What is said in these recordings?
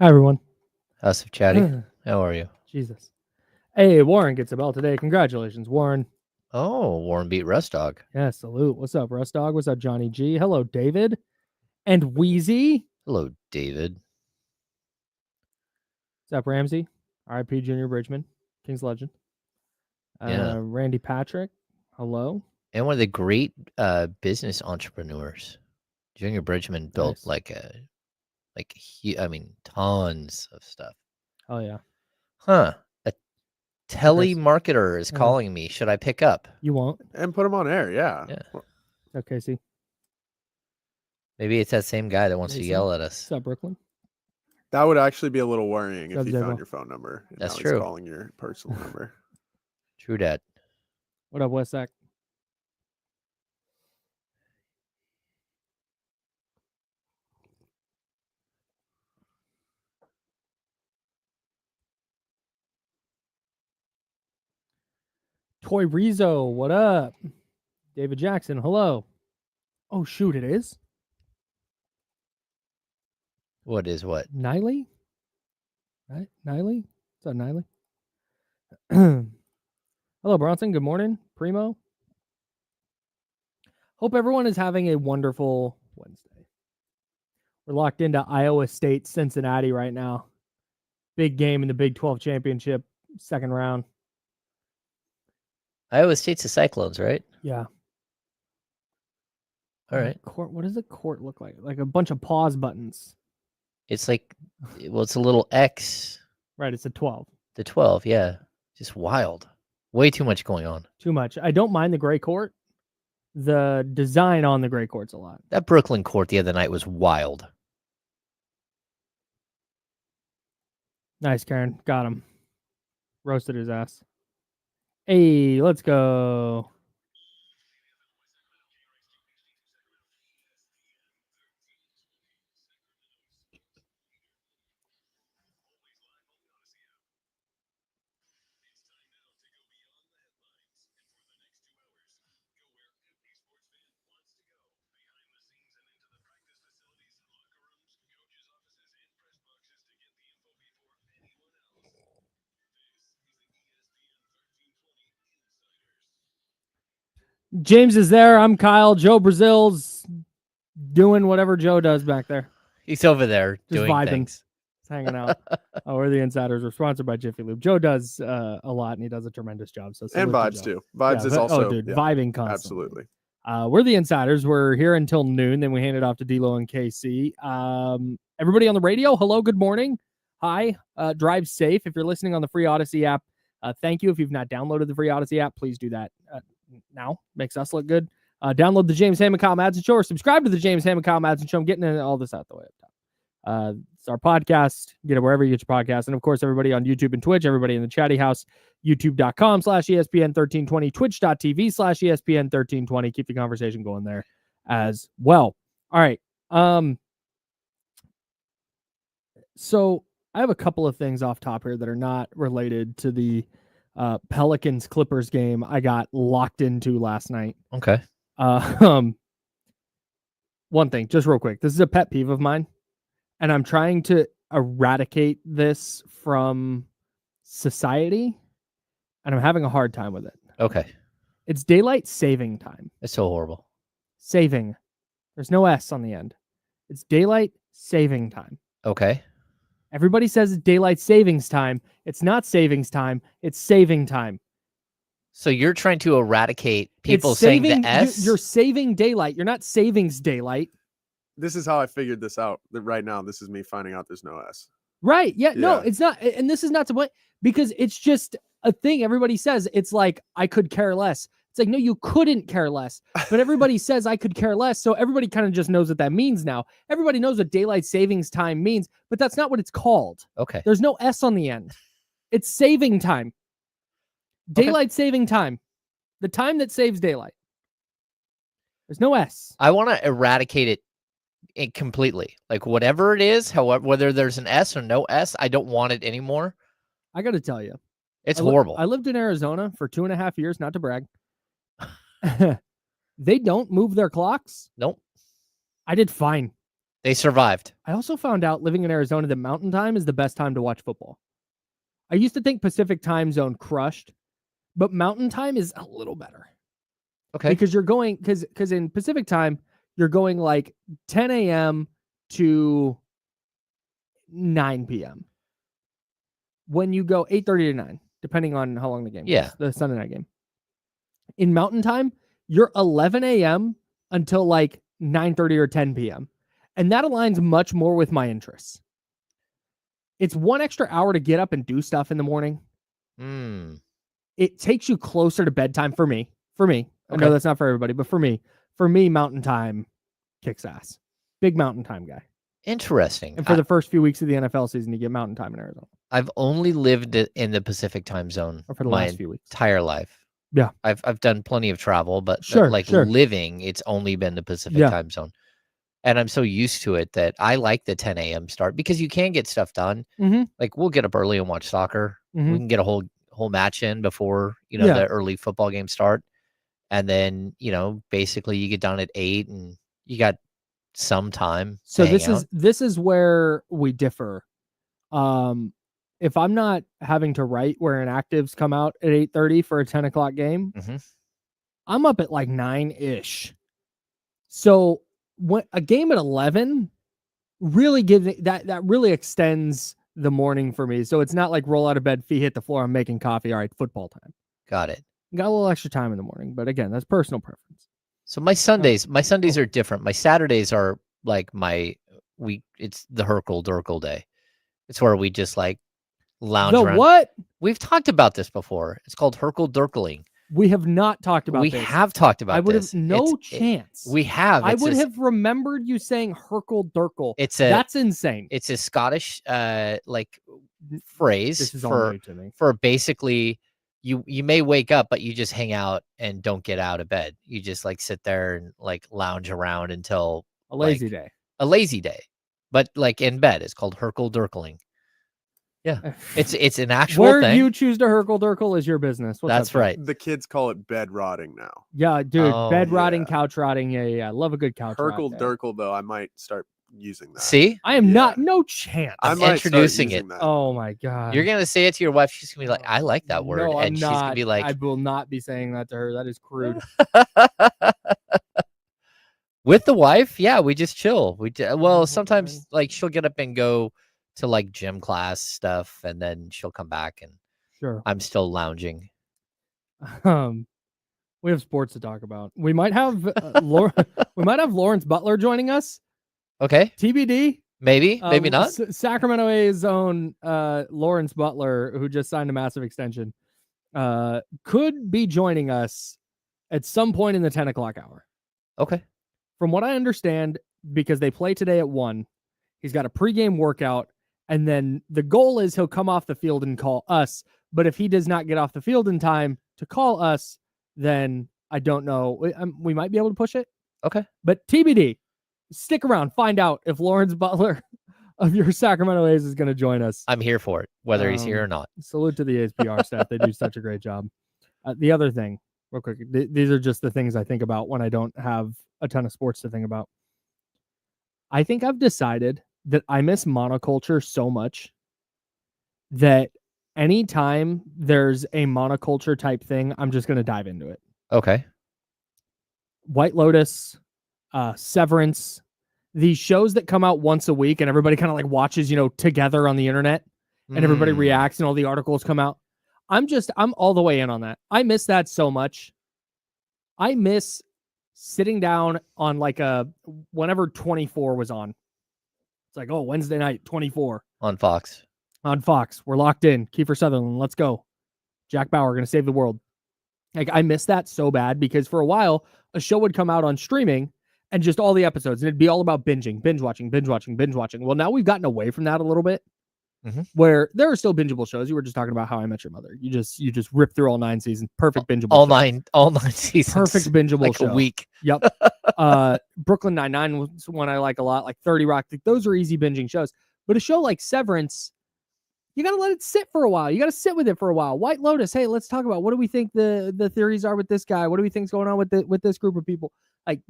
Hi, everyone. House of Chatty. How are you? Jesus. Hey, Warren gets a bell today. Congratulations, Warren. Oh, Warren beat Rust Dog. Yeah, salute. What's up, Rust Dog? What's up, Johnny G? Hello, David. And Wheezy. Hello, David. What's up, Ramsey? RIP Junior Bridgman, King's Legend. Yeah. Randy Patrick. Hello. And one of the great business entrepreneurs. Junior Bridgman built tons of stuff. Oh, yeah. Huh. A telemarketer is calling me. Should I pick up? You won't. And put him on air, yeah. Okay, see. Maybe it's that same guy that wants to yell at us. What's up, Brooklyn? That would actually be a little worrying if he Zebo? found your phone number. And That's now true. He's calling your personal number. True dat. What up, Westsec? Toy Rizzo, what up? David Jackson, hello. Oh, shoot, it is? What is what? Niley? Right? Niley? What's up, Niley? Hello, Bronson. Good morning. Primo. Hope everyone is having a wonderful Wednesday. We're locked into Iowa State, Cincinnati right now. Big game in the Big 12 championship, second round. Iowa State's the Cyclones, right? Yeah. All right. Court. What does the court look like? Like a bunch of pause buttons. It's like, well, it's a little X. Right. It's a 12. The 12, yeah. Just wild. Way too much going on. Too much. I don't mind the gray court. The design on the gray court's a lot. That Brooklyn court the other night was wild. Nice, Karen. Got him. Roasted his ass. Hey, let's go. James is there. I'm Kyle. Joe Brazil's doing whatever Joe does back there. He's over there just doing vibing. things. Just hanging out. We're the Insiders. We're sponsored by Jiffy Lube. Joe does a lot, and he does a tremendous job. So and Vibes, too. Vibes is also... vibing constantly. Absolutely. We're the Insiders. We're here until noon. Then we hand it off to D-Lo and KC. Everybody on the radio, hello, good morning. Hi. Drive safe. If you're listening on the free Odyssey app, thank you. If you've not downloaded the free Odyssey app, please do that now. Makes us look good. Download the James Ham and Kyle Madsen Show or subscribe to the James Ham and Kyle Madsen Show. I'm getting all this out the way up top. It's our podcast. Get it wherever you get your podcast. And, of course, everybody on YouTube and Twitch, everybody in the chatty house, youtube.com/ESPN1320, twitch.tv/ESPN1320. Keep the conversation going there as well. All right. So I have a couple of things off top here that are not related to the Pelicans Clippers game I got locked into last night. Okay. One thing, just real quick. This is a pet peeve of mine, and I'm trying to eradicate this from society, and I'm having a hard time with it. Okay. It's daylight saving time. It's so horrible. Saving. There's no S on the end. It's daylight saving time. Okay. Everybody says it's daylight savings time. It's not savings time. It's saving time. So you're trying to eradicate people saying the S? You're saving daylight. You're not savings daylight. This is how I figured this out. Right now, this is me finding out there's no S. Right. Yeah. No, it's not. And this is not to blame because it's just a thing everybody says. It's like, I could care less. It's like, no, you couldn't care less. But everybody says I could care less. So everybody kind of just knows what that means now. Everybody knows what daylight savings time means, but that's not what it's called. Okay. There's no S on the end. It's saving time. Daylight saving time. The time that saves daylight. There's no S. I want to eradicate it completely. Like whatever it is, however, whether there's an S or no S, I don't want it anymore. I got to tell you. It's horrible. I lived in Arizona for 2.5 years, not to brag. They don't move their clocks. Nope. I did fine. They survived. I also found out living in Arizona that Mountain Time is the best time to watch football. I used to think Pacific Time Zone crushed, but Mountain Time is a little better. Okay. Because you're going, because in Pacific Time, you're going like 10 a.m. to 9 p.m. When you go 8:30 to 9, depending on how long the game Yeah. is, the Sunday night game. In Mountain Time, you're 11 a.m. until like 9:30 or 10 p.m. And that aligns much more with my interests. It's 1 extra hour to get up and do stuff in the morning. It takes you closer to bedtime for me. I Okay. know that's not for everybody, but for me, Mountain Time kicks ass. Big Mountain Time guy. Interesting. And for the first few weeks of the NFL season, you get Mountain Time in Arizona. I've only lived in the Pacific Time Zone Or for the my last few weeks. entire life. Yeah. I've done plenty of travel, but Sure. living, it's only been the Pacific Time Zone. And I'm so used to it that I like the 10 a.m. start because you can get stuff done. Mm-hmm. Like we'll get up early and watch soccer. Mhm. We can get a whole match in before, Yeah. the early football games start. And then, basically you get done at 8 and you got some time. So to hang out. this is where we differ. If I'm not having to write where inactives come out at 8:30 for a 10 o'clock game, I'm up at like 9-ish. So when a game at 11 really gives that really extends the morning for me. So it's not like roll out of bed, feet hit the floor, I'm making coffee. All right, football time. Got it. Got a little extra time in the morning, but again, that's personal preference. So my Sundays are different. My Saturdays are like it's the Herkel Durkel day. It's where we just like lounge around. What? We've talked about this before. It's called Herkel Durkeling. We have not talked about this. We have talked about this. I would have no chance. We have. I would have remembered you saying Herkel Durkel. That's insane. It's a Scottish phrase This is all new to me. for basically you may wake up, but you just hang out and don't get out of bed. You just like sit there and like lounge around until a lazy day. A lazy day. But like in bed. It's called Herkel Durkeling. Yeah. It's an actual Where thing. you choose to Herkel Durkel is your business. That's right. The kids call it bed rotting now. Yeah, dude. Oh, bed rotting, couch rotting. Yeah. Love a good couch Herkel rot. Durkel, though, I might start using that. See? I am not. No chance. I'm introducing it. That. Oh my god. You're gonna say it to your wife. She's gonna be like, "I like that word," No, I'm and she's not. gonna be like, I will not be saying that to her. That is crude. With the wife, yeah, we just chill. Sometimes like she'll get up and go to like gym class stuff, and then she'll come back, and Sure. I'm still lounging. We have sports to talk about. We might have we might have Lawrence Butler joining us. Okay, TBD. Maybe not. Sacramento A's own Lawrence Butler, who just signed a massive extension, could be joining us at some point in the 10 o'clock hour. Okay. From what I understand, because they play today at 1, he's got a pregame workout, and then the goal is he'll come off the field and call us. But if he does not get off the field in time to call us, then I don't know. We might be able to push it. Okay. But TBD. Stick around. Find out if Lawrence Butler of your Sacramento A's is going to join us. I'm here for it, whether he's here or not. Salute to the A's PR staff. They do such a great job. The other thing, real quick, these are just the things I think about when I don't have a ton of sports to think about. I think I've decided that I miss monoculture so much that anytime there's a monoculture type thing, I'm just going to dive into it. Okay. White Lotus, Severance, these shows that come out once a week and everybody kind of like watches, together on the internet and everybody reacts and all the articles come out. I'm all the way in on that. I miss that so much. I miss sitting down on like whenever 24 was on. It's like, oh, Wednesday night, 24. On Fox. We're locked in. Kiefer Sutherland, let's go. Jack Bauer, going to save the world. Like, I miss that so bad because for a while, a show would come out on streaming and just all the episodes, and it'd be all about binge watching. Well, now we've gotten away from that a little bit, where there are still bingeable shows. You were just talking about How I Met Your Mother. You just rip through all 9 seasons. Perfect bingeable. All nine seasons. Perfect bingeable like show. A week. Yep. Brooklyn Nine-Nine was one I like a lot. Like 30 Rock. Those are easy binging shows. But a show like Severance, you got to let it sit for a while. You got to sit with it for a while. White Lotus, hey, let's talk about what do we think the theories are with this guy? What do we think's going on with this group of people? Like,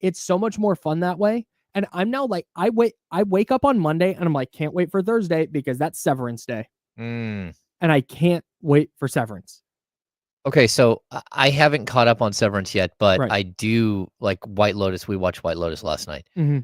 it's so much more fun that way. And I'm now like, I wake up on Monday and I'm like, can't wait for Thursday because that's Severance Day. Mm. And I can't wait for Severance. Okay, so I haven't caught up on Severance yet, but Right. I do like White Lotus. We watched White Lotus last night. Mm-hmm.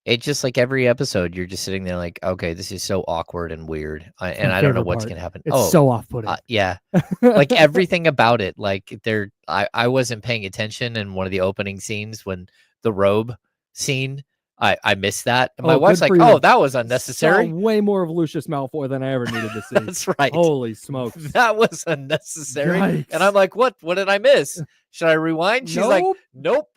It's just like every episode, you're just sitting there like, okay, this is so awkward and weird. And my I don't know favorite what's part. going to happen. It's so off-putting. Yeah. Like everything about it. Like I wasn't paying attention in one of the opening scenes when the robe scene, I missed that. And my wife's like, oh, that was unnecessary. Saw way more of Lucius Malfoy than I ever needed to see. That's right. Holy smokes. That was unnecessary. Yikes. And I'm like, what did I miss? Should I rewind? She's like, nope.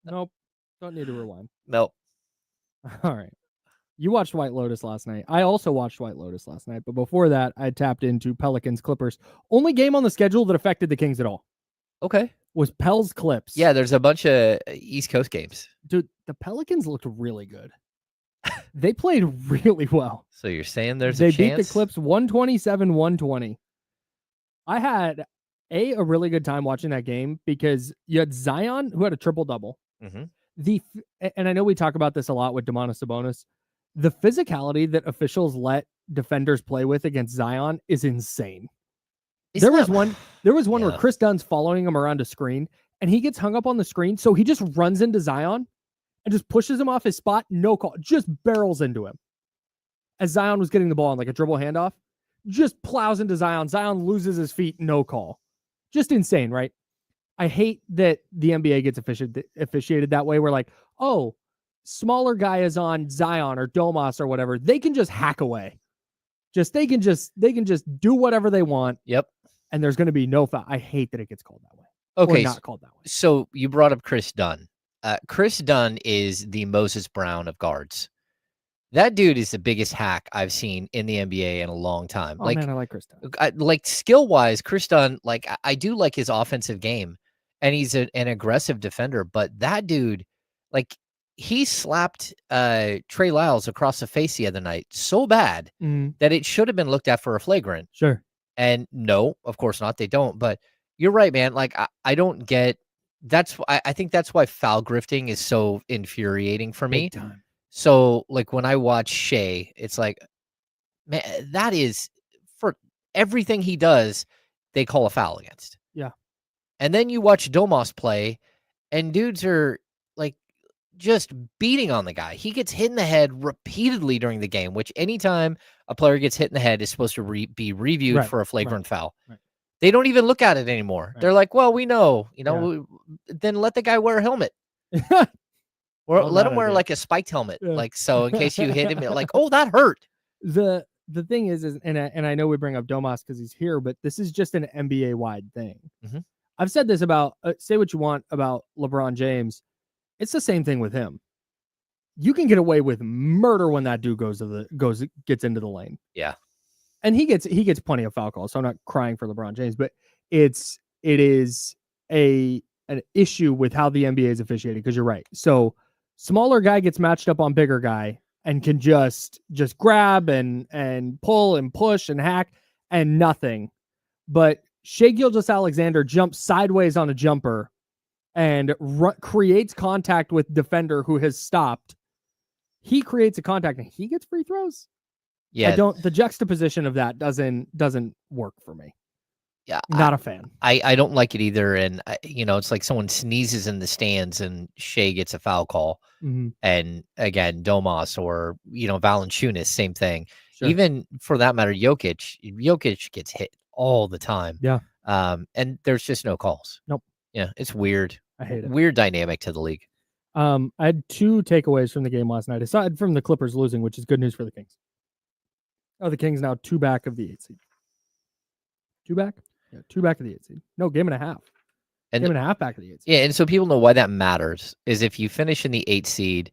Nope. Don't need to rewind. Nope. All right. You watched White Lotus last night. I also watched White Lotus last night. But before that, I tapped into Pelicans Clippers. Only game on the schedule that affected the Kings at all. Okay. Was Pels Clips. Yeah, there's a bunch of East Coast games. Dude, the Pelicans looked really good. They played really well. So you're saying there's a chance? They beat the Clips 127-120. I had a really good time watching that game because you had Zion, who had a triple-double. Mm-hmm. And I know we talk about this a lot with Domantas Sabonis. The physicality that officials let defenders play with against Zion is insane. There was one where Chris Dunn's following him around a screen and he gets hung up on the screen. So he just runs into Zion and just pushes him off his spot. No call, just barrels into him. As Zion was getting the ball on like a dribble handoff, just plows into Zion. Zion loses his feet. No call. Just insane, right? I hate that the NBA gets officiated that way. Where like, oh, smaller guy is on Zion or Domas or whatever. They can just hack away. They can just do whatever they want. Yep. And there's going to be no foul. I hate that it gets called that way. Okay. Or not called that way. So you brought up Chris Dunn. Chris Dunn is the Moses Brown of guards. That dude is the biggest hack I've seen in the NBA in a long time. Oh, man, I like Chris Dunn. Like skill-wise, Chris Dunn, like I do like his offensive game, and he's an aggressive defender. But that dude, like he slapped Trey Lyles across the face the other night so bad that it should have been looked at for a flagrant. Sure. And no, of course not. They don't. But you're right, man. Like I don't get. I think that's why foul grifting is so infuriating for me. Big time. So, like, when I watch Shea, it's like, man, that is, for everything he does, they call a foul against. Yeah. And then you watch Domas play, and dudes are, like, just beating on the guy. He gets hit in the head repeatedly during the game, which anytime a player gets hit in the head is supposed to be reviewed for a flagrant foul. Right. They don't even look at it anymore. Right. They're like, well, we know, then let the guy wear a helmet. Or let him wear like a spiked helmet, like so in case you hit him, like, oh, that hurt. The thing is and I know we bring up Domas because he's here, but this is just an NBA wide thing. Mm-hmm. I've said this about say what you want about LeBron James, it's the same thing with him. You can get away with murder when that dude gets into the lane. Yeah, and he gets plenty of foul calls. So I'm not crying for LeBron James, but it is an issue with how the NBA is officiated because you're right. So smaller guy gets matched up on bigger guy and can just grab and pull and push and hack and nothing. But Shai Gilgeous-Alexander jumps sideways on a jumper and creates contact with defender who has stopped. He creates a contact and he gets free throws. Yeah, the juxtaposition of that doesn't work for me. Yeah, not a fan. I don't like it either. And it's like someone sneezes in the stands and Shea gets a foul call. Mm-hmm. And again, Domas or Valanciunas, same thing. Sure. Even for that matter, Jokic gets hit all the time. Yeah. And there's just no calls. Nope. Yeah, it's weird. I hate it. Weird dynamic to the league. I had two takeaways from the game last night, aside from the Clippers losing, which is good news for the Kings. Oh, the Kings now 2 back of the 8 seed. 2 back? Yeah, 2 back of the 8 seed. No, game and a half. Game and a half back of the 8 seed. Yeah, and so people know why that matters is if you finish in the 8 seed,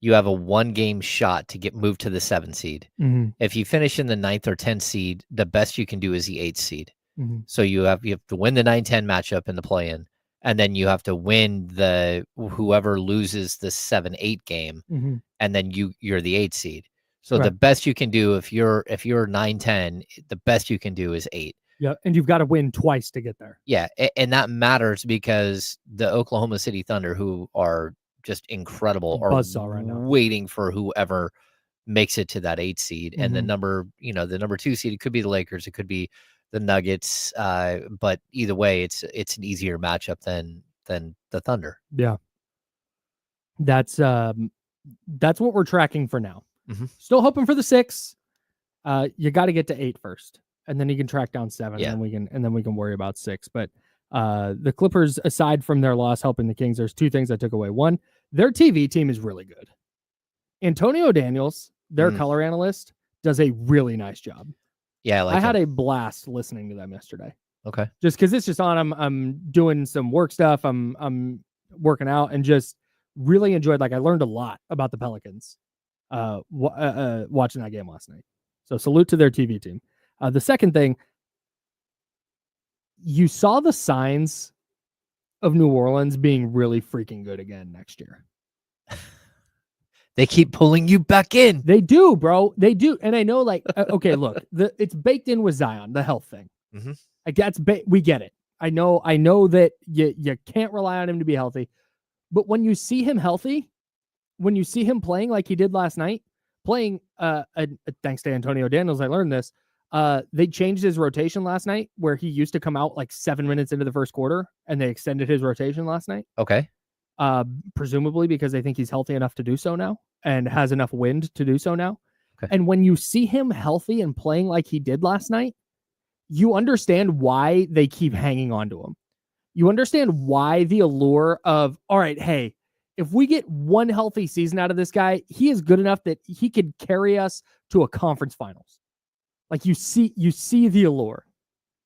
you have a 1-game shot to get moved to the 7 seed. Mm-hmm. If you finish in the 9th or 10th seed, the best you can do is the 8th seed. Mm-hmm. So you have to win the 9-10 matchup in the play-in, and then you have to win the whoever loses the 7-8 game, mm-hmm. and then you're the 8th seed. So the best you can do if you're 9-10, the best you can do is 8. Yeah, and you've got to win twice to get there. Yeah, and that matters because the Oklahoma City Thunder, who are just incredible, are Buzzsaw right now. waiting for whoever makes it to that 8 seed. And the number 2 seed, it could be the Lakers, it could be the Nuggets. But either way, it's an easier matchup than the Thunder. Yeah. That's what we're tracking for now. Still hoping for the 6. You got to get to 8 first, and then you can track down 7, and then we can worry about 6. But the Clippers, aside from their loss helping the Kings, there's 2 things I took away. One, their TV team is really good. Antonio Daniels, their color analyst, does a really nice job. Yeah, I had a blast listening to them yesterday. Okay. Just because it's just on. I'm doing some work stuff. I'm working out and just really enjoyed. Like, I learned a lot about the Pelicans watching that game last night. So salute to their TV team. The second thing, you saw the signs of New Orleans being really freaking good again next year. They keep pulling you back in. They do, bro. They do. And I know, like, okay, look, it's baked in with Zion, the health thing. Like, we get it. I know that you can't rely on him to be healthy. But when you see him healthy, when you see him playing like he did last night, playing, thanks to Antonio Daniels, I learned this. They changed his rotation last night, where he used to come out like 7 minutes into the first quarter, and they extended his rotation last night. Okay. Presumably because they think he's healthy enough to do so now and has enough wind to do so now. Okay. And when you see him healthy and playing like he did last night, you understand why they keep hanging on to him. You understand why the allure of, all right, hey, if we get one healthy season out of this guy, he is good enough that he could carry us to a conference finals. Like, you see the allure.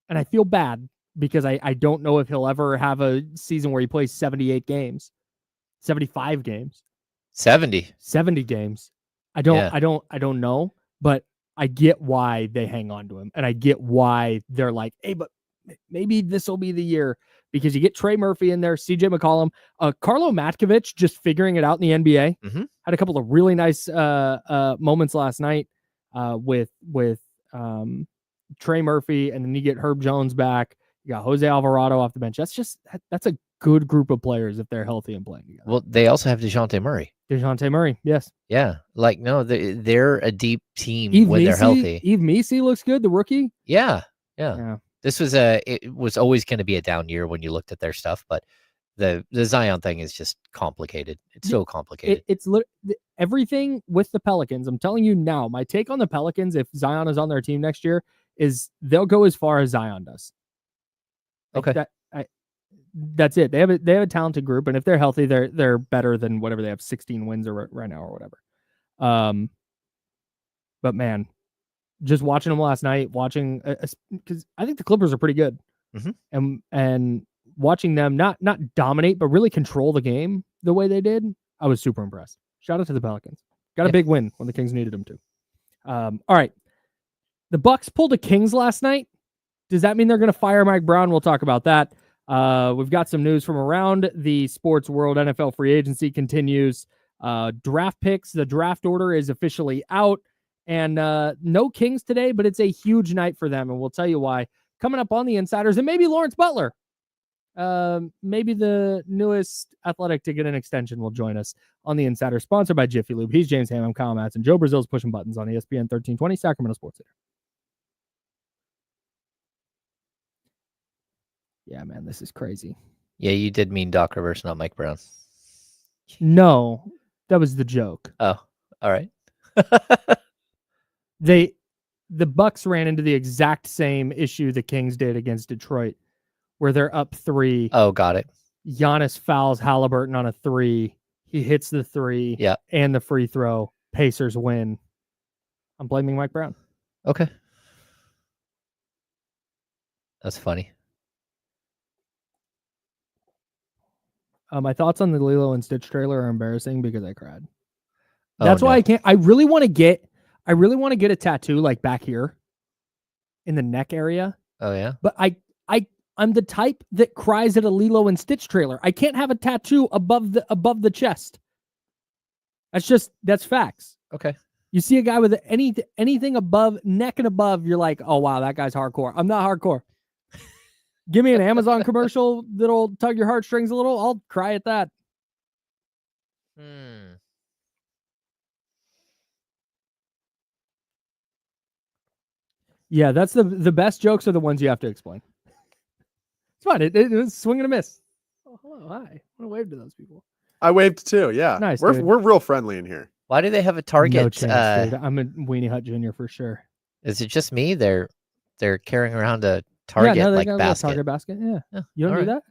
And I feel bad because I don't know if he'll ever have a season where he plays 78 games, 75 games, 70 games. I don't know, but I get why they hang on to him. And I get why they're like, hey, but maybe this will be the year, because you get Trey Murphy in there, CJ McCollum, Carlo Matkovich just figuring it out in the NBA. Had a couple of really nice moments last night with Trey Murphy, and then you get Herb Jones back. You got Jose Alvarado off the bench. That's a good group of players if they're healthy and playing together. Well, they also have DeJounte Murray. DeJounte Murray, yes. Yeah, like, no, they're a deep team when they're healthy. Yves Missi looks good, the rookie. Yeah. This was it was always going to be a down year when you looked at their stuff, but the Zion thing is just complicated. It's so complicated. It's everything with the Pelicans. I'm telling you now, my take on the Pelicans, if Zion is on their team next year, is they'll go as far as Zion does. Okay. That's it. They have a talented group, and if they're healthy, they're better than whatever they have, 16 wins or right now or whatever. But man, just watching them last night, because I think the Clippers are pretty good, and watching them not dominate but really control the game the way they did, I was super impressed. Shout out to the Pelicans. Got a big win when the Kings needed them to. All right, the Bucks pulled the Kings last night. Does that mean they're going to fire Mike Brown? We'll talk about that. We've got some news from around the sports world. NFL free agency continues. Draft picks. The draft order is officially out. And no Kings today, but it's a huge night for them. And we'll tell you why. Coming up on the Insiders, and maybe Lawrence Butler. Maybe the newest Athletic to get an extension will join us on the Insider, sponsored by Jiffy Lube. He's James Ham. I'm Kyle Matson. Joe Brazil's pushing buttons on ESPN 1320, Sacramento Sports Center. Yeah, man, this is crazy. Yeah, you did mean Doc Rivers, not Mike Brown. No, that was the joke. Oh, all right. The Bucks ran into the exact same issue the Kings did against Detroit, where they're up 3. Oh, got it. Giannis fouls Halliburton on a 3. He hits the 3 and the free throw. Pacers win. I'm blaming Mike Brown. Okay. That's funny. My thoughts on the Lilo and Stitch trailer are embarrassing because I cried. That's why I can't. I really want to get a tattoo like back here in the neck area. Oh yeah. But I'm the type that cries at a Lilo and Stitch trailer. I can't have a tattoo above the chest. That's facts. Okay. You see a guy with anything above neck and above, you're like, oh wow, that guy's hardcore. I'm not hardcore. Give me an Amazon commercial that'll tug your heartstrings a little. I'll cry at that. Yeah, that's the best jokes are the ones you have to explain. It's fine. It was swing and a miss. Oh, hello, hi. I want to wave to those people. I waved too. Yeah, Nice. We're real friendly in here. Why do they have a Target? No chance, dude. I'm a Weenie Hut Jr. for sure. Is it just me? They're carrying around a Target yeah, no, they like got basket. A Target basket. Yeah. Oh, You don't do that?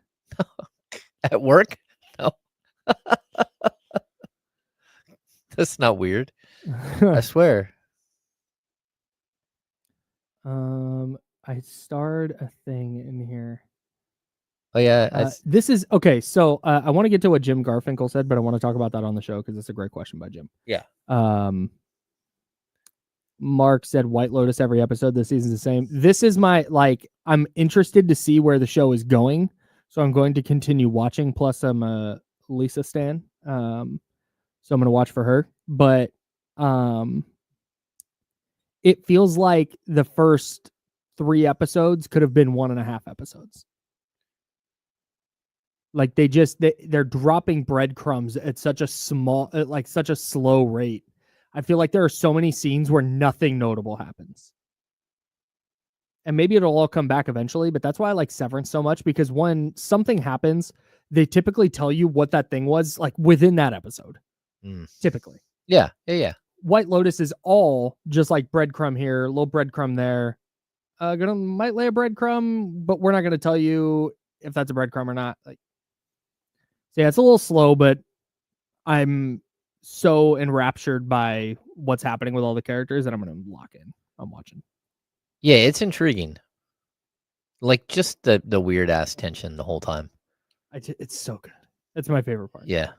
At work? No. That's not weird. I swear. I starred a thing in here. Oh yeah. This is okay. So I want to get to what Jim Garfinkel said, but I want to talk about that on the show because it's a great question by Jim. Yeah. Mark said White Lotus every episode this season's the same. This is my I'm interested to see where the show is going, so I'm going to continue watching. Plus, I'm a Lisa stan, so I'm going to watch for her. But it feels like the first 3 episodes could have been 1.5 episodes. Like they're dropping breadcrumbs at such a slow rate. I feel like there are so many scenes where nothing notable happens. And maybe it'll all come back eventually, but that's why I like Severance so much, because when something happens, they typically tell you what that thing was like within that episode. Typically. Yeah. White Lotus is all just like breadcrumb here, little breadcrumb there. Might lay a breadcrumb, but we're not gonna tell you if that's a breadcrumb or not. Like, so yeah, it's a little slow, but I'm so enraptured by what's happening with all the characters that I'm gonna lock in. I'm watching. Yeah, it's intriguing. Like just the weird ass tension the whole time. It's so good. It's my favorite part. Yeah.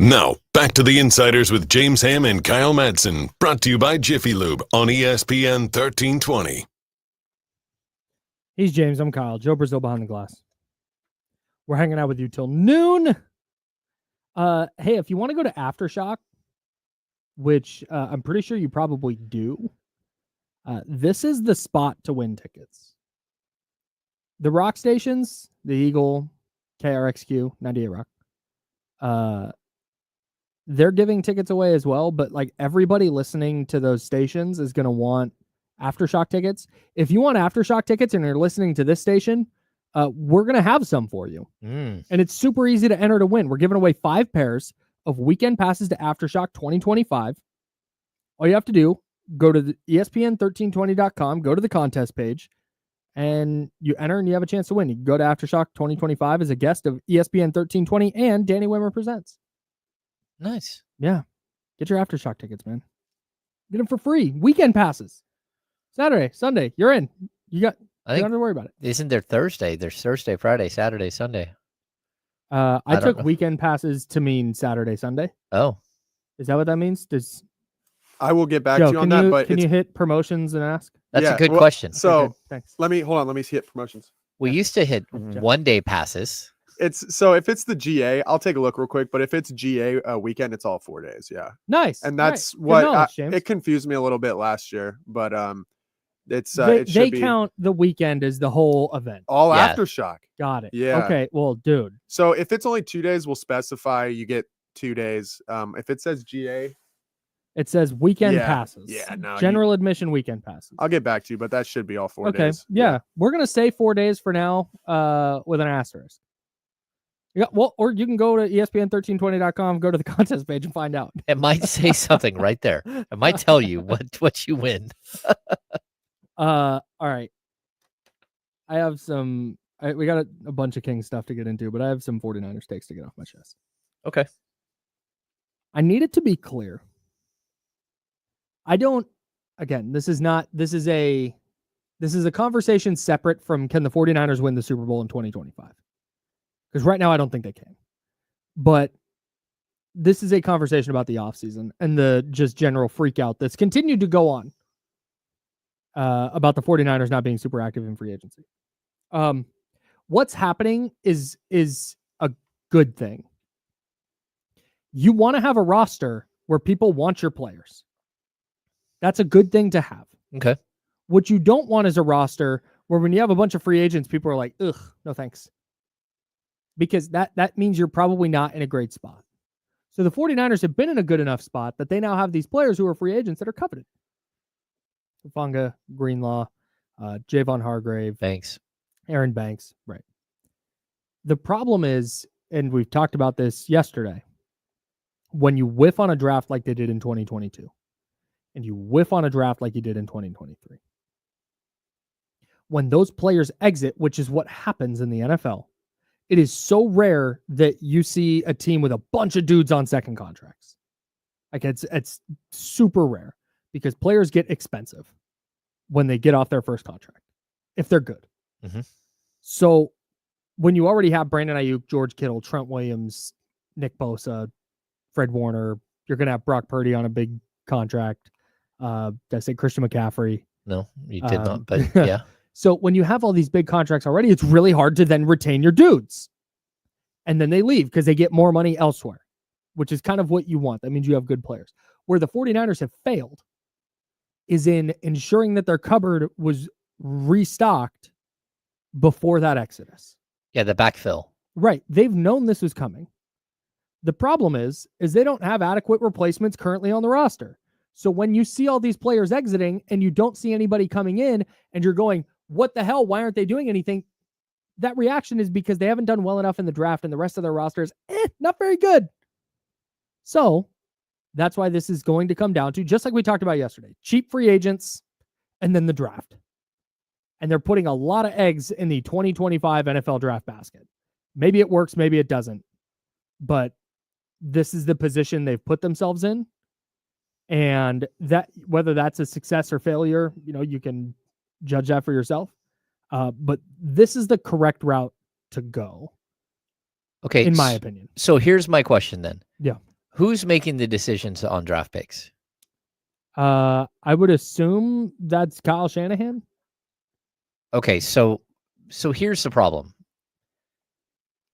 Now, back to the Insiders with James Ham and Kyle Madsen, brought to you by Jiffy Lube on ESPN 1320. He's James. I'm Kyle. Joe Brazil behind the glass. We're hanging out with you till noon. Hey, if you want to go to Aftershock, which I'm pretty sure you probably do, this is the spot to win tickets. The rock stations, the Eagle, KRXQ, 98 Rock, they're giving tickets away as well, but like everybody listening to those stations is going to want Aftershock tickets. If you want Aftershock tickets and you're listening to this station, we're going to have some for you. And it's super easy to enter to win. We're giving away 5 pairs of weekend passes to Aftershock 2025. All you have to do, go to the ESPN1320.com, go to the contest page, and you enter and you have a chance to win. You can go to Aftershock 2025 as a guest of ESPN 1320 and Danny Wimmer Presents. Nice. Yeah. Get your Aftershock tickets, man. Get them for free. Weekend passes. Saturday, Sunday, you're in. You don't have to worry about it. Isn't there Thursday? There's Thursday, Friday, Saturday, Sunday. I took weekend passes to mean Saturday, Sunday. Oh. Is that what that means? I will get back to you on that, but can you hit promotions and ask? That's a good question. So okay, thanks. let me hit promotions. We used to hit 1-day passes. If it's the GA, I'll take a look real quick. But if it's GA weekend, it's all 4 days. Yeah, nice. And that's right. it confused me a little bit last year, but they count the weekend as the whole event. All Aftershock. Got it. Yeah. Okay. Well, dude. So if it's only 2 days, we'll specify you get 2 days. If it says GA, it says weekend passes. Yeah. No. General admission weekend passes. I'll get back to you, but that should be all 4 days. Okay. Yeah. We're gonna say 4 days for now. With an asterisk. Yeah, well, or you can go to ESPN1320.com, go to the contest page and find out. It might say something right there. It might tell you what you win. All right. I have we got a bunch of King stuff to get into, but I have some 49ers takes to get off my chest. Okay. I need it to be clear. This is a conversation separate from can the 49ers win the Super Bowl in 2025? Because right now I don't think they can. But this is a conversation about the offseason and the just general freak out that's continued to go on. about the 49ers not being super active in free agency. What's happening is a good thing. You want to have a roster where people want your players. That's a good thing to have. Okay. What you don't want is a roster where when you have a bunch of free agents, people are like, ugh, no thanks. Because that means you're probably not in a great spot. So the 49ers have been in a good enough spot that they now have these players who are free agents that are coveted. Hufanga, Greenlaw, Javon Hargrave. Thanks. Aaron Banks. Right. The problem is, and we've talked about this yesterday, when you whiff on a draft like they did in 2022, and you whiff on a draft like you did in 2023, when those players exit, which is what happens in the NFL, it is so rare that you see a team with a bunch of dudes on second contracts. Like it's super rare because players get expensive when they get off their first contract, if they're good. Mm-hmm. So when you already have Brandon Ayuk, George Kittle, Trent Williams, Nick Bosa, Fred Warner, you're going to have Brock Purdy on a big contract. Did I say Christian McCaffrey? No, you did not, but yeah. So when you have all these big contracts already, it's really hard to then retain your dudes. And then they leave because they get more money elsewhere, which is kind of what you want. That means you have good players. Where the 49ers have failed is in ensuring that their cupboard was restocked before that exodus. Yeah, the backfill. Right. They've known this was coming. The problem is they don't have adequate replacements currently on the roster. So when you see all these players exiting and you don't see anybody coming in and you're going, what the hell? Why aren't they doing anything? That reaction is because they haven't done well enough in the draft and the rest of their roster is not very good. So that's why this is going to come down to, just like we talked about yesterday, cheap free agents and then the draft. And they're putting a lot of eggs in the 2025 NFL draft basket. Maybe it works, maybe it doesn't. But this is the position they've put themselves in. And that, whether that's a success or failure, you can judge that for yourself. But this is the correct route to go. Okay. In my opinion. So here's my question then. Yeah. Who's making the decisions on draft picks? I would assume that's Kyle Shanahan. Okay. So here's the problem.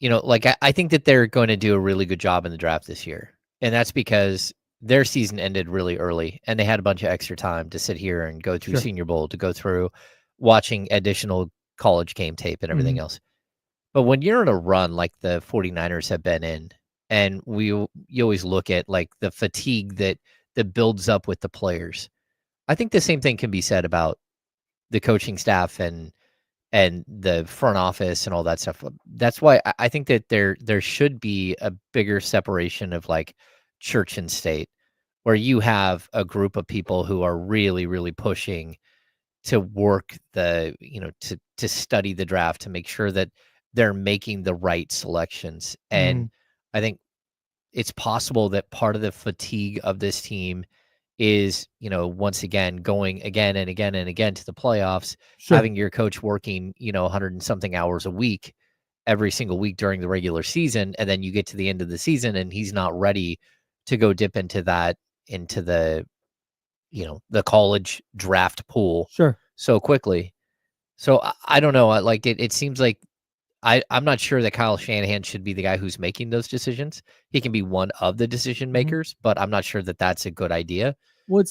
I think that they're going to do a really good job in the draft this year. And that's because their season ended really early and they had a bunch of extra time to sit here and go through Senior Bowl, to go through watching additional college game tape and everything else. But when you're in a run like the 49ers have been in, and you always look at like the fatigue that builds up with the players, I think the same thing can be said about the coaching staff and the front office and all that stuff. That's why I think that there should be a bigger separation of like church and state, where you have a group of people who are really, really pushing to work to study the draft, to make sure that they're making the right selections. And I think it's possible that part of the fatigue of this team is, once again, going again and again and again to the playoffs, having your coach working, 100 and something hours a week, every single week during the regular season. And then you get to the end of the season and he's not ready to go dip into the college draft pool so quickly. So I don't know. Like it seems like I'm not sure that Kyle Shanahan should be the guy who's making those decisions. He can be one of the decision makers, but I'm not sure that that's a good idea. Well,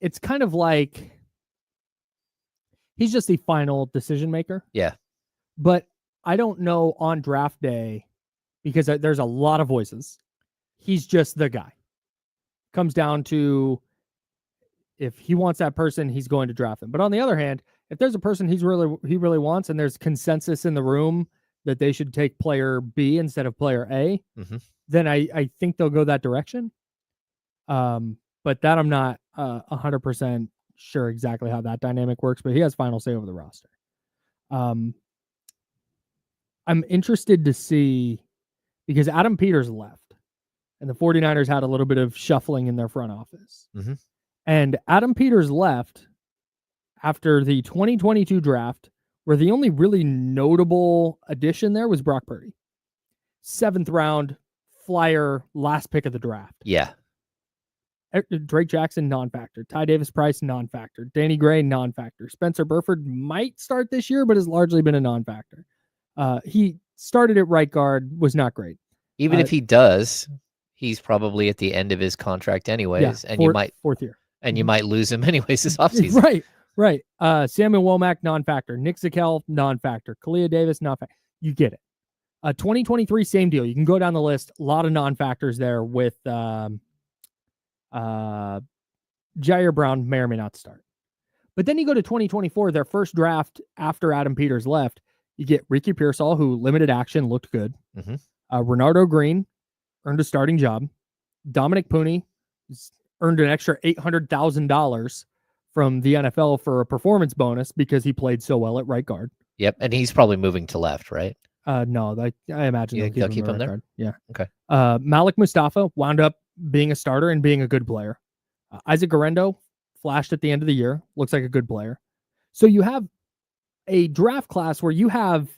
it's kind of like he's just the final decision maker. Yeah. But I don't know on draft day, because there's a lot of voices. He's just the guy. Comes down to, if he wants that person, he's going to draft them. But on the other hand, if there's a person he really wants, and there's consensus in the room that they should take player B instead of player A, then I think they'll go that direction. But that I'm not 100% sure exactly how that dynamic works, but he has final say over the roster. I'm interested to see, because Adam Peters left and the 49ers had a little bit of shuffling in their front office. And Adam Peters left after the 2022 draft, where the only really notable addition there was Brock Purdy. 7th round flyer, last pick of the draft. Yeah. Drake Jackson, non-factor. Ty Davis Price, non-factor. Danny Gray, non-factor. Spencer Burford might start this year, but has largely been a non-factor. He started at right guard, was not great. Even if he does, he's probably at the end of his contract anyways, and you might fourth year, and you might lose him anyways this offseason. Right. Samuel Womack, non-factor. Nick Zakel, non-factor. Kalia Davis, non-factor. You get it. 2023, same deal. You can go down the list. A lot of non-factors there with Jair Brown may or may not start. But then you go to 2024, their first draft after Adam Peters left. You get Ricky Pearsall, who limited action, looked good. Mm-hmm. Renardo Green earned a starting job. Dominic Pooney earned an extra $800,000 from the NFL for a performance bonus because he played so well at right guard. Yep, and he's probably moving to left, right? No, I imagine they'll keep him right there. Guard. Yeah. Okay. Malik Mustafa wound up being a starter and being a good player. Isaac Garendo flashed at the end of the year. Looks like a good player. So you have a draft class where you have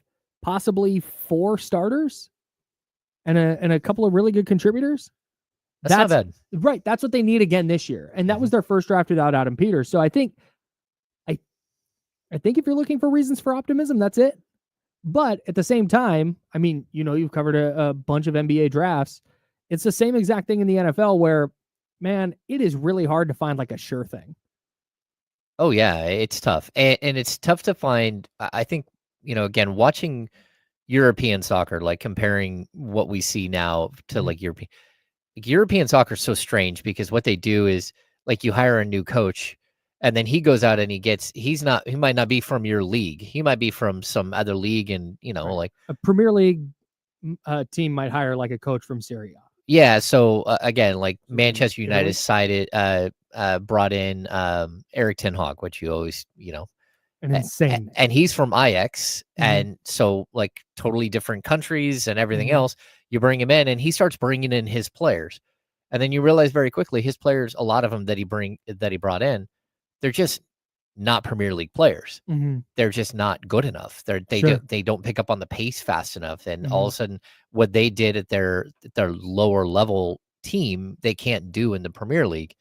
possibly 4 starters and a couple of really good contributors. That's not bad. Right. That's what they need again this year. And that was their first draft without Adam Peters. So I think if you're looking for reasons for optimism, that's it. But at the same time, I mean, you've covered a bunch of NBA drafts. It's the same exact thing in the NFL where, man, it is really hard to find like a sure thing. Oh, yeah, it's tough. And it's tough to find. I think, again, watching European soccer, like comparing what we see now to like European soccer is so strange because what they do is like you hire a new coach and then he goes out and he might not be from your league. He might be from some other league and, like a Premier League team might hire like a coach from Serie A. Yeah. So again, like Manchester United brought in Eric Ten Hag, which you always, an insane. And he's from Ajax. And so like totally different countries and everything else, you bring him in and he starts bringing in his players. And then you realize very quickly his players, a lot of them that he brought in, they're just not Premier League players. They're just not good enough. They don't pick up on the pace fast enough. And all of a sudden what they did at their lower level team, they can't do in the Premier League.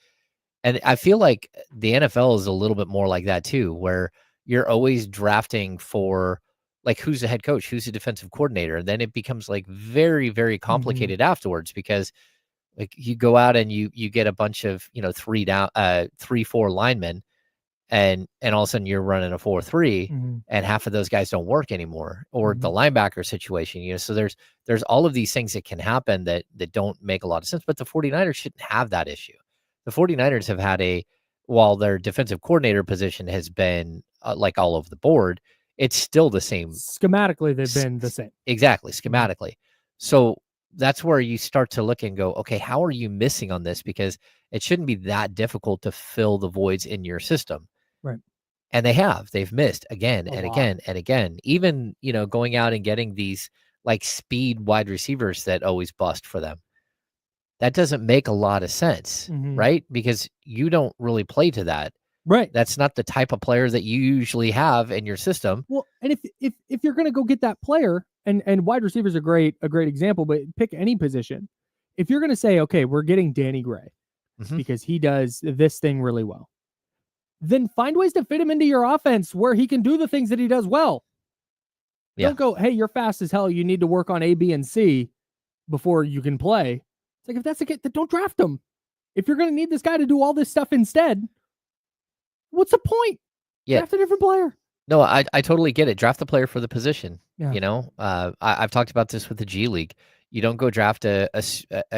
And I feel like the NFL is a little bit more like that too, where you're always drafting for like, who's the head coach, who's the defensive coordinator. And then it becomes like very, very complicated afterwards because like you go out and you get a bunch of, 3-4 linemen. And all of a sudden you're running a 4-3 and half of those guys don't work anymore, or the linebacker situation, so there's all of these things that can happen that don't make a lot of sense, but the 49ers shouldn't have that issue. The 49ers have had while their defensive coordinator position has been like all over the board, it's still the same. Schematically, they've been the same. Exactly. Schematically. So that's where you start to look and go, okay, how are you missing on this? Because it shouldn't be that difficult to fill the voids in your system. Right. And they've missed again and again and again, even, going out and getting these like speed wide receivers that always bust for them. That doesn't make a lot of sense, right? Because you don't really play to that. Right. That's not the type of player that you usually have in your system. Well, and if you're going to go get that player, and wide receivers are a great example, but pick any position. If you're going to say, okay, we're getting Danny Gray because he does this thing really well, then find ways to fit him into your offense where he can do the things that he does well. Yeah. Don't go, hey, you're fast as hell. You need to work on A, B, and C before you can play. It's like, if that's the case, then don't draft him. If you're going to need this guy to do all this stuff instead, what's the point? Yeah. Draft a different player. No, I totally get it. Draft the player for the position. Yeah. I've talked about this with the G League. You don't go draft a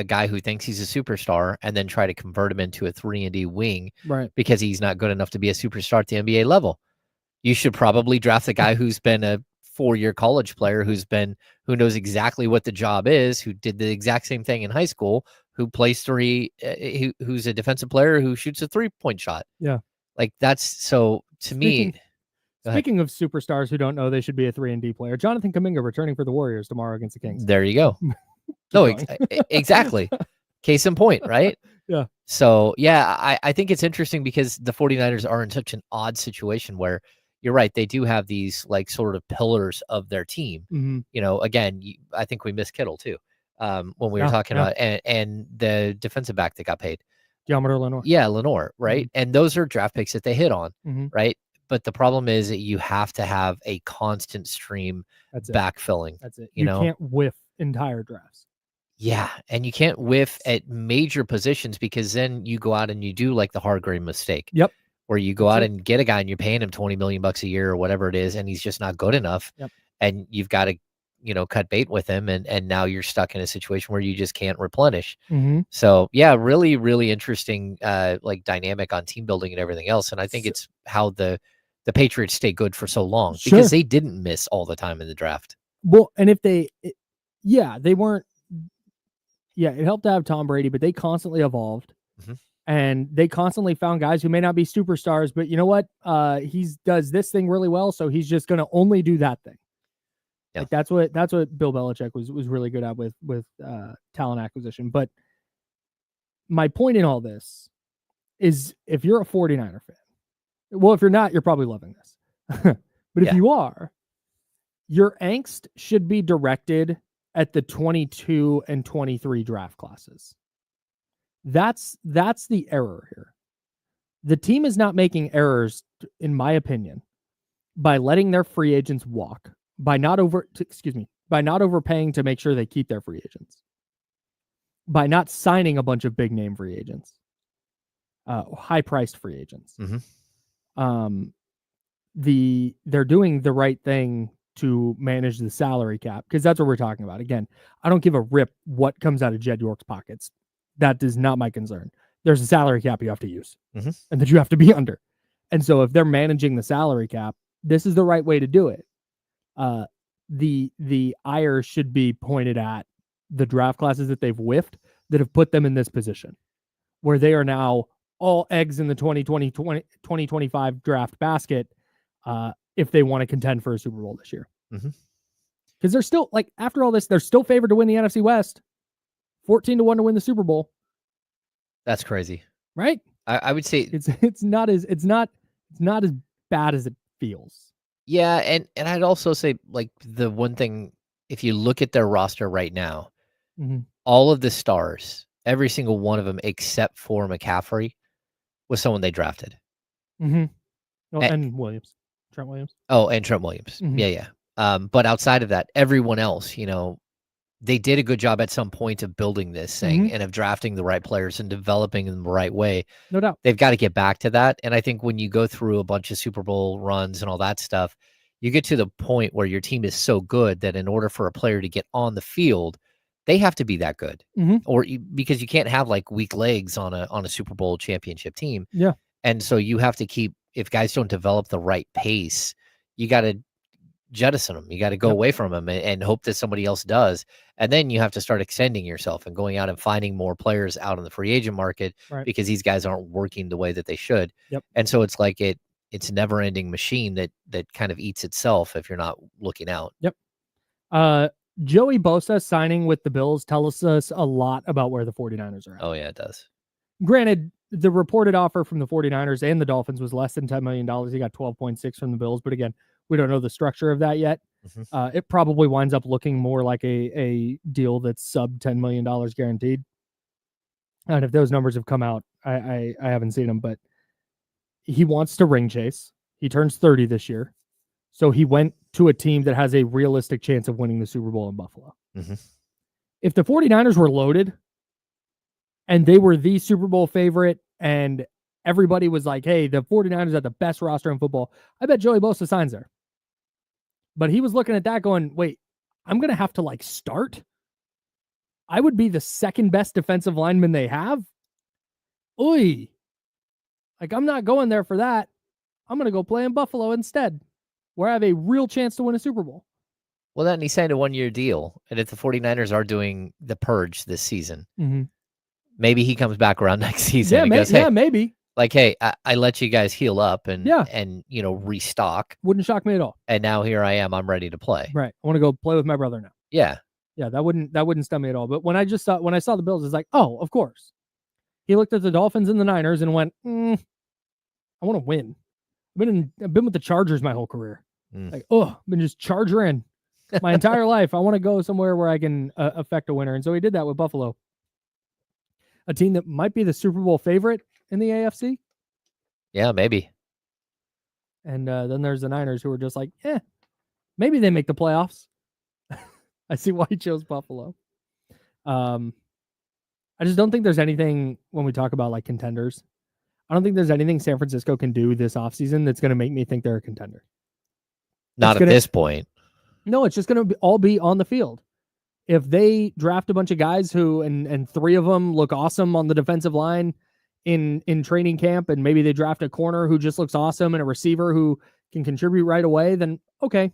guy who thinks he's a superstar and then try to convert him into a 3-and-D wing, right? Because he's not good enough to be a superstar at the NBA level. You should probably draft the guy who's been a 4-year college player, who knows exactly what the job is, who did the exact same thing in high school, who plays who's a defensive player who shoots a 3-point shot. Yeah. Like that's so to me. Speaking of superstars who don't know they should be a 3-and-D player, Jonathan Kuminga returning for the Warriors tomorrow against the Kings. There you go. No, exactly. Case in point, right? Yeah. So, yeah, I think it's interesting because the 49ers are in such an odd situation where you're right. They do have these like sort of pillars of their team. Again, I think we missed Kittle too when we were talking about and the defensive back that got paid. Diameter Lenore. Yeah, Lenore, right? And those are draft picks that they hit on, Mhm. right? But the problem is that you have to have a constant stream That's it. backfilling. That's it. You You know? can't whiff entire drafts. Yeah, and you can't whiff at major positions because then you go out and you do like the Hargrave mistake. Yep. Where you go That's out it. and get a guy and you're paying him $20 million a year or whatever it is, and he's just not good enough. Yep. And you've got to, cut bait with him, and now you're stuck in a situation where you just can't replenish. Mm-hmm. So yeah, really, really interesting like dynamic on team building and everything else. And I think it's how the Patriots stay good for so long because they didn't miss all the time in the draft. Well, and if they weren't. Yeah, it helped to have Tom Brady, but they constantly evolved. Mhm. And they constantly found guys who may not be superstars, but you know what? He does this thing really well, so he's just going to only do that thing. Yeah. Like that's what Bill Belichick was really good at with talent acquisition. But my point in all this is, if you're a 49er fan, well, if you're not, you're probably loving this. But if you are, your angst should be directed at the 22 and 23 draft classes. That's the error here. The team is not making errors, in my opinion, by letting their free agents walk, by not overpaying to make sure they keep their free agents, by not signing a bunch of big name free agents, high priced free agents. Mm-hmm. They're doing the right thing to manage the salary cap, because that's what we're talking about. Again, I don't give a rip what comes out of Jed York's pockets. That is not my concern. There's a salary cap you have to use, mm-hmm. and that you have to be under. And so if they're managing the salary cap, this is the right way to do it. The ire should be pointed at the draft classes that they've whiffed, that have put them in this position, where they are now all eggs in the 2025 draft basket, if they want to contend for a Super Bowl this year. Because they're still, like, after all this, they're still favored to win the NFC West. 14-1 to win the Super Bowl. That's crazy, right? I would say it's not as bad as it feels. Yeah, and I'd also say, like, the one thing, if you look at their roster right now, all of the stars, every single one of them except for McCaffrey, was someone they drafted. Oh, and Williams. Trent Williams. Oh, and Trent Williams. Yeah. But outside of that, everyone else, they did a good job at some point of building this thing and of drafting the right players and developing them the right way. No doubt. They've got to get back to that. And I think when you go through a bunch of Super Bowl runs and all that stuff, you get to the point where your team is so good that in order for a player to get on the field, they have to be that good. Because you can't have like weak legs on a Super Bowl championship team. Yeah. And so you have to keep, if guys don't develop the right pace, you got to jettison them. You got to go away from them and hope that somebody else does. And then you have to start extending yourself and going out and finding more players out in the free agent market, because these guys aren't working the way that they should. And so it's like it's a never ending machine that kind of eats itself if you're not looking out. Joey Bosa signing with the Bills tells us a lot about where the 49ers are at. Oh yeah, it does. Granted, the reported offer from the 49ers and the Dolphins was less than $10 million. He got 12.6 from the Bills. But again, we don't know the structure of that yet. It probably winds up looking more like a deal that's sub $10 million guaranteed. And if those numbers have come out, I haven't seen them, but he wants to ring chase. He turns 30 this year. So he went to a team that has a realistic chance of winning the Super Bowl in Buffalo. If the 49ers were loaded and they were the Super Bowl favorite and everybody was like, hey, the 49ers have the best roster in football, I bet Joey Bosa signs there. But he was looking at that going, wait, I'm going to have to like start? I would be the second best defensive lineman they have? Oy. Like, I'm not going there for that. I'm going to go play in Buffalo instead, where I have a real chance to win a Super Bowl. Well, then he signed a 1-year deal. And if the 49ers are doing the purge this season, maybe he comes back around next season. Yeah, and goes, hey, maybe. Like, hey, I let you guys heal up and restock. Wouldn't shock me at all. And now here I am. I'm ready to play. Right. I want to go play with my brother now. Yeah. Yeah, that wouldn't stun me at all. But when I saw the Bills, it's like, oh, of course. He looked at the Dolphins and the Niners and went, I want to win. I've been with the Chargers my whole career. Like, I've been just Charger in my entire life. I want to go somewhere where I can affect a winner. And so he did that with Buffalo. a team that might be the Super Bowl favorite in the AFC. Yeah, maybe. And then there's the Niners who are just like, maybe they make the playoffs. I see why he chose Buffalo. I just don't think there's anything when we talk about like contenders. I don't think there's anything San Francisco can do this offseason that's going to make me think they're a contender. Not at this point. No, it's just going to all be on the field. If they draft a bunch of guys who, and 3 of them look awesome on the defensive line in training camp, and maybe they draft a corner who just looks awesome and a receiver who can contribute right away, then okay,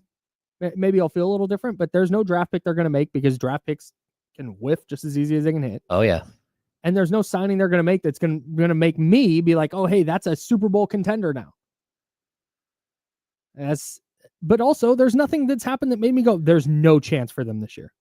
maybe I'll feel a little different. But there's no draft pick they're going to make because draft picks can whiff just as easy as they can hit. Oh, yeah. And there's no signing they're going to make that's going to make me be like, oh, hey, that's a Super Bowl contender now. But also, there's nothing that's happened that made me go, there's no chance for them this year.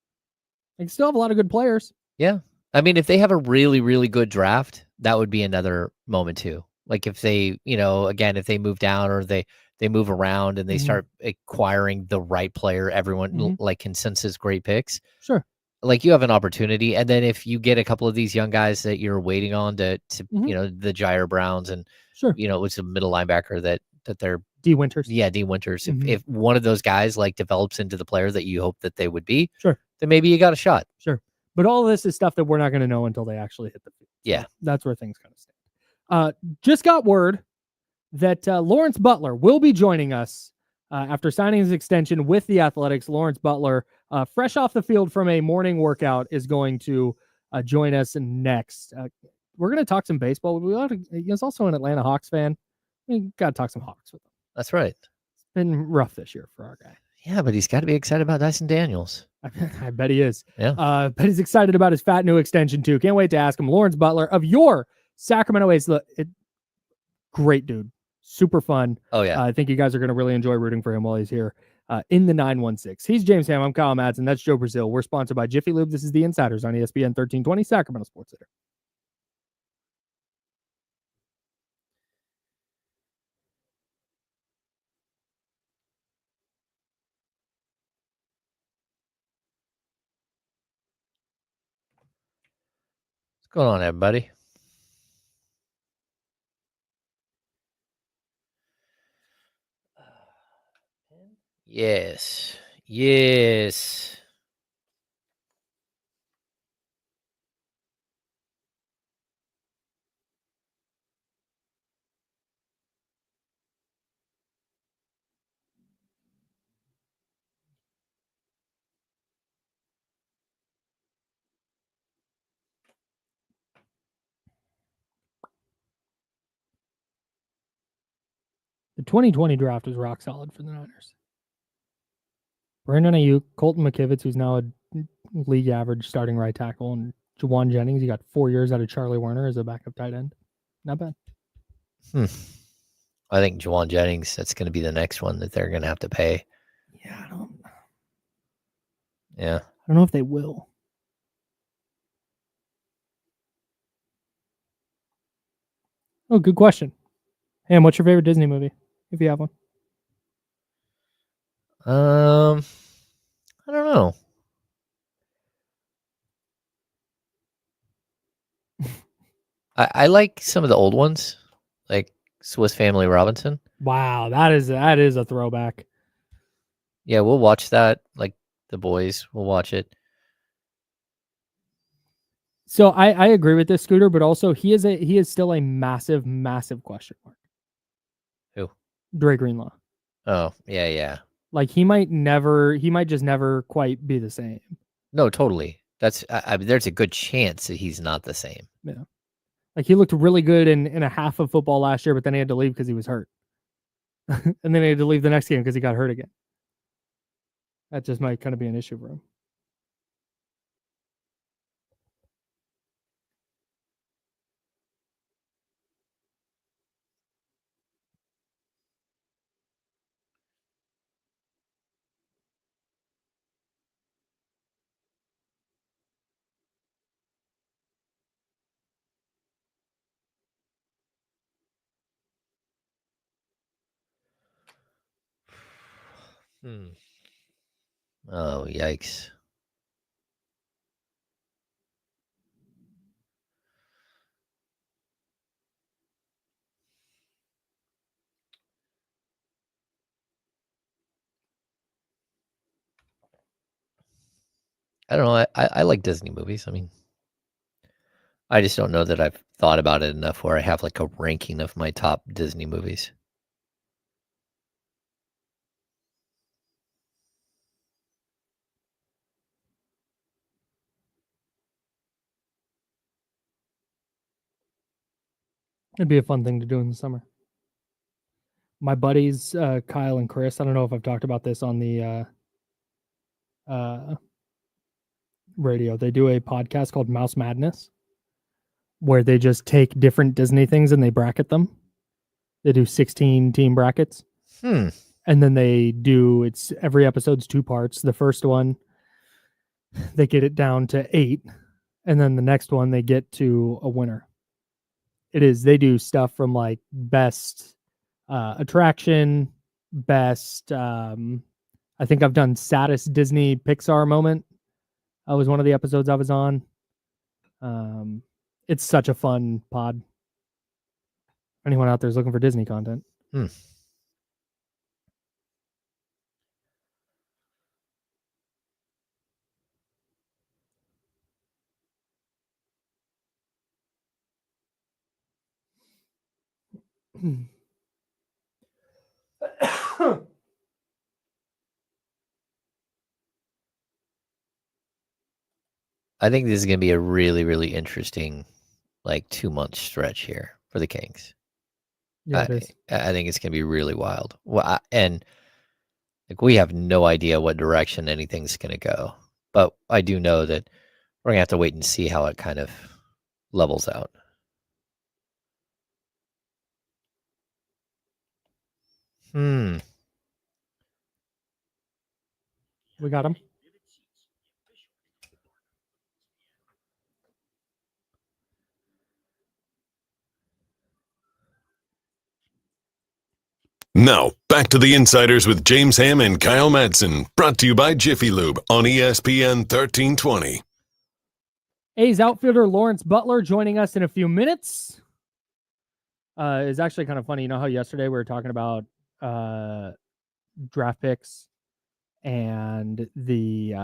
They still have a lot of good players. Yeah. I mean, if they have a really, really good draft, that would be another moment too. Like if they, again, if they move down or they move around and they start acquiring the right player, everyone like consensus great picks. Sure. Like you have an opportunity. And then if you get a couple of these young guys that you're waiting on to the Jair Browns and, it's a middle linebacker that they're D Winters. Yeah. D Winters. If one of those guys like develops into the player that you hope that they would be, sure, then maybe you got a shot. Sure. But all of this is stuff that we're not going to know until they actually hit the field. Yeah. So that's where things kind of stand. Just got word that Lawrence Butler will be joining us after signing his extension with the Athletics. Lawrence Butler, fresh off the field from a morning workout, is going to join us next. We're going to talk some baseball. He's also an Atlanta Hawks fan. We got to talk some Hawks with him. That's right. It's been rough this year for our guy. Yeah, but he's got to be excited about Dyson Daniels. I bet he is. Yeah. But he's excited about his fat new extension too. Can't wait to ask him. Lawrence Butler of your Sacramento A's. Great dude. Super fun. Oh, yeah. I think you guys are going to really enjoy rooting for him while he's here in the 916. He's James Ham. I'm Kyle Madsen. That's Joe Brazil. We're sponsored by Jiffy Lube. This is The Insiders on ESPN 1320, Sacramento Sports Center. What's going on, everybody? Yes. Yes. The 2020 draft was rock solid for the Niners. Brandon Ayuk, Colton McKivitz, who's now a league average starting right tackle, and Juwan Jennings. You got 4 years out of Charlie Werner as a backup tight end. Not bad. I think Juwan Jennings, that's going to be the next one that they're going to have to pay. Yeah, I don't know if they will. Oh, good question. Ham, what's your favorite Disney movie, if you have one? I don't know. I like some of the old ones, like Swiss Family Robinson. Wow, that is a throwback. Yeah, we'll watch that. Like the boys, we'll watch it. So I agree with this, Scooter, but also he is still a massive, massive question mark. Who? Dre Greenlaw. Oh, yeah. Like he might just never quite be the same. No, totally. That's there's a good chance that he's not the same. Yeah. Like he looked really good in a half of football last year, but then he had to leave because he was hurt. And then he had to leave the next game because he got hurt again. That just might kind of be an issue for him. Oh, yikes. I don't know. I like Disney movies. I mean, I just don't know that I've thought about it enough where I have like a ranking of my top Disney movies. It'd be a fun thing to do in the summer. My buddies, Kyle and Chris, I don't know if I've talked about this on the radio. They do a podcast called Mouse Madness, where they just take different Disney things and they bracket them. They do 16 team brackets. And then it's every episode's 2 parts. The first one, they get it down to 8. And then the next one, they get to a winner. They do stuff from like best attraction, best, I think I've done saddest Disney Pixar moment. That was one of the episodes I was on. It's such a fun pod. Anyone out there is looking for Disney content. I think this is going to be a really, really interesting, like 2-month stretch here for the Kings. Yeah, it is. I think it's going to be really wild. Well, and like we have no idea what direction anything's going to go, but I do know that we're going to have to wait and see how it kind of levels out. We got him. Now, back to the Insiders with James Ham and Kyle Madsen, brought to you by Jiffy Lube on ESPN 1320. A's outfielder Lawrence Butler joining us in a few minutes. It's actually kind of funny. You know how yesterday we were talking about draft picks and the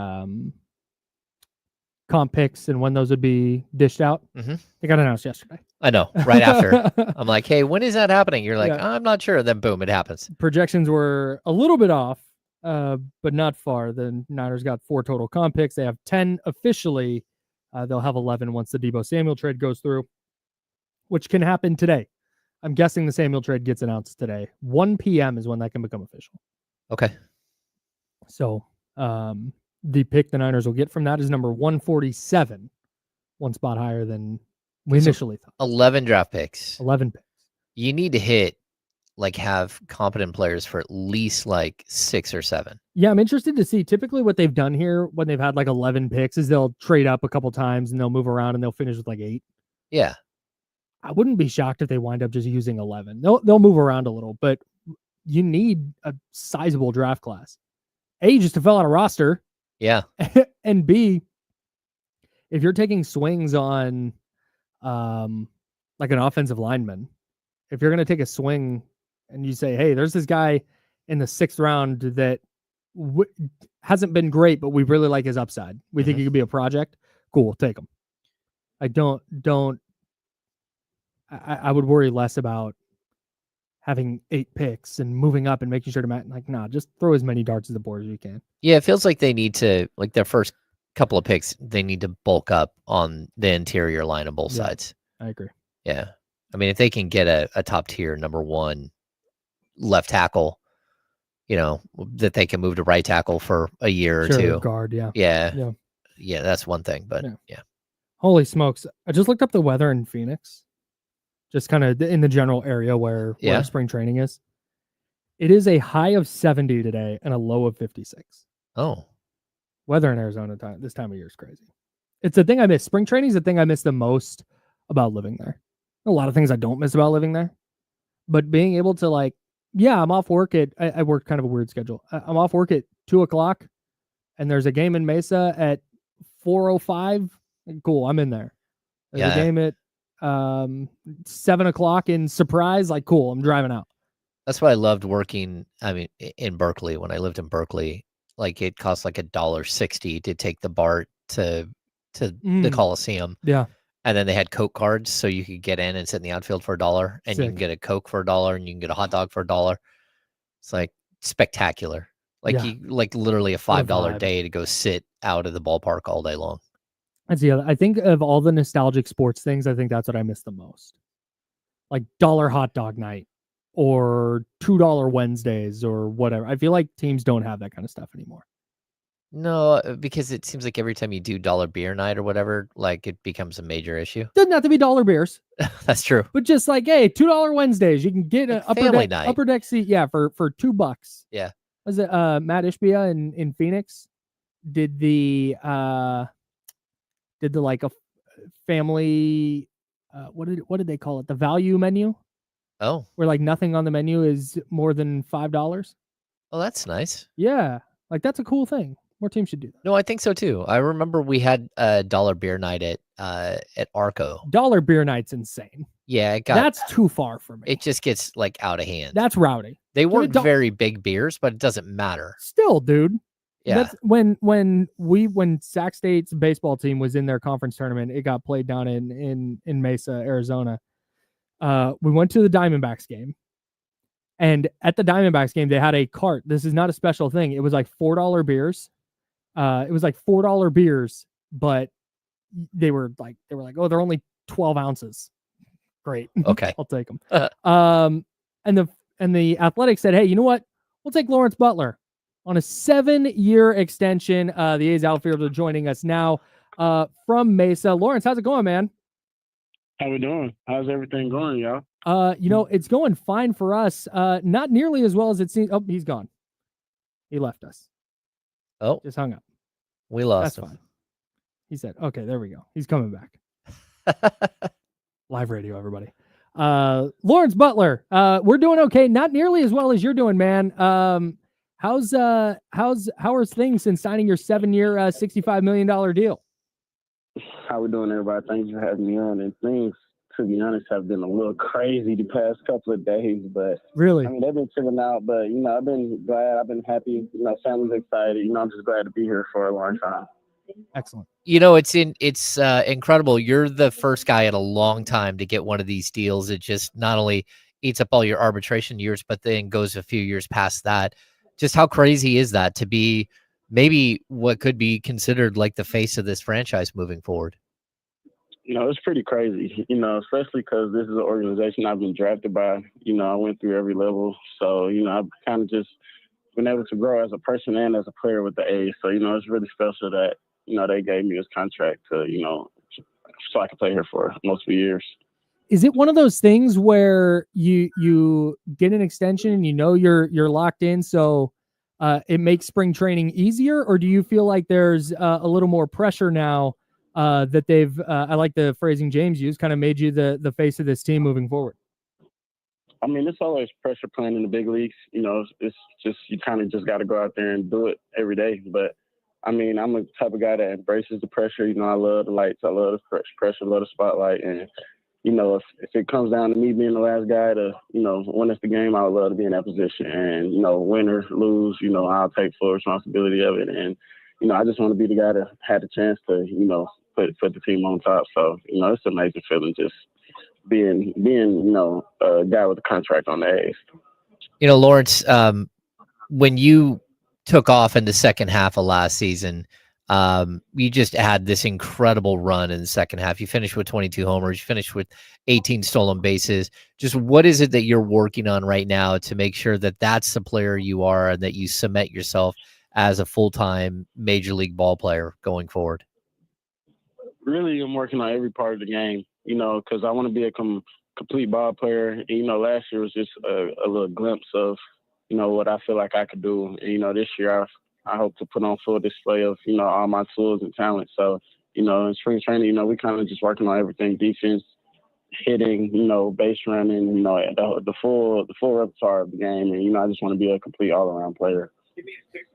comp picks and when those would be dished out? They got announced yesterday. I know, right after. I'm like, hey, when is that happening? You're like, Yeah. I'm not sure. Then boom, it happens. Projections were a little bit off, but not far. The Niners got 4 total comp picks. They have 10 officially. They'll have 11 once the Deebo Samuel trade goes through, which can happen today. I'm guessing the Samuel trade gets announced today. 1 p.m. is when that can become official. Okay. So the pick the Niners will get from that is number 147, 1 spot higher than we initially thought. 11 draft picks. 11 picks. You need to have competent players for at least like 6 or 7. Yeah, I'm interested to see. Typically what they've done here when they've had like 11 picks is they'll trade up a couple times and they'll move around and they'll finish with like 8. Yeah. I wouldn't be shocked if they wind up just using 11. They'll move around a little, but you need a sizable draft class. A, just to fill out a roster. Yeah. And B, if you're taking swings on like an offensive lineman, if you're going to take a swing and you say, hey, there's this guy in the 6th round that hasn't been great, but we really like his upside. We think he could be a project. Cool, take him. I would worry less about having 8 picks and moving up and making sure to match. Like, nah, just throw as many darts at the board as you can. Yeah, it feels like they need to, like their first couple of picks, they need to bulk up on the interior line on both sides. I agree. Yeah. I mean, if they can get a top tier number 1 left tackle, that they can move to right tackle for a year or 2. Guard, yeah. Yeah, that's one thing, but yeah. Holy smokes. I just looked up the weather in Phoenix, just kind of in the general area where spring training is. It is a high of 70 today and a low of 56. Oh. Weather in Arizona this time of year is crazy. It's the thing I miss. Spring training is the thing I miss the most about living there. A lot of things I don't miss about living there. But being able to I'm off work I work kind of a weird schedule. I'm off work at 2:00 and there's a game in Mesa at 4:05. Cool, I'm in there. There's a game at 7:00 in Surprise. Like, cool, I'm driving out. That's why I loved working. I mean, in Berkeley, when I lived in Berkeley, like it cost like $1.60 to take the BART to the Coliseum. Yeah. And then they had Coke cards, so you could get in and sit in the outfield for $1, and you can get a Coke for $1, and you can get a hot dog for $1. It's like spectacular. Like literally a $5 day to go sit out of the ballpark all day long. That's the other. I think of all the nostalgic sports things, I think that's what I miss the most. Like $1 hot dog night or $2 Wednesdays or whatever. I feel like teams don't have that kind of stuff anymore. No, because it seems like every time you do $1 beer night or whatever, like it becomes a major issue. Doesn't have to be $1 beers. That's true. But just like, hey, $2 Wednesdays, you can get an upper deck seat. Yeah, for $2. Yeah. Was it Matt Ishbia in Phoenix? Did the like a family what did they call it? The value menu? Oh. Where like nothing on the menu is more than $5. Oh, that's nice. Yeah. Like that's a cool thing. More teams should do that. No, I think so too. I remember we had a $1 beer night at Arco. $1 beer night's insane. Yeah, that's too far for me. It just gets like out of hand. That's rowdy. They weren't very big beers, but it doesn't matter. Still, dude. Yeah. That's when Sac State's baseball team was in their conference tournament, it got played down in Mesa, Arizona. We went to the Diamondbacks game. And at the Diamondbacks game, they had a cart. This is not a special thing. It was like $4 beers. It was like $4 beers, but they were like, oh, they're only 12 ounces. Great. Okay. I'll take them. And the Athletics said, hey, you know what? We'll take Lawrence Butler on a 7-year extension. The A's outfielder joining us now from Mesa. Lawrence, how's it going, man? How we doing? How's everything going, y'all? It's going fine for us. Not nearly as well as it seems. Oh, he's gone. He left us. Oh, just hung up. We lost him. Fine. He said, okay, there we go. He's coming back. Live radio, everybody. Lawrence Butler, we're doing okay. Not nearly as well as you're doing, man. How are things since signing your 7-year, $65 million deal? How we doing, everybody? Thanks for having me on. And things, to be honest, have been a little crazy the past couple of days, but really, I mean, they've been chilling out. But I've been glad. I've been happy. Family's excited. I'm just glad to be here for a long time. Excellent. It's incredible. You're the first guy in a long time to get one of these deals. It just not only eats up all your arbitration years, but then goes a few years past that. Just how crazy is that to be maybe what could be considered like the face of this franchise moving forward? It's pretty crazy, especially because this is an organization I've been drafted by. I went through every level. So, I've kind of just been able to grow as a person and as a player with the A's. So, it's really special that, they gave me this contract to, so I could play here for multiple years. Is it one of those things where you get an extension and you're locked in, so it makes spring training easier, or do you feel like there's a little more pressure now that they've I like the phrasing James used, kind of made you the face of this team moving forward? I mean, it's always pressure playing in the big leagues. It's just you kind of just got to go out there and do it every day. But I mean, I'm the type of guy that embraces the pressure. I love the lights, I love the pressure, I love the spotlight, and if it comes down to me being the last guy to, win us the game, I would love to be in that position. And, win or lose, I'll take full responsibility of it. And, I just want to be the guy that had the chance to, put the team on top. So, it's an amazing feeling just being, a guy with a contract on the A's. Lawrence, when you took off in the second half of last season, you just had this incredible run in the second half. You finished with 22 homers, you finished with 18 stolen bases. Just what is it that you're working on right now to make sure that that's the player you are and that you cement yourself as a full-time major league ball player going forward? Really, I'm working on every part of the game, because I want to be a complete ball player. Last year was just a little glimpse of, what I feel like I could do. And, this year I hope to put on full display of, all my tools and talent. So, in spring training, we kind of just working on everything: defense, hitting, base running, the full repertoire of the game. And, I just want to be a complete all-around player.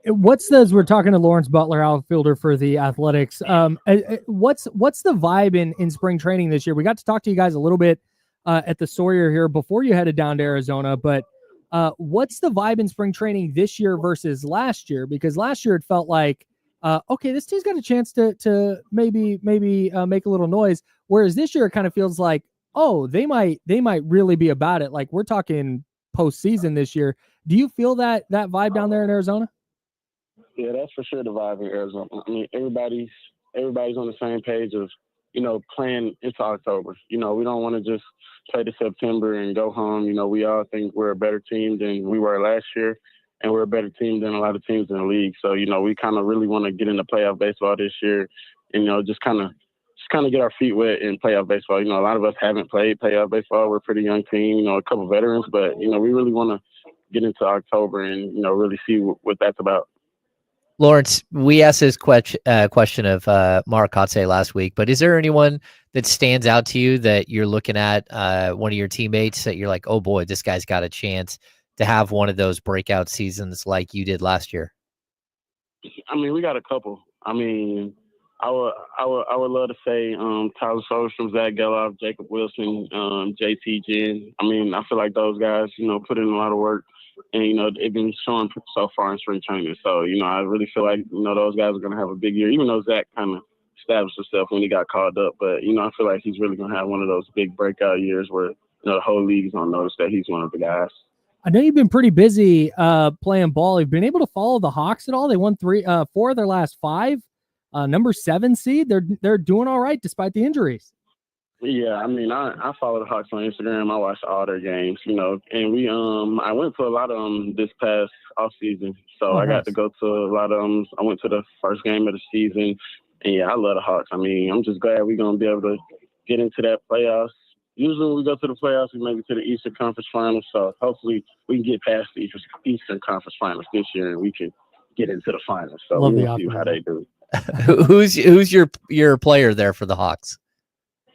We're talking to Lawrence Butler, outfielder for the Athletics. What's the vibe in spring training this year? We got to talk to you guys a little bit at the Sawyer here before you headed down to Arizona, but what's the vibe in spring training this year versus last year? Because last year it felt like okay, this team's got a chance to maybe make a little noise. Whereas this year it kind of feels like, oh, they might really be about it. Like we're talking postseason this year. Do you feel that vibe down there in Arizona? Yeah, that's for sure the vibe in Arizona. I mean, everybody's on the same page of, playing into October. We don't want to just play to September and go home. We all think we're a better team than we were last year, and we're a better team than a lot of teams in the league. So, we kind of really want to get into playoff baseball this year and, just kind of get our feet wet in playoff baseball. A lot of us haven't played playoff baseball. We're a pretty young team, a couple veterans, but, we really want to get into October and, really see what that's about. Lawrence, we asked this question of Mark Kotze last week, but is there anyone that stands out to you that you're looking at, one of your teammates that you're like, oh boy, this guy's got a chance to have one of those breakout seasons like you did last year? I mean, we got a couple. I mean, I would love to say Tyler Soderstrom, Zach Geloff, Jacob Wilson, JT Jen. I mean, I feel like those guys, put in a lot of work. And, they've been showing so far in spring training. So, I really feel like, those guys are going to have a big year, even though Zach kind of established himself when he got called up. But, I feel like he's really going to have one of those big breakout years where, the whole league is going to notice that he's one of the guys. I know you've been pretty busy playing ball. You've been able to follow the Hawks at all? They won 4 of their last 5. Number 7 seed. They're doing all right despite the injuries. Yeah, I mean, I follow the Hawks on Instagram. I watch all their games, and we I went to a lot of them this past off season. So I got to go to a lot of them. I went to the first game of the season, and yeah, I love the Hawks. I mean, I'm just glad we're gonna be able to get into that playoffs. Usually when we go to the playoffs, we make it to the Eastern Conference Finals. So hopefully we can get past the Eastern Conference Finals this year, and we can get into the finals. So we'll see how they do. Who's your player there for the Hawks?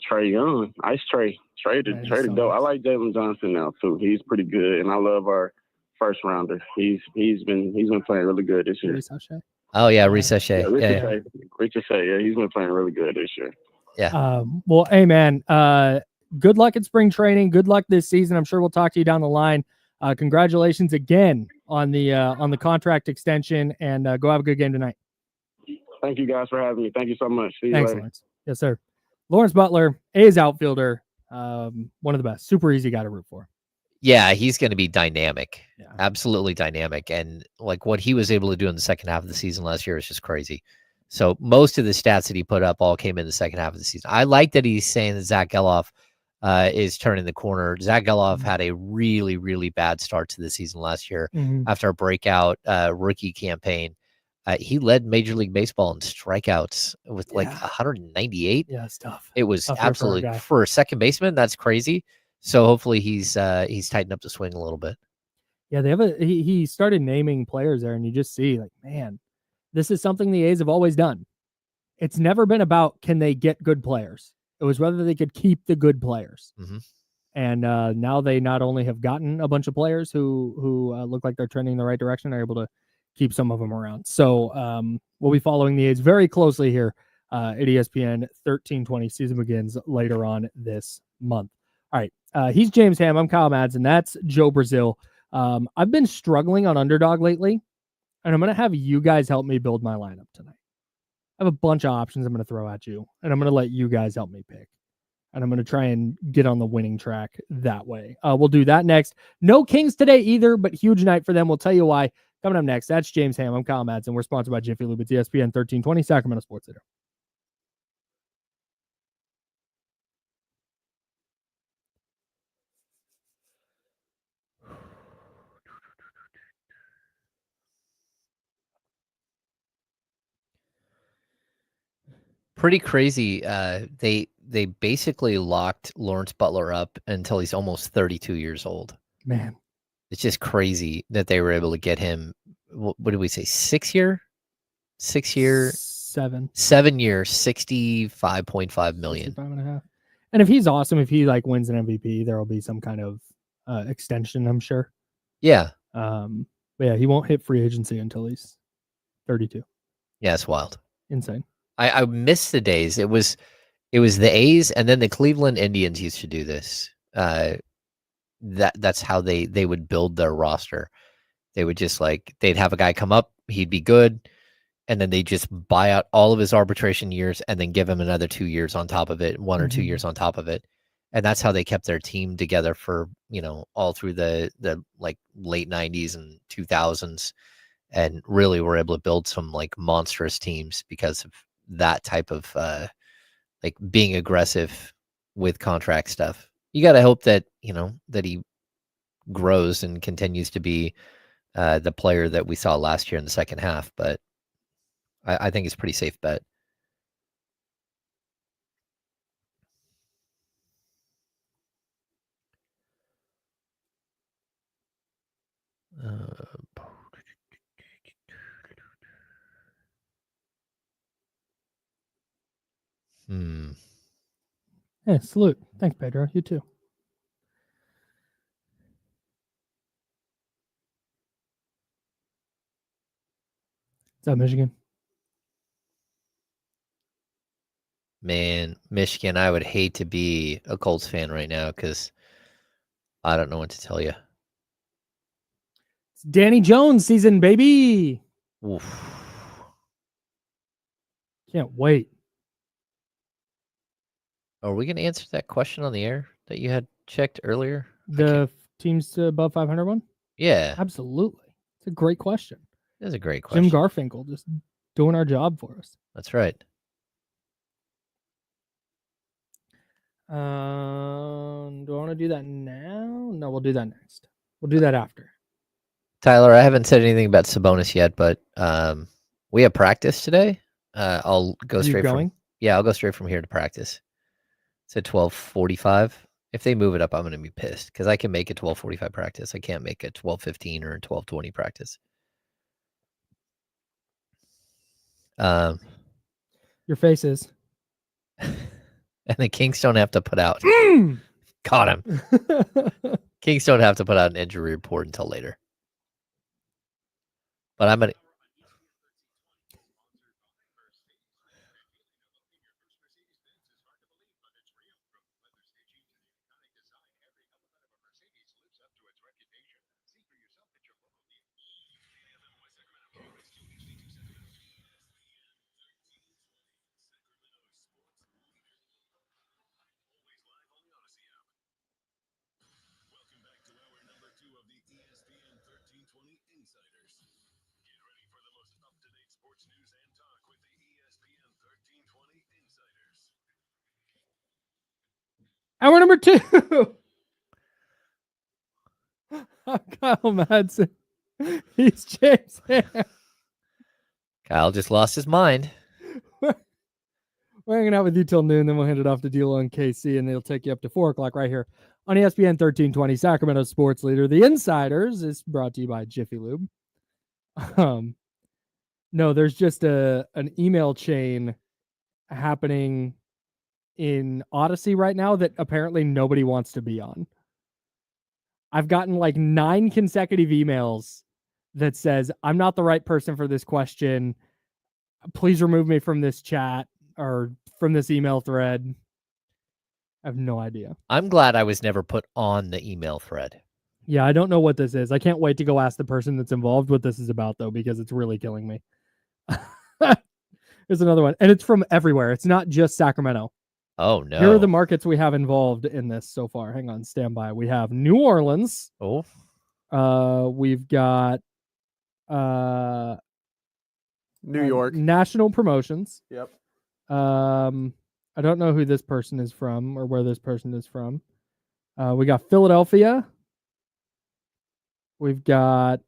Trae Young, Ice Trae. Trae the dope. I like Jalen Johnson now too. He's pretty good, and I love our first rounder. He's been playing really good this year. Oh yeah, Ricochet. Ricochet. Yeah, he's been playing really good this year. Yeah. Well, hey man, good luck at spring training. Good luck this season. I'm sure we'll talk to you down the line. Congratulations again on the contract extension, and go have a good game tonight. Thank you guys for having me. Thank you so much. See you later. Lawrence. Yes, sir. Lawrence Butler, A's outfielder, one of the best. Super easy guy to root for. Yeah, he's going to be dynamic. Yeah. Absolutely dynamic. And like what he was able to do in the second half of the season last year is just crazy. So most of the stats that he put up all came in the second half of the season. I like that he's saying that Zach Geloff is turning the corner. Zach Geloff had a really, really bad start to the season last year after a breakout rookie campaign. He led Major League Baseball in strikeouts with like 198. Yeah, it's tough. It was absolutely for a second baseman. That's crazy. So hopefully he's tightened up the swing a little bit. Yeah, they have he started naming players there, and you just see like, man, this is something the A's have always done. It's never been about can they get good players. It was whether they could keep the good players. And now they not only have gotten a bunch of players who look like they're trending in the right direction, they're able to keep some of them around. So we'll be following the A's very closely here at ESPN. 1320 season begins later on this month. All right. He's James Ham. I'm Kyle Madsen. That's Joe Brazil. I've been struggling on Underdog lately, and I'm going to have you guys help me build my lineup tonight. I have a bunch of options I'm going to throw at you, and I'm going to let you guys help me pick. And I'm going to try and get on the winning track that way. We'll do that next. No Kings today either, but huge night for them. We'll tell you why. Coming up next, that's James Ham. I'm Kyle Madsen. We're sponsored by Jiffy Lube. It's ESPN 1320, Sacramento Sports Leader. Pretty crazy. They basically locked Lawrence Butler up until he's almost 32 years old. Man. It's just crazy that they were able to get him. What did we say? 6 year? 6 year? 7 years, $65.5 million. 65.5. And if he's awesome, if he like wins an MVP, there will be some kind of extension, I'm sure. Yeah. But yeah, he won't hit free agency until he's 32. Yeah, it's wild. Insane. I miss the days. It was the A's and then the Cleveland Indians used to do this. That's how they would build their roster. They would just they'd have a guy come up, he'd be good. and then they just buy out all of his arbitration years and then give him another 2 years on top of it, 1 or 2 years on top of it. And that's how they kept their team together for, all through the like late 90s and 2000s, and really were able to build some like monstrous teams because of that type of like being aggressive with contract stuff. You got to hope that, that he grows and continues to be the player that we saw last year in the second half, but I think it's a pretty safe bet. Yeah, salute. Thanks, Pedro. You too. Is that Michigan? Man, Michigan, I would hate to be a Colts fan right now because I don't know what to tell you. It's Danny Jones season, baby. Oof. Can't wait. Are we going to answer that question on the air that you had checked earlier? The teams above 500 one? Yeah. Absolutely. It's a great question. That's a great question. Jim Garfinkel just doing our job for us. That's right. Do I want to do that now? No, we'll do that next. We'll do that after. Tyler, I haven't said anything about Sabonis yet, but we have practice today. I'll go straight I'll go straight from here to practice. It's at 12:45. If they move it up, I'm going to be pissed because I can make a 12:45 practice. I can't make a 12:15 or a 12:20 practice. Your faces. And the Kings don't have to put out. Caught him. Kings don't have to put out an injury report until later. But I'm going to. Hour number 2. I'm Kyle Madsen. He's James Ham. Kyle just lost his mind. We're hanging out with you till noon, then we'll hand it off to D'Lo and KC, and they'll take you up to 4 o'clock right here on ESPN 1320, Sacramento sports leader. The Insiders is brought to you by Jiffy Lube. No, there's just an email chain happening in Odyssey right now that apparently nobody wants to be on. I've gotten like 9 consecutive emails that says, I'm not the right person for this question. Please remove me from this chat or from this email thread. I have no idea. I'm glad I was never put on the email thread. Yeah, I don't know what this is. I can't wait to go ask the person that's involved what this is about, though, because it's really killing me. There's another one. And it's from everywhere. It's not just Sacramento. Oh, no. Here are the markets we have involved in this so far. Hang on, stand by. We have New Orleans. Oh. We've got New York. National Promotions. Yep. I don't know who this person is from or where this person is from. We got Philadelphia. We've got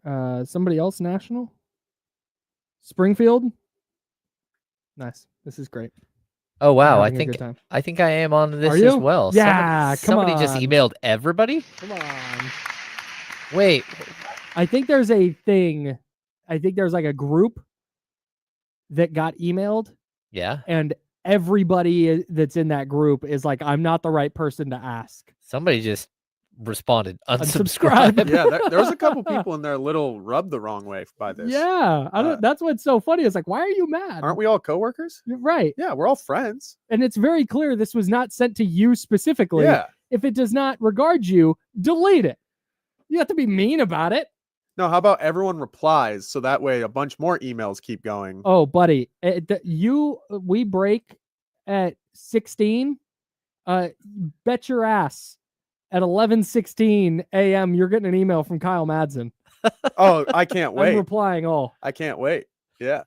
somebody else national. Springfield. Nice. This is great. Oh wow! I think I am on this as well. Yeah, somebody just emailed everybody. Come on. Wait, I think there's a thing. I think there's like a group that got emailed. Yeah, and everybody that's in that group is like, I'm not the right person to ask. Somebody just responded, unsubscribe. Yeah, there was a couple people in there a little rubbed the wrong way by this. Yeah, I don't. That's what's so funny. It's like, why are you mad? Aren't we all coworkers? Right. Yeah, we're all friends. And it's very clear this was not sent to you specifically. Yeah. If it does not regard you, delete it. You have to be mean about it. No, how about everyone replies so that way a bunch more emails keep going? Oh, buddy, we break at 16. Bet your ass at 11:16 a.m. you're getting an email from Kyle Madsen. Oh, I can't I'm wait. replying all. I can't wait. Yeah.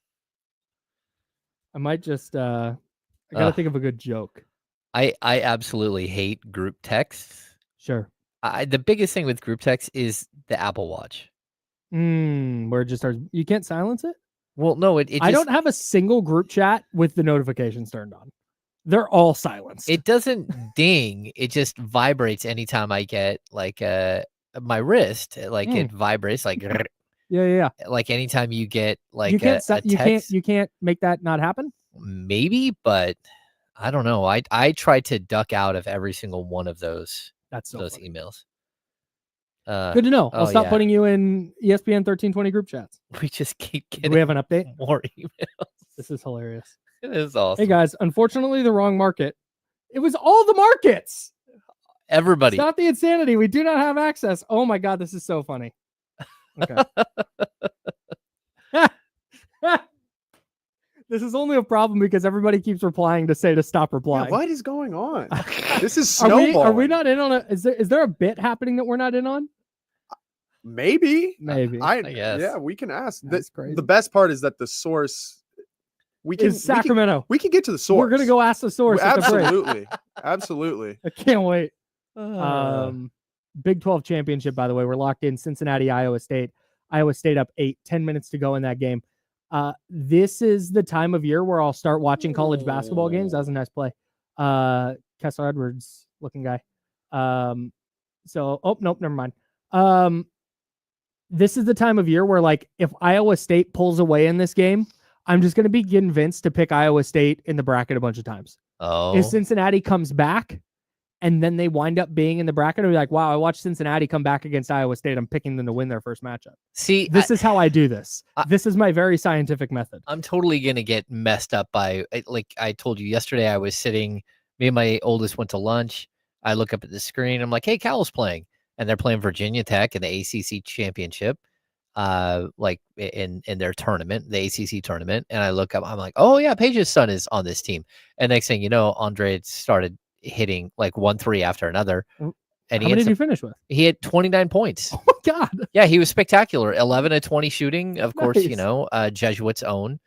I might just I gotta think of a good joke. I absolutely hate group texts. Sure. The biggest thing with group text is the Apple Watch. Where it just starts. You can't silence it? Well, no, it just, I don't have a single group chat with the notifications turned on. They're all silenced. It doesn't ding. It just vibrates anytime I get like my wrist. Like it vibrates like yeah. like anytime you get like You can't a text. you can't make that not happen? Maybe, but I don't know. I try to duck out of every single one of those That's so those funny. emails. Good to know. I'll stop putting you in ESPN 1320 group chats. We just keep Do getting we have an update? more emails. This is hilarious. It is awesome. Hey guys, unfortunately the wrong market. It was all the markets. Everybody. Stop the insanity. We do not have access. Oh my God, this is so funny. Okay. This is only a problem because everybody keeps replying to say to stop replying. Yeah, what is going on? This is Are snowballing. we not in on a? Is there a bit happening that we're not in on? Maybe. Maybe. I guess. Yeah, we can ask. That's crazy. The best part is that the source. We can Is Sacramento. We can get to the source. We're gonna go ask the source. At the break. Absolutely. Absolutely. I can't wait. Big 12 championship, by the way. We're locked in. Cincinnati, Iowa State. Iowa State up 8, 10 minutes to go in that game. This is the time of year where I'll start watching college basketball games. That was a nice play. Kessler Edwards looking guy. Nope, never mind. This is the time of year where, like, if Iowa State pulls away in this game, I'm just going to be convinced to pick Iowa State in the bracket a bunch of times. Oh. If Cincinnati comes back and then they wind up being in the bracket, I'll be like, wow, I watched Cincinnati come back against Iowa State. I'm picking them to win their first matchup. See, This is how I do this. This is my very scientific method. I'm totally going to get messed up by, like I told you yesterday, I was sitting, me and my oldest went to lunch. I look up at the screen. I'm like, hey, Cal's playing. And they're playing Virginia Tech in the ACC championship, like in their tournament, the ACC tournament. And I look up, I'm like, oh yeah, Paige's son is on this team. And next thing you know, Andre started hitting like 1-3 after another. And how many did you finish with? He had 29 points. Oh my God. Yeah, he was spectacular. 11 of 20 shooting. Of course, Nice. you know, Jesuits' own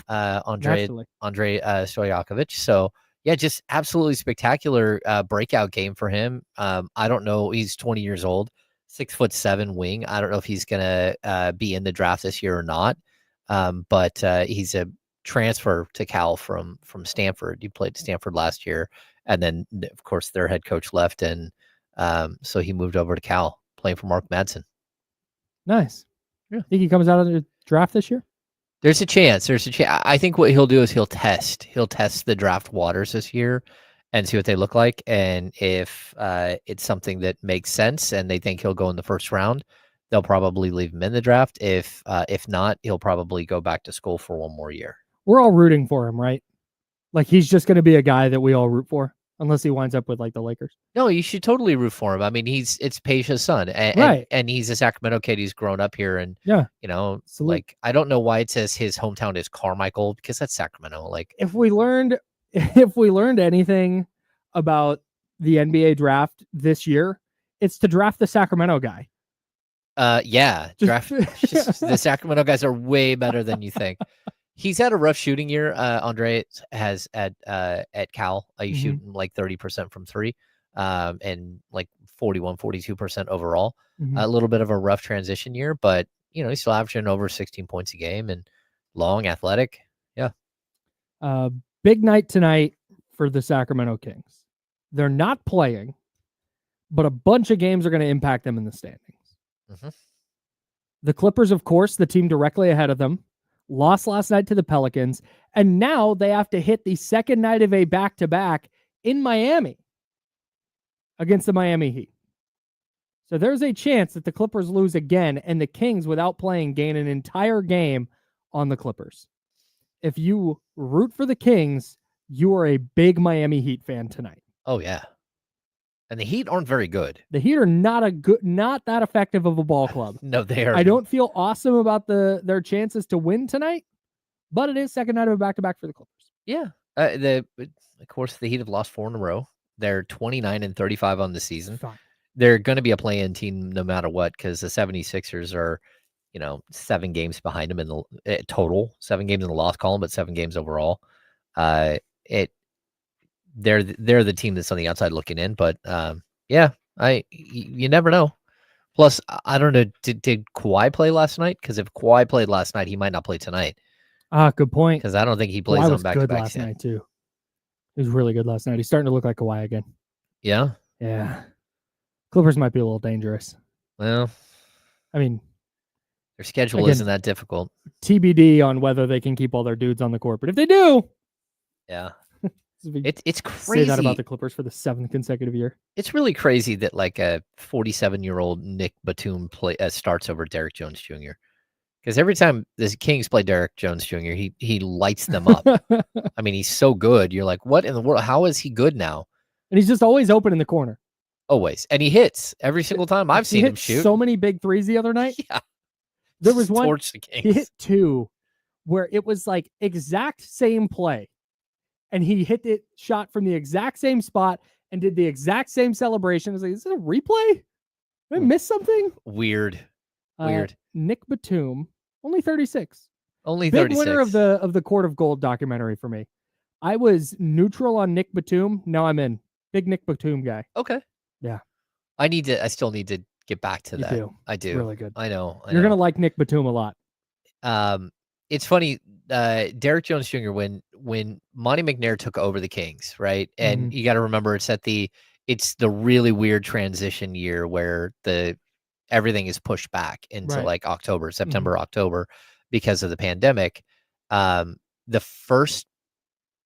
Andre Stojakovic. So yeah, just absolutely spectacular breakout game for him. I don't know. He's 20 years old, 6'7" wing. I don't know if he's gonna be in the draft this year or not. But he's a transfer to Cal from Stanford. He played Stanford last year, and then of course their head coach left, and so he moved over to Cal, playing for Mark Madsen. Nice. Yeah. Think he comes out of the draft this year? There's a chance. I think what he'll do is he'll test the draft waters this year and see what they look like. And if it's something that makes sense and they think he'll go in the first round, they'll probably leave him in the draft. If not, he'll probably go back to school for one more year. We're all rooting for him, right? Like, he's just going to be a guy that we all root for, unless he winds up with like the Lakers. No, you should totally root for him. I mean, it's Paige's son, and he's a Sacramento kid. He's grown up here, and yeah, you know, Salute. like I don't know why it says his hometown is Carmichael, because that's Sacramento. Like, if we learned anything about the NBA draft this year, it's to draft the Sacramento guy. Yeah, draft the Sacramento guys are way better than you think. He's had a rough shooting year. Andre has at Cal. He's shooting like 30% from three, and like 42% overall. A little bit of a rough transition year, but you know, he's still averaging over 16 points a game and long, athletic. Yeah. Big night tonight for the Sacramento Kings. They're not playing, but a bunch of games are going to impact them in the standings. The Clippers, of course, the team directly ahead of them, lost last night to the Pelicans, and now they have to hit the second night of a back-to-back in Miami against the Miami Heat. So there's a chance that the Clippers lose again, and the Kings, without playing, gain an entire game on the Clippers. If you root for the Kings, you are a big Miami Heat fan tonight. Oh, yeah. And the Heat aren't very good. The Heat are not that effective of a ball club. No, they are. I don't feel awesome about their chances to win tonight, but it is second night of a back-to-back for the Clippers. Yeah. Of course, the Heat have lost 4 in a row. They're 29-35 on the season. Fine. They're going to be a play-in team no matter what, because the 76ers are, 7 games behind them in the total, 7 games in the loss column, but 7 games overall. They're the team that's on the outside looking in, but you never know. Plus, I don't know, did Kawhi play last night? Because if Kawhi played last night, he might not play tonight. Good point. Because I don't think he plays Kawhi on back to back last night too. He was really good last night. He's starting to look like Kawhi again. Yeah. Yeah. Clippers might be a little dangerous. Well, I mean, their schedule isn't that difficult. TBD on whether they can keep all their dudes on the court, but if they do, yeah. It's crazy. Say that about the Clippers for the 7th consecutive year. It's really crazy that like a 47-year-old Nick Batum starts over Derrick Jones Jr. Because every time the Kings play Derrick Jones Jr., he lights them up. I mean, he's so good. You're like, what in the world? How is he good now? And he's just always open in the corner. Always. And he hits every single time I've seen him shoot. So many big threes the other night. Yeah. There was one. The Kings. He hit 2 where it was like exact same play. And he hit it shot from the exact same spot and did the exact same celebration. I was like, is it a replay? Did I miss something? Weird. Nick Batum, only 36. Only Big 36. winner of the Court of Gold documentary for me. I was neutral on Nick Batum. Now I'm in. Big Nick Batum guy. Okay. Yeah. I still need to get back to that. I do. It's really good. I know. You're going to like Nick Batum a lot. It's funny, Derrick Jones Jr., when Monty McNair took over the Kings, right? And you got to remember it's the really weird transition year where everything is pushed back into like September, October because of the pandemic. The first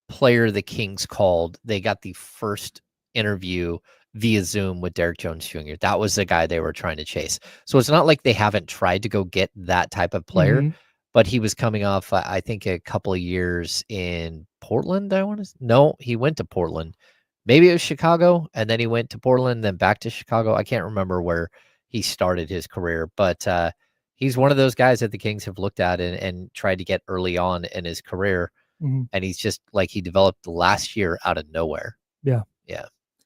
player the Kings called, they got the first interview via Zoom with Derrick Jones Jr. That was the guy they were trying to chase. So it's not like they haven't tried to go get that type of player, but he was coming off, I think, a couple of years in Portland. No, he went to Portland. Maybe it was Chicago, and then he went to Portland, then back to Chicago. I can't remember where he started his career, but he's one of those guys that the Kings have looked at and tried to get early on in his career. And he's just like, he developed last year out of nowhere. Yeah.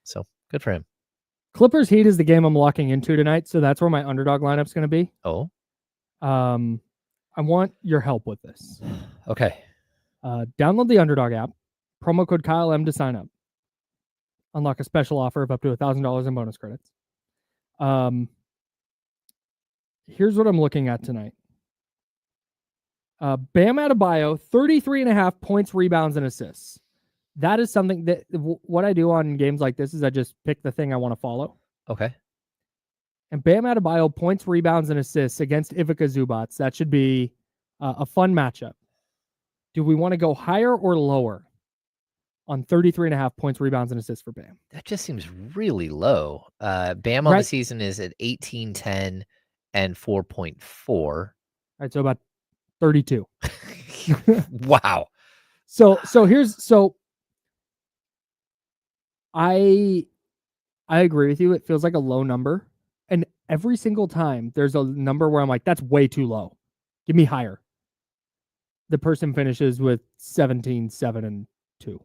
So good for him. Clippers Heat is the game I'm locking into tonight. So that's where my underdog lineup's going to be. Oh. I want your help with this. Okay. Download the Underdog app. Promo code Kyle M to sign up. Unlock a special offer of up to $1,000 in bonus credits. Here's what I'm looking at tonight. Bam Adebayo, 33.5 points, rebounds, and assists. That is something that what I do on games like this is I just pick the thing I want to follow. Okay. And Bam Adebayo, points, rebounds, and assists against Ivica Zubac. That should be a fun matchup. Do we want to go higher or lower on 33.5 points, rebounds, and assists for Bam? That just seems really low. Bam on the season is at 18, 10, and 4.4. All right, so about 32. Wow. So I agree with you. It feels like a low number. And every single time there's a number where I'm like, that's way too low. Give me higher. The person finishes with 17, 7, and 2.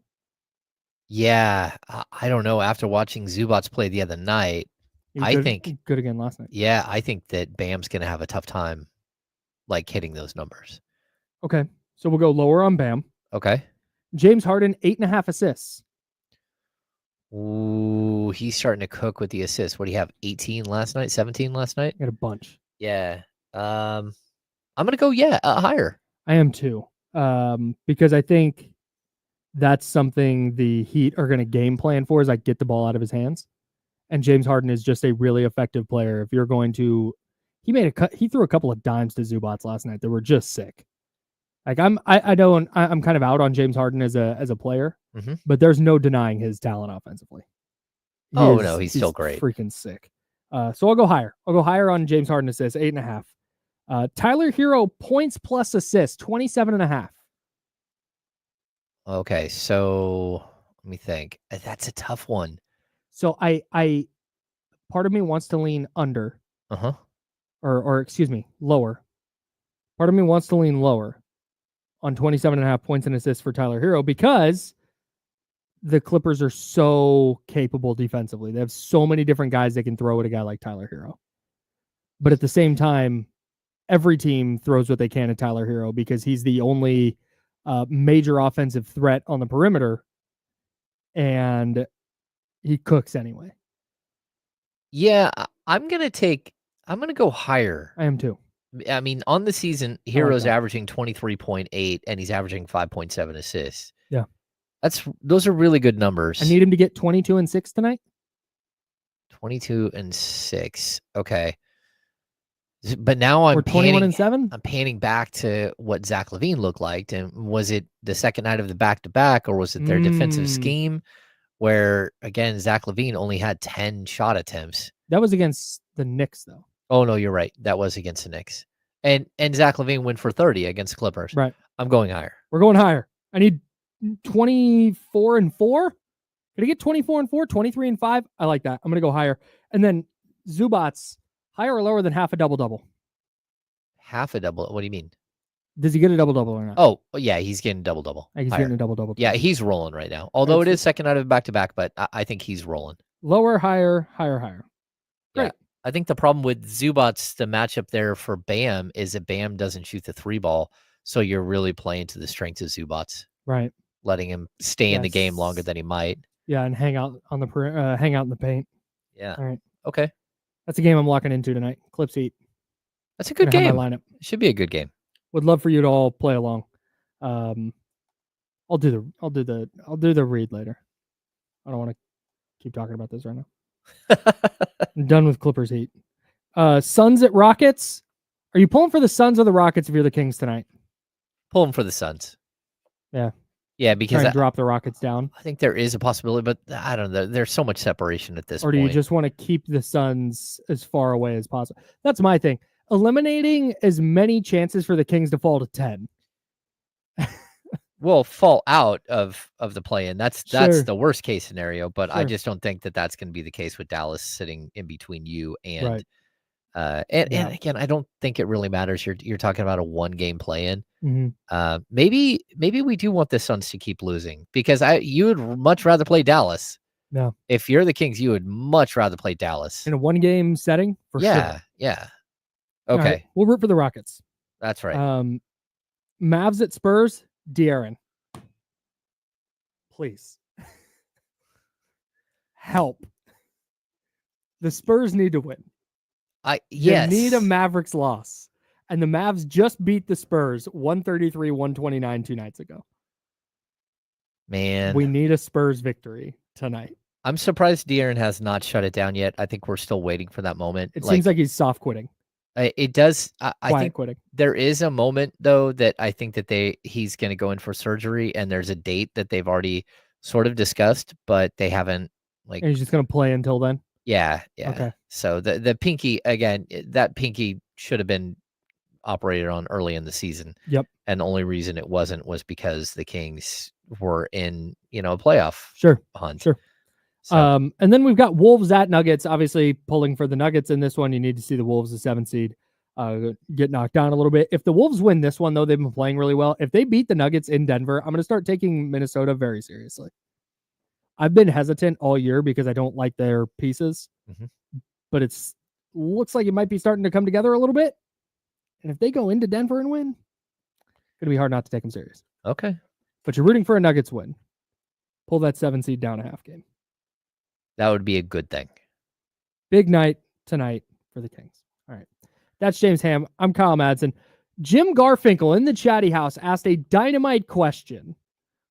Yeah. I don't know. After watching Zubac play the other night, I think good again last night. Yeah, I think that Bam's going to have a tough time like hitting those numbers. Okay. So we'll go lower on Bam. Okay. James Harden, 8.5 assists. Ooh, he's starting to cook with the assists. What do you have? 18 last night? 17 last night? Got a bunch. Yeah. I'm gonna go higher. I am too. Because I think that's something the Heat are gonna game plan for is like get the ball out of his hands. And James Harden is just a really effective player. If you're going to, he threw a couple of dimes to Zubac last night that were just sick. Like I'm kind of out on James Harden as a player, but there's no denying his talent offensively. He's still great. Freaking sick. So I'll go higher. I'll go higher on James Harden assists, 8.5. Tyler Hero points plus assists, 27.5. Okay, so let me think. That's a tough one. So I part of me wants to lean under, Uh-huh. or excuse me, lower. Part of me wants to lean lower on 27.5 points and assists for Tyler Hero because the Clippers are so capable defensively. They have so many different guys they can throw at a guy like Tyler Hero. But at the same time, every team throws what they can at Tyler Hero because he's the only major offensive threat on the perimeter, and he cooks anyway. Yeah, I'm gonna go higher. I am too. I mean, on the season, Hero's averaging 23.8 and he's averaging 5.7 assists. Yeah. Those are really good numbers. I need him to get 22 and 6 tonight. 22 and 6. Okay. But now I'm 21 and 7. I'm panning back to what Zach LaVine looked like. And was it the second night of the back-to-back, or was it their defensive scheme where, again, Zach LaVine only had 10 shot attempts? That was against the Knicks, though. Oh, no, you're right. That was against the Knicks. And Zach LaVine went for 30 against the Clippers. Right. I'm going higher. We're going higher. I need 24 and 4. Could I get 24 and 4, 23 and 5? I like that. I'm going to go higher. And then Zubats, higher or lower than half a double-double? Half a double? What do you mean? Does he get a double-double or not? Oh, yeah, he's getting double-double. He's getting a double-double. Yeah, he's rolling right now. Although it is second night of back-to-back, but I think he's rolling. Lower, higher, higher, higher. Great. Yeah. I think the problem with Zubats, the matchup there for Bam, is that Bam doesn't shoot the 3 ball, so you're really playing to the strengths of Zubats. Right. Letting him stay in the game longer than he might. Yeah, and hang out in the paint. Yeah. All right. Okay. That's a game I'm locking into tonight. Clips Heat. That's a good game. My lineup. It should be a good game. Would love for you to all play along. I'll do the read later. I don't want to keep talking about this right now. I'm done with Clippers Heat. Suns at Rockets. Are you pulling for the Suns or the Rockets if you're the Kings tonight? Pull them for the Suns. Yeah. Yeah, because drop the Rockets down. I think there is a possibility, but I don't know. There's so much separation at this point. Or do you just want to keep the Suns as far away as possible? That's my thing. Eliminating as many chances for the Kings to fall to 10. Will fall out of the play-in. That's Sure. the worst case scenario, but Sure. I just don't think that that's going to be the case with Dallas sitting in between you and Right. And again, I don't think it really matters. You're talking about a 1-game play-in. Mm-hmm. Maybe we do want the Suns to keep losing because you would much rather play Dallas. No. If you're the Kings, you would much rather play Dallas In a 1-game setting? For sure. Yeah. All Okay. right. We'll root for the Rockets. That's right. Mavs at Spurs, De'Aaron. Please. Help. The Spurs need to win. Yes. You need a Mavericks loss. And the Mavs just beat the Spurs 133-129 2 nights ago. Man. We need a Spurs victory tonight. I'm surprised De'Aaron has not shut it down yet. I think we're still waiting for that moment. It seems like he's soft quitting. It does. I think quitting. There is a moment though that I think that he's going to go in for surgery, and there's a date that they've already sort of discussed, but they haven't And he's just going to play until then. Yeah. Okay. So the pinky again, that pinky should have been operated on early in the season. Yep. And the only reason it wasn't was because the Kings were in a playoff hunt. Sure. So. And then we've got Wolves at Nuggets, obviously pulling for the Nuggets in this one. You need to see the Wolves, the 7th seed, get knocked down a little bit. If the Wolves win this one, though, they've been playing really well. If they beat the Nuggets in Denver, I'm going to start taking Minnesota very seriously. I've been hesitant all year because I don't like their pieces, but looks like it might be starting to come together a little bit. And if they go into Denver and win, it's going to be hard not to take them serious. Okay. But you're rooting for a Nuggets win. Pull that 7 seed down a half game. That would be a good thing. Big night tonight for the Kings. All right. That's James Ham. I'm Kyle Madsen. Jim Garfinkel in the chatty house asked a dynamite question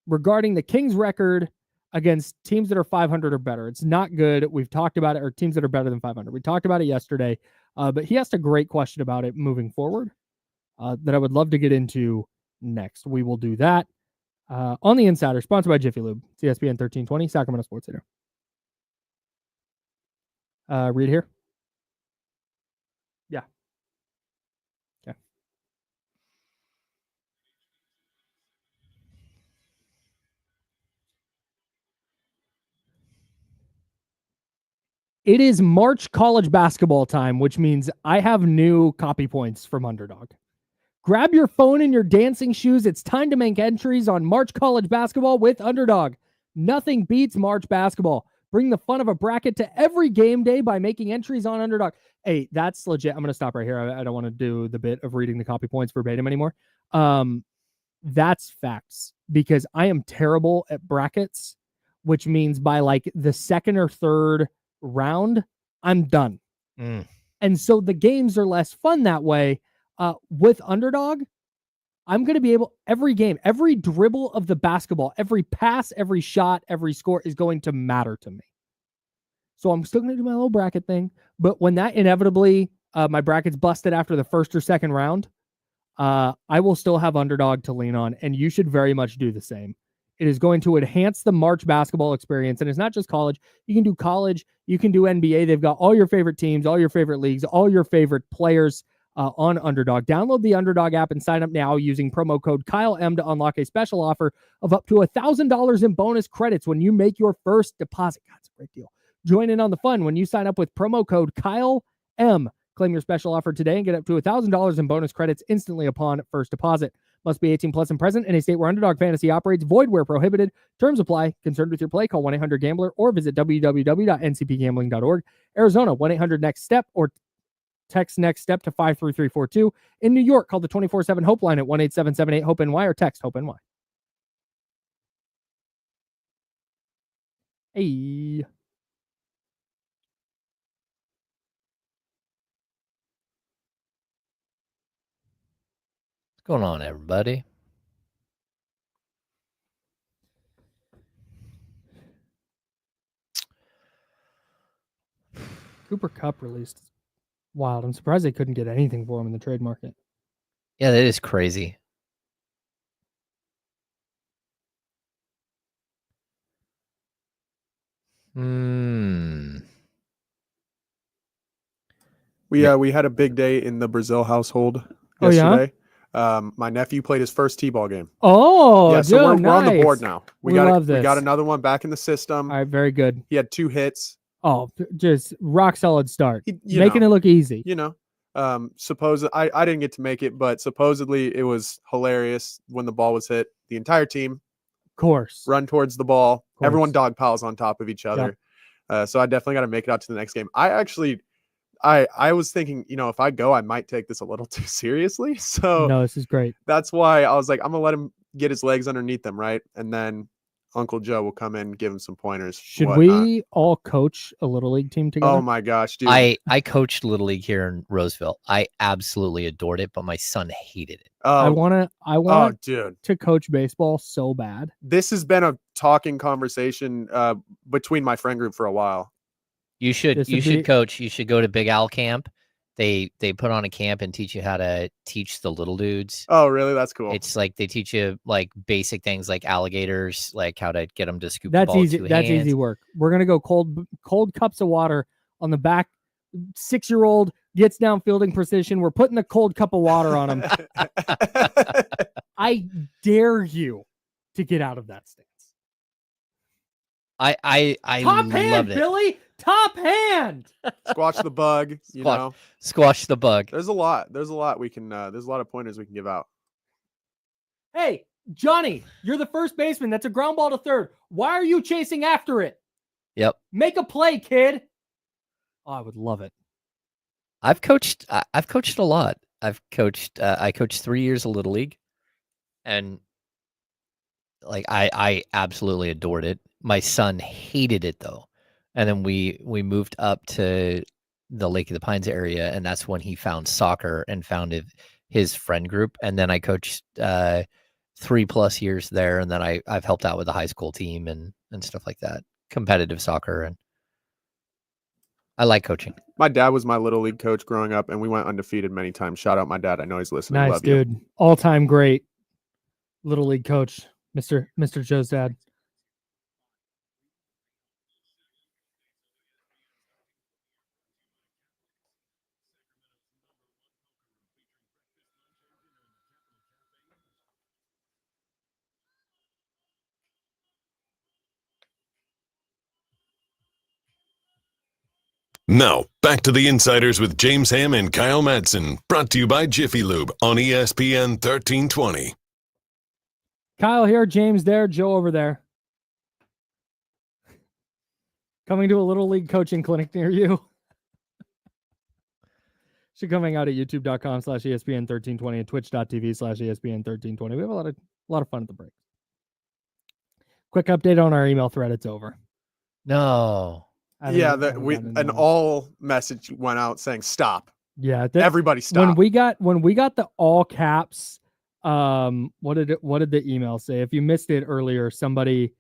regarding the Kings record against teams that are 500 or better. It's not good. We've talked about it, or teams that are better than 500. We talked about it yesterday, but he asked a great question about it moving forward that I would love to get into next. We will do that on The Insider, sponsored by Jiffy Lube. It's ESPN 1320, Sacramento Sports Center. Read here. Yeah. Okay. It is March college basketball time, which means I have new copy points from Underdog. Grab your phone and your dancing shoes. It's time to make entries on March college basketball with Underdog. Nothing beats March basketball. Bring the fun of a bracket to every game day by making entries on Underdog. Hey, that's legit. I'm going to stop right here. I don't want to do the bit of reading the copy points verbatim anymore. That's facts because I am terrible at brackets, which means by like the second or third round, I'm done. And so the games are less fun that way. With Underdog, I'm going to be able, every game, every dribble of the basketball, every pass, every shot, every score is going to matter to me. So I'm still going to do my little bracket thing. But when that inevitably, my bracket's busted after the first or second round, I will still have Underdog to lean on. And you should very much do the same. It is going to enhance the March basketball experience. And it's not just college. You can do college. You can do NBA. They've got all your favorite teams, all your favorite leagues, all your favorite players on Underdog. Download the Underdog app and sign up now using promo code KyleM to unlock a special offer of up to $1,000 in bonus credits when you make your first deposit. God, it's a great deal. Join in on the fun when you sign up with promo code KyleM. Claim your special offer today and get up to $1,000 in bonus credits instantly upon first deposit. Must be 18 plus and present in a state where Underdog Fantasy operates. Void where prohibited. Terms apply. Concerned with your play? Call 1-800-GAMBLER or visit www.ncpgambling.org. Arizona, 1-800-NEXT-STEP or text NEXT STEP to 53342. In New York, call the 24/7 Hope line at 1-877-8-HOPE-NY or text HOPE-NY. Hey. What's going on, everybody? Cooper Kupp released. Wild. I'm surprised they couldn't get anything for him in the trade market. Yeah, that is crazy. We had a big day in the Brazil household Oh, yeah? yesterday. My nephew played his first T-ball game. Oh, yeah, so dude, we're on the nice. board now. We love this. We got another one back in the system. All right, very good. He had 2 hits. Oh, just rock solid start. You Making know, it look easy. You know, I didn't get to make it, but supposedly it was hilarious when the ball was hit. The entire team, Of course. run towards the ball. Course. Everyone dog piles on top of each other. So I definitely got to make it out to the next game. I was thinking, if I go, I might take this a little too seriously. So No, this is great. that's why I was like, I'm gonna let him get his legs underneath him, right? And then Uncle Joe will come in, give him some pointers. Should we all coach a little league team together? Oh my gosh, dude! I coached Little League here in Roseville. I absolutely adored it, but my son hated it. I want dude, to coach baseball so bad. This has been a talking conversation between my friend group for a while. You should coach. You should go to Big Al camp. They put on a camp and teach you how to teach the little dudes. Oh, really? That's cool. It's like they teach you like basic things like alligators, like how to get them to scoop That's the ball easy. with 2 That's hands. easy work. We're gonna go cold cups of water on the back. 6-year-old gets down fielding position. We're putting the cold cup of water on him. I dare you to get out of that stance. I Top hand, loved it. Billy. Top hand. Squash the bug. Squash the bug. There's a lot we can. There's a lot of pointers we can give out. Hey, Johnny, you're the first baseman. That's a ground ball to third. Why are you chasing after it? Yep. Make a play, kid. Oh, I would love it. I've coached a lot. I coached 3 years of Little League, and like I absolutely adored it. My son hated it though. And then we moved up to the Lake of the Pines area, and that's when he found soccer and founded his friend group. And then I coached 3+ years there, and then I've helped out with the high school team and stuff like that, competitive soccer, and I like coaching. My dad was my Little League coach growing up, and we went undefeated many times. Shout out my dad. I know he's listening. Nice, Love dude. You. All-time great Little League coach, Mr. Joe's dad. Now, back to the Insiders with James Ham and Kyle Madsen, brought to you by Jiffy Lube on ESPN 1320. Kyle here, James there, Joe over there. Coming to a Little League coaching clinic near you. Should coming out at youtube.com/ESPN1320 and twitch.tv/ESPN1320. We have a lot of fun at the break. Quick update on our email thread. It's over. No. Yeah, an all message went out saying stop. Yeah, everybody stop. When we got the all caps, what did the email say? If you missed it earlier, somebody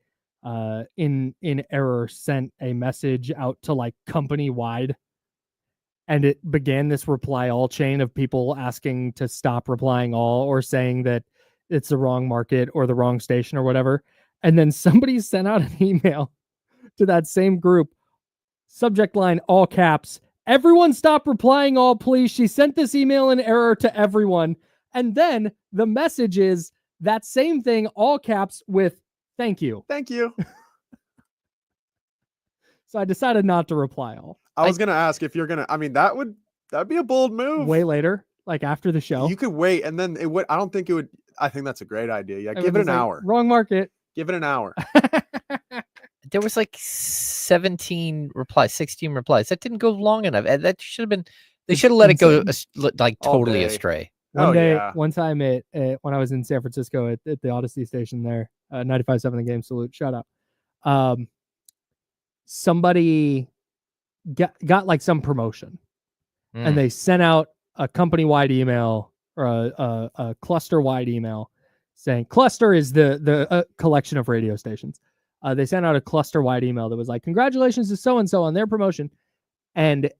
in error sent a message out to like company wide, and it began this reply all chain of people asking to stop replying all or saying that it's the wrong market or the wrong station or whatever. And then somebody sent out an email to that same group. Subject line, all caps. Everyone stop replying all, please. She sent this email in error to everyone. And then the message is that same thing, all caps with thank you. Thank you. So I decided not to reply all. I was going to ask if you're going to, I mean, that'd be a bold move. Way later, like after the show. You could wait and then it would, I don't think it would, I think that's a great idea. Yeah. Give it an hour. Wrong market. Give it an hour. There was like 16 replies. That didn't go long enough. That should have been, they should have let it go like totally astray. One day, one time when I was in San Francisco at the Odyssey station there, 95.7 The Game, salute, shout out. Somebody got like some promotion and they sent out a company-wide email or a cluster-wide email saying cluster is the collection of radio stations. They sent out a cluster-wide email that was like, congratulations to so-and-so on their promotion. And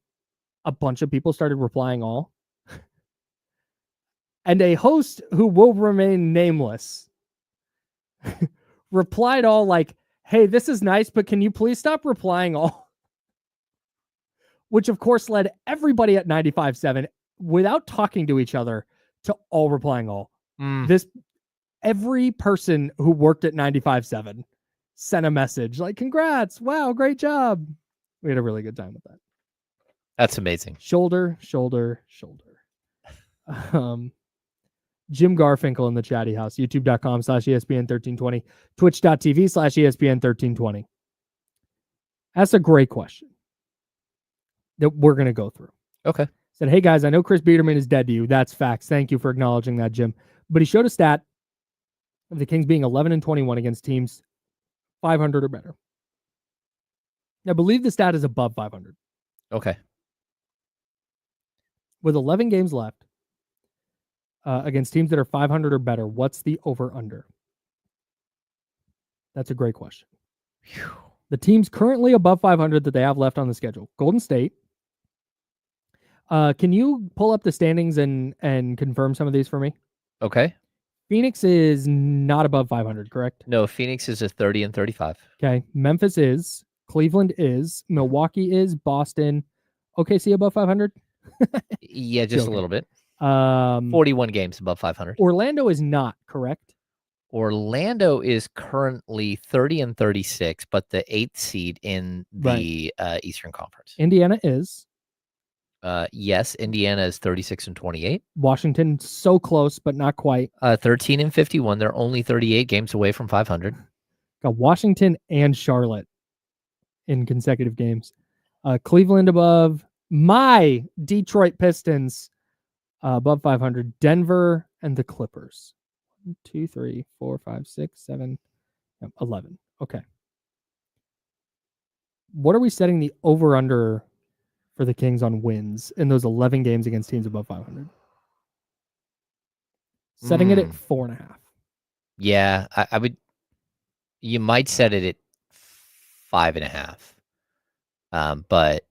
a bunch of people started replying all. And a host who will remain nameless replied all like, hey, this is nice, but can you please stop replying all? Which, of course, led everybody at 95.7 without talking to each other to all replying all. Every person who worked at 95.7 sent a message like, congrats. Wow, great job. We had a really good time with that. That's amazing. Shoulder. Jim Garfinkel in the chatty house, youtube.com/ESPN1320, twitch.tv/ESPN1320. That's a great question that we're going to go through. Okay. Said, hey guys, I know Chris Biederman is dead to you. That's facts. Thank you for acknowledging that, Jim. But he showed a stat of the Kings being 11-21 against teams 500 or better. I believe the stat is above 500. Okay. With 11 games left against teams that are 500 or better, what's the over-under? That's a great question. Whew. The teams currently above 500 that they have left on the schedule. Golden State. Can you pull up the standings and confirm some of these for me? Okay. Phoenix is not above 500, correct? No, Phoenix is at 30-35. Okay. Memphis is. Cleveland is. Milwaukee is. Boston. OKC above 500? Yeah, just a little bit. 41 games above 500. Orlando is not, correct? Orlando is currently 30-36, but the 8th seed in the Eastern Conference. Indiana is. Yes, Indiana is 36-28. Washington, so close, but not quite. 13-51. They're only 38 games away from 500. Got Washington and Charlotte in consecutive games. Cleveland above. My Detroit Pistons above 500. Denver and the Clippers. 1, 2, 3, 4, 5, 6, 7, 11. Okay. What are we setting the over-under for the Kings on wins in those 11 games against teams above 500? Setting it at 4.5. Yeah, I would. You might set it at 5.5. But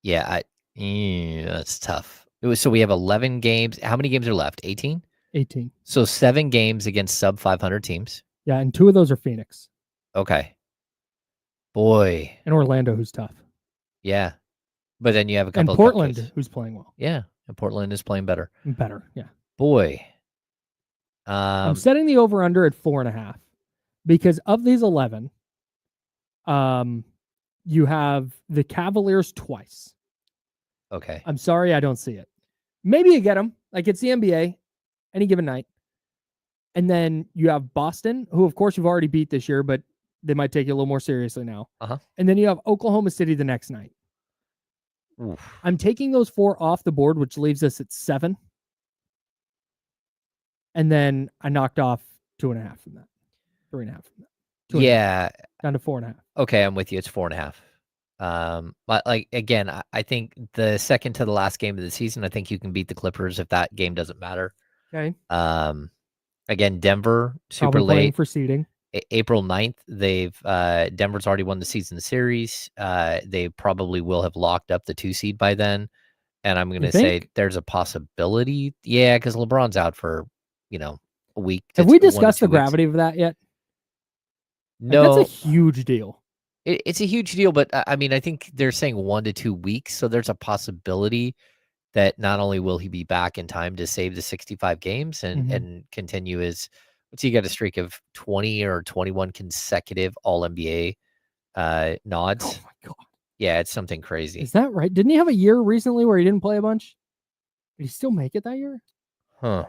yeah, that's tough. So we have 11 games. How many games are left? 18? 18. So 7 games against sub 500 teams. Yeah, and 2 of those are Phoenix. Okay. Boy. And Orlando, who's tough. Yeah. But then you have a couple and of Portland, who's playing well. Yeah. And Portland is playing better. Better, yeah. Boy. I'm setting the over-under at 4.5 because of these 11, you have the Cavaliers twice. Okay. I'm sorry, I don't see it. Maybe you get them. Like, it's the NBA, any given night. And then you have Boston, who, of course, you've already beat this year, but they might take you a little more seriously now. Uh-huh. And then you have Oklahoma City the next night. Oof. I'm taking those 4 off the board, which leaves us at 7. And then I knocked off 2.5 from that. 3.5 from that. 2.5. Yeah. Down to 4.5. Okay, I'm with you. It's 4.5. But like again, I think the second to the last game of the season, I think you can beat the Clippers if that game doesn't matter. Okay. Again, Denver, super Probably playing late. for seeding. April 9th, Denver's already won the season series. They probably will have locked up the 2 seed by then. And I'm gonna say there's a possibility. Yeah, because LeBron's out for, a week. Have we discussed the gravity of that yet? No. That's a huge deal. It's a huge deal, but I mean, I think they're saying 1 to 2 weeks. So there's a possibility that not only will he be back in time to save the 65 games and continue his, he got a streak of 20 or 21 consecutive All-NBA nods. Oh my God. Yeah, it's something crazy. Is that right? Didn't he have a year recently where he didn't play a bunch? Did he still make it that year? Huh.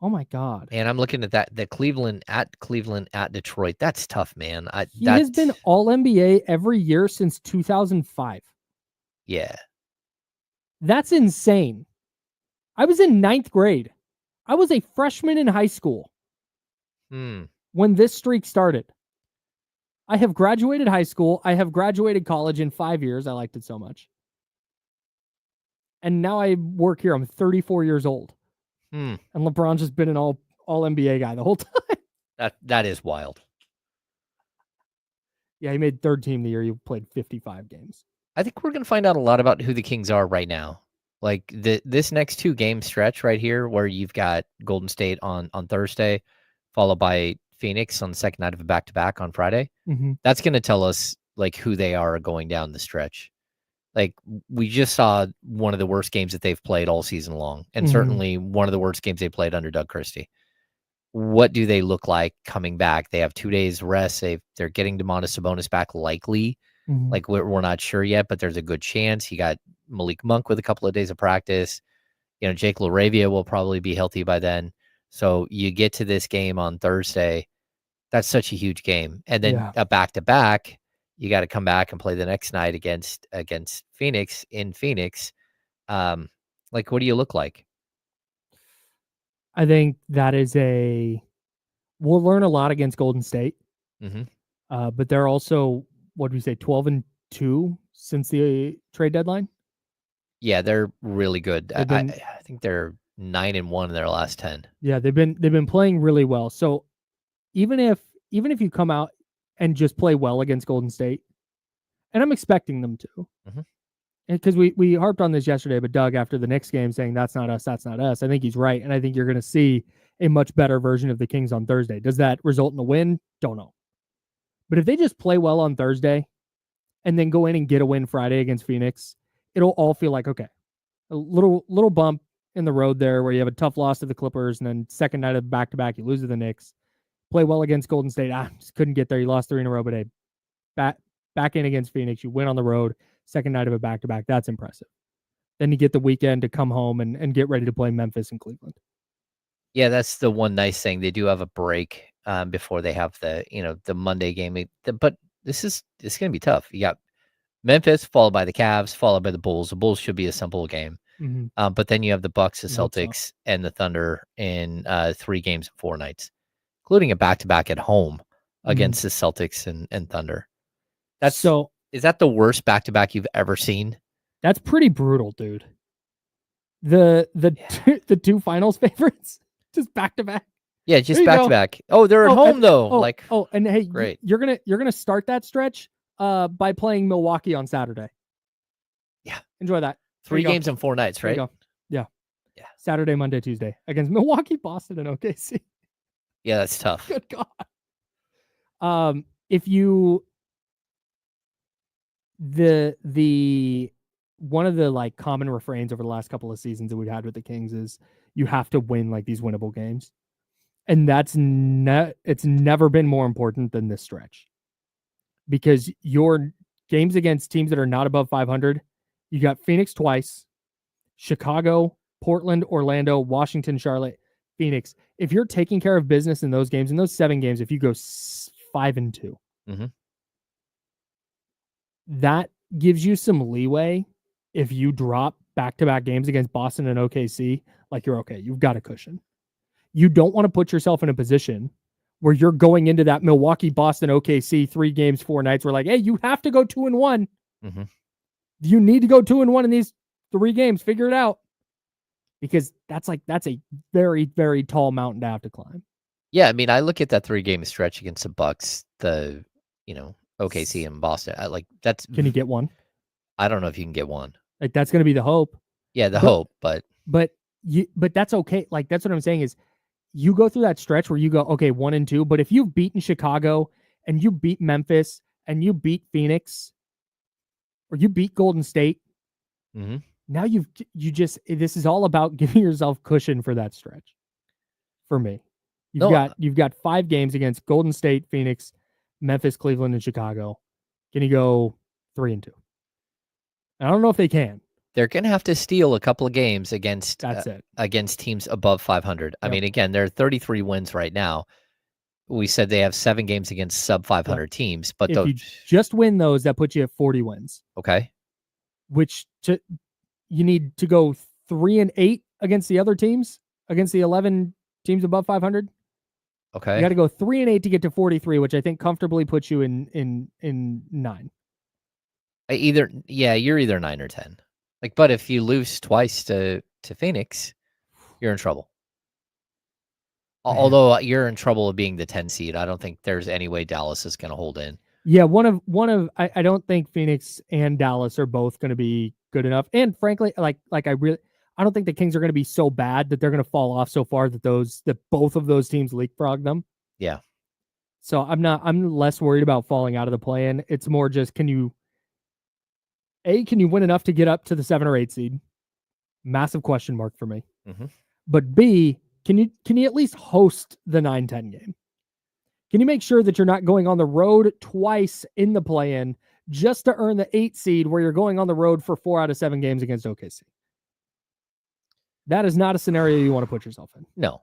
Oh my God. And I'm looking at that, the Cleveland at Detroit. That's tough, man. He has been All-NBA every year since 2005. Yeah. That's insane. I was in 9th grade. I was a freshman in high school when this streak started. I have graduated high school. I have graduated college in 5 years. I liked it so much. And now I work here. I'm 34 years old. And LeBron's just been an all-NBA guy the whole time. That is wild. Yeah, he made 3rd team the year he played 55 games. I think we're going to find out a lot about who the Kings are right now. Like this next 2 game stretch right here, where you've got Golden State on Thursday, followed by Phoenix on the second night of a back-to-back on Friday. That's going to tell us like who they are going down the stretch. Like, we just saw one of the worst games that they've played all season long, and certainly one of the worst games they played under Doug Christie. What do they look like coming back? They have 2 days rest. They're getting Domantas Sabonis back likely. Like, we're not sure yet, but there's a good chance. You got Malik Monk with a couple of days of practice. Jake LaRavia will probably be healthy by then. So you get to this game on Thursday. That's such a huge game. And then a back-to-back, you got to come back and play the next night against Phoenix in Phoenix. Like, what do you look like? I think that is we'll learn a lot against Golden State. But they're also, what do we say, 12-2 since the trade deadline? Yeah, they're really good. I think they're 9-1 in their last 10. Yeah, they've been playing really well. So even if you come out and just play well against Golden State, and I'm expecting them to, because we harped on this yesterday, but Doug, after the Knicks game, saying that's not us, I think he's right, and I think you're going to see a much better version of the Kings on Thursday. Does that result in a win? Don't know. But if they just play well on Thursday and then go in and get a win Friday against Phoenix, it'll all feel like, okay, a little bump in the road there where you have a tough loss to the Clippers, and then second night of back-to-back, you lose to the Knicks. Play well against Golden State. Just couldn't get there. You lost 3 in a row, but hey, back in against Phoenix. You win on the road. Second night of a back-to-back. That's impressive. Then you get the weekend to come home and get ready to play Memphis and Cleveland. Yeah, that's the one nice thing. They do have a break before they have the Monday game. But this is going to be tough. You got Memphis followed by the Cavs, followed by the Bulls. The Bulls should be a simple game. But then you have the Bucks, the Celtics, and the Thunder in 3 games in 4 nights, including a back-to-back at home against the Celtics and Thunder. Is that the worst back-to-back you've ever seen? That's pretty brutal, dude. The 2 finals favorites, just back-to-back. Yeah, just back-to-back. Oh, they're at home though. And hey, great. You're gonna start that stretch by playing Milwaukee on Saturday. Yeah, enjoy that. 3 games in 4 nights, right? Yeah. Saturday, Monday, Tuesday against Milwaukee, Boston, and OKC. Yeah, that's tough. Good God. If you the one of the like common refrains over the last couple of seasons that we've had with the Kings is you have to win like these winnable games, and that's it's never been more important than this stretch, because your games against teams that are not above 500 You got Phoenix twice, Chicago, Portland, Orlando, Washington, Charlotte, Phoenix. If you're taking care of business in those games, in those 7 games, if you go 5-2, that gives you some leeway. If you drop back-to-back games against Boston and OKC, like you're okay. You've got a cushion. You don't want to put yourself in a position where you're going into that Milwaukee, Boston, OKC 3 games, 4 nights. We're like, hey, you have to go 2-1. You need to go 2-1 in these 3 games. Figure it out. Because that's a very, very tall mountain to have to climb. Yeah, I mean, I look at that 3-game stretch against the Bucks, OKC and Boston. That's. Can you get one? I don't know if you can get one. Like that's going to be the hope. Yeah, hope, but that's okay. Like that's what I'm saying is, you go through that stretch where you go, okay, 1-2. But if you've beaten Chicago and you beat Memphis and you beat Phoenix, or you beat Golden State, now this is all about giving yourself cushion for that stretch. For me, you've got 5 games against Golden State, Phoenix, Memphis, Cleveland, and Chicago. Can you go 3-2? I don't know if they can. They're going to have to steal a couple of games against teams above 500. I mean, again, they're 33 wins right now. We said they have 7 games against sub 500 teams, but if you just win those, that puts you at 40 wins. Okay. Which you need to go 3-8 against the other teams, against the 11 teams above 500. Okay. You got to go 3-8 to get to 43, which I think comfortably puts you in 9. You're either 9 or 10. But if you lose twice to Phoenix, you're in trouble. Man. Although you're in trouble of being the 10 seed, I don't think there's any way Dallas is going to hold in. Yeah, I don't think Phoenix and Dallas are both going to be good enough. And frankly, I don't think the Kings are going to be so bad that they're going to fall off so far that both of those teams leapfrog them. Yeah. So I'm less worried about falling out of the play-in. It's more just, can you win enough to get up to the 7 or 8 seed? Massive question mark for me. But B, can you at least host the 9-10 game? Can you make sure that you're not going on the road twice in the play-in just to earn the 8 seed where you're going on the road for 4 out of 7 games against OKC? That is not a scenario you want to put yourself in. No.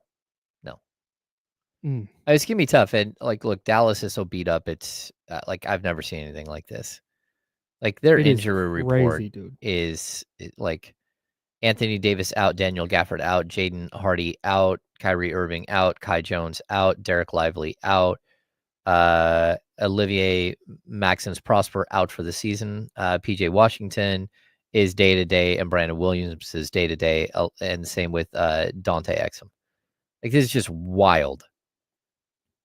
It's going to be tough. And look, Dallas is so beat up. It's I've never seen anything like this. Their injury report is Anthony Davis out, Daniel Gafford out, Jaden Hardy out, Kyrie Irving out, Kai Jones out, Derek Lively out, Olivier Maxence Prosper out for the season. PJ Washington is day-to-day, and Brandon Williams is day-to-day, and the same with Dante Exum. This is just wild.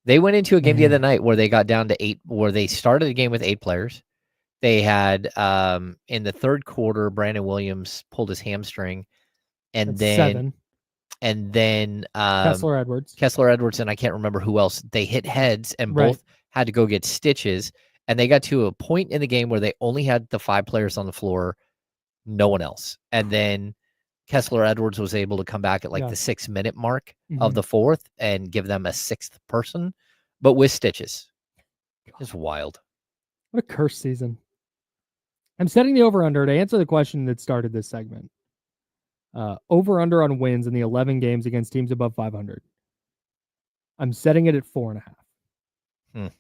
They went into a game the other night where they got down to 8, where they started the game with 8 players. They had, in the third quarter, Brandon Williams pulled his hamstring, and then 7. Kessler Edwards, and I can't remember who else. They hit heads, and both had to go get stitches, and they got to a point in the game where they only had the 5 players on the floor, no one else. And then Kessler Edwards was able to come back at the 6-minute mark of the fourth and give them a 6th person, but with stitches. It's wild. What a cursed season. I'm setting the over-under to answer the question that started this segment. Over-under on wins in the 11 games against teams above 500. I'm setting it at 4.5.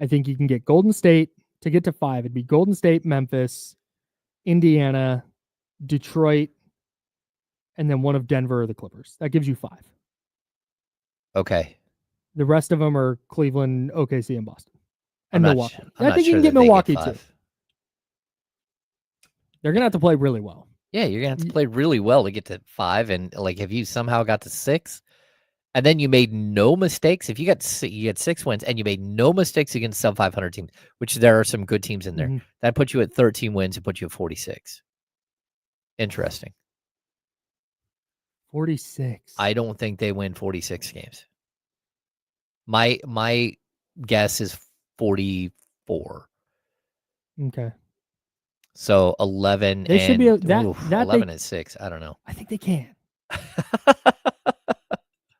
I think you can get Golden State to get to 5. It'd be Golden State, Memphis, Indiana, Detroit, and then one of Denver or the Clippers. That gives you 5. Okay. The rest of them are Cleveland, OKC, and Boston. And Milwaukee. I think you can get Milwaukee too. They're going to have to play really well. Yeah, you're going to have to play really well to get to 5. And if you somehow got to 6, and then you made no mistakes, if you get 6 wins and you made no mistakes against sub 500 teams, which there are some good teams in there, that puts you at 13 wins and puts you at 46. Interesting. 46. I don't think they win 46 games. My guess is 44. Okay. So 11 they should be 11 and 6. I don't know. I think they can.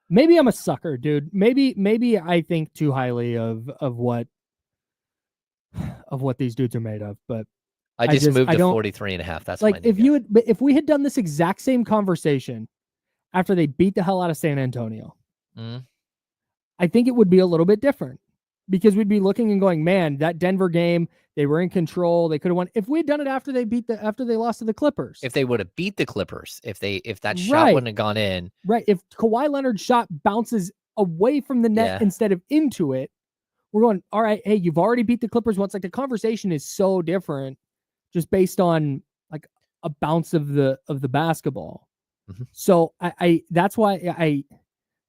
Maybe I'm a sucker, dude. Maybe I think too highly of what these dudes are made of, but I just moved to don't 43.5. That's like my new guess. if we had done this exact same conversation after they beat the hell out of San Antonio, I think it would be a little bit different because we'd be looking and going, man, that Denver game, they were in control. They could have won. If we had done it after they lost to the Clippers, If they would have beat the Clippers, if that shot wouldn't have gone in, right? If Kawhi Leonard's shot bounces away from the net instead of into it, we're going, all right, hey, you've already beat the Clippers once. Like the conversation is so different just based on like a bounce of the basketball. So I that's why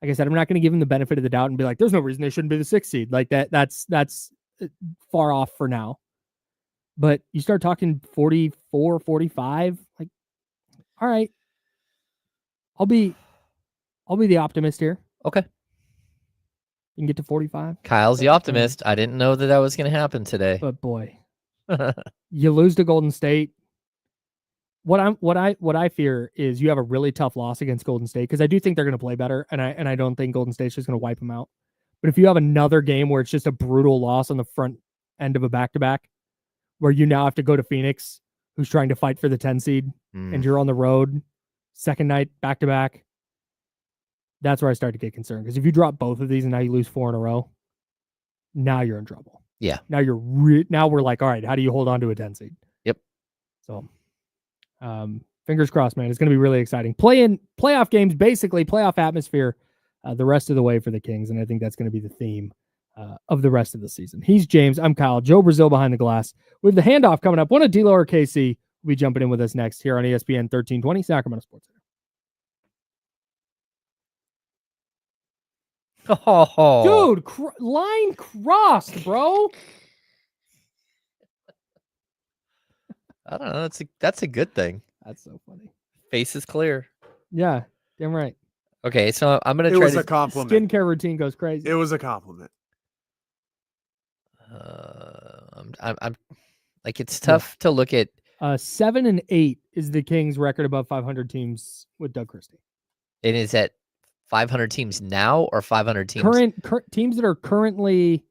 like I said, I'm not going to give them the benefit of the doubt and be like, there's no reason they shouldn't be the 6th seed. Like that's far off for now. But you start talking 44, 45, like, all right, I'll be the optimist here. Okay. You can get to 45. Kyle's the optimist. I didn't know that was going to happen today. But boy, you lose to Golden State. What I fear is you have a really tough loss against Golden State because I do think they're going to play better, and I don't think Golden State's just going to wipe them out. But if you have another game where it's just a brutal loss on the front end of a back-to-back, where you now have to go to Phoenix, who's trying to fight for the 10 seed, and you're on the road, second night back-to-back, that's where I start to get concerned. Because if you drop both of these and now you lose 4 in a row, now you're in trouble. Yeah. Now now we're like, all right, how do you hold on to a 10 seed? Yep. So, fingers crossed, man. It's going to be really exciting. Playoff games, basically playoff atmosphere, the rest of the way for the Kings, and I think that's going to be the theme of the rest of the season. He's James. I'm Kyle. Joe Brazil behind the glass. We have the handoff coming up. One of D-Lo or KC will be jumping in with us next here on ESPN 1320 Sacramento Sports Center. Oh, dude, line crossed, bro. I don't know. That's a good thing. That's so funny. Face is clear. Yeah, damn right. Okay, so I'm gonna It try was to a compliment. Skincare routine goes crazy. It was a compliment. I'm like it's tough to look at. 7-8 is the Kings' record above 500 teams with Doug Christie. It is at 500 teams now or 500 teams current teams that are currently,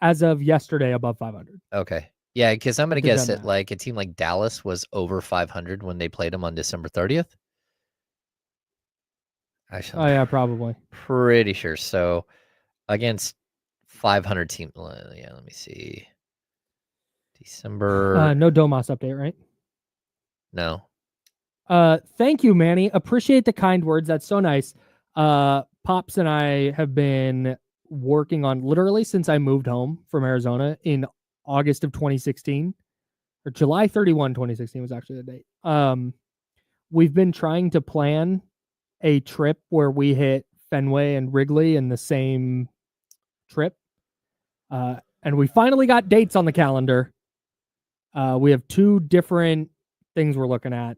as of yesterday, above 500. Okay, yeah, because I'm gonna guess that that. like a team like Dallas was over 500 when they played them on December 30th. Actually, Oh yeah, probably. Pretty sure. So against 500 team. Yeah, let me see. December. No Domas update, right? No. Thank you, Manny. Appreciate the kind words. That's so nice. Pops and I have been working on literally since I moved home from Arizona in August of 2016, or July 31, 2016 was actually the date. We've been trying to plan a trip where we hit Fenway and Wrigley in the same trip. And we finally got dates on the calendar. We have 2 different things we're looking at,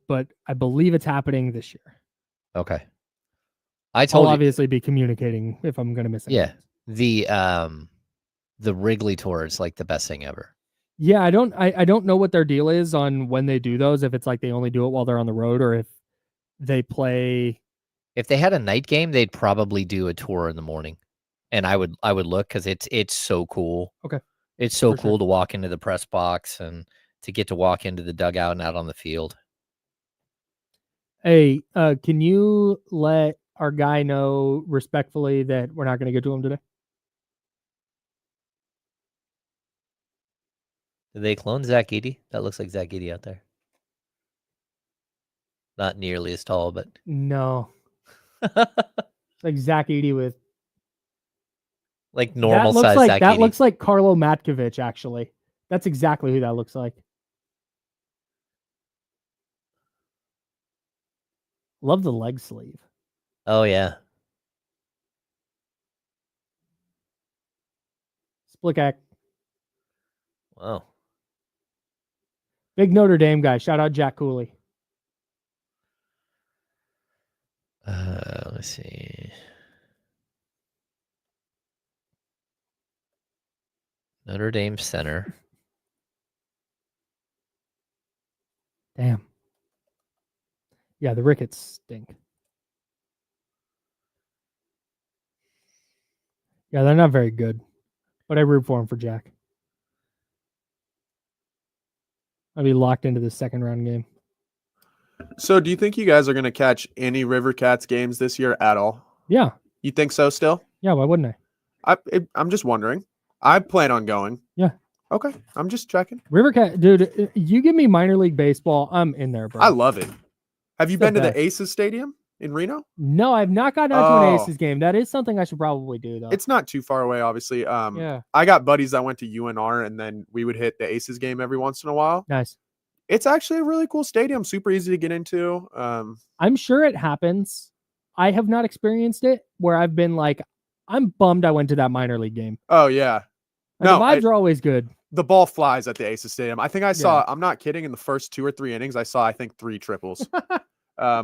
but I believe it's happening this year. Okay. I'll obviously be communicating if I'm going to miss anything. Yeah. The Wrigley tour is like the best thing ever. Yeah, I don't know what their deal is on when they do those, if it's like they only do it while they're on the road or if they play. If they had a night game, they'd probably do a tour in the morning. And I would look because it's so cool. Okay. It's so cool to walk into the press box and to get to walk into the dugout and out on the field. Hey, can you let our guy know respectfully that we're not going to get to him today? Did they clone Zach Edey? That looks like Zach Edey out there. Not nearly as tall, but no. Like Zach Edey with like normal size Zach That Edey. looks like Carlo Matkovic, actually. That's exactly who that looks like. Love the leg sleeve. Oh, yeah. Splickack. Wow. Big Notre Dame guy. Shout out Jack Cooley. Let's see. Notre Dame center. Damn. Yeah, the Ricketts stink. Yeah, they're not very good. But I root for him for Jack. I'll be locked into the second round game. So do you think you guys are going to catch any River Cats games this year at all? Yeah. You think so still? Yeah, why wouldn't I? I'm just wondering. I plan on going. Yeah. Okay. I'm just checking. River Cat, dude, you give me minor league baseball, I'm in there, bro. I love it. Have you It's the been to best. the Aces Stadium in Reno? No, I've not gotten out to an Oh. Aces game. That is something I should probably do, though. It's not too far away, obviously. Yeah. I got buddies that went to UNR, and then we would hit the Aces game every once in a while. Nice. It's actually a really cool stadium, super easy to get into. I'm sure it happens. I have not experienced it where I've been like, I'm bummed I went to that minor league game. Oh yeah, And No, the vibes are always good. the ball flies at the Aces Stadium. I think I saw. I'm not kidding. In the first 2 or 3 innings, I saw 3 triples,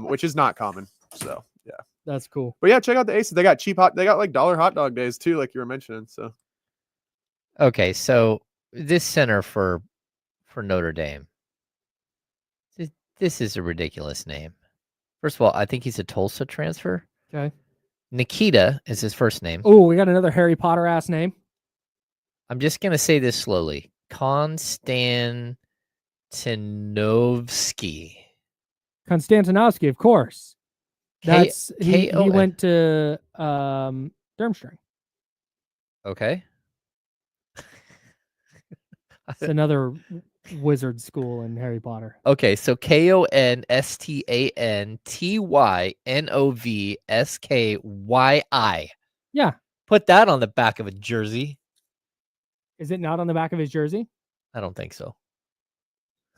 which is not common. So yeah, That's cool. but yeah, check out the Aces. They got they got like $1 hot dog days too, like you were mentioning. So Okay, so this center for Notre Dame, this is a ridiculous name. First of all, I think he's a Tulsa transfer. Okay. Nikita is his first name. Oh, we got another Harry Potter ass name. I'm just going to say this slowly. Konstantinovsky. Konstantinovsky, of course. That's he K-O-N. went to Durmstrang. Okay. It's another wizard school in Harry Potter. Okay, so Konstantinovsky. Yeah. Put that on the back of a jersey. Is it not on the back of his jersey? I don't think so.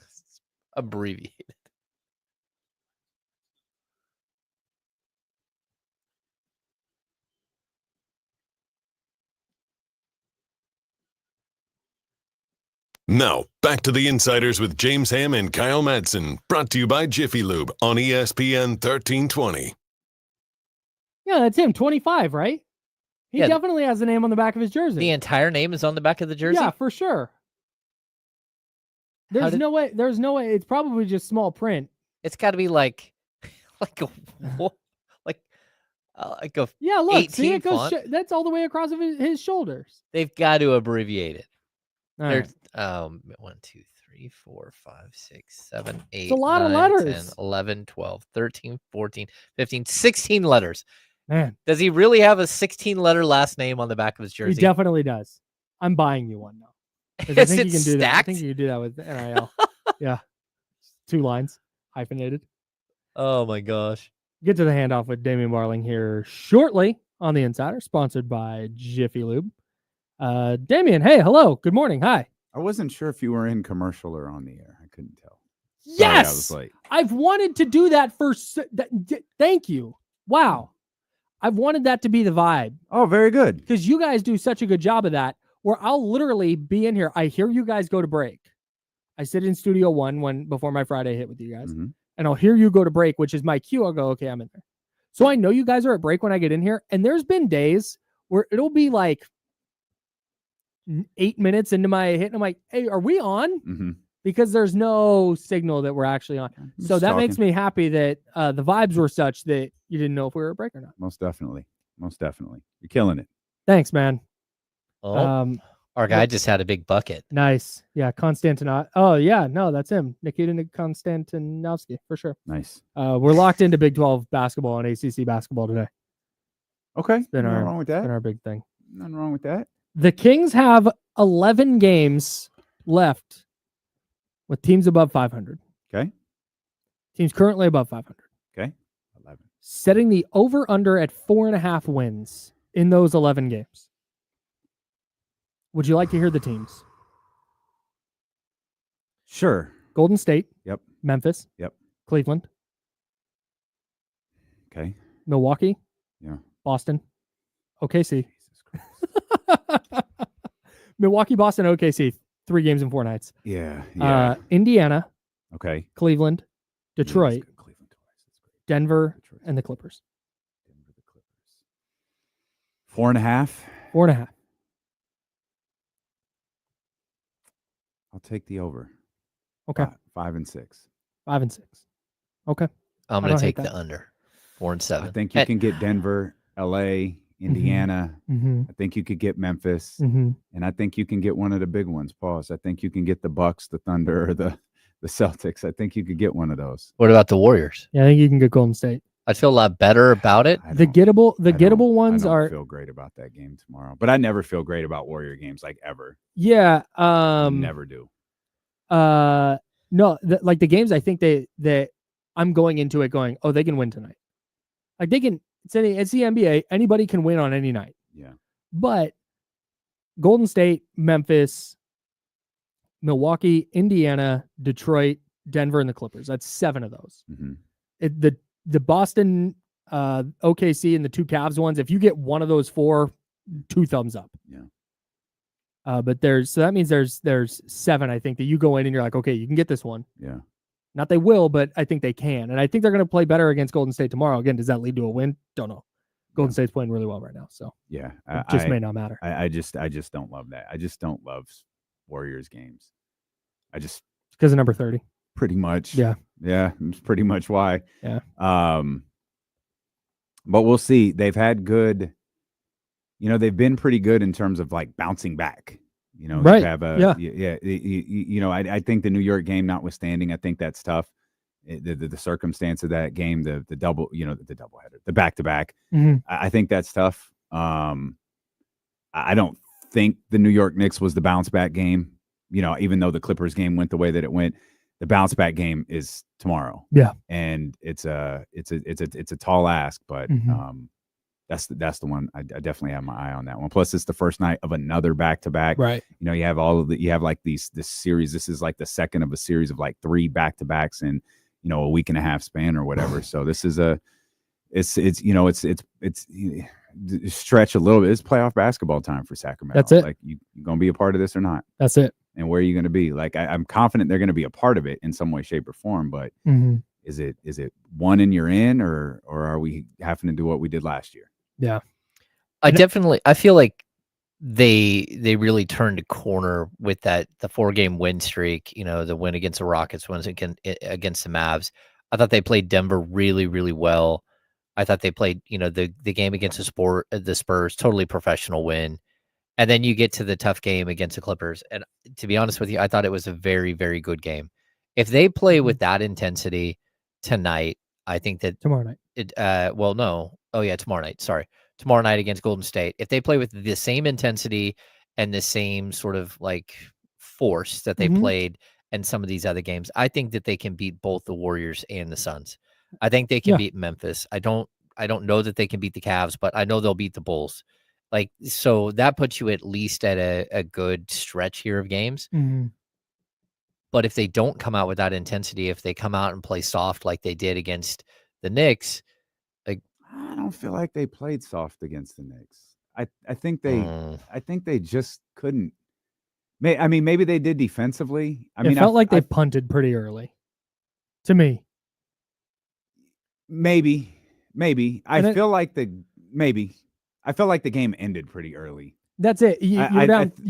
It's abbreviated. Now, back to the Insiders with James Ham and Kyle Madsen, brought to you by Jiffy Lube on ESPN 1320. Yeah, that's him. 25, right? He Yeah. definitely has the name on the back of his jersey. The entire name is on the back of the jersey? Yeah, for sure. There's no way. There's no way. It's probably just small print. It's got to be like a Yeah, look. See, 18 it goes. font. That's all the way across of his shoulders. They've got to abbreviate it. All right. There's 1, 2, 3, 4, 5, 6, 7, 8, a lot of 9, 10, letters. 11, 12, 13, 14, 15, 16 letters. Man, Does he really have a 16-letter last name on the back of his jersey? he definitely does. I'm buying you one now. 'Cause I Is think it you can do that. I stacked? think you can do that with NIL. Yeah, 2 lines, hyphenated. Oh my gosh. Get to the handoff with Damian Barling here shortly on the Insider, sponsored by Jiffy Lube. Damian, hey, hello, good morning, hi. I wasn't sure if you were in commercial or on the air. I couldn't tell. Sorry, I was Yes, late. I've wanted to do that for. Thank you. Wow, I've wanted that to be the vibe Oh, very good. because you guys do such a good job of that. Where I'll literally be in here. I hear you guys go to break. I sit in Studio One before my Friday hit with you guys, Mhm. and I'll hear you go to break, which is my cue. I'll go, okay, I'm in there. So I know you guys are at break when I get in here, and there's been days where it'll be like 8 minutes into my hit, and I'm like, hey, are we on? Mhm. Because there's no signal that we're actually on. I'm So just that makes talking. me happy that the vibes were such that you didn't know if we were at break or not. Most definitely. Most definitely. You're killing it. Thanks, man. Oh, our guy just had a big bucket. Nice. Yeah, Oh, yeah, no, that's him. Nikita Konstantinovsky, for sure. Nice. We're locked into Big 12 basketball and ACC basketball today. Okay. been Nothing our- wrong with Been that. our big thing. Nothing wrong with that. The Kings have 11 games left with teams above 500. Okay. Teams currently above 500. Okay. 11. Setting the over-under at 4.5 wins in those 11 games. Would you like to hear the teams? Sure. Golden State. Yep. Memphis. Yep. Cleveland. Okay. Milwaukee. Yeah. Boston. OKC. Jesus Christ. Milwaukee, Boston, OKC. 3 games in 4 nights. Yeah. Yeah. Indiana, Okay. Cleveland, Yeah, that's Detroit, good. Cleveland twice. That's great. Denver, Detroit's and the good. Clippers. Denver, the Clippers. 4.5. 4.5. I'll take the over. Okay. 5 and 6. 5 and 6. Okay. I'm I going don't to hate take that. the under. 4 and 7. I think you can get Denver, LA, Indiana. Mm-hmm. I think you could get Memphis. Mm-hmm. And I think you can get one of the big ones. Pause. I think you can get the Bucks, the Thunder, or the the Celtics. I think you could get one of those. What about the Warriors? Yeah, I think you can get Golden State. I'd feel a lot better about it. The gettable ones I are. don't feel great about that game tomorrow, but I never feel great about Warrior games like ever. Yeah. Never do. No, like the games, I think that I'm going into it going, oh, they can win tonight. Like they can. It's the NBA. Anybody can win on any night. Yeah. But Golden State, Memphis, Milwaukee, Indiana, Detroit, Denver, and the Clippers. That's 7 of those. Mm-hmm. The Boston, OKC, and the 2 Cavs ones. If you get one of those 4, 2 thumbs up. Yeah. But that means there's 7. I think that you go in and you're like, okay, you can get this one. Yeah. Not they will, but I think they can, and I think they're going to play better against Golden State tomorrow. Again, does that lead to a win? Don't know. Golden State's playing really well right now, so yeah, it just may not matter. I just don't love that. I just don't love Warriors games. Because of number 30. Pretty much. Yeah. It's pretty much why. Yeah. But we'll see. They've had good. They've been pretty good in terms of like bouncing back. Right. I think the New York game notwithstanding, I think that's tough. The circumstance of that game, the double, the doubleheader, the back-to-back. Mm-hmm. I think that's tough. I don't think the New York Knicks was the bounce back game. Even though the Clippers game went the way that it went, the bounce back game is tomorrow. Yeah, and it's a tall ask, but that's the one I definitely have my eye on that one. Plus, it's the first night of another back-to-back. Right. You have like this series. This is like the second of a series of like 3 back-to-backs in a week and a half span or whatever. So this is it's stretch a little bit. It's playoff basketball time for Sacramento. That's it. Like you gonna be a part of this or not? That's it. And where are you gonna be? Like I'm confident they're gonna be a part of it in some way, shape, or form. But is it one and you're in, or are we having to do what we did last year? Yeah. I feel like they really turned a corner with the 4-game win streak, the win against the Rockets, wins against the Mavs. I thought they played Denver really, really well. I thought they played, the game against the Spurs, totally professional win. And then you get to the tough game against the Clippers. And to be honest with you, I thought it was a very, very good game. If they play with that intensity tonight, I think that tomorrow night. Tomorrow night. Sorry. Tomorrow night against Golden State. If they play with the same intensity and the same sort of like force that they played in some of these other games, I think that they can beat both the Warriors and the Suns. I think they can beat Memphis. I don't know that they can beat the Cavs, but I know they'll beat the Bulls. Like, so that puts you at least at a good stretch here of games. But if they don't come out with that intensity, if they come out and play soft like they did against the Knicks, I don't feel like they played soft against the Knicks. I think they just couldn't. Maybe they did defensively. It felt like they punted pretty early. To me, maybe. I felt like the game ended pretty early. That's it. You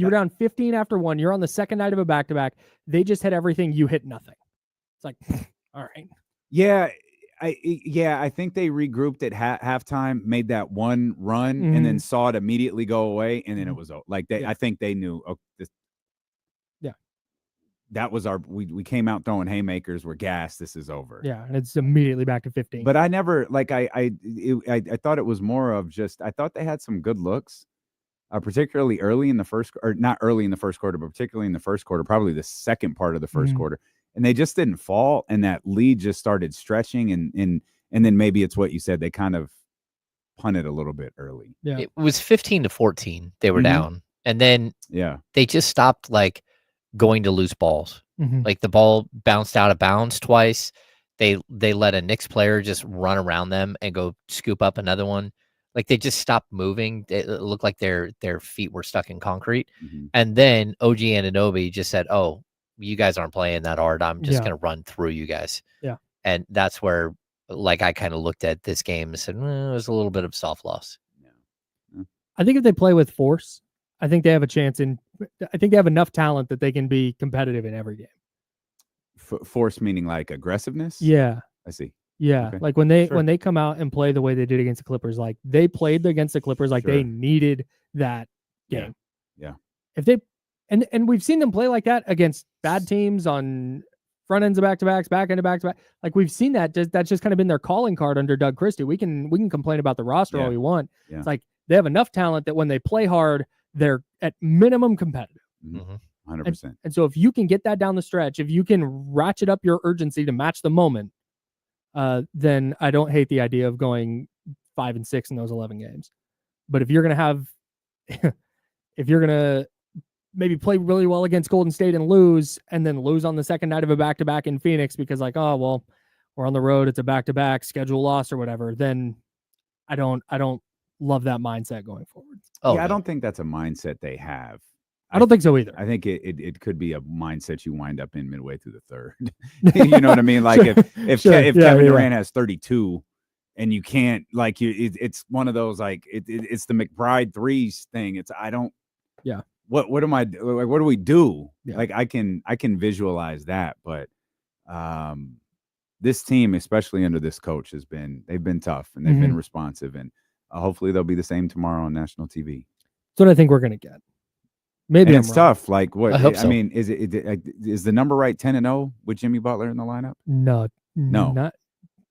were down 15 after 1. You're on the second night of a back-to-back. They just hit everything. You hit nothing. It's like, all right. Yeah. I think they regrouped at halftime, made that one run, and then saw it immediately go away, and then it was like I think they knew. That was we came out throwing haymakers. We're gassed. This is over. Yeah, and it's immediately back to 15. But I never I thought it was more of just I thought they had some good looks, particularly early in the first, or not early in the first quarter, but particularly in the first quarter, probably the second part of the first quarter. And they just didn't fall, and that lead just started stretching, and then maybe it's what you said, they kind of punted a little bit early. Yeah, it was 15-14. They were down, and then they just stopped like going to loose balls. Like the ball bounced out of bounds twice. They let a Knicks player just run around them and go scoop up another one. Like they just stopped moving. It looked like their feet were stuck in concrete. And then OG Anunoby just said, "Oh, you guys aren't playing that hard. I'm just going to run through you guys." Yeah. And that's where, like, I kind of looked at this game and said, it was a little bit of soft loss. Yeah. I think if they play with force, I think they have a chance I think they have enough talent that they can be competitive in every game. Force meaning like aggressiveness? Yeah. I see. Yeah. Okay. Like when they come out and play the way they did against the Clippers, like they played against the Clippers like they needed that game. Yeah. If they and we've seen them play like that against bad teams on front ends of back-to-backs, back end of back-to-back. Like we've seen that. That's just kind of been their calling card under Doug Christie. We can complain about the roster all we want. Yeah. It's like they have enough talent that when they play hard, they're at minimum competitive. 100%. And so if you can get that down the stretch, if you can ratchet up your urgency to match the moment, then I don't hate the idea of going 5-6 in those 11 games. But if you're going to have, if you're going to maybe play really well against Golden State and lose on the second night of a back-to-back in Phoenix because like, oh, well, we're on the road, it's a back-to-back schedule loss or whatever, then I don't love that mindset going forward. Oh, yeah, I don't think that's a mindset they have. I don't think so either. I think it could be a mindset you wind up in midway through the third. You know what I mean? Like if Kevin Durant has 32 and you can't it's one of those like it's the McBride threes thing. It's what am I like? What do we do? Yeah. Like I can visualize that, but this team, especially under this coach, they've been tough and they've been responsive, and hopefully they'll be the same tomorrow on national TV. That's what I think we're gonna get. Maybe and it's tough. Like what? I hope so. mean, is the number right 10-0 with Jimmy Butler in the lineup? No, not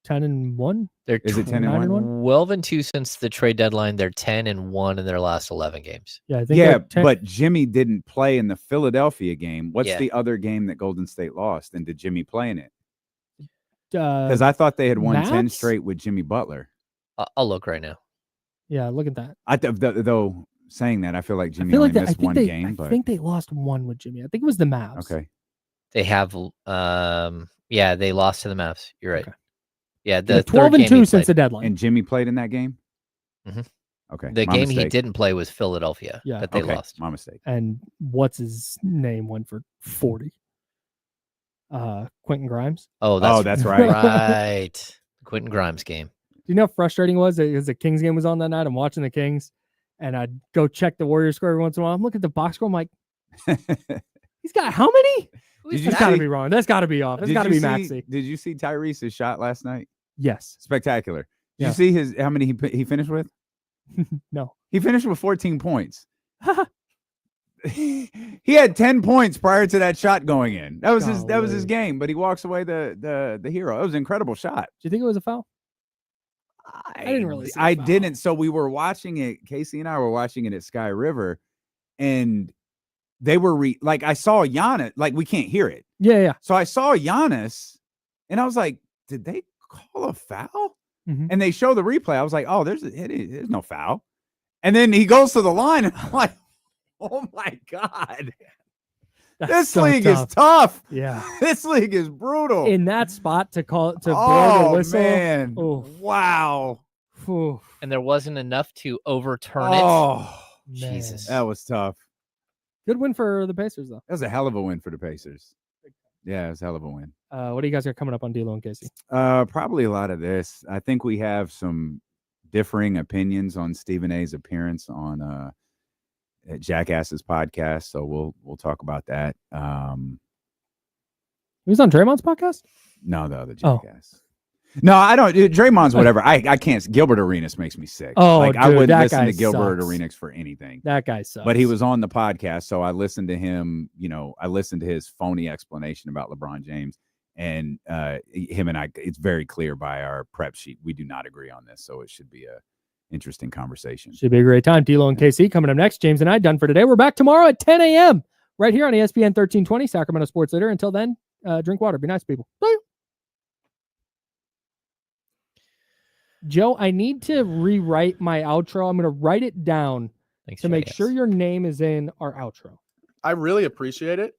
10-1. They're is it 10-1? 12-2 since the trade deadline. They're 10-1 in their last 11 games. Yeah, I think but Jimmy didn't play in the Philadelphia game. What's the other game that Golden State lost? And did Jimmy play in it? Because I thought they had won 10 straight with Jimmy Butler. I'll look right now. Yeah, look at that. Though saying that, I feel like Jimmy only missed one game. I think they lost one with Jimmy. I think it was the Mavs. Okay. They have, they lost to the Mavs. You're right. Okay. Yeah, the 12-2 since the deadline. And Jimmy played in that game? Mm-hmm. Okay. The game he didn't play was Philadelphia. Yeah. That they lost. My mistake. And what's his name went for 40? Quentin Grimes. Oh, that's right. Right. Quentin Grimes game. Do you know how frustrating it was? Because the Kings game was on that night. I'm watching the Kings, and I'd go check the Warriors score every once in a while. I'm looking at the box score. I'm like, he's got how many? That's got to be wrong. That's got to be off. That's got to be Maxey. Did you see Tyrese's shot last night? Yes. Spectacular. Did you see how many he finished with? No. He finished with 14 points. He had 10 points prior to that shot going in. That was his game, but he walks away the hero. It was an incredible shot. Do you think it was a foul? I didn't really see I didn't. So we were watching it. Casey and I were watching it at Sky River, and they were I saw Giannis. Like we can't hear it. Yeah. So I saw Giannis, and I was like, did they call a foul? Mm-hmm. And they show the replay. I was like, oh, there's no foul. And then he goes to the line, and I'm like, oh my God. This league is tough. Yeah. This league is brutal. In that spot to blow the whistle. Man. Oh, wow. Oof. And there wasn't enough to overturn it. Oh, Jesus. that was tough. Good win for the Pacers, though. That was a hell of a win for the Pacers. Yeah, it was a hell of a win. What do you guys got coming up on D-Lo and Casey? Probably a lot of this. I think we have some differing opinions on Stephen A's appearance on at Jackass's podcast, so we'll talk about that. He was on Draymond's podcast? No, the other Jackass. No, I don't. Draymond's whatever. I can't. Gilbert Arenas makes me sick. Oh, like dude, I wouldn't listen to sucks. Gilbert Arenas for anything. That guy sucks. But he was on the podcast, so I listened to him. I listened to his phony explanation about LeBron James, and him and I. It's very clear by our prep sheet we do not agree on this, so it should be a interesting conversation. Should be a great time. D-Lo and KC coming up next. James and I done for today. We're back tomorrow at 10 a.m. right here on ESPN 1320, Sacramento Sports Leader. Until then, drink water. Be nice, people. Bye. Joe, I need to rewrite my outro. I'm going to write it down to make sure your name is in our outro. I really appreciate it.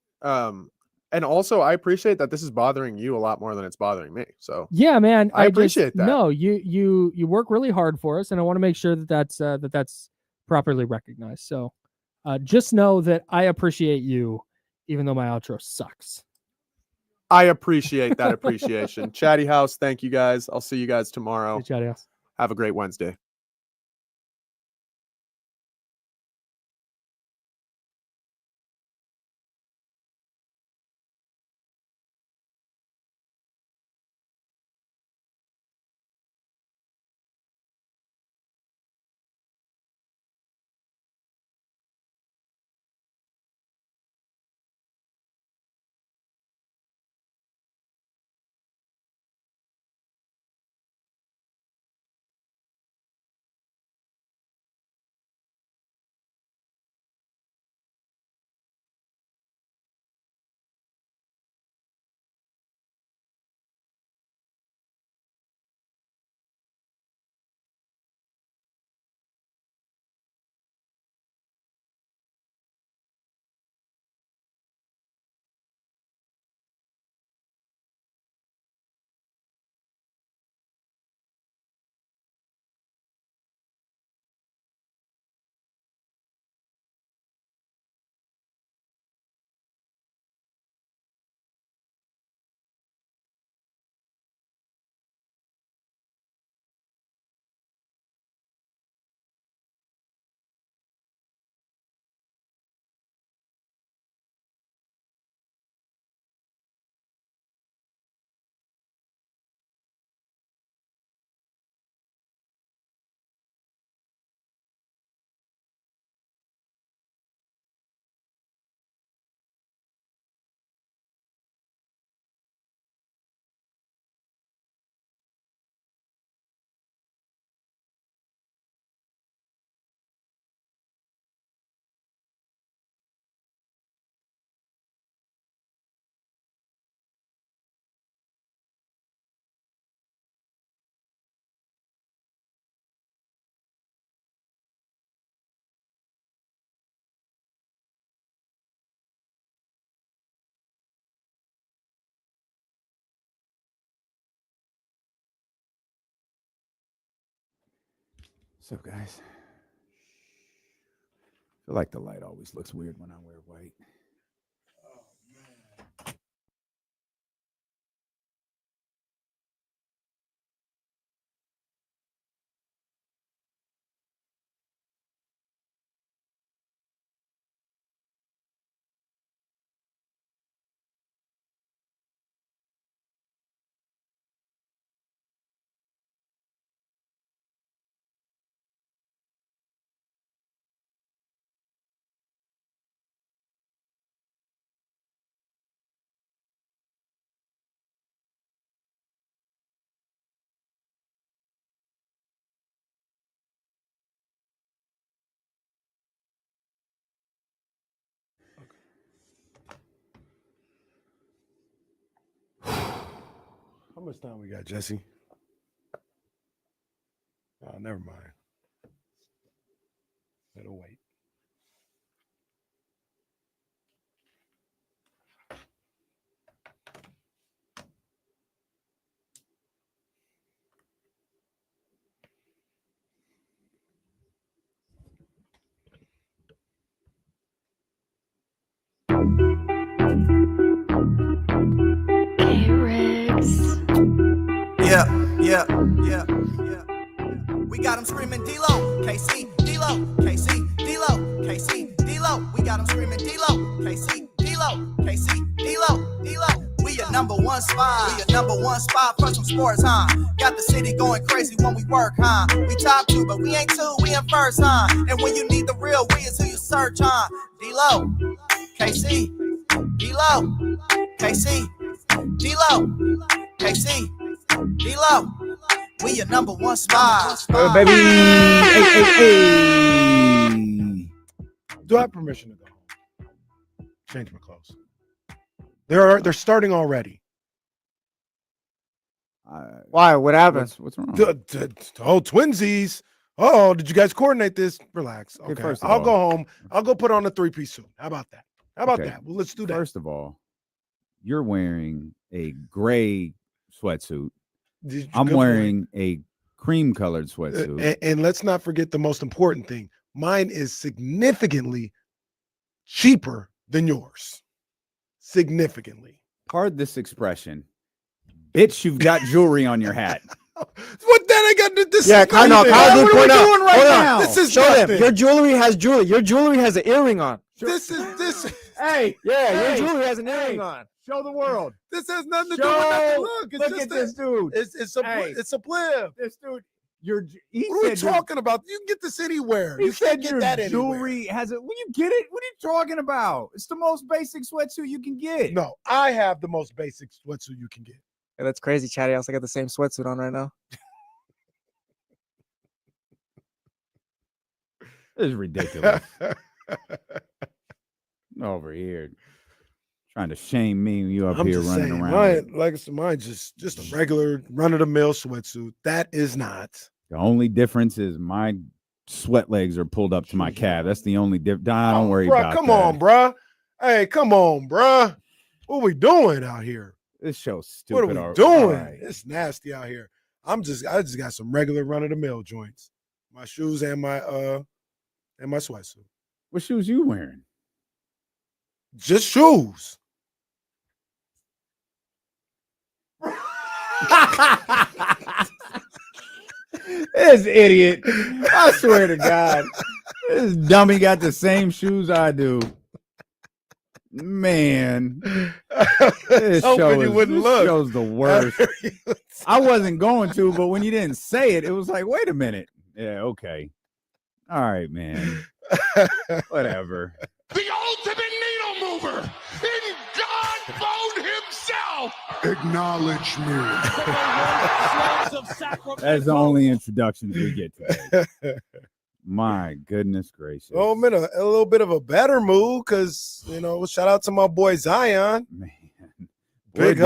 And also, I appreciate that this is bothering you a lot more than it's bothering me. So yeah, man, I appreciate that. No, you work really hard for us, and I want to make sure that that's properly recognized. So just know that I appreciate you, even though my outro sucks. I appreciate that appreciation. Chatty House, thank you guys. I'll see you guys tomorrow. Hey, Chatty House. Have a great Wednesday. What's up, guys? I feel like the light always looks weird when I wear white. How much time we got, Jesse? Oh, never mind. It'll wait. Yeah. We got them screaming D-Lo, KC, D-Lo, KC, D-Lo, KC, D-Lo. We got them screaming D-Lo, KC, D-Lo, KC, D-Lo, D-Lo. We your number one spot. We your number one spot for some sports, huh? Got the city going crazy when we work, huh? We top 2, but we ain't 2, we in first, huh? And when you need the real, we is who you search, huh? D-Lo, KC, D-Lo, KC, D-Lo, KC, D-Lo. We your number one spot. Baby. Hey. Do I have permission to go home? Change my clothes. They're starting already. Why? What happened? What's wrong? The whole twinsies. Oh, did you guys coordinate this? Relax. Okay. first of I'll all- go home. I'll go put on a 3-piece suit. How about that? Okay. Well, let's do that. First of all, you're wearing a gray sweatsuit. I'm Good wearing a cream-colored sweatsuit. And let's not forget the most important thing. Mine is significantly cheaper than yours. Significantly. Pardon this expression. Bitch, you've got jewelry on your hat. What then? I got this. Yeah, is Kyle nothing. did What are we point out. doing right Hold on. now? This is Show them. nothing. Your jewelry has jewelry. Your jewelry has an earring on. This. Hey, Yeah, hey, your jewelry has an earring on. show the world. This has nothing to do with nothing. Look, it's Look just at this dude. It's a Hey. it's a blip. This dude. He What are we said talking about? You can get this anywhere. He You said can't get your that anywhere. jewelry has it. When you get it, what are you talking about? It's the most basic sweatsuit you can get. No, I have the most basic sweatsuit you can get. Yeah, that's crazy, Chatty. I also got the same sweatsuit on right now. This is ridiculous. Over here, trying to shame me. You up I'm here just running saying, around. mine's just a regular run-of-the-mill sweatsuit. That is not. The only difference is my sweat legs are pulled up to my calf. That's the only difference. Don't worry bruh, about come that. on, bruh. Hey, come on, bruh. What we doing out here? This show's stupid. What are we All doing? right. It's nasty out here. I just got some regular run-of-the-mill joints. My shoes and my sweatsuit. What shoes you wearing? Just shoes. This idiot. I swear to God. This dummy got the same shoes I do. Man. This Hoping you wouldn't this look. show's the worst. I wasn't going to, but when you didn't say it, it was like, wait a minute. Yeah, okay. All right, man. Whatever. The ultimate needle mover in God mode himself. Acknowledge me. That's the only introductions we get today. My goodness gracious. Oh, I'm in a little bit of a better mood because, shout out to my boy Zion. Man. Big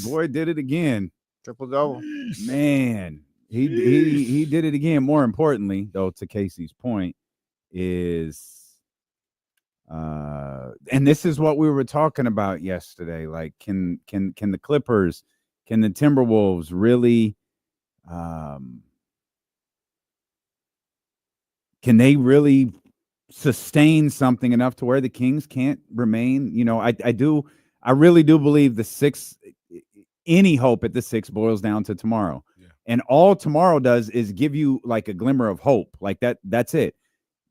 Boy did it again. Triple double. Man. He did it again. More importantly, though, to Casey's point, is and this is what we were talking about yesterday. Like, can the Clippers, can the Timberwolves really can they really sustain something enough to where the Kings can't remain? I really do believe the 6, any hope at the 6 boils down to tomorrow. Yeah. And all tomorrow does is give you like a glimmer of hope. Like that's it.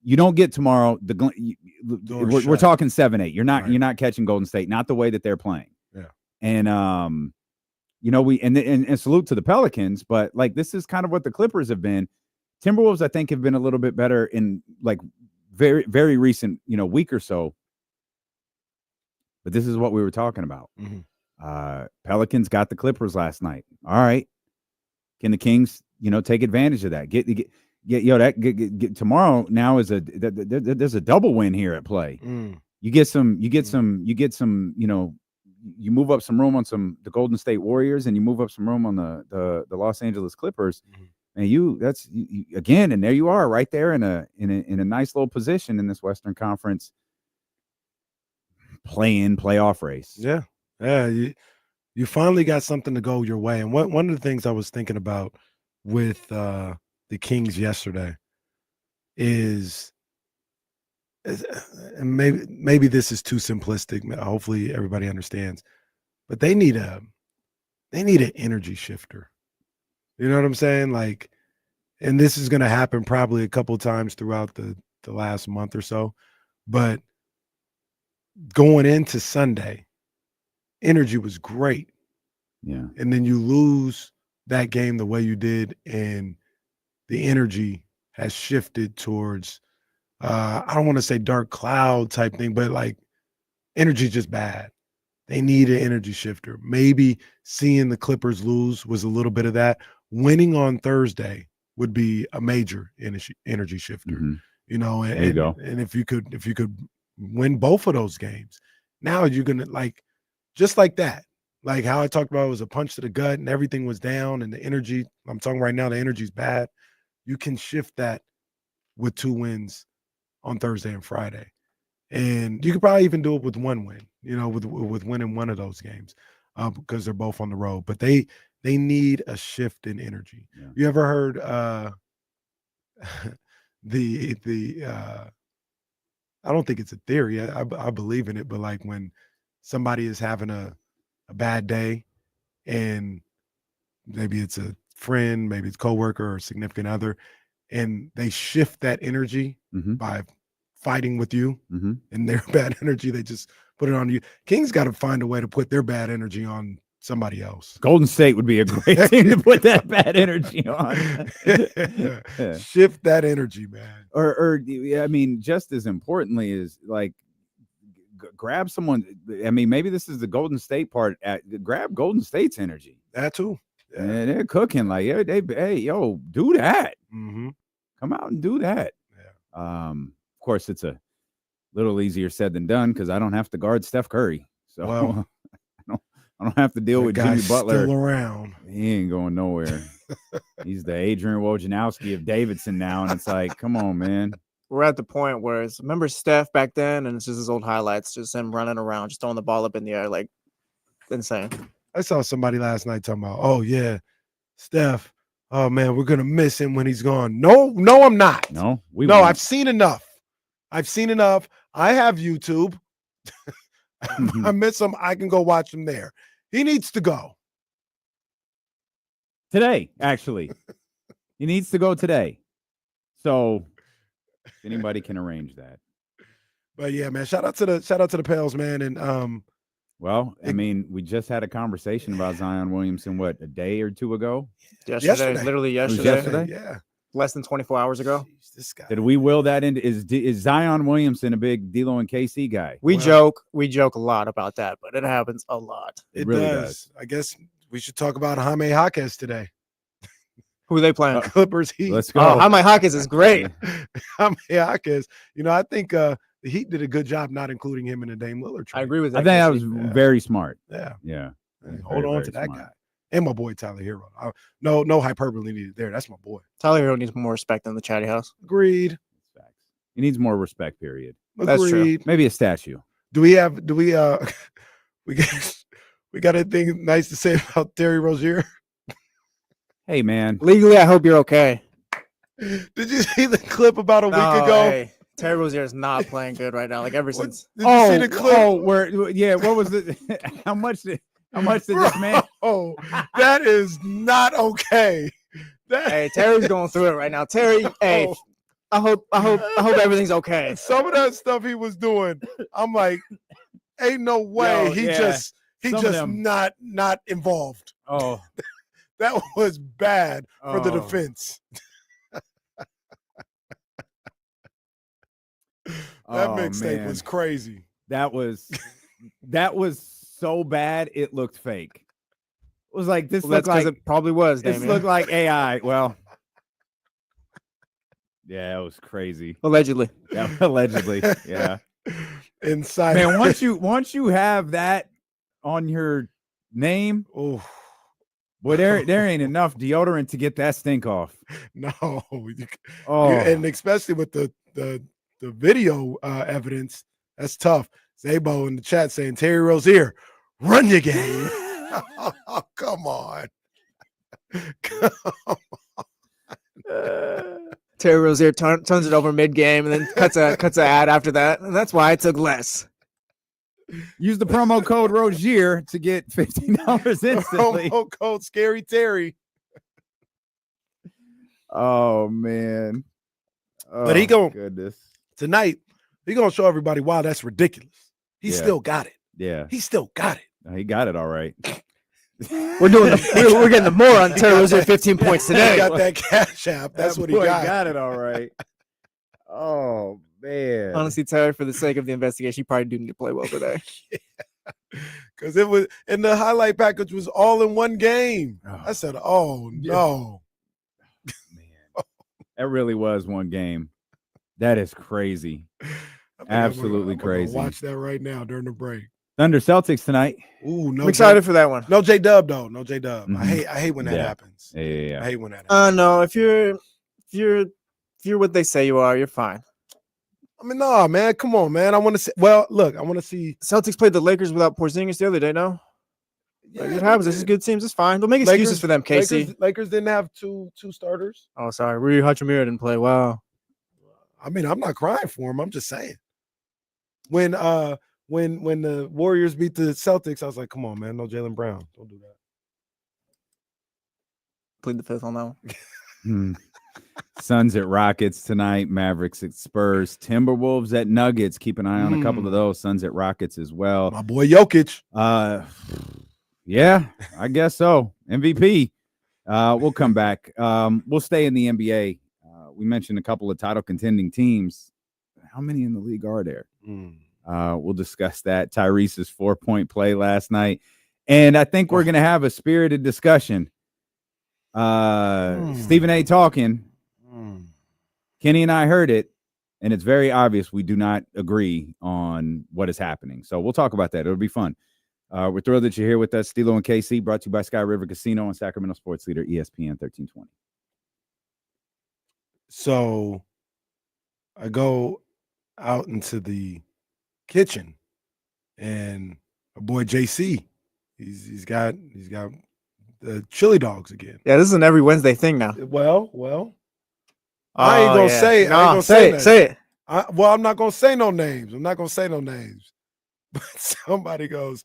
You don't get tomorrow. We're talking 7-8. You're not catching Golden State, not the way that they're playing. Yeah. And and salute to the Pelicans, but like this is kind of what the Clippers have been. Timberwolves, I think, have been a little bit better in like very, very recent, week or so. But this is what we were talking about. Mm-hmm. Pelicans got the Clippers last night. All right. Can the Kings, take advantage of that? Get tomorrow now is there's a double win here at play. You move up some room on the Golden State Warriors, and you move up some room on the Los Angeles Clippers. And again, and there you are right there in a nice little position in this Western Conference playoff race. Yeah. You finally got something to go your way. And one of the things I was thinking about with the Kings yesterday is and maybe this is too simplistic. Hopefully everybody understands, but they need an energy shifter. You know what I'm saying? Like, and this is going to happen probably a couple of times throughout the last month or so, but going into Sunday, energy was great. Yeah. And then you lose that game the way you did, and the energy has shifted towards I don't want to say dark cloud type thing, but like energy just bad. They need an energy shifter. Maybe seeing the Clippers lose was a little bit of that. Winning on Thursday would be a major energy shifter. Mm-hmm. There you go. And if you could win both of those games, now you're gonna like just like that. Like how I talked about, it was a punch to the gut and everything was down, and the energy. I'm talking right now, the energy's bad. You can shift that with 2 wins on Thursday and Friday. And you could probably even do it with 1 win, with winning one of those games because they're both on the road. But they need a shift in energy. Yeah. You ever heard I don't think it's a theory. I believe in it, but like when somebody is having a bad day and maybe it's a friend, maybe it's coworker or significant other, and they shift that energy by fighting with you and their bad energy, they just put it on you. Kings got to find a way to put their bad energy on somebody else. Golden State would be a great team to put that bad energy on. Shift that energy, man. Or I mean, just as importantly is like grab someone. I mean, maybe this is the Golden State part. Grab Golden State's energy. That too. Yeah. And they're cooking like, hey, yo, do that. Come out and do that. Yeah. Of course, it's a little easier said than done because I don't have to guard Steph Curry. So well, I don't have to deal with Jimmy Butler. Still around. He ain't going nowhere. He's the Adrian Wojnarowski of Davidson now, and it's like, come on, man. We're at the point where remember Steph back then, and it's just his old highlights, just him running around, just throwing the ball up in the air, like insane. I saw somebody last night talking about, oh yeah, Steph. Oh man, we're gonna miss him when he's gone. No, I'm not. No, I've seen enough. I have YouTube. I miss him. I can go watch him there. He needs to go today. Actually, he needs to go today. So anybody can arrange that. But yeah, man, shout out to the Pels, man. And well, I mean, we just had a conversation about Zion Williamson, what, a day or two ago? Yesterday. Literally yesterday. Yeah. Less than 24 hours ago. Jeez, this guy. Did we will that into is Zion Williamson a big D'Lo and KC guy? We joke a lot about that, but it happens a lot. It really does. I guess we should talk about Jaime Jaquez today. Who are they playing? Clippers Heat. Let's go. Oh, Jaime Jaquez is great. Jaime Jaquez. I think the Heat did a good job not including him in the Dame Lillard trade. I agree with that. I think that was very smart. Yeah. Very, hold on to that guy. And my boy Tyler Hero. No hyperbole needed there. That's my boy. Tyler Hero needs more respect than the Chatty House. Agreed. He needs more respect, period. That's true. Maybe a statue. We got anything nice to say about Terry Rozier? Hey man. Legally, I hope you're okay. Did you see the clip about a week No, ago? hey, Terry Rozier is not playing good right now. Like ever since. Did you see the clip? What was it? How much did this man? Oh, that is not okay. Hey, Terry's going through it right now. Terry, hey, I hope everything's okay. Some of that stuff he was doing, I'm like, ain't no way. He just not involved. Oh, that was bad for the defense. That mixtape was crazy. That was so bad it looked fake. It was like this looked like it probably was. This looked like AI. Well, yeah, it was crazy. Allegedly. Yeah, allegedly. Yeah. Inside. Man, once you have that on your name, oh, boy, there ain't enough deodorant to get that stink off. No. Oh, and especially with the video evidence, that's tough. Zabo in the chat saying Terry Rozier, run your game. Oh, come on. Terry Rozier turns it over mid-game and then cuts a ad after that. And that's why I took less. Use the promo code Rozier to get $15 instantly. Promo code Scary Terry. Oh man. But he going goodness. Tonight, he gonna show everybody why that's ridiculous. He still got it. Yeah. He still got it. No, he got it all right. We're getting the more on Terry Rozier 15 points today. He got that cash app. That's what he got. He got it all right. Oh man. Honestly, Terry, for the sake of the investigation, you probably do need to play well today. Because it was, and the highlight package was all in one game. I said, oh no. Man. That really was one game. That is crazy. Absolutely crazy. Watch that right now during the break. Thunder Celtics tonight. Ooh, no. I'm excited for that one. No J-Dub though. No J-Dub. Mhm. I hate when that happens. Yeah. I hate when that happens. No, if you're what they say you are, you're fine. I mean, no, man. Come on, man. I want to see. Well, look, I want to see. Celtics played the Lakers without Porzingis the other day. No, it happens. This is good teams. It's fine. Don't make excuses for them, Casey. Lakers didn't have two starters. Oh, sorry. Rui Hachimura didn't play. Wow. I mean, I'm not crying for him. I'm just saying. When the Warriors beat the Celtics, I was like, come on, man. No Jaylen Brown. Don't do that. Plead the fifth on that one. Suns at Rockets tonight. Mavericks at Spurs. Timberwolves at Nuggets. Keep an eye on a couple of those. Suns at Rockets as well. My boy Jokic. Yeah, I guess so. MVP. We'll come back. We'll stay in the NBA. We mentioned a couple of title contending teams. How many in the league are there? We'll discuss that. Tyrese's 4-point play last night. And I think we're going to have a spirited discussion. Stephen A. talking. Kenny and I heard it, and it's very obvious we do not agree on what is happening. So we'll talk about that. It'll be fun. We're thrilled that you're here with us. Stilo and KC, brought to you by Sky River Casino and Sacramento Sports Leader, ESPN 1320. So I go out into the kitchen, and our boy JC, he's got the chili dogs again. Yeah, this is an every Wednesday thing now. Well. I ain't gonna say. No, I ain't gonna say it. I'm not gonna say no names. But somebody goes,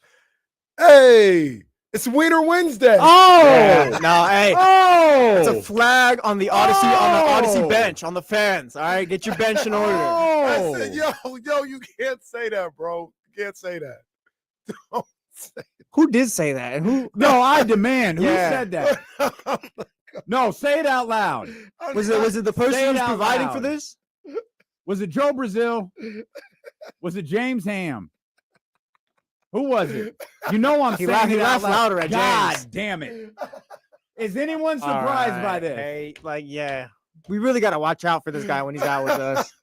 "Hey, it's Wiener Wednesday." Oh yeah. No, hey. Oh, it's a flag on the Odyssey bench on the fans. All right, get your bench in order. I said, yo, you can't say that, bro. You can't say that. Don't say it. Who did say that? And who? No, I demand. Who said that? No, say it out loud. Was it the person who's providing for this? Was it Joe Brazil? Was it James Ham? Who was it? You know I'm saying he laughed louder at God James. Damn it. Is anyone surprised by this? Hey, we really got to watch out for this guy when he's out with us.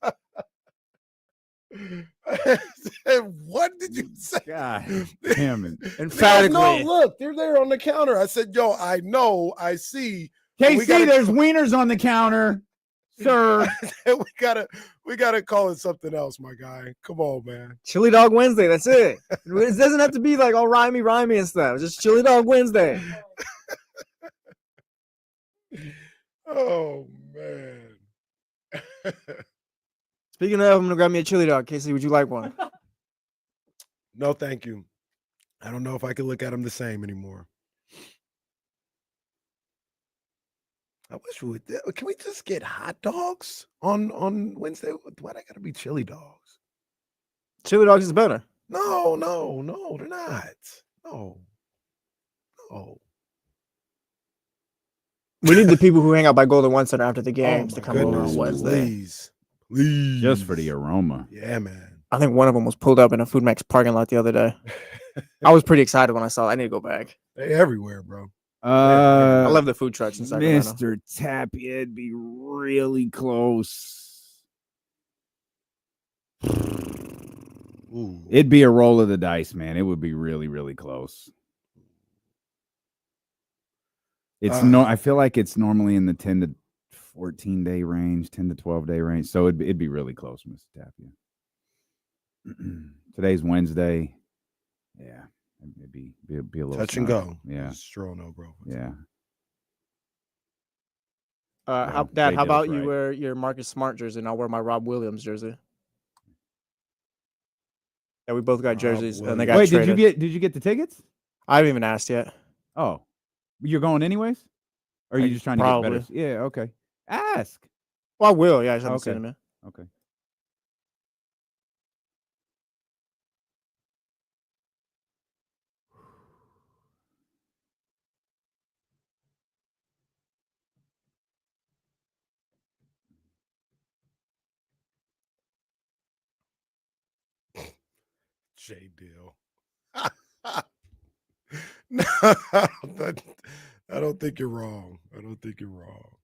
What did you say? God damn it. Emphatically. No, look, they're there on the counter. I said, yo, I know, I see. KC, there's wieners on the counter, sir. we gotta call it something else, my guy. Come on, man. Chili Dog Wednesday, that's it. It doesn't have to be like all rhymey and stuff. It's just Chili Dog Wednesday. Oh man. Speaking of, I'm gonna grab me a chili dog. Casey, would you like one? No, thank you. I don't know if I can look at them the same anymore. I wish we would. Can we just get hot dogs on Wednesday? Why they gotta be chili dogs? Chili dogs is better. No, they're not. No. We need the people who hang out by Golden One Center after the Oh games to my come over goodness, on Wednesday. Please. Just for the aroma. Yeah, man. I think one of them was pulled up in a Food Max parking lot the other day. I was pretty excited when I saw it. I need to go back. They everywhere, bro. I love the food trucks in Sacramento. Mr. Tapia, it'd be really close. Ooh. It'd be a roll of the dice, man. It would be really, really close. It's I feel like it's normally in the 10 to 14 day range, 10 to 12 day range. So it'd be really close, Mr. Tapia. Today's Wednesday. Yeah. It'd be a little Touch and snug. go. Yeah. Stroll no, bro. Yeah. Dad, they how did us about you right. wear your Marcus Smart jersey and I'll wear my Rob Williams jersey? Yeah, we both got Rob jerseys and they got Wait, traded. did you get the tickets? I haven't even asked yet. Oh. You're going anyways? Or are you just trying to Probably. get better? Yeah, okay. Ask. Well, I will. Yeah, I just haven't Okay. seen him yet. Okay. J Deal. No, I don't think you're wrong. I don't think you're wrong.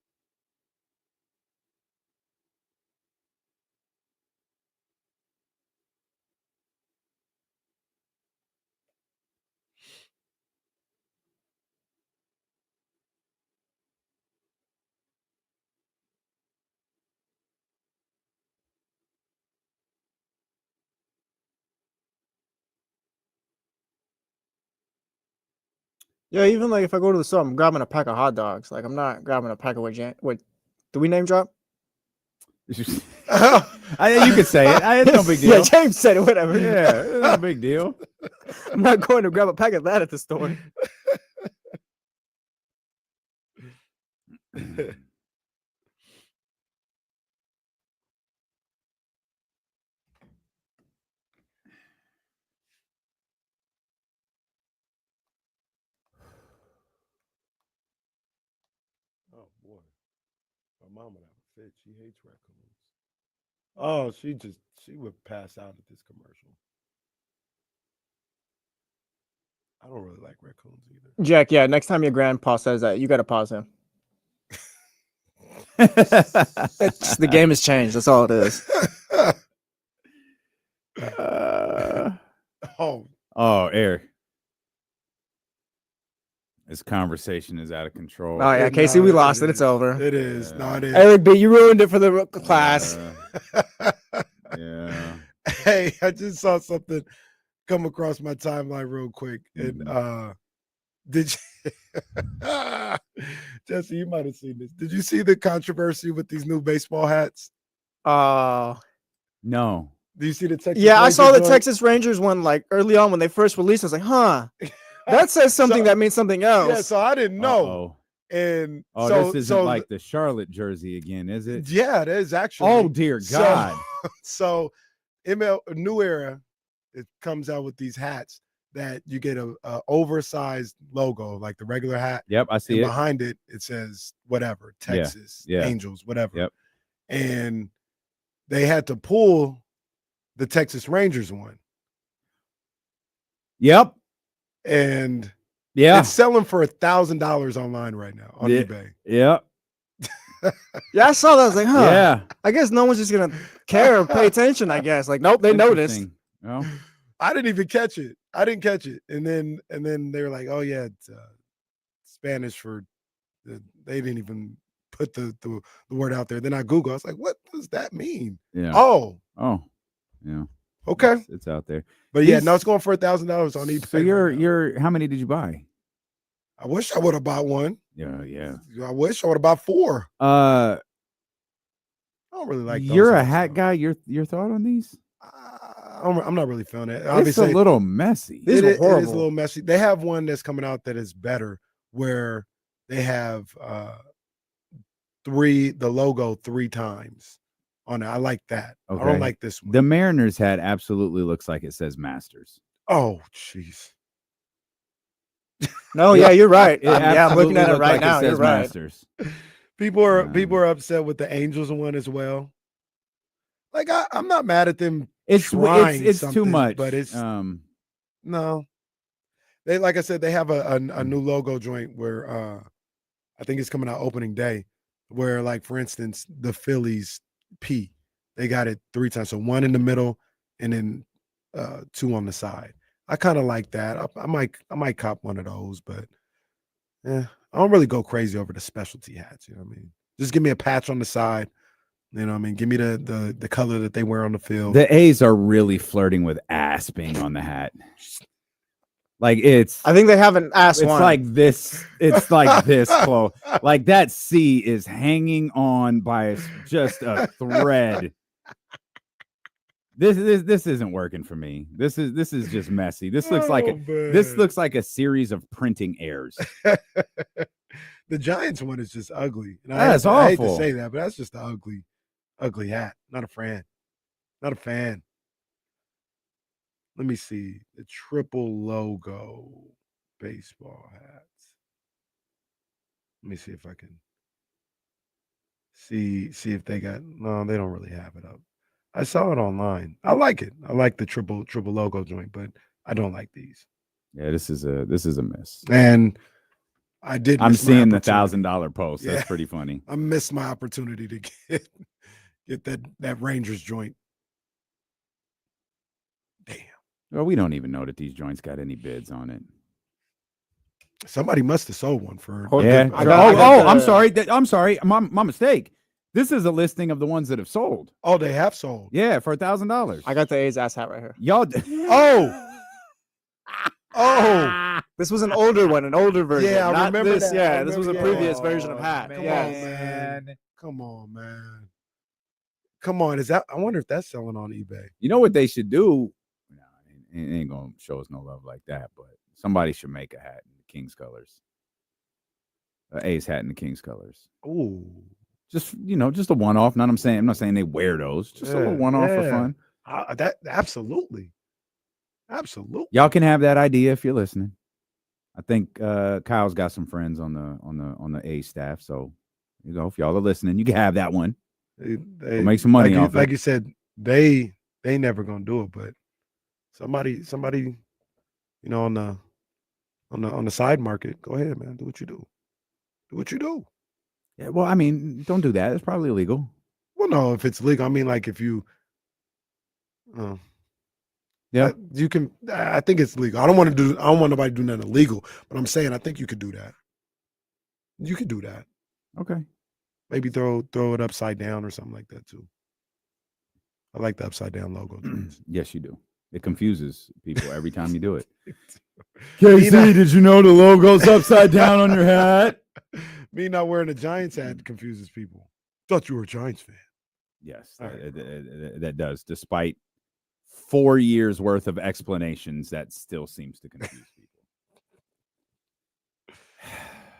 Yeah, even like if I go to the store, I'm grabbing a pack of hot dogs. Like I'm not grabbing a pack of what do we name drop? You could say it. It's no big deal. Yeah, James said it, whatever. Yeah, it's no big deal. I'm not going to grab a pack of that at the store. Oh boy. My mom would have a fit. She hates raccoons. Oh, she would pass out at this commercial. I don't really like raccoons either. Jack, yeah, next time your grandpa says that, you got to pause him. The game has changed. That's all it is. Eric. This conversation is out of control. Oh, yeah, Casey, we lost it. It's over. It is. No, it is. Eric B, you ruined it for the class. Yeah. Hey, I just saw something come across my timeline real quick. And did you Jesse, you might have seen this. Did you see the controversy with these new baseball hats? No. Do you see the Texas Yeah, I Rangers saw the one? Texas Rangers one like early on when they first released. I was like, huh. That says something that means something else. Yeah, so I didn't know. Uh-oh. And this isn't like the Charlotte jersey again, is it? Yeah, it is actually. Oh dear God. So New Era, it comes out with these hats that you get a oversized logo, like the regular hat. Yep, I see and it. Behind it, it says whatever, Texas, Angels, whatever. Yep. And they had to pull the Texas Rangers one. Yep. And yeah, it's selling for $1,000 online right now on eBay. Yep. Yeah, I saw that. I was like, huh. Yeah. I guess no one's just gonna care or pay attention, I guess. Like, nope, they noticed. Well, I didn't even catch it. I didn't catch it. And then they were like, oh yeah, it's Spanish for they didn't even put the word out there. Then I Google, I was like, what does that mean? Yeah. Oh. Yeah. Okay. It's out there. But yeah, no, it's going for $1,000 on eBay. So you're how many did you buy? I wish I would have bought one. Yeah. I wish I would have bought 4. Oh, don't really like. You're those a hat though. guy. Your thought on these? I'm not really feeling it. It's Obviously, a little messy. These it were is a horrible. little messy. They have one that's coming out that is better, where they have the logo 3 times on it. I like that. I Okay. don't like this one. The Mariners hat absolutely looks like it says Masters. Oh, jeez. No, yeah, you're right. It Yeah, I'm looking absolutely at it looks right like now. You're says right. Masters. People are upset with the Angels one as well. Like I'm not mad at them. It's trying too something, much, but it's no. They like I said, they have a new logo joint where I think it's coming out opening day, where like for instance the Phillies P, they got it 3 times, so 1 in the middle and then 2 on the side. I kind of like that. I might cop one of those, but yeah, I don't really go crazy over the specialty hats. You know what I mean? Just give me a patch on the side. You know what I mean? Give me the color that they wear on the field. The A's are really flirting with ass being on the hat. Like I think they have an ass one. like this. It's like this close. Like that C is hanging on by just a thread. This isn't working for me. This is just messy. This looks like a series of printing errors. The Giants one is just ugly. And That's I hate to awful. say that, but that's just an ugly hat. Not a fan. Not a fan. Let me see the triple logo baseball hats. Let me see if I can see if they got. No, they don't really have it up. I saw it online. I like it. I like the triple logo joint, but I don't like these. Yeah, this is a miss. And I did. I'm miss my seeing the opportunity. $1,000 post. Yeah. That's pretty funny. I missed my opportunity to get that Rangers joint. Damn. Well, we don't even know that these joints got any bids on it. Somebody must have sold one for. Yeah. I got I'm the- sorry. I'm sorry. My mistake. This is a listing of the ones that have sold. Oh, they have sold. Yeah, for $1,000. I got the A's ass hat right here. Y'all. Oh. This was an older one, an older version. Yeah, I not remember this. that. Yeah, I this was a remember previous that. version of hat. Come Yes. on, man. Come on, man. Come on. Is that? I wonder if that's selling on eBay. You know what they should do? No, it ain't gonna show us no love like that. But somebody should make a hat in the King's colors. An A's hat in the King's colors. Ooh. Just just a one-off. I'm not saying they wear those. Just a little one-off for fun. That absolutely. Y'all can have that idea if you're listening. I think Kyle's got some friends on the A staff, so if y'all are listening, you can have that one. We'll make some money off like it. you said, they never gonna do it, but somebody, on the side market, go ahead, man. Do what you do. Do what you do. Yeah, well, I mean, don't do that. It's probably illegal. Well, no, if it's legal, I mean, like if you, Yeah. you can. I think it's legal. I don't want nobody to do nothing illegal, but I'm saying I think you could do that. You could do that. Okay. Maybe throw it upside down or something like that too. I like the upside down logo. Yes, you do. It confuses people every time you do it. KC, did you know the logo's upside down on your hat? Me not wearing a Giants hat confuses people. Thought you were a Giants fan. Yes, All right. that does. Despite 4 years worth of explanations, that still seems to confuse people.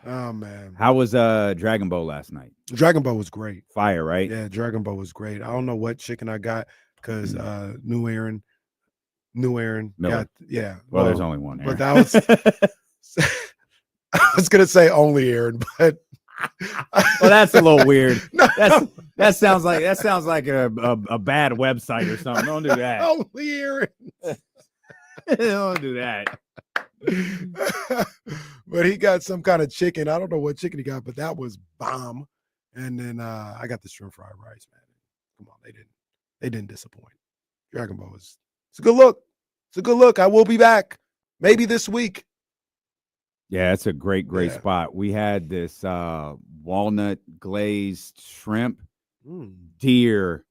Oh man, How was Dragon Bowl last night? Dragon Ball was great. Fire, right? Yeah, Dragon Ball was great. I don't know what chicken I got because New Aaron Miller. got Well, there's only one. but Aaron. that was I was gonna say only Aaron, but well, that's a little weird. No. That sounds like a bad website or something. Don't do that. only Aaron. Don't do that. But he got some kind of chicken. I don't know what chicken he got, but that was bomb. And then I got the shrimp fried rice, man. Come on, they didn't disappoint. Dragon Ball it's a good look. It's a good look. I will be back. Maybe this week. Yeah, it's a great Yeah. spot. We had this walnut glazed shrimp. Mm. Dear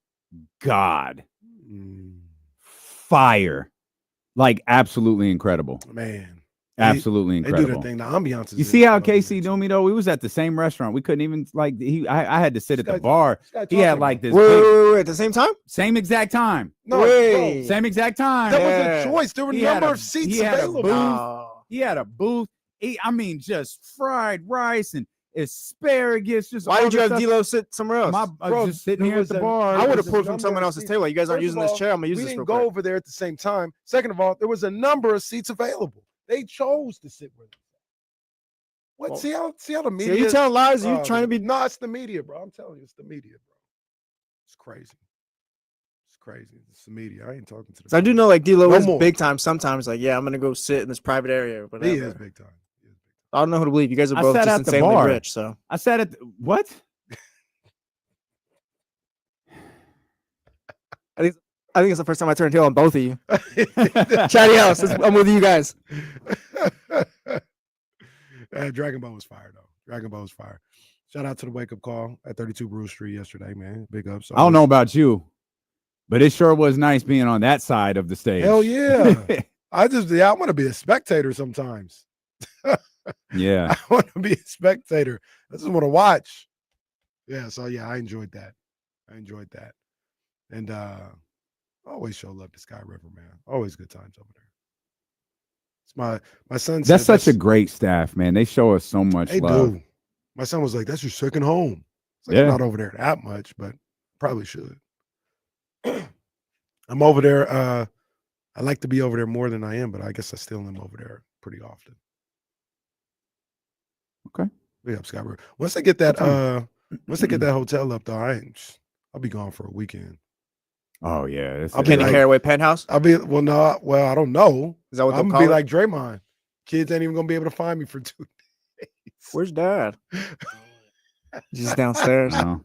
God. Mm. Fire. Like absolutely incredible. Man. Absolutely They do incredible. their thing. The ambiance is You see how incredible KC there, knew too. me though? We was at the same restaurant. We couldn't even like I had to sit at the This guy- bar. this guy He had talking like about- this Wait, big, wait, wait, at the same time? same exact time. No, Wait. bro, Same exact time. that Yeah. was a choice. There were a He had number a- of seats he had a available. booth. Oh. He had a booth. I mean, just fried rice and asparagus. Just Why all did you this have stuff. D'Lo sit somewhere else? Bro, Just sitting there here at was the a- bar. I would have There's a pulled from number someone of else's seats. table. You guys aren't First using of this all, chair. I'm gonna use we this real didn't go quick. over there at the same time. Second of all, there was a number of seats available. They chose to sit with us. What? Well, see how the See, are media? you telling lies? Are you Oh, trying to be? No, it's the media, bro. I'm telling you, it's the media, bro. It's crazy. It's crazy. It's the media. I ain't talking to the. So I do media. know like D'Lo No is more. big time. Sometimes like I'm gonna go sit in this private area. Or He whatever. is big time. He is big I don't know who to believe. You guys are I both sat just at the insanely bar. rich. So I sat at what? I think it's the first time I turned heel on both of you. time. Chatty house. I'm with you guys. Dragon Ball was fire though. Dragon Ball was fire. Shout out to the wake up call at 32 Bruce Street yesterday, man. Big ups. I don't know about you, but it sure was nice being on that side of the stage. Hell yeah. I want to be a spectator sometimes. Yeah. I want to be a spectator. I just want to watch. Yeah, so yeah, I enjoyed that. And always show love to Sky River, man. Always good times over there. It's my son said That's such a great staff, man. They show us so much they love. do. My son was like, "That's your second home." It's like, Yeah. I'm not over there that much, but probably should. I'm over there. I like to be over there more than I am, but I guess I still am over there pretty often. Okay. Yeah, Scott River. Once they get that That's once they get that hotel up though, I'll be gone for a weekend. Oh yeah. It's I'll be Kenny like- Caraway penthouse. I'll be I don't know. Is that what I'm they'll gonna call be it? like Draymond. Kids ain't even gonna be able to find me for 2 days. Where's Dad? He's downstairs. no.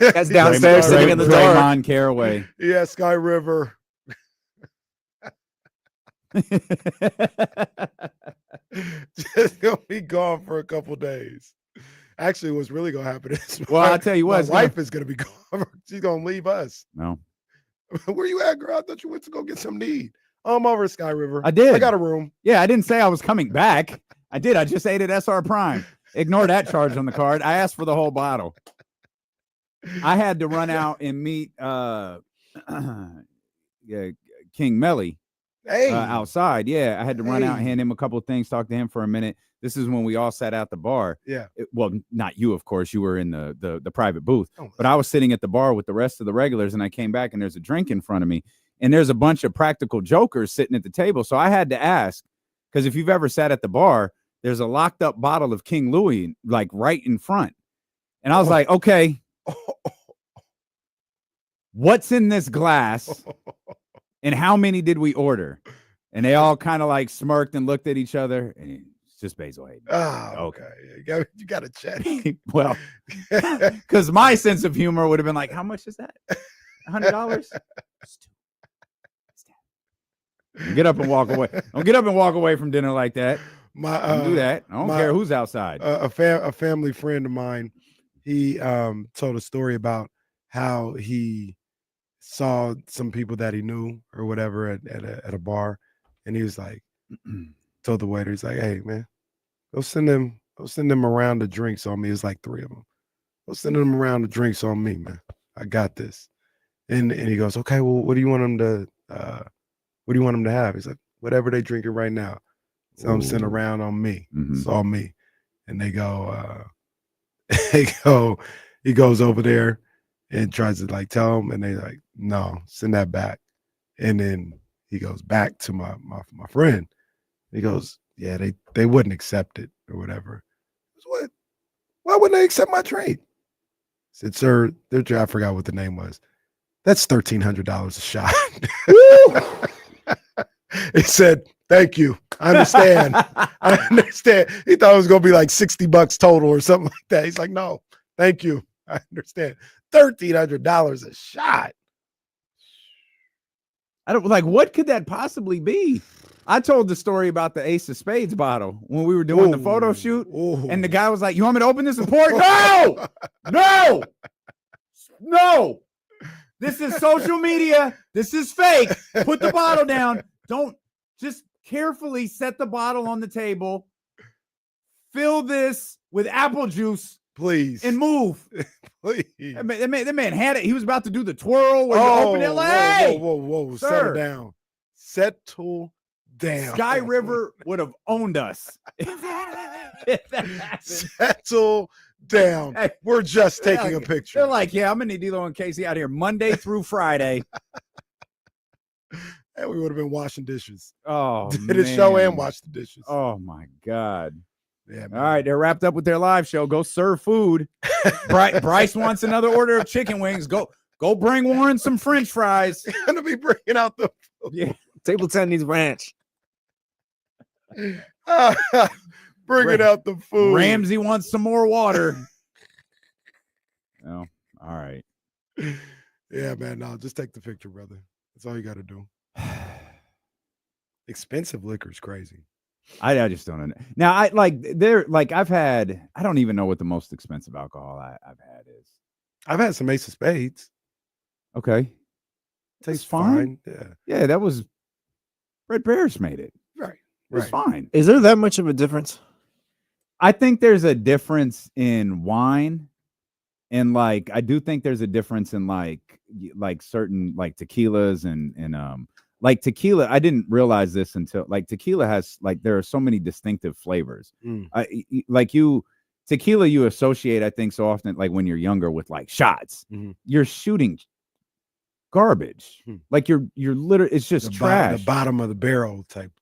That's downstairs sitting in the dark. Draymond Caraway. Yeah, Sky River. Just gonna be gone for a couple days. Actually, what's really gonna happen is Well, I'll tell you what, my it's gonna- wife is gonna be gone. She's gonna leave us. No. Where you at, girl? I thought you went to go get some need. I'm over at Sky River. I did. I got a room. Yeah, I didn't say I was coming back. I did. I just ate at SR Prime. Ignore that charge on the card. I asked for the whole bottle. I had to run out and meet King Melly Hey, outside. Yeah, I had to run out, Hey. hand him a couple of things, talk to him for a minute. This is when we all sat at the bar. yeah. Well, not you, of course. You were in the private booth. Oh, But I was sitting at the bar with the rest of the regulars, and I came back, and there's a drink in front of me, and there's a bunch of practical jokers sitting at the table. So I had to ask, because if you've ever sat at the bar, there's a locked up bottle of King Louis, like right in front. And I was like, okay, what's in this glass, and how many did we order? And they all kind of like smirked and looked at each other, and it's just Basil Hayden. Ah, Okay. okay. You got to check. Well, because my sense of humor would have been like, how much is that? $100? Get up and walk away. Don't get up and walk away from dinner like that. Don't do that. I don't care who's outside. A family friend of mine, he told a story about how he saw some people that he knew or whatever at a bar, and he was like, told the waiter, he's like, "Hey man, go send them around the drinks on me." It's like 3 of them. Go send them around the drinks on me, man. I got this. And he goes, "Okay, well, what do you want them to have?" He's like, "Whatever they drinking right now." So I'm sent Ooh. around on me. Mhm. It's all me. And they go, he goes over there and tries to like tell them, and they like, "No, send that back." And then he goes back to my friend. He goes, "Yeah, they wouldn't accept it or whatever." I goes, "What? Why wouldn't they accept my trade?" I said, "Sir, I forgot what the name was. That's $1,300 a shot." He said, "Thank you. I understand. I understand." He thought it was gonna be like $60 total or something like that. He's like, "No, thank you. I understand. $1,300 a shot." I don't like, what could that possibly be? I told the story about the Ace of Spades bottle when we were doing the photo shoot, and the guy was like, "You want me to open this and pour it?" No, no, no. This is social media. This is fake. Put the bottle down. Don't just carefully set the bottle on the table, fill this with apple juice, please, and move. Please. That man had it. He was about to do the twirl where you open it. Like, whoa. sir. Settle down. Settle down. Sky River would have owned us. Settle down. Hey, we're just taking a picture. They're like, yeah, I'm going to need D'Lo and Casey out here Monday through Friday. And we would have been washing dishes. Oh, did a show and wash the dishes. Oh, my God. Yeah, all right, they're wrapped up with their live show. Go serve food. Bryce wants another order of chicken wings. Go bring Warren some French fries. He's gonna be bringing out the yeah. Table 10 needs ranch. Bringing out the food. Ramsey wants some more water. Oh, all right. Yeah, man. No, just take the picture, brother. That's all you got to do. Expensive liquor is crazy. I just don't know. Now I don't even know what the most expensive alcohol I've had is. I've had some Ace of Spades. Okay. Tastes fine. Yeah. Yeah, that was Red Bears made it. Right. It's fine. Is there that much of a difference? I think there's a difference in wine, and like I do think there's a difference in like certain like tequilas and like tequila. I didn't realize this until like tequila has like there are so many distinctive flavors. Tequila you associate, I think, so often like when you're younger with like shots. Mm-hmm. You're shooting garbage. Like you're literally it's just trash. The bottom of the barrel type.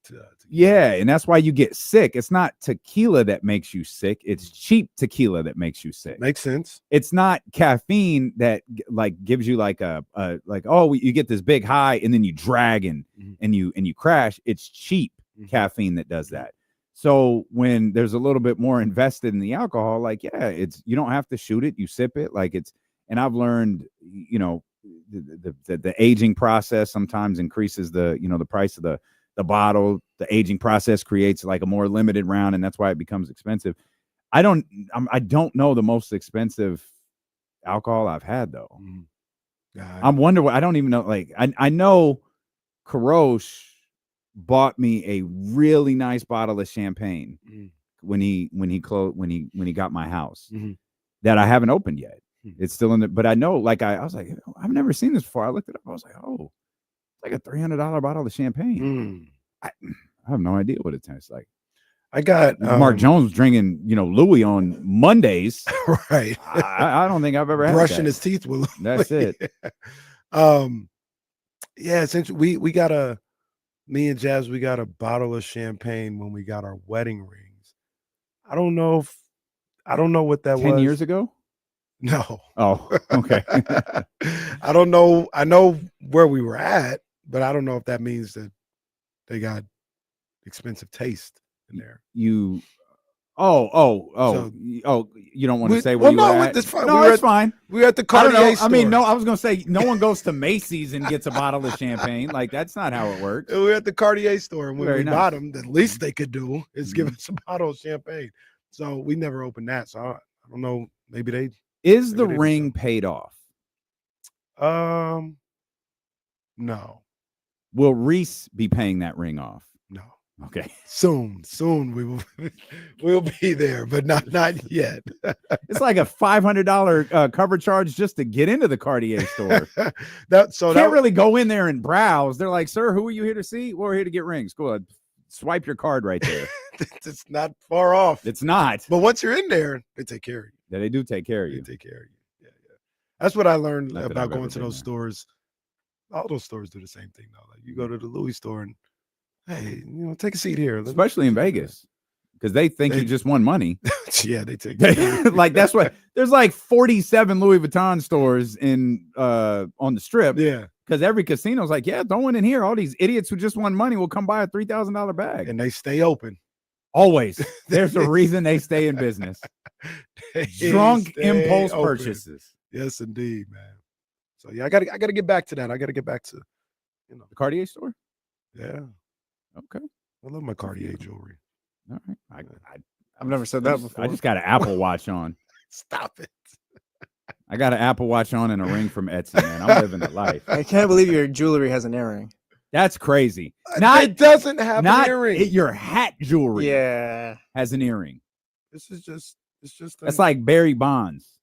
Yeah, and that's why you get sick. It's not tequila that makes you sick. It's cheap tequila that makes you sick. Makes sense. It's not caffeine that like gives you like you get this big high and then you drag and you crash. It's cheap caffeine that does that. So when there's a little bit more invested in the alcohol, like it's you don't have to shoot it, you sip it. Like it's, and I've learned, the aging process sometimes increases the price of the bottle. The aging process creates like a more limited round, and that's why it becomes expensive. I don't know the most expensive alcohol I've had though. I'm wondering. I don't even know. Like I know Karosh bought me a really nice bottle of champagne when he got my house that I haven't opened yet. It's still in there, but I know, like I was like, I've never seen this before. I looked it up. I was like, oh, it's like a $300 bottle of champagne. I have no idea what it tastes like. I got Mark Jones drinking, Louis on Mondays. Right. I don't think I've ever had brushing his teeth with Louis. That's it. Yeah, essentially we got me and Jazz, we got a bottle of champagne when we got our wedding rings. I don't know what that was. 10 years ago? No. Oh, okay. I don't know. I know where we were at, but I don't know if that means that they got expensive taste in there. You don't want to say where you were at? It's fine. No, it's fine. We were at the Cartier store. I mean, no, I was going to say no one goes to Macy's and gets a bottle of champagne. Like, that's not how it works. We were at the Cartier store, and when Very we nice. bought them, the least they could do is give us a bottle of champagne. So we never opened that. So I don't know. Maybe they... Is the ring paid off? No. Will Reese be paying that ring off? No. Okay. Soon we'll be there, but not yet. It's like a $500 cover charge just to get into the Cartier store. Can't really go in there and browse. They're like, sir, who are you here to see? We're here to get rings. Go ahead. Swipe your card right there. It's not far off. It's not. But once you're in there, they take care of you. Yeah, they do take care of you. They take care of you. Yeah. That's what I learned about going to those stores. All those stores do the same thing though. Like you go to the Louis store and hey, take a seat here. Especially in Vegas. Because they think you just won money. Yeah, they take like that's what there's like 47 Louis Vuitton stores in on the strip. Yeah. Because every casino's like, yeah, don't win in here. All these idiots who just won money will come buy a $3,000 bag. And they stay open. Always. There's a reason they stay in business. Drunk impulse purchases. Yes, indeed, man. So yeah, I gotta get back to that. I gotta get back to the Cartier store. Yeah. Okay. I love my Cartier jewelry. All right. I've never said that before. I just got an Apple Watch on. Stop it. I got an Apple Watch on and a ring from Etsy, man. I'm living the life. I can't believe your jewelry has an earring. That's crazy. It doesn't have an earring. Your hat jewelry. Yeah. Has an earring. It's just. That's like Barry Bonds.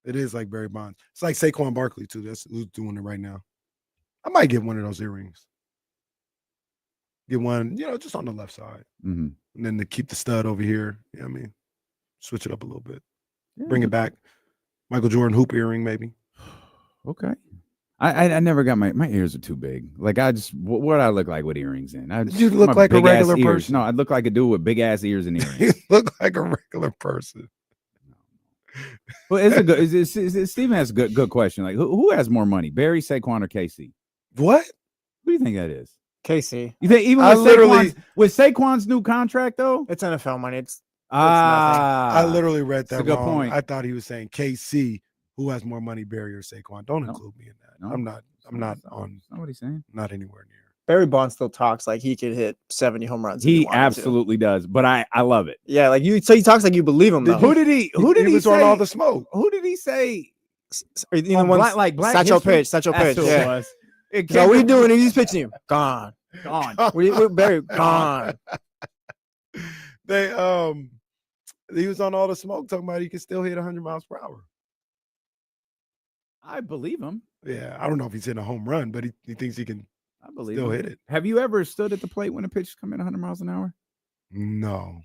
It is like Barry Bonds. It's like Saquon Barkley too. That's who's doing it right now. I might get one of those earrings. Get one, just on the left side, and then to keep the stud over here. You know what I mean, switch it up a little bit, bring it back. Michael Jordan hoop earring, maybe. Okay. I never got my ears are too big. Like what I look like with earrings in. You look like a regular person. No, I look like a dude with big ass ears and earrings. You look like a regular person. Well, it's a good. Steven has a good question. Like, who has more money, Barry, Saquon, or KC? What? Who do you think that is? KC. You think even with Saquon's new contract though? It's NFL money. It's I literally read that That's a good wrong. point. I thought he was saying KC, who has more money, Barry or Saquon. Don't include me in that. No. I'm not on. That's not what he's saying. Not anywhere near. Barry Bonds still talks like he could hit 70 home runs. if He wanted to. absolutely does, but I love it. Yeah, like you. So he talks like you believe him. Though. Who did he was say? on all the smoke? Who did he say? Even Black Satchel history? Pitch. Satchel That's Pitch. who it Yeah. was. It So what are you doing? He's pitching you. Gone. Gone. Barry gone. He was on all the smoke talking about he could still hit 100 miles per hour. I believe him. Yeah, I don't know if he's hitting a home run, but he thinks he can I believe still him. hit it. Have you ever stood at the plate when a pitch is coming 100 miles an hour? No.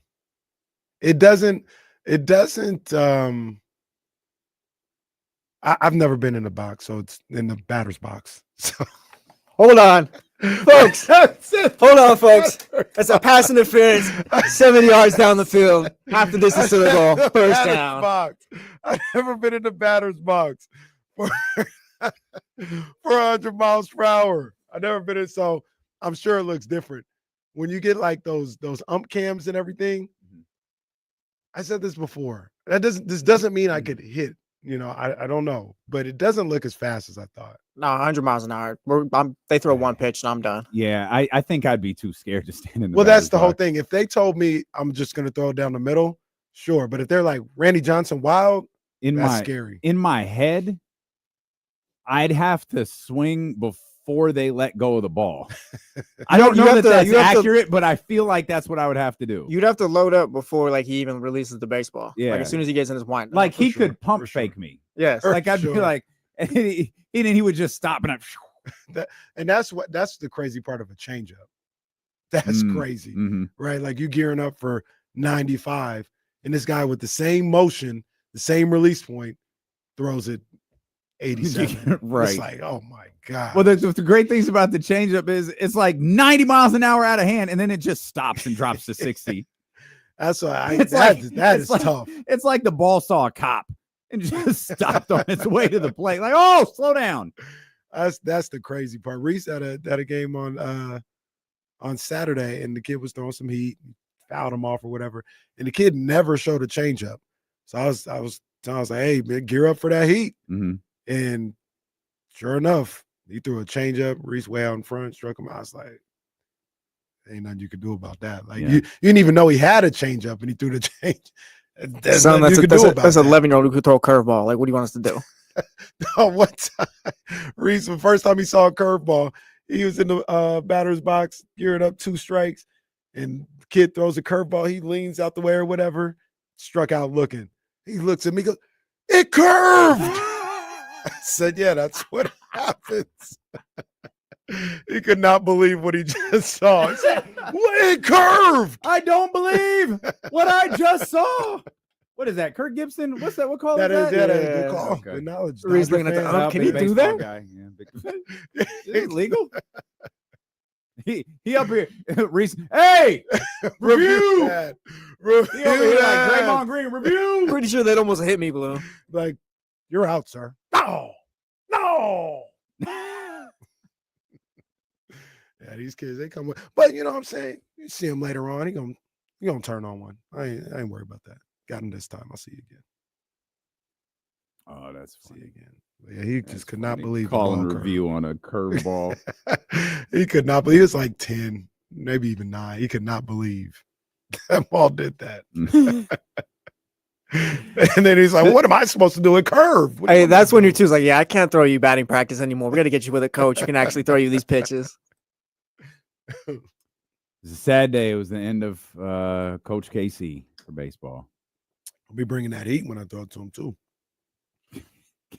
It doesn't I've never been in the box, so it's in the batter's box. So Hold on, folks. Hold on, folks. That's a pass interference, 70 yards down the field. Half the distance to the goal. First batter's down. box. I've never been in the batter's box for 100 miles per hour. I've never been in, so I'm sure it looks different. When you get like those ump cams and everything, I said this before. This doesn't mean I could hit. I don't know, but it doesn't look as fast as I thought. No, 100 miles an hour. They throw one pitch and I'm done. Yeah, I think I'd be too scared to stand in the Well, that's batter's the whole box. thing. If they told me I'm just going to throw it down the middle, sure. But if they're like Randy Johnson Wild, that's scary. In my head, I'd have to swing before they let go of the ball. I don't know that's accurate, but I feel like that's what I would have to do. You'd have to load up before like he even releases the baseball. Yeah. Like as soon as he gets in his wind. Like he sure, could pump for sure. fake me. Yes. Like I'd be Sure. like, and then he would just stop and That's the crazy part of a changeup. That's crazy, right? Like you gearing up for 95, and this guy with the same motion, the same release point, throws it 87. Right. It's like, oh my god. Well, the great things about the changeup is it's like 90 miles an hour out of hand, and then it just stops and drops to 60. That's why That is tough. It's like the ball saw a cop and just stopped on its way to the plate. Like, oh, slow down. That's the crazy part. Reese had a game on Saturday, and the kid was throwing some heat, fouled him off or whatever, and the kid never showed a changeup. So I was like, hey, man, gear up for that heat. And sure enough, he threw a changeup. Reese way out in front, struck him. I was like, ain't nothing you could do about that. Like you didn't even know he had a changeup, and he threw the change. That's an 11-year-old who could throw a curveball. Like, what do you want us to do? No, one time, Reese, the first time he saw a curveball, he was in the batter's box, gearing up 2 strikes, and the kid throws a curveball. He leans out the way or whatever, struck out looking. He looks at me, goes, it curved. I said, yeah, that's what happens. He could not believe what he just saw. He said, it curved. I don't believe what I just saw. What is that? Kurt Gibson? What's that? What call is that? That is good call. Okay. Good knowledge. Reese Dodger looking at the fan. can he Big do baseball that? guy. Yeah, is it legal? He up here. Reese, hey, review. that. He over here like that. Draymond Green. Review. Pretty sure that almost hit me, Blue. Like, you're out, sir. No. Yeah, these kids, they come with, but you know what I'm saying? You see him later on, he gonna turn on one. I ain't worried about that. Got him this time. I'll see you again. Oh, that's See funny. you again. Yeah, he just could not believe calling the ball review on a curveball. curve. He could not believe. He was like 10, maybe even 9. He could not believe that ball did that. And then he's like, what am I supposed to do? A curve? Hey, that's when you're too like, yeah, I can't throw you batting practice anymore. We got to get you with a coach who can actually throw you these pitches. It's a sad day. It was the end of Coach KC for baseball. I'll be bringing that heat when I throw it to him too.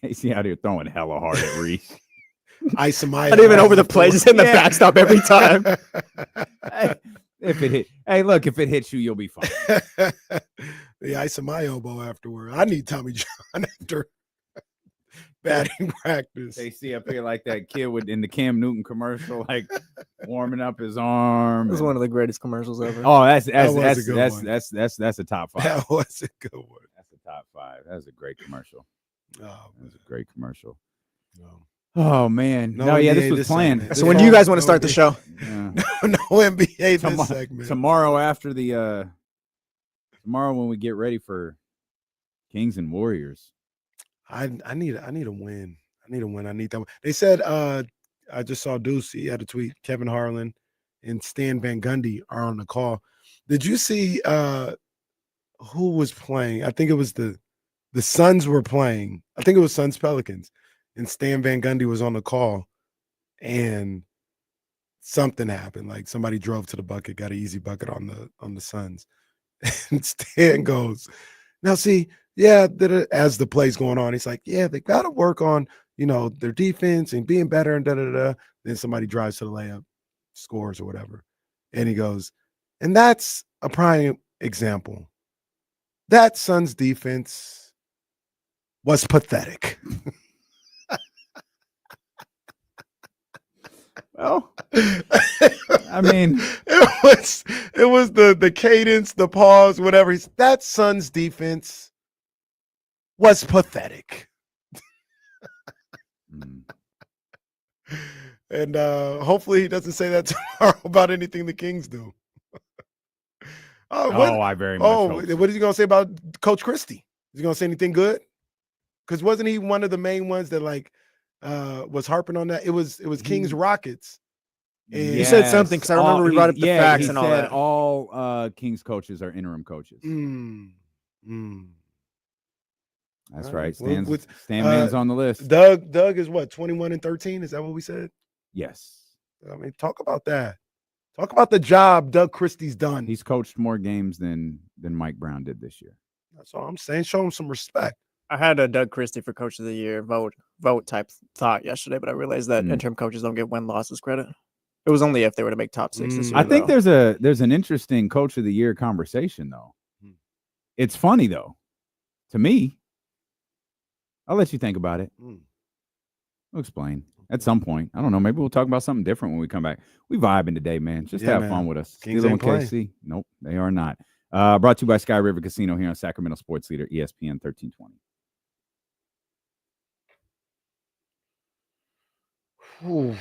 KC out here throwing hella hard at Reese. Isamaya. Not even over the plate, just hitting the backstop every time. If it hits you, you'll be fine. The ice of my elbow afterward. I need Tommy John after batting practice. They see up here like that kid in the Cam Newton commercial, like warming up his arm. It was one of the greatest commercials ever. Oh, that's a top 5. That was a good one. That's a top 5. That was a great commercial. Oh, that was a great commercial. no. Oh man, No yeah, NBA this was this planned. segment. So when do you guys want to start the show? Yeah. No NBA this segment. Tomorrow after the tomorrow when we get ready for Kings and Warriors. I need a win. I need a win. I need that one. They said I just saw Deuce. He had a tweet. Kevin Harlan and Stan Van Gundy are on the call. Did you see who was playing? I think it was the Suns were playing. I think it was Suns Pelicans. And Stan Van Gundy was on the call, and something happened. Like somebody drove to the bucket, got an easy bucket on the Suns. And Stan goes, now see, yeah, as the play's going on, he's like, yeah, they got to work on, their defense and being better and da-da-da. Then somebody drives to the layup, scores or whatever. And he goes, and that's a prime example. That Suns defense was pathetic. Well, I mean, it was the cadence, the pause, whatever. That Suns defense was pathetic. And hopefully he doesn't say that tomorrow about anything the Kings do. I very much hope so. What is he going to say about Coach Christie? Is he going to say anything good? Because wasn't he one of the main ones that was harping on that? It was Kings Rockets. And You said something because I remember we brought up the facts and all that. All Kings coaches are interim coaches. That's right. Stan Man's on the list. Doug is what, 21-13? Is that what we said? Yes. I mean, talk about that. Talk about the job Doug Christie's done. He's coached more games than Mike Brown did this year. That's all I'm saying. Show him some respect. I had a Doug Christie for Coach of the Year vote type thought yesterday, but I realized that interim coaches don't get win-losses credit. It was only if they were to make top 6 this year. I think there's an interesting Coach of the Year conversation though. It's funny though, to me. I'll let you think about it. I'll explain at some point. I don't know. Maybe we'll talk about something different when we come back. We vibing today, man. Just have fun with us. Kings Steeler ain't and KC. Nope, they are not. Brought to you by Sky River Casino here on Sacramento Sports Leader, ESPN 1320. Ooh.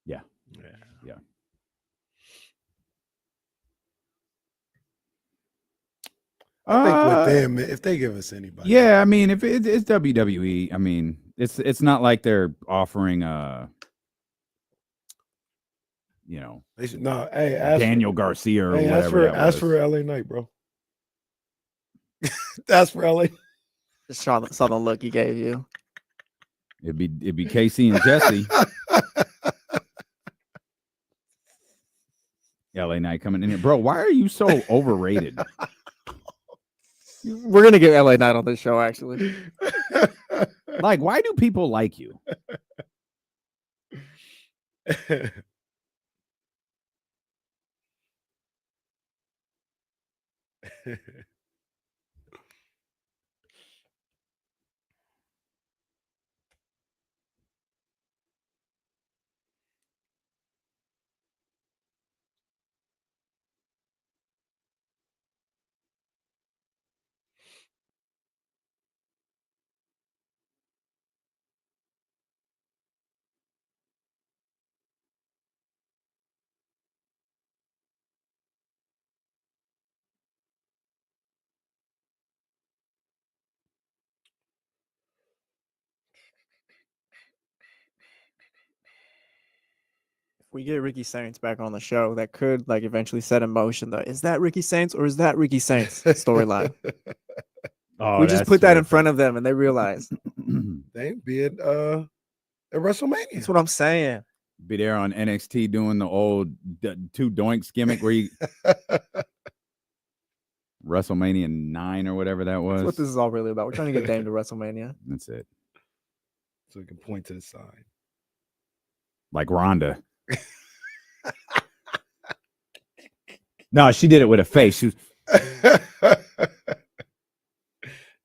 Yeah. I think with them, if they give us anybody. Yeah, I mean, if it's WWE, I mean, it's not like they're offering They should, hey, Daniel Garcia or whatever. Ask for LA Knight, bro. That's for LA. Just saw the look he gave you. It'd be Casey and Jesse. LA Knight coming in here, bro. Why are you so overrated? We're gonna get LA Knight on this show, actually. Like, why do people like you? we get Ricky Saints back on the show, that could like eventually set in motion the is that Ricky Saints or is that Ricky Saints storyline. Oh, We just that's put that in terrific. front of them and they realize. They be at WrestleMania. That's what I'm saying. Be there on NXT doing the old two doinks gimmick where you WrestleMania 9 or whatever that was. That's what this is all really about. We're trying to get Dame to WrestleMania. That's it. So we can point to the side. Like Rhonda. No, she did it with a face. She was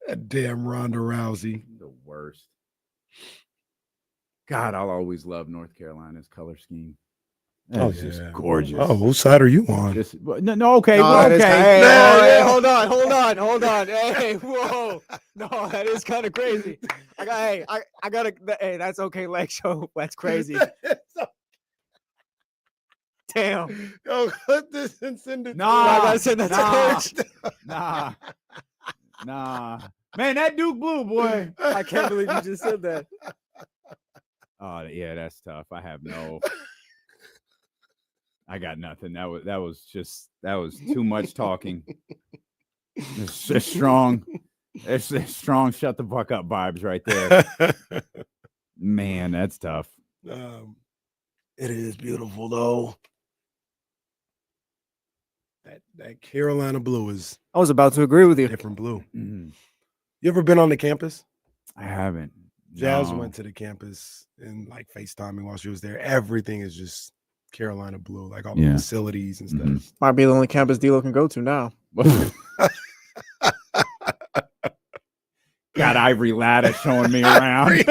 That damn Ronda Rousey. the worst. God, I'll always love North Carolina's color scheme. That's just gorgeous. Oh, whose side are you on? Just, no, okay, No, well, that is okay. hey, hold on. Hey, whoa. No, that is kind of crazy. I gotta, hey, that's okay, leg show. That's crazy. Damn. Yo, cut this and send it. Nah, I gotta send that to coach. Nah. Man, that Duke blue, boy. I can't believe you just said that. Oh, yeah, that's tough. I got nothing. That was too much talking. It's just strong. It's strong. Shut the fuck up vibes right there. Man, that's tough. It is beautiful though. That Carolina blue is. I was about to agree with you. Different blue. Mm-hmm. You ever been on the campus? I haven't. Jazz No. went to the campus and like FaceTiming while she was there. Everything is just Carolina blue, like all the facilities and stuff. Mhm. Might be the only campus D-Lo can go to now. Got Ivory Latta showing me around.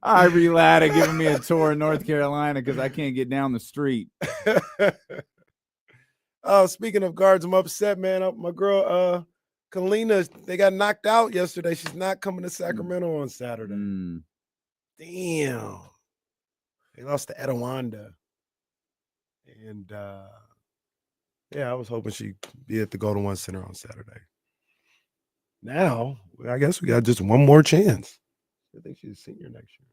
Ivory Latta giving me a tour in North Carolina because I can't get down the street. Oh, speaking of guards, I'm upset, man. My girl, Kalina, they got knocked out yesterday. She's not coming to Sacramento on Saturday. Damn. They lost to Etowanda. And yeah, I was hoping she'd be at the Golden One Center on Saturday. Now, I guess we got just one more chance. I think she's a senior next year.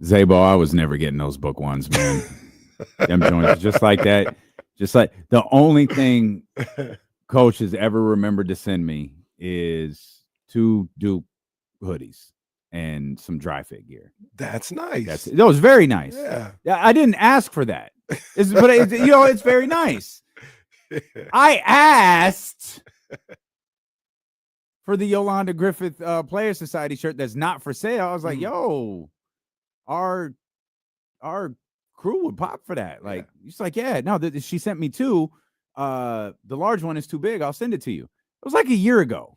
Zabo, I was never getting those book ones, man. Them joints just like that. Just like the only thing coach has ever remembered to send me is 2 Duke hoodies and some dry fit gear. That's nice. That was very nice. Yeah. I didn't ask for that. It's very nice. I asked for the Yolanda Griffith Player Society shirt that's not for sale. I was like, yo, our crew would pop for that. Like, she's like, yeah, no, she sent me 2. The large one is too big. I'll send it to you. It was like a year ago.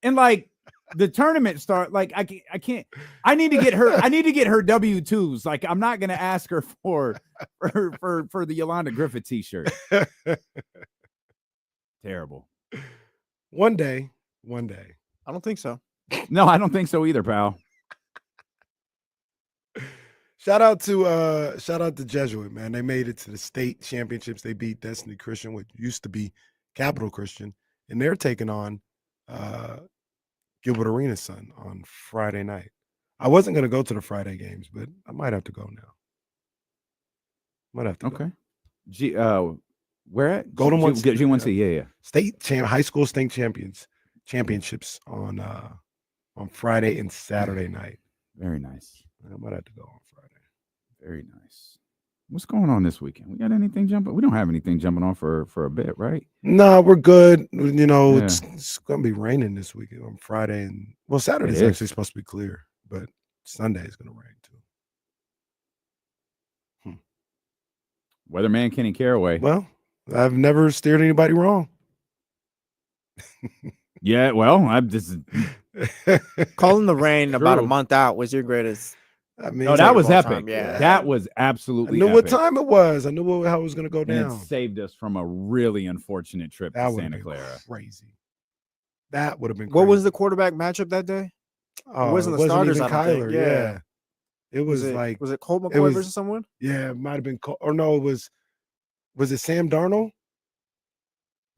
And like the tournament start, like I can't, I need to get her W-2s. Like, I'm not going to ask her for the Yolanda Griffith t-shirt. Terrible. One day. I don't think so. No, I don't think so either, pal. Shout out to Jesuit, man. They made it to the state championships. They beat Destiny Christian, which used to be Capital Christian, and they're taking on Gilbert Arenas' son on Friday night. I wasn't going to go to the Friday games, but I might have to go now. Might have to. Okay. Where at? Golden One. G1C, yeah. State high school state championships on Friday and Saturday night. Very nice. I might have to go on Friday. Very nice. What's going on this weekend? We got anything jumping? We don't have anything jumping on for a bit, right? No, we're good. You know, it's going to be raining this weekend on Friday. And well, Saturday is actually supposed to be clear, but Sunday is going to rain too. Weatherman Kenny Caraway. Well, I've never steered anybody wrong. Yeah, well, I'm just calling the rain about a month out was your greatest. I mean, no, that was epic. Time. Yeah, that was absolutely. I knew epic. what time it was. I knew how it was going to go down. And it saved us from a really unfortunate trip to Santa Clara. Crazy. That would have been. What was the quarterback matchup that day? Oh, it wasn't the starters. Even Kyler. Yeah. It was was it Colt McCoy versus someone? Yeah, it might have been. Or no, it was it Sam Darnold?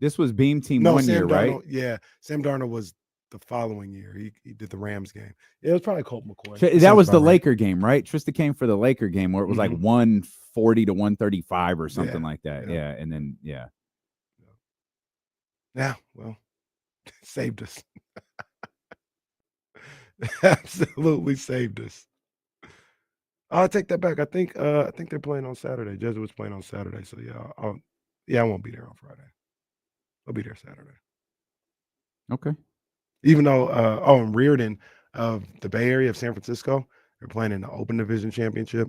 This was Beam Team No, one Sam year, right? Darnold, yeah, Sam Darnold was the following year. He did the Rams game. Yeah, it was probably Colt McCoy. That was the Laker game, right? Trista came for the Laker game where it was like Mhm. 140 to 135 or something Yeah, like that. yeah. Yeah. And then, yeah. Yeah, well, saved us. Absolutely saved us. I'll take that back. I think they're playing on Saturday. Jesuits playing on Saturday. So yeah, I won't be there on Friday. I'll be there Saturday. Okay. Even though in Reardon of the Bay Area of San Francisco, they're playing in the Open Division Championship.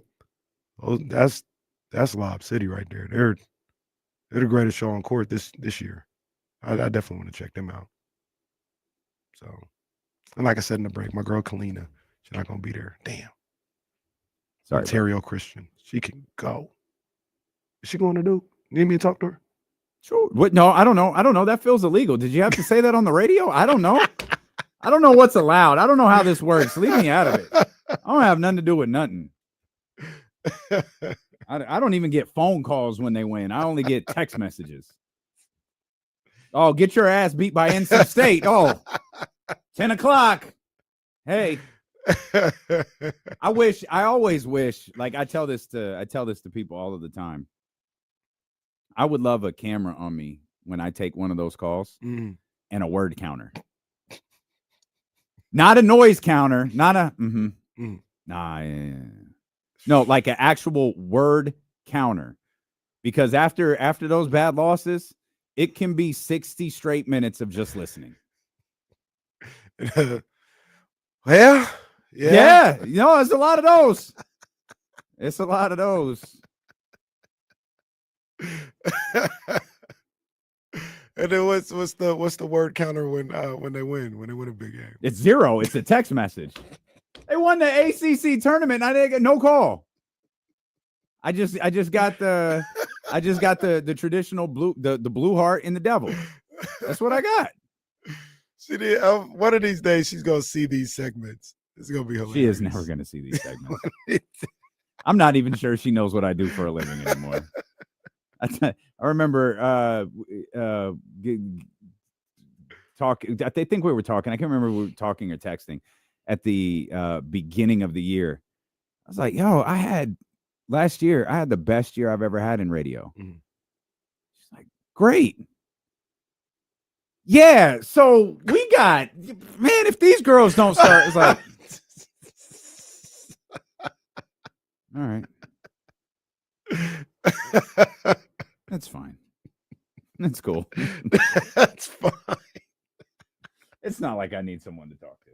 Oh, that's Lob City right there. They're the greatest show on court this year. I definitely want to check them out. So, and like I said in the break, my girl Kalina, she's not gonna be there. Damn. Sorry. Ontario Christian. She can go. Is she going to Duke? Need me to talk to her? Sure. What? No, I don't know. That feels illegal. Did you have to say that on the radio? I don't know. I don't know what's allowed. I don't know how this works. Leave me out of it. I don't have nothing to do with nothing. I don't even get phone calls when they win. I only get text messages. Oh, get your ass beat by NC State. Oh, 10 o'clock. Hey. I always wish, like I tell this to people all of the time. I would love a camera on me when I take one of those calls and a word counter. Not a noise counter, not a no, like an actual word counter. Because after those bad losses, it can be 60 straight minutes of just listening. Well, yeah, it's a lot of those. It's a lot of those. And then what's the word counter when they win a big game? It's 0. It's a text message. They won the ACC tournament. I didn't get no call. I just got the traditional blue the blue heart and the devil. That's what I got. One of these days she's gonna see these segments. It's gonna be hilarious. She is never gonna see these segments. I'm not even sure she knows what I do for a living anymore. I remember talking. I think we were talking. I can't remember if we were talking or texting at the beginning of the year. I was like, "Yo, last year I had the best year I've ever had in radio." Mm-hmm. She's like, "Great." Yeah, so we got, man, if these girls don't start, it's like, all right. That's fine. That's cool. That's fine. It's not like I need someone to talk to.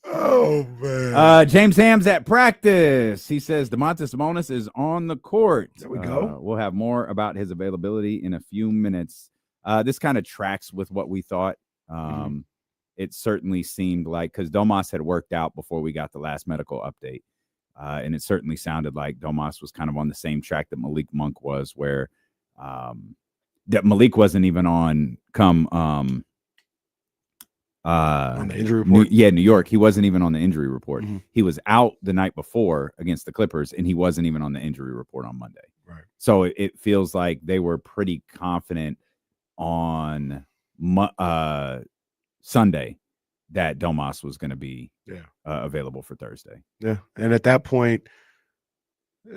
Oh, man. James Ham's at practice. He says Domantas Sabonis is on the court. There we go. We'll have more about his availability in a few minutes. This kind of tracks with what we thought. It certainly seemed like, because Domas had worked out before we got the last medical update. And it certainly sounded like Domas was kind of on the same track that Malik Monk was, where that Malik wasn't even on on the injury report. New York. He wasn't even on the injury report. He was out the night before against the Clippers, and he wasn't even on the injury report on Monday. Right. So it feels like they were pretty confident on Sunday that Domas was going to be available for Thursday. Yeah, and at that point,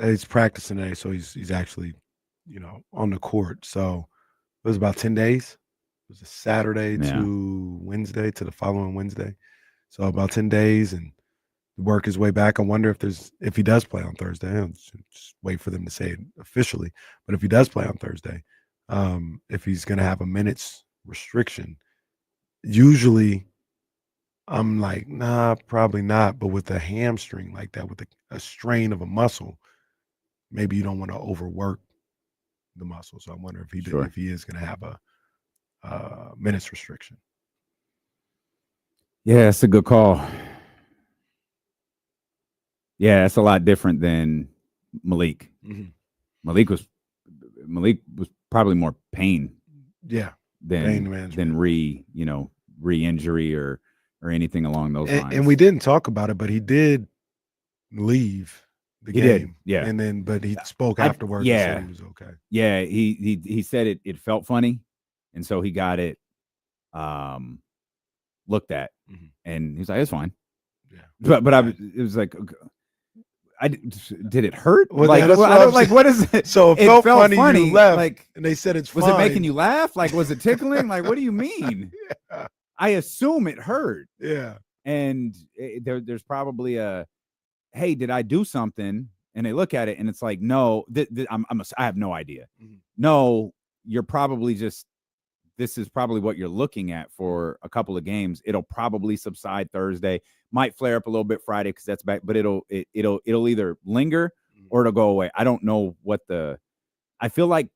he's practicing today, so he's actually, on the court. So it was about 10 days. It was a Saturday to Wednesday to the following Wednesday. So about 10 days, and work his way back. I wonder if he does play on Thursday. I'll just wait for them to say it officially. But if he does play on Thursday, if he's going to have a minutes restriction, usually I'm like, nah, probably not. But with a hamstring like that, with a strain of a muscle, maybe you don't want to overwork the muscle. So I wonder if he is going to have a minutes restriction. Yeah, it's a good call. Yeah, it's a lot different than Malik. Malik was probably more pain. Yeah, than re-injury or anything along those lines. And we didn't talk about it, but he did leave the game. Did, yeah. But he spoke afterwards. And said he was okay. Yeah, he said it felt funny. And so he got it looked at, and he's like, "It's fine." Yeah. But it was like, did it hurt? Well, like, that's I don't, like, what is it? So it felt funny you left, like, and they said it's was fine. it making you laugh? Like, was it tickling? Like, what do you mean? Yeah. I assume it hurt. Yeah. And there's probably a, hey, did I do something? And they look at it, and it's like, no, I have no idea. No, you're probably just, this is probably what you're looking at for a couple of games. It'll probably subside Thursday, might flare up a little bit Friday because that's back, but it'll either linger or it'll go away. I don't know what I feel like,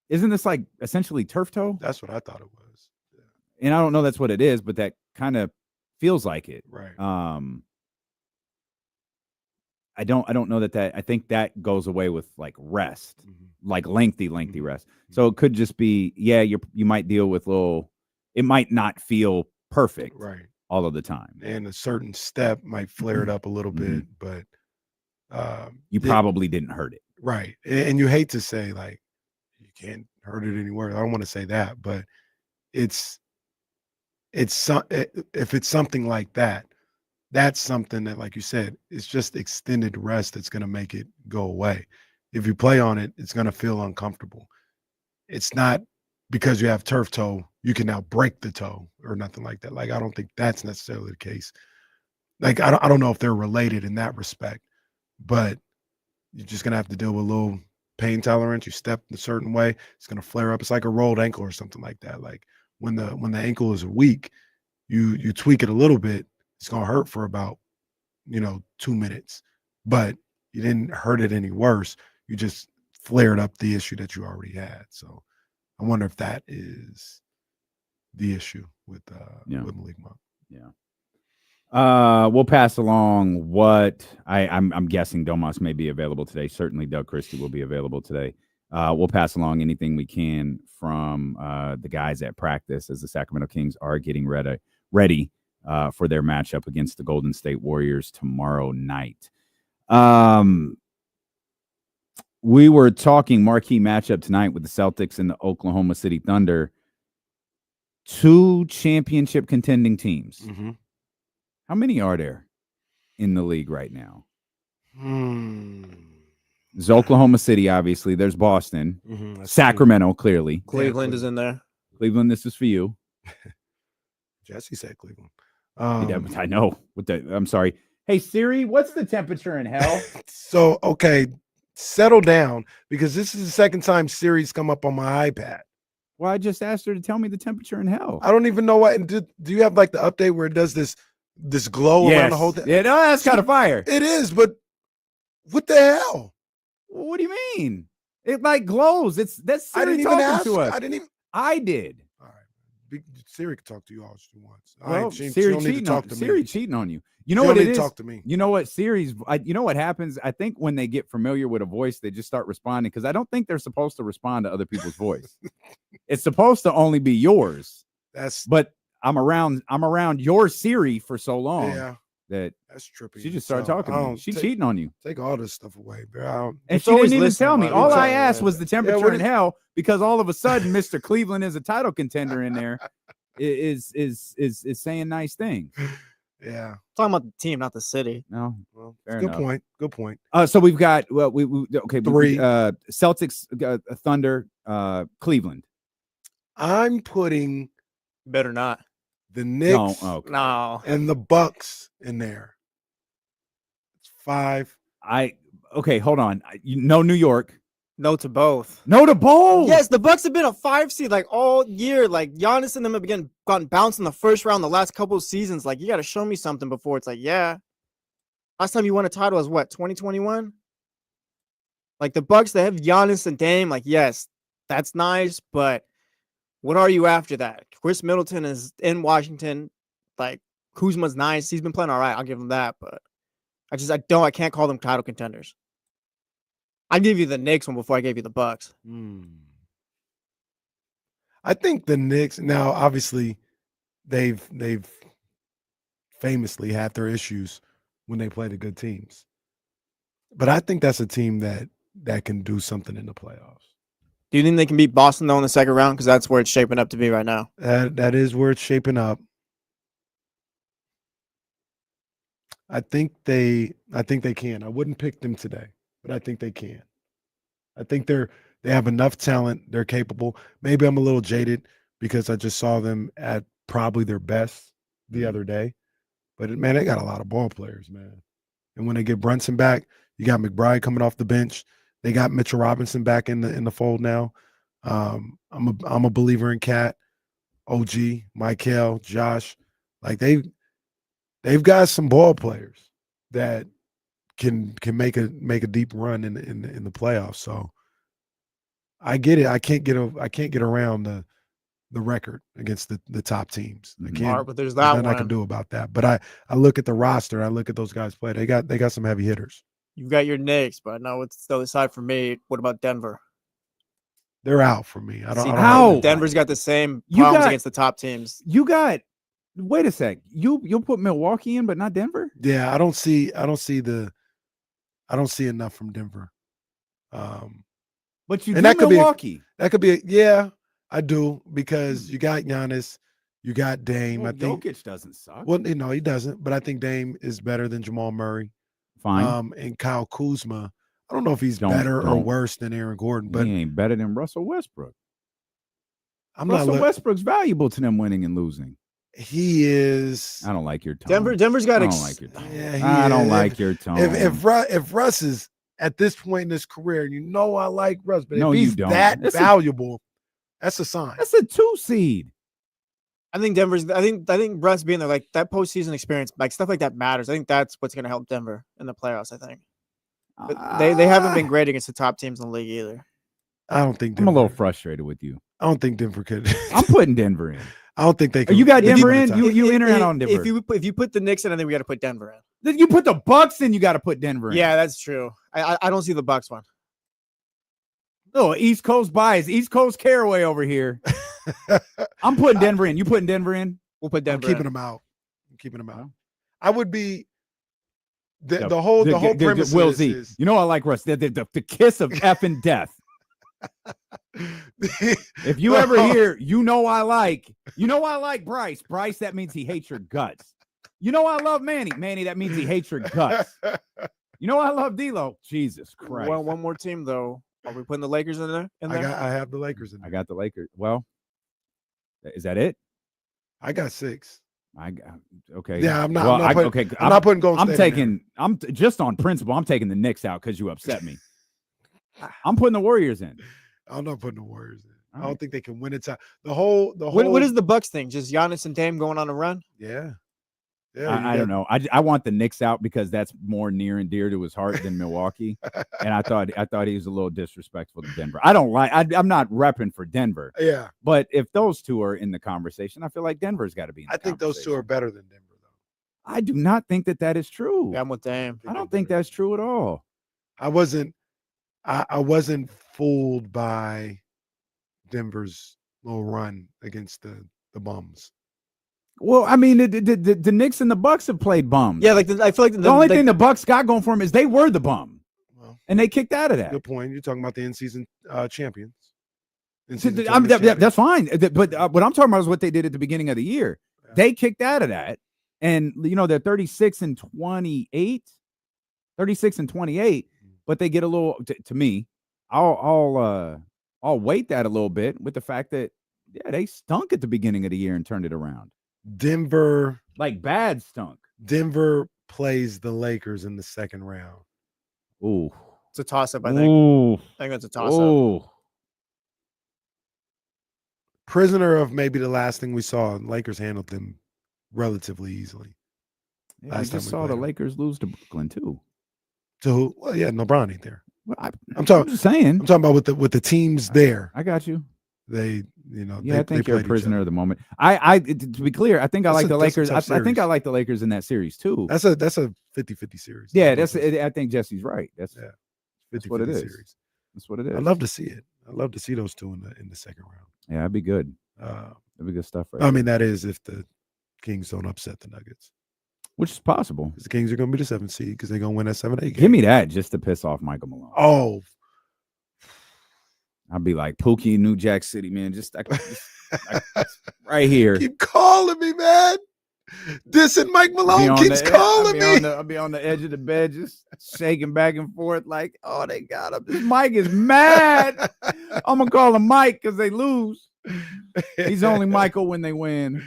isn't this like essentially turf toe? That's what I thought it was. Yeah. And I don't know that's what it is, but that kind of feels like it. Right. I don't know that I think that goes away with like rest, like lengthy rest. So it could just be, yeah, you might deal with it might not feel perfect all of the time. And a certain step might flare it up a little bit, but you probably didn't hurt it. Right. And you hate to say like, you can't hurt it anywhere. I don't want to say that, but if it's something like that, that's something that, like you said, it's just extended rest that's going to make it go away. If you play on it, it's going to feel uncomfortable. It's not because you have turf toe, you can now break the toe or nothing like that. Like, I don't think that's necessarily the case. Like, I don't know if they're related in that respect, but you're just going to have to deal with a little pain tolerance. You step a certain way, it's going to flare up. It's like a rolled ankle or something like that. Like when the ankle is weak, you tweak it a little bit, it's going to hurt for about, 2 minutes, but you didn't hurt it any worse. You just flared up the issue that you already had. So I wonder if that is the issue with Malik Monk. Yeah. We'll pass along what I'm guessing Domas may be available today. Certainly Doug Christie will be available today. We'll pass along anything we can from the guys at practice as the Sacramento Kings are getting ready for their matchup against the Golden State Warriors tomorrow night. We were talking marquee matchup tonight with the Celtics and the Oklahoma City Thunder. 2 championship contending teams. Mm-hmm. How many are there in the league right now? There's Oklahoma City, obviously. There's Boston. Sacramento, clearly. Cleveland is in there. Cleveland, this is for you. Jesse said Cleveland. I know. I'm sorry. Hey, Siri, what's the temperature in hell? So, okay, settle down, because this is the second time Siri's come up on my iPad. Well, I just asked her to tell me the temperature in hell. I don't even know what. And do you have like the update where it does this glow around the whole thing? Yeah, no, that's kind of fire. It is, but what the hell? What do you mean? It like glows. That's Siri talking to us. I did. All right. Siri can talk to you all she wants. Well, she Siri don't need to talk to me. Siri cheating on you. You know what it is? Talk to me. You know what Siri's? You know what happens? I think when they get familiar with a voice, they just start responding, because I don't think they're supposed to respond to other people's voice. It's supposed to only be yours. But I'm around your Siri for so long. Yeah. That's trippy. She just started talking to me. She's cheating on you. Take all this stuff away, bro. And she didn't even tell me. All I asked was the temperature in hell, because all of a sudden, Mr. Cleveland is a title contender in there, is saying nice things. Yeah. Talking about the team, not the city. No. Well, fair good enough. point. Good point. So we've got we 3. Celtics, Thunder, Cleveland. I'm putting better not the Knicks no and the Bucks in there. It's 5. Hold on. No New York. No to both. No to both. Yes, the Bucks have been a 5 seed like all year. Like Giannis and them have gotten bounced in the first round the last couple of seasons. Like, you got to show me something before it's like, yeah. Last time you won a title was what, 2021? Like the Bucks, they have Giannis and Dame. Like, yes, that's nice, but what are you after that? Chris Middleton is in Washington. Like, Kuzma's nice. He's been playing all right. I'll give him that, but I can't call them title contenders. I give you the Knicks one before I gave you the Bucks. I think the Knicks, now obviously they've famously had their issues when they play the good teams. But I think that's a team that can do something in the playoffs. Do you think they can beat Boston though in the second round? Because that's where it's shaping up to be right now. That is where it's shaping up. I think they can. I wouldn't pick them today, but I think they can. I think they have enough talent. They're capable. Maybe I'm a little jaded because I just saw them at probably their best the other day. But man, they got a lot of ball players, man. And when they get Brunson back, you got McBride coming off the bench. They got Mitchell Robinson back in the fold now. I'm a believer in Cat, OG, Michael, Josh. Like they've got some ball players that can make a deep run in the playoffs. So I get it. I can't get around the record against the top teams. I can't. But there's nothing I can do about that. But I look at the roster. I look at those guys play. They got some heavy hitters. You've got your Knicks, but no, it's the other side for me. What about Denver? They're out for me. I don't how? Denver's got the same problems against the top teams. Wait a sec. You'll put Milwaukee in, but not Denver? Yeah, I don't see enough from Denver. But you do Milwaukee. That could be yeah, I do, because you got Giannis, you got Dame. Well, I think Jokic doesn't suck. Well, no, he doesn't. But I think Dame is better than Jamal Murray. Fine. And Kyle Kuzma. I don't know if he's better or worse than Aaron Gordon, but he ain't better than Russell Westbrook. Russell Westbrook's valuable to them winning and losing. He is. I don't like your tone. Denver's got. I don't like your tone. Yeah, I don't like your tone. If Russ is at this point in his career, you know I like Russ, but no, if he's you don't. that valuable, that's a sign. That's a 2 seed. I think Denver's. I think Russ being there, like that postseason experience, like stuff like that matters. I think that's what's going to help Denver in the playoffs. I think. But they haven't been great against the top teams in the league either. I don't think I'm a little frustrated with you. I don't think Denver could. I'm putting Denver in. I don't think they can. You got Denver in? You in or out on Denver? If you put the Knicks in, I think we got to put Denver in. Then you put the Bucks in, you got to put Denver in. Yeah, that's true. I don't see the Bucks one. Oh, East Coast bias. East Coast Caraway over here. I'm putting Denver in. You putting Denver in? We'll put Denver I'm keeping them out. I'm keeping them out. I would be the whole premise Will of this Z. is, you know I like Russ. The kiss of effing death. If you ever hear, I like Bryce. Bryce, that means he hates your guts. I love Manny. Manny, that means he hates your guts. I love D'Lo. Jesus Christ. Well, one more team though. Are we putting the Lakers in there? I have the Lakers in there. I got the Lakers. Well, is that it? I got 6. Okay. Yeah, I'm not. Well, I'm not putting Golden State in there. I'm just on principle. I'm taking the Knicks out because you upset me. I'm putting the Warriors in. I'm not putting the Warriors in. All I don't right. think they can win it. The whole. What is the Bucks thing? Just Giannis and Dame going on a run? Yeah. I don't know. I want the Knicks out because that's more near and dear to his heart than Milwaukee. And I thought he was a little disrespectful to Denver. I'm not repping for Denver. Yeah. But if those two are in the conversation, I feel like Denver's got to be in the I think those two are better than Denver, though. I do not think that is true. Yeah, I'm with Dame. I don't think that's true at all. I wasn't fooled by Denver's little run against the bums. Well, I mean, the Knicks and the Bucks have played bums. Yeah, like I feel like the only thing the Bucks got going for them is they were the bum, and they kicked out of that. Good point. You're talking about the in-season champions. That's fine. But what I'm talking about is what they did at the beginning of the year. Yeah. They kicked out of that, and they're 36 and 28, but they get a little. To me, I'll weight that a little bit with the fact that they stunk at the beginning of the year and turned it around. Denver, like bad stunk. Denver plays the Lakers in the second round. Ooh, it's a toss-up. I think. Ooh. I think it's a toss-up. Prisoner of maybe the last thing we saw. Lakers handled them relatively easily. Yeah, I just saw the Lakers lose to Brooklyn too. To who? Well, yeah, LeBron ain't there. Well, I'm talking about with the teams there. I got you. They, I think you're a prisoner of the moment. I to be clear, I think I like the Lakers. I think I like the Lakers in that series too. That's a 50-50 series. Yeah, I think Jesse's right. That's what it is. Series. That's what it is. I'd love to see it. I'd love to see those two in the second round. Yeah, that'd be good. That'd be good stuff. I mean, that is if the Kings don't upset the Nuggets, which is possible. Because the Kings are going to be the 7th seed because they're going to win that 7-8 game. Give me that just to piss off Michael Malone. Oh. I'll be like Pookie in New Jack City, man. Just right here. Keep calling me, man. This and Mike Malone keeps calling me. I'll be on the edge of the bed, just shaking back and forth, like, oh, they got him. This Mike is mad. I'm gonna call him Mike because they lose. He's only Michael when they win.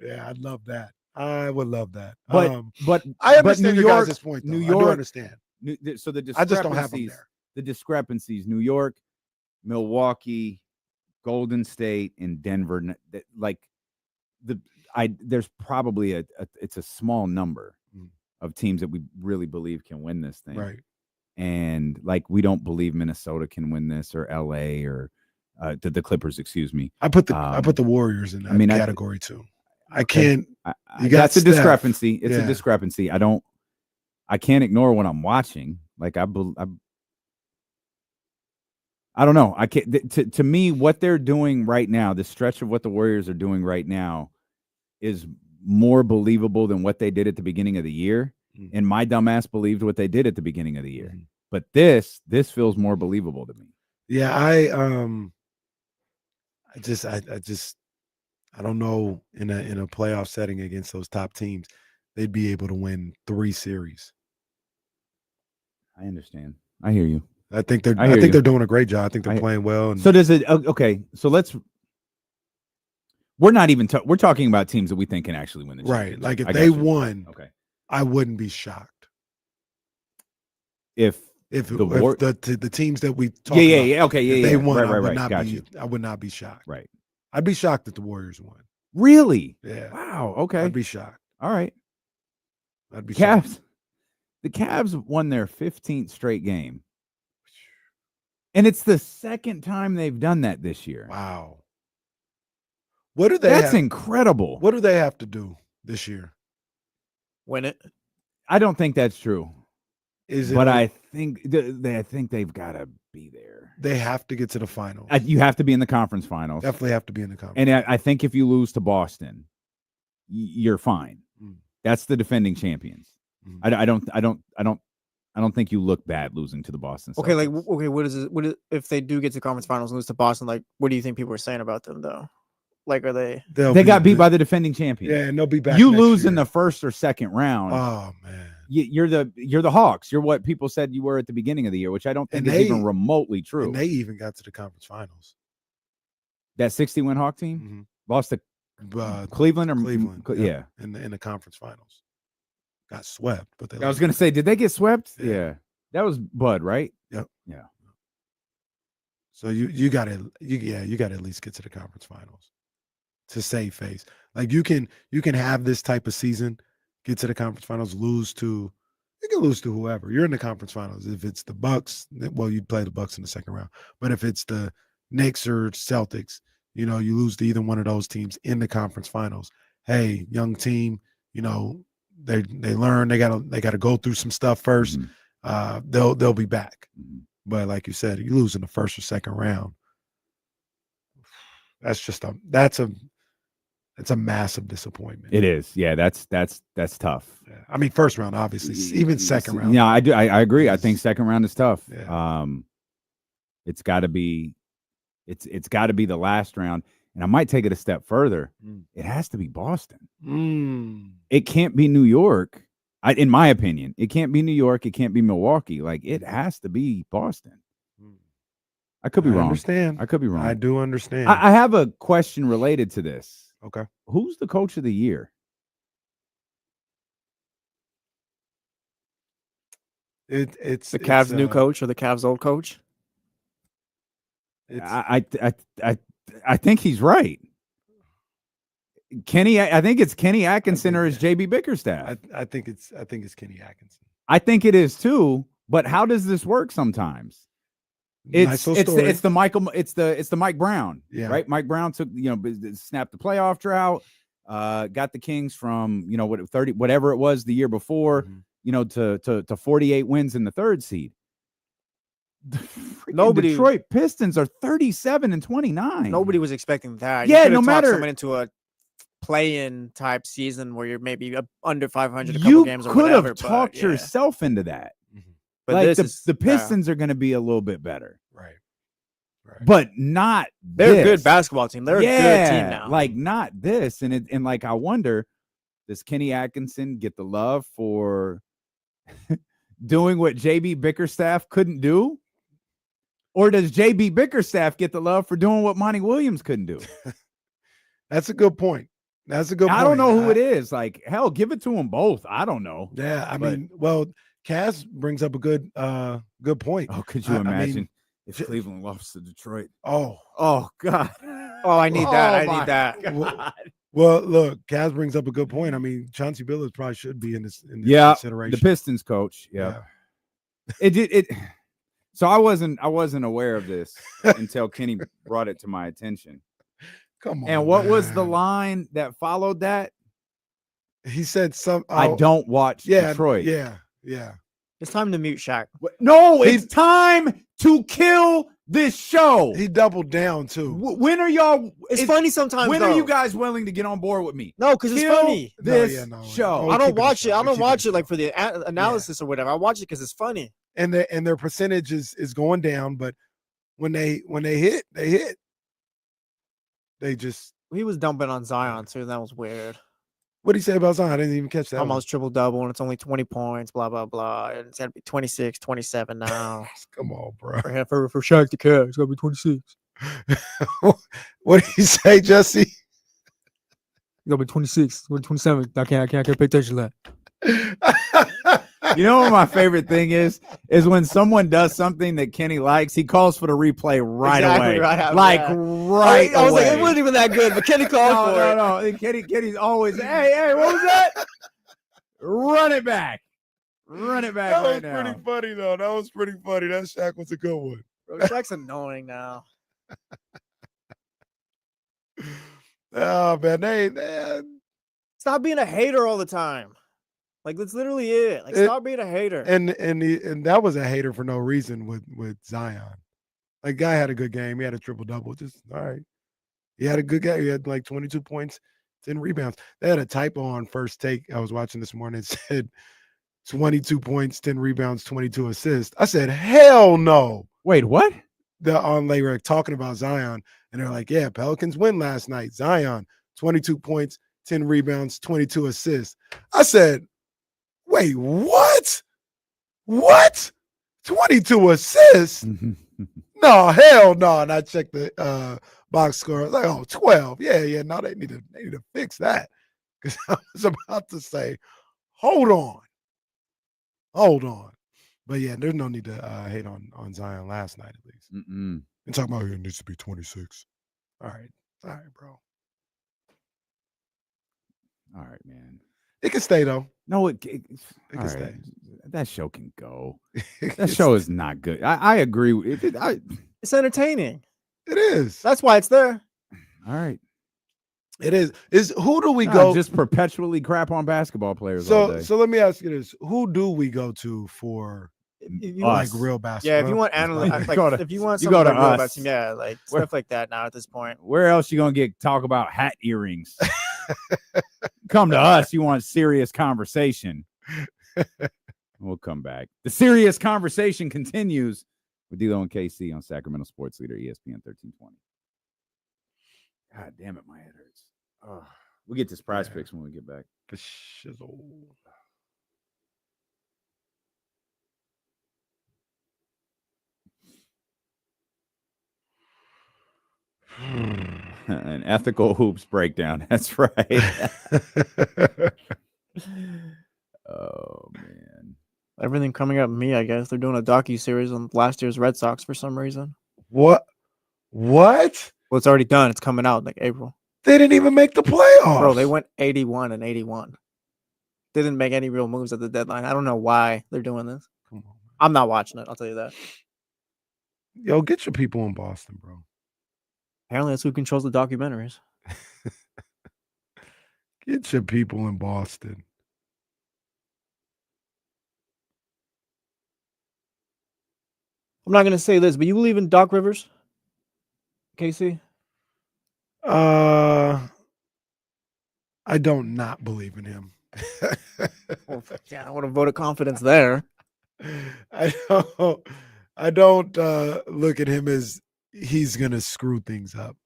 Yeah, I'd love that. I would love that. But I understand New your York, guys' point. Though. New I York, do understand. So the I just don't have them there. The discrepancies: New York, Milwaukee, Golden State, and Denver. There's probably it's a small number of teams that we really believe can win this thing, right? And like we don't believe Minnesota can win this, or LA, or the Clippers. Excuse me. I put the Warriors in that category too. I can't. That's a discrepancy. It's a discrepancy. I can't ignore what I'm watching. Like I don't know. I can't. To me, what they're doing right now, the stretch of what the Warriors are doing right now, is more believable than what they did at the beginning of the year. Mm-hmm. And my dumbass believed what they did at the beginning of the year. Mm-hmm. But this feels more believable to me. Yeah, I don't know in a playoff setting against those top teams, they'd be able to win 3 series. I understand. I hear you. I think they're doing a great job. I think they're playing well. So does it? Okay. So we're not even we're talking about teams that we think can actually win the championship. Right. Like if they won, okay, I wouldn't be shocked. If the teams that we talk about, okay, if they won, right. I would not be shocked. Right. I'd be shocked if the Warriors won. Really? Yeah. Wow. Okay. I'd be shocked. All right. I'd be Cavs. shocked. The Cavs won their 15th straight game. And it's the second time they've done that this year. Wow. What do they That's incredible. What do they have to do this year? Win it? I don't think that's true. Is it? But I think they've got to be there. They have to get to the finals. You have to be in the conference finals. Definitely have to be in the conference. And I think if you lose to Boston, you're fine. That's the defending champions. I don't think you look bad losing to the Boston Celtics. Okay, what is it? What is, if they do get to conference finals and lose to Boston? Like, what do you think people are saying about them though? Like, are they? They got beat by the defending champions. Yeah, and they'll be back. You lose in the first or second round. Oh man, you're the Hawks. You're what people said you were at the beginning of the year, which I don't think is even remotely true. And they even got to the conference finals. That 60-win Hawk team lost to Cleveland or Cleveland. Yeah, in the conference finals. Got swept, but I was going to say, did they get swept? Yeah. That was Bud, right? Yep. Yeah. So you got to at least get to the conference finals to save face. Like you can have this type of season, get to the conference finals, you can lose to whoever. You're in the conference finals. If it's the Bucks, well, you'd play the Bucks in the second round. But if it's the Knicks or Celtics, you lose to either one of those teams in the conference finals. Hey, young team, they learn they gotta go through some stuff first. They'll be back. But like you said, you lose in the first or second round. That's a massive disappointment. It is. Yeah, that's tough. Yeah. I mean, first round, obviously, even second round. Yeah, I do. I agree. I think second round is tough. Yeah. It's got to be the last round. And I might take it a step further. It has to be Boston. It can't be New York. In my opinion, it can't be New York. It can't be Milwaukee. Like, it has to be Boston. I could be wrong. I could be wrong. I do understand. I have a question related to this. Okay. Who's the coach of the year? It's the Cavs' new coach or the Cavs' old coach? I think he's right. I think it's Kenny Atkinson or is JB Bickerstaff. I think it's Kenny Atkinson. I think it is too. But how does this work sometimes? It's the Mike Brown. Yeah. Right. Mike Brown took snapped the playoff drought. Got the Kings from 30 whatever it was the year before to 48 wins in the third seed. Detroit Pistons are 37-29. Nobody was expecting that. Yeah, you no matter someone into a play-in type season where you're maybe under 500 a couple games or whatever. You could have talked yourself into that. But like the Pistons are going to be a little bit better. Right. but not They're a this. good basketball team. They're a good team now. Like not this. And like I wonder, does Kenny Atkinson get the love for doing what JB Bickerstaff couldn't do? Or does JB Bickerstaff get the love for doing what Monty Williams couldn't do? That's a good point. That's a good point. I don't know who it is. Like, hell, give it to them both. I don't know. Yeah, I mean, well, Cass brings up a good point. Oh, could you imagine mean, if Cleveland lost to Detroit? Oh, God. Oh, I need that. Oh, I need that. God. Well, look, Cass brings up a good point. I mean, Chauncey Billups probably should be in this Yeah, consideration. the Pistons coach. Yeah. It so I wasn't aware of this until Kenny brought it to my attention. Come on. And what was the line that followed that? He said I don't watch Detroit. Yeah. It's time to mute Shaq. No, it's time to kill this show. He doubled down too. When are y'all? It's funny sometimes. When though. are you guys willing to get on board with me? No, because it's Kill funny. This show. Oh, I don't keep it watch it. show. I don't Keep watch it it like for the analysis or whatever. I watch it because it's funny. And their percentage is going down, but when they hit, they hit. They just He was dumping on Zion too. That was weird. what did he say about Zion? I didn't even catch that. Almost triple double, and it's only 20 points. Blah blah blah. And it's got to be 26, 27 now. Come on, bro. for Shaq to catch, it's got to be 26. What did he say, Jesse? It's got to be 26. 27. I can't pay attention to that. You know what my favorite thing is when someone does something that Kenny likes, he calls for the replay right away. Right I was away. like, it wasn't even that good, but Kenny called for it. No. Kenny's always, hey, what was that? Run it back. Run it back That was right now. pretty funny, though. That was pretty funny. That Shaq was a good one. Bro, Shaq's annoying now. Oh, man. Stop being a hater all the time. Like, that's literally it. Like, stop being a hater. And that was a hater for no reason with Zion. Like, guy had a good game. He had a triple-double. Just, all right. He had a good game. He had, 22 points, 10 rebounds. They had a typo on First Take I was watching this morning. It said 22 points, 10 rebounds, 22 assists. I said, hell no. Wait, what? They were talking about Zion, and they're like, yeah, Pelicans win last night. Zion, 22 points, 10 rebounds, 22 assists. I said, wait, what? What? 22 assists? No, hell no. And I checked the box score. I was like, oh, 12. Yeah. No, they need to fix that. Because I was about to say, hold on. But yeah, there's no need to hate on Zion last night at least. Mm-mm. And talking about it needs to be 26. All right, bro. All right, man. It can stay though. No, it can stay. That show can go. That show is not good. I agree. It's entertaining. It is. That's why it's there. All right. It is. Who do we go? Just perpetually crap on basketball players. So all day. so let me ask you this: who do we go to for If you like real basketball? Yeah, if you want analysts, like if you want you go to something like us. real yeah, like stuff like that. Now at this point, Where else you gonna talk about hat earrings? Come to us. You want serious conversation? We'll come back. The serious conversation continues with D'Lo and KC on Sacramento Sports Leader ESPN 1320. God damn it, my head hurts. Oh, we'll get this prize picks when we get back. The shizzle. An ethical hoops breakdown. That's right. Oh man. everything coming up me. I guess they're doing a docu-series on last year's Red Sox for some reason. What? Well, it's already done. It's coming out like April. They didn't even make the playoffs. Bro, they went 81 and 81. They didn't make any real moves at the deadline. I don't know why they're doing this. Come on. I'm not watching it. I'll tell you that. Yo, get your people in Boston, bro. Apparently, that's who controls the documentaries. Get your people in Boston. I'm not going to say this, but you believe in Doc Rivers? KC? I don't not believe in him. Well, yeah, I want to vote of confidence there. I don't look at him as he's going to screw things up.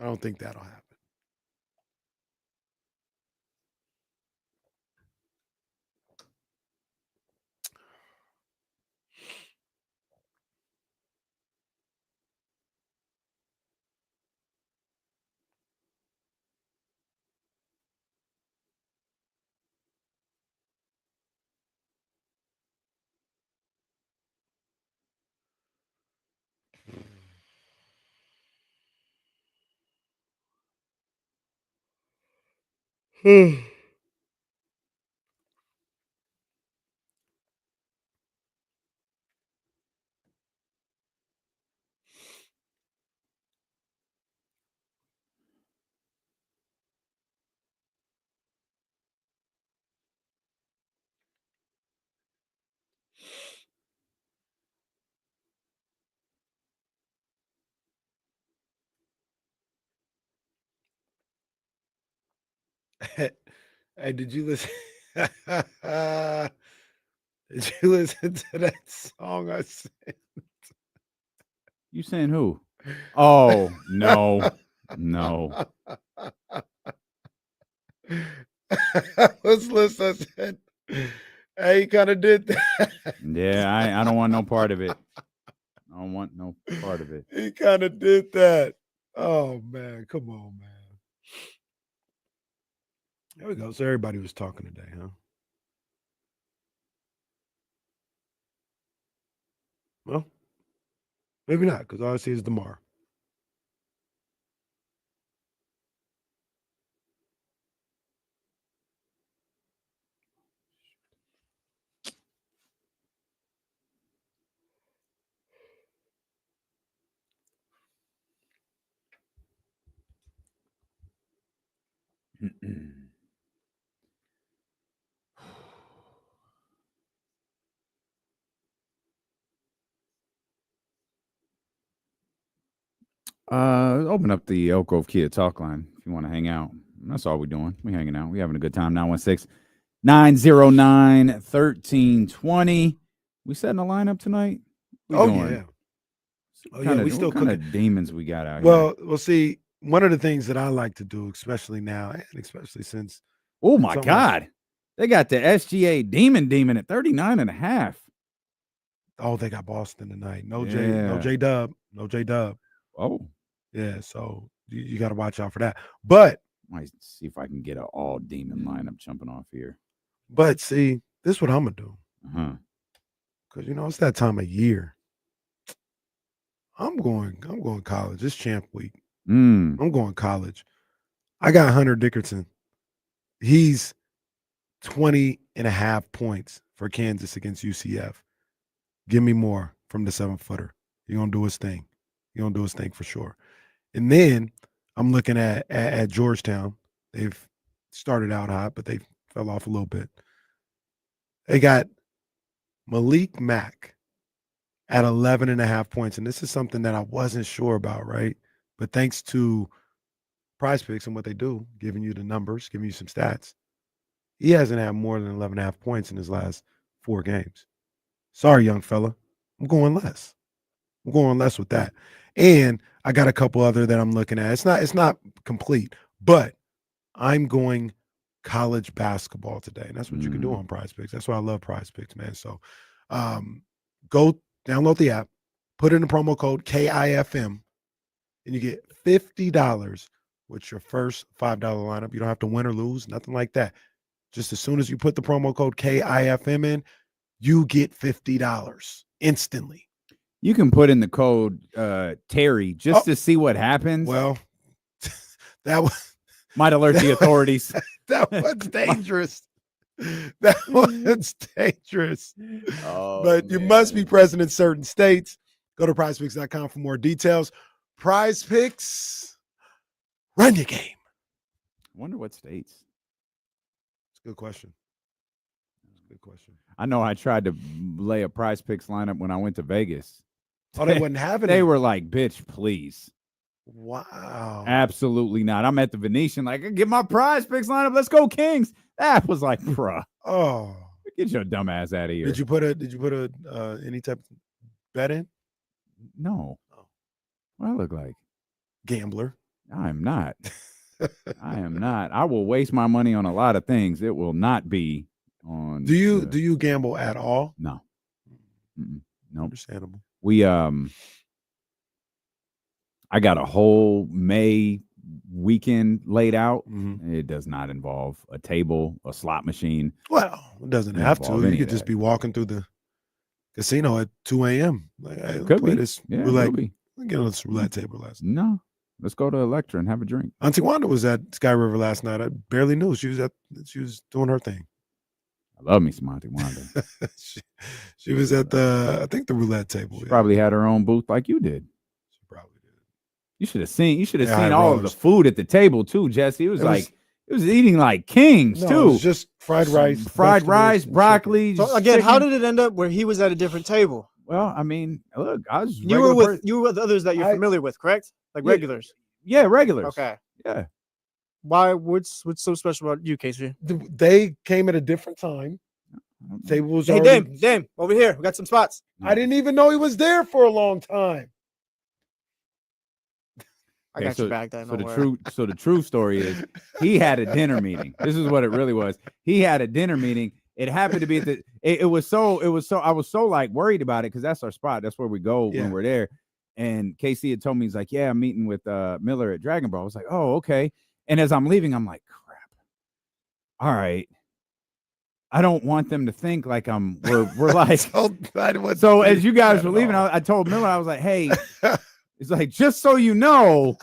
I don't think that'll happen. Hey, did you listen? Did you listen to that song I said? You saying who? Oh, no. No. Let's listen. I said, hey, he kind of did that. Yeah, I don't want no part of it. I don't want no part of it. He kind of did that. Oh, man. Come on, man. There we go. So everybody was talking today, huh? Well, maybe not, because all I see is DeMar. Open up the Elk Grove Kia talk line if you want to hang out. That's all we're doing. We're hanging out. We're having a good time. 916-909-1320. We setting a lineup tonight? Yeah. Oh, yeah. We still kind of demons we got out here. Well, see, one of the things that I like to do, especially now, and especially since. Oh, my God. They got the SGA demon at 39.5. Oh, they got Boston tonight. No J-Dub. Oh. Yeah, so you got to watch out for that. But might see if I can get an all demon lineup jumping off here. But see, this is what I'm gonna do. Because it's that time of year. I'm going college. It's champ week. I'm going college. I got Hunter Dickerson. He's 20.5 points for Kansas against UCF. Give me more from the 7-footer. He's gonna do his thing. He's gonna do his thing for sure. And then I'm looking at Georgetown. They've started out hot, but they fell off a little bit. They got Malik Monk at 11.5 points. And this is something that I wasn't sure about, right? But thanks to Prize Picks and what they do, giving you the numbers, giving you some stats, he hasn't had more than 11.5 points in his last 4 games. Sorry, young fella. I'm going less. I'm going less with that. And I got a couple other that I'm looking at. It's not complete, but I'm going college basketball today. And that's what you can do on Prize Picks. That's why I love Prize Picks, man. So go download the app, put in the promo code KIFM, and you get $50 with your first $5 lineup. You don't have to win or lose, nothing like that. Just as soon as you put the promo code KIFM in, you get $50 instantly. You can put in the code Terry just to see what happens. Well, that was might alert the authorities. That was dangerous. That was dangerous. But you must be present in certain states. Go to prizepicks.com for more details. Prize Picks, run your game. I wonder what states. It's a good question. Good question. I know I tried to lay a Prize Picks lineup when I went to Vegas. Oh, they wasn't having They it. were like, bitch, please. Wow. Absolutely not. I'm at the Venetian, like, get my Prize Picks lineup. Let's go, Kings. That was like, bruh. Oh. Get your dumb ass out of here. Did you put a any type of bet in? No. What do I look like? Gambler. I am not. I am not. I will waste my money on a lot of things. It will not be on. Do you gamble at all? No. No. Understandable. We I got a whole May weekend laid out. It does not involve a table, a slot machine. Well, it doesn't have to. You could just be walking through the casino at 2 a.m. Like, hey, Could be. This Yeah, roulette. could be. Get on this roulette table last night. No. Let's go to Electra and have a drink. Auntie Wanda was at Sky River last night. I barely knew she was doing her thing. I love me some Auntie Wanda. she was at I think the roulette table. She probably had her own booth like you did. She probably did. You should have seen all of the food at the table too, Jesse. It was eating like kings too. It was just fried rice, broccoli. So again, how did it end up where he was at a different table? Well, I mean, look, I was you were with others that you're familiar with, correct? Like regulars. Yeah, regulars. Okay. Yeah. Why? What's so special about you, Casey? They came at a different time. Table was hey, already... Dame, over here. We got some spots. I didn't even know he was there for a long time. I got your back. So the true story is he had a dinner meeting. This is what it really was. He had a dinner meeting. It happened to be at it was so I was so like worried about it because that's our spot. That's where we go when we're there. And KC had told me, he's like, yeah, I'm meeting with Miller at Dragon Ball. I was like, oh, okay. And as I'm leaving, I'm like, crap. All right. I don't want them to think like we're like so as you guys were leaving, I told Miller, I was like, hey, it's like, just so you know,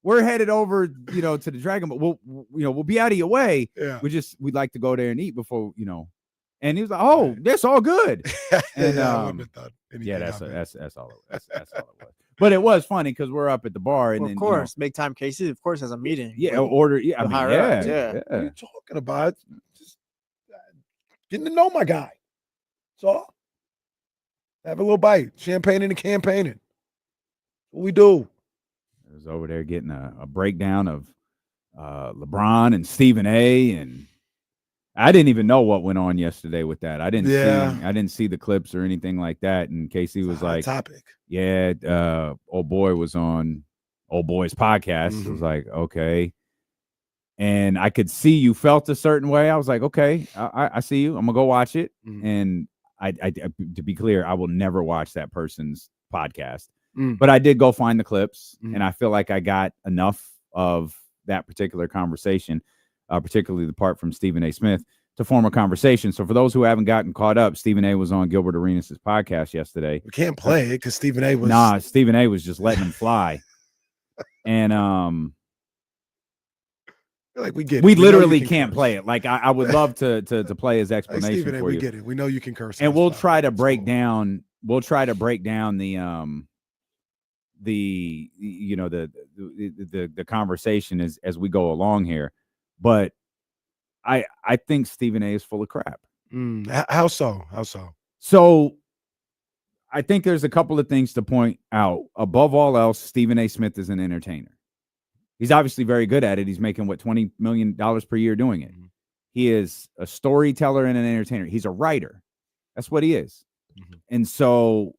we're headed over, to the Dragon Ball. We'll be out of your way. Yeah. We'd like to go there and eat before, And he was like, "Oh, that's all good." And I wouldn't have thought anything. That's all it was. But it was funny because we're up at the bar, and of course, big time Casey, of course, has a meeting. Yeah, order. Yeah, I mean, yeah. What are you talking about? Just getting to know my guy. That's all. Have a little bite, champagne and campaigning. What we do. I was over there getting a breakdown of LeBron and Stephen A. And I didn't even know what went on yesterday with that. I didn't see the clips or anything like that. And Casey was like, topic. Yeah, old boy was on old boy's podcast. I was like, okay. And I could see you felt a certain way. I was like, okay, I see you. I'm gonna go watch it. And I to be clear, I will never watch that person's podcast. But I did go find the clips, and I feel like I got enough of that particular conversation, particularly the part from Stephen A. Smith, to form a conversation. So for those who haven't gotten caught up, Stephen A. was on Gilbert Arenas' podcast yesterday. We can't play it because Stephen A. was Stephen A. was just letting him fly. And like we get we literally can't play it. Like I would love to play his explanation Stephen A., for we you. get it. We know you can curse. And we'll try to break down the conversation as we go along here. But I think Stephen A. is full of crap. How so? So I think there's a couple of things to point out. Above all else, Stephen A. Smith is an entertainer. He's obviously very good at it. He's making $20 million per year doing it. He is a storyteller and an entertainer. He's a writer. That's what he is. And so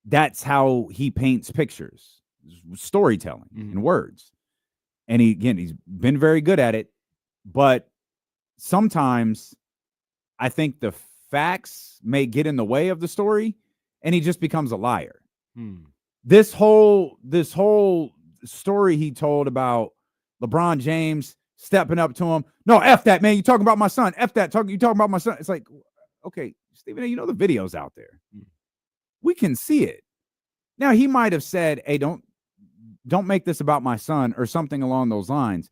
that's how he paints pictures, storytelling and words. And he's been very good at it. But sometimes I think the facts may get in the way of the story and he just becomes a liar. This whole story he told about LeBron James stepping up to him. No, F that, man. You talking about my son. F that. You talking about my son. It's like, okay, Stephen A., the video's out there. We can see it. Now, he might have said, hey, don't make this about my son or something along those lines.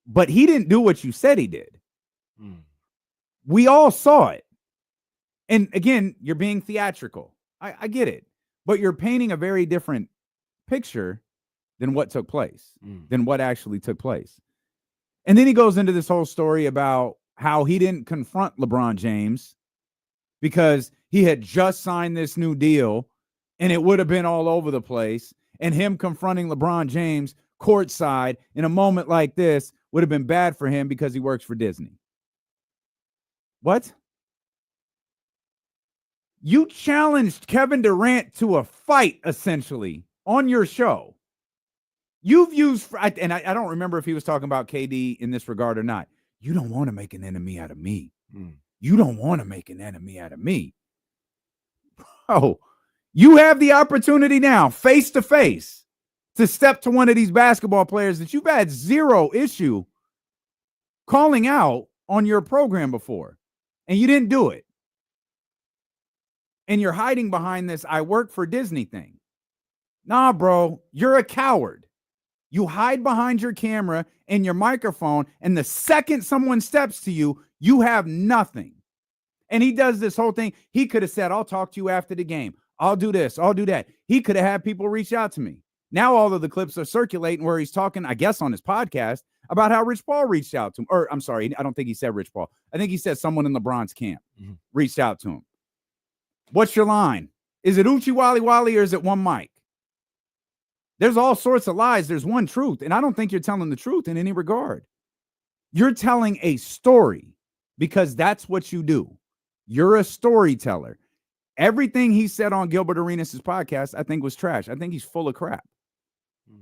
But he didn't do what you said he did. We all saw it. And again, you're being theatrical. I get it. But you're painting a very different picture than what took place, than what actually took place. And then he goes into this whole story about how he didn't confront LeBron James because he had just signed this new deal and it would have been all over the place. And him confronting LeBron James courtside in a moment like this would have been bad for him because he works for Disney. What? You challenged Kevin Durant to a fight, essentially, on your show. You've used, and I don't remember if he was talking about KD in this regard or not. You don't want to make an enemy out of me. You don't want to make an enemy out of me. Bro, you have the opportunity now, face to face, to step to one of these basketball players that you've had zero issue calling out on your program before, and you didn't do it. And you're hiding behind this I work for Disney thing. Nah, bro, you're a coward. You hide behind your camera and your microphone, and the second someone steps to you, you have nothing. And he does this whole thing. He could have said, I'll talk to you after the game. I'll do this. I'll do that. He could have had people reach out to me. Now all of the clips are circulating where he's talking, I guess, on his podcast about how Rich Paul reached out to him. Or I'm sorry, I don't think he said Rich Paul. I think he said someone in LeBron's camp reached out to him. What's your line? Is it Uchi Wally Wally or is it one mic? There's all sorts of lies. There's one truth. And I don't think you're telling the truth in any regard. You're telling a story because that's what you do. You're a storyteller. Everything he said on Gilbert Arenas' podcast, I think was trash. I think he's full of crap.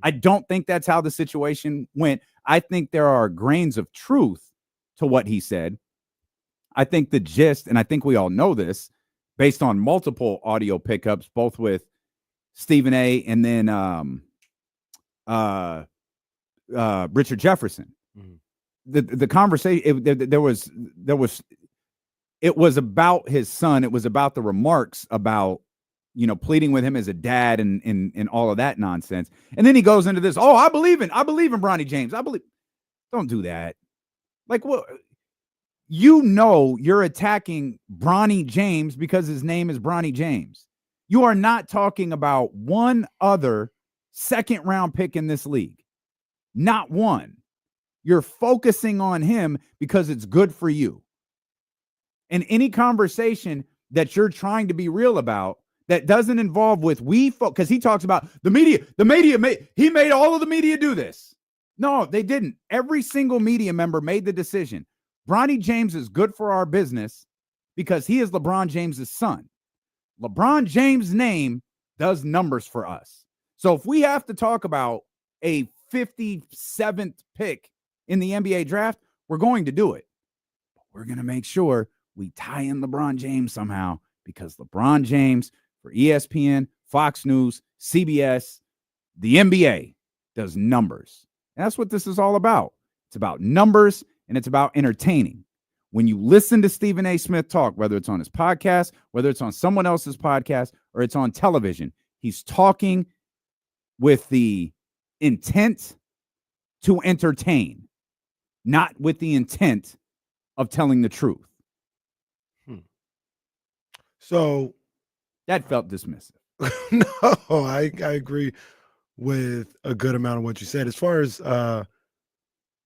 I don't think that's how the situation went. I think there are grains of truth to what he said. I think the gist, and I think we all know this, based on multiple audio pickups, both with Stephen A. and then Richard Jefferson. The conversation, it was about his son. It was about the remarks about, pleading with him as a dad and all of that nonsense. And then he goes into this, I believe in Bronny James. Don't do that. Like, what? You're attacking Bronny James because his name is Bronny James. You are not talking about one other second round pick in this league. Not one. You're focusing on him because it's good for you. And any conversation that you're trying to be real about that doesn't involve because he talks about the media he made all of the media do this. No, they didn't. Every single media member made the decision. Bronny James is good for our business because he is LeBron James's son. LeBron James' name does numbers for us. So if we have to talk about a 57th pick in the NBA draft, we're going to do it. But we're going to make sure we tie in LeBron James somehow because LeBron James for ESPN, Fox News, CBS, the NBA does numbers. And that's what this is all about. It's about numbers and it's about entertaining. When you listen to Stephen A. Smith talk, whether it's on his podcast, whether it's on someone else's podcast, or it's on television, he's talking with the intent to entertain, not with the intent of telling the truth. So that felt dismissive. No, I agree with a good amount of what you said. As far as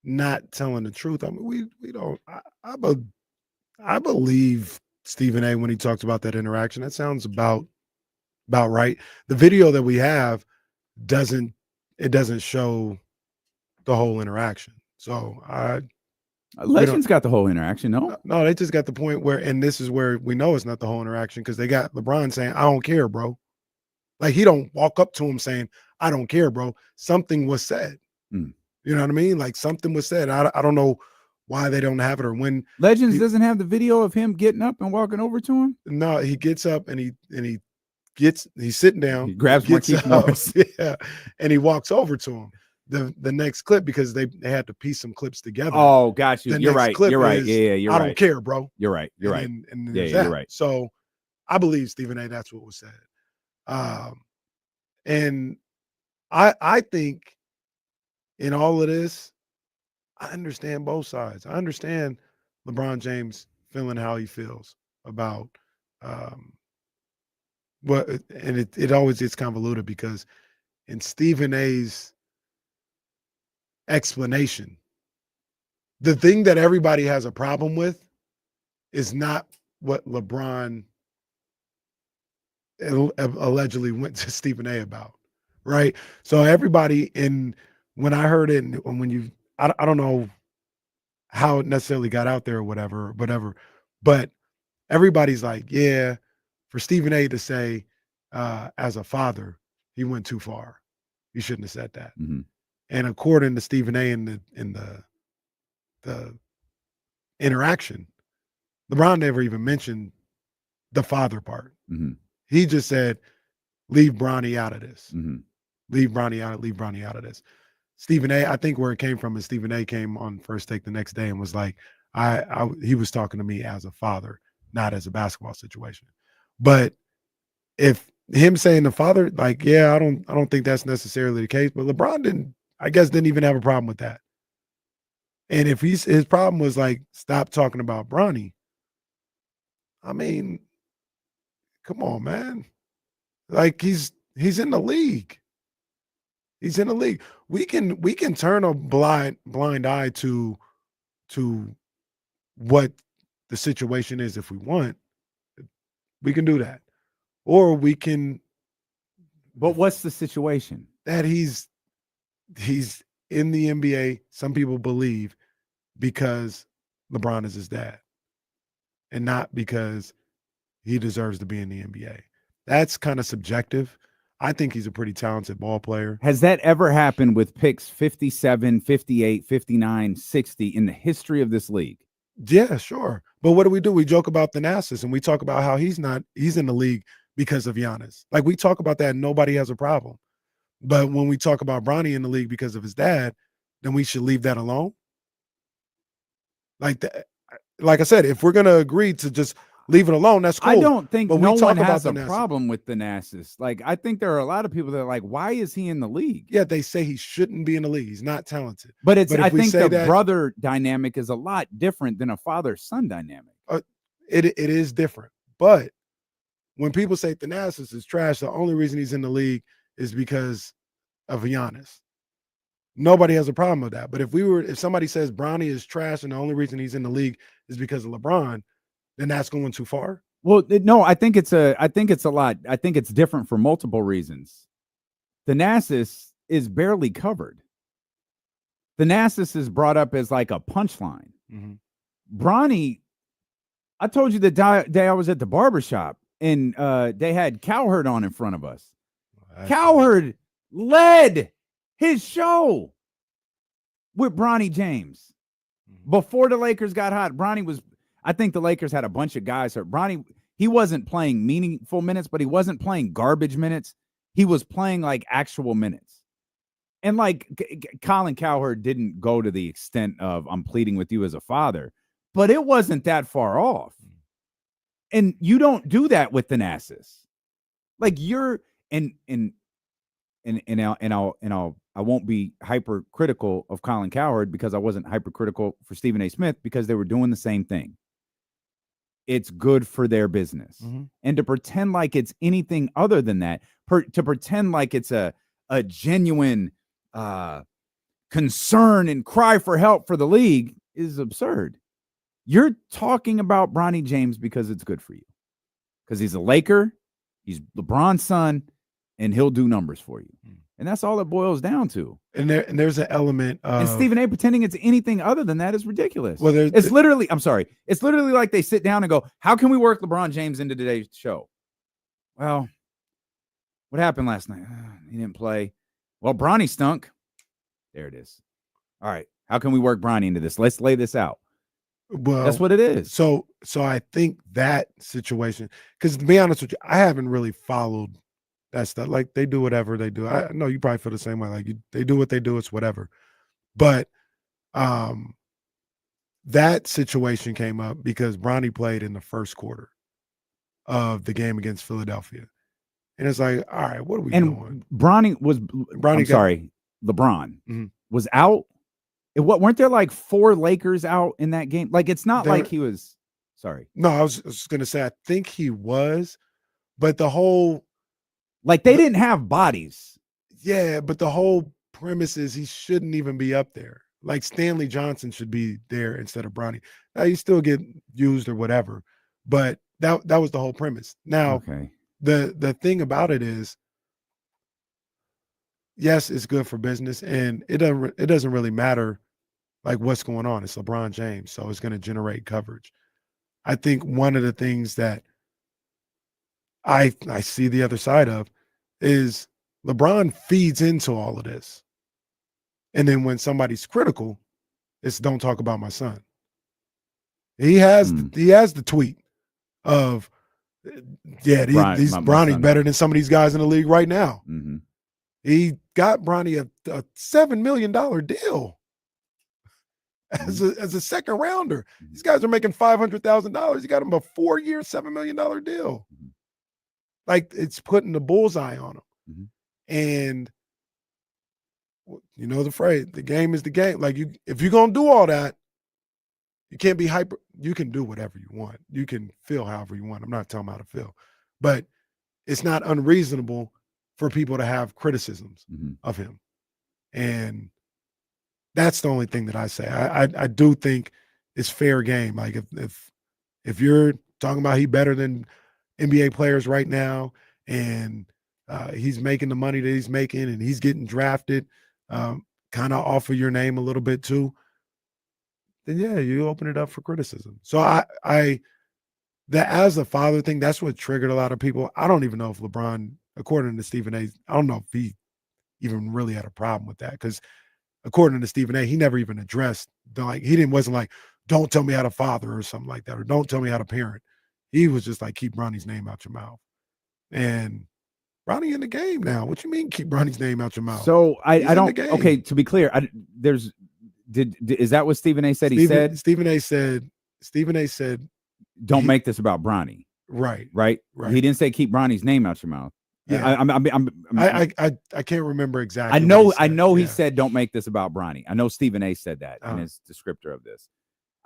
not telling the truth, I mean, we don't. I believe Stephen A. when he talked about that interaction. That sounds about right. The video that we have doesn't show the whole interaction. So Legends got the whole interaction. No, they just got the point where, and this is where we know it's not the whole interaction because they got LeBron saying, "I don't care, bro." Like he don't walk up to him saying, "I don't care, bro." Something was said. You know what I mean? Like something was said. I don't know why they don't have it or when. Legends doesn't have the video of him getting up and walking over to him. No, he gets up and he's sitting down. He grabs Marquise Morris. Yeah, and he walks over to him. The next clip because they had to piece some clips together. Oh, got you. You're right. You're right. Yeah, you're right. I don't care, bro. You're right. You're right. And yeah, you're right. So I believe Stephen A. that's what was said. And I think in all of this, I understand both sides. I understand LeBron James feeling how he feels about what, and it always gets convoluted because in Stephen A.'s explanation, the thing that everybody has a problem with is not what LeBron allegedly went to Stephen A. about, right? So everybody when I heard it, and when I don't know how it necessarily got out there or whatever, but everybody's like, yeah, for Stephen A to say, as a father, he went too far. He shouldn't have said that. Mhm. And according to Stephen A in the interaction, LeBron never even mentioned the father part. Mhm. He just said, leave Bronny out of this. Mhm. Leave Bronny out of this. Stephen A, I think where it came from is Stephen A came on First Take the next day and was like, he was talking to me as a father, not as a basketball situation. But if him saying the father, like, yeah, I don't think that's necessarily the case. But LeBron didn't even have a problem with that. And if his problem was like, stop talking about Bronny, I mean, come on, man. Like he's in the league. He's in the league. We can turn a blind eye to what the situation is if we want. We can do that. Or we can. But what's the situation? That he's in the NBA, some people believe, because LeBron is his dad. And not because he deserves to be in the NBA. That's kind of subjective. I think he's a pretty talented ball player. Has that ever happened with picks 57, 58, 59, 60 in the history of this league? Yeah, sure. But what do? We joke about Thanasis and we talk about how he's in the league because of Giannis. Like we talk about that and nobody has a problem. But when we talk about Bronny in the league because of his dad, then we should leave that alone. Like I said, if we're going to agree to just leave it alone, that's cool. I don't think but no we talk one has a about problem with Thanasis. Like, I think there are a lot of people that are like, why is he in the league? Yeah, they say he shouldn't be in the league. He's not talented. But I think the that, brother dynamic is a lot different than a father-son dynamic. It is different. But when people say Thanasis is trash, the only reason he's in the league is because of Giannis. Nobody has a problem with that. But if somebody says Bronny is trash and the only reason he's in the league is because of LeBron, then that's going too far. Well, no, I think it's a lot. I think it's different for multiple reasons. Thanasis is barely covered. Thanasis is brought up as like a punchline. Mm-hmm. Bronny, I told you the day I was at the barbershop and they had Cowherd on in front of us. Cowherd led his show with Bronny James. Before the Lakers got hot, I think the Lakers had a bunch of guys hurt. Bronny, he wasn't playing meaningful minutes, but he wasn't playing garbage minutes. He was playing like actual minutes. And like Colin Cowherd didn't go to the extent of I'm pleading with you as a father, but it wasn't that far off. And you don't do that with Thanasis. Like you're I won't be hypercritical of Colin Cowherd because I wasn't hypercritical for Stephen A. Smith because they were doing the same thing. It's good for their business. Mm-hmm. And to pretend like it's anything other than that, to pretend like it's a genuine concern and cry for help for the league is absurd. You're talking about Bronny James because it's good for you. Because he's a Laker, he's LeBron's son, and he'll do numbers for you. And that's all it boils down to. And there's an element of... And Stephen A. pretending it's anything other than that is ridiculous. Well, it's literally like they sit down and go, how can we work LeBron James into today's show? Well, what happened last night? He didn't play. Well, Bronny stunk. There it is. All right. How can we work Bronny into this? Let's lay this out. Well, that's what it is. So I think that situation, because to be honest with you, I haven't really followed that stuff. Like they do whatever they do. I know you probably feel the same way. Like they do what they do. It's whatever. But that situation came up because Bronny played in the first quarter of the game against Philadelphia. And it's like, all right, what are we doing? LeBron was out. Weren't there like 4 Lakers out in that game? Like, it's not like he was, sorry. No, I was going to say, I think he was, but the whole. Like, they didn't have bodies. Yeah, but the whole premise is he shouldn't even be up there. Like, Stanley Johnson should be there instead of Bronny. Now, he still get used or whatever, but that was the whole premise. Now, okay. The thing about it is, yes, it's good for business, and it doesn't really matter like what's going on. It's LeBron James, so it's going to generate coverage. I think one of the things that I see the other side of is LeBron feeds into all of this. And then when somebody's critical, it's don't talk about my son. He has the tweet of Bronny's son. better than some of these guys in the league right now. Mm-hmm. He got Bronny a $7 million deal as a second rounder. These guys are making $500,000. He got him a 4-year, $7 million deal. Like, it's putting the bullseye on him. Mm-hmm. And you know the phrase, the game is the game. Like, if you're gonna do all that, you can't be hyper. You can do whatever you want. You can feel however you want. I'm not telling them how to feel, but it's not unreasonable for people to have criticisms of him. And that's the only thing that I say. I do think it's fair game. Like, if you're talking about he better than NBA players right now, and he's making the money that he's making, and he's getting drafted, kind of off of your name a little bit too, then yeah, you open it up for criticism. So I that as a father thing, that's what triggered a lot of people. I don't even know if LeBron, according to Stephen A., I don't know if he even really had a problem with that, because according to Stephen A., he never even addressed, wasn't like, don't tell me how to father or something like that, or don't tell me how to parent. He was just like, keep Bronny's name out your mouth. And Bronny in the game now. What you mean keep Bronny's name out your mouth? So I don't, okay, to be clear, is that what Stephen A. said? Stephen A. said, don't make this about Bronny. Right. He didn't say keep Bronny's name out your mouth. Yeah. I can't remember exactly. I know he said don't make this about Bronny. I know Stephen A. said that in his descriptor of this.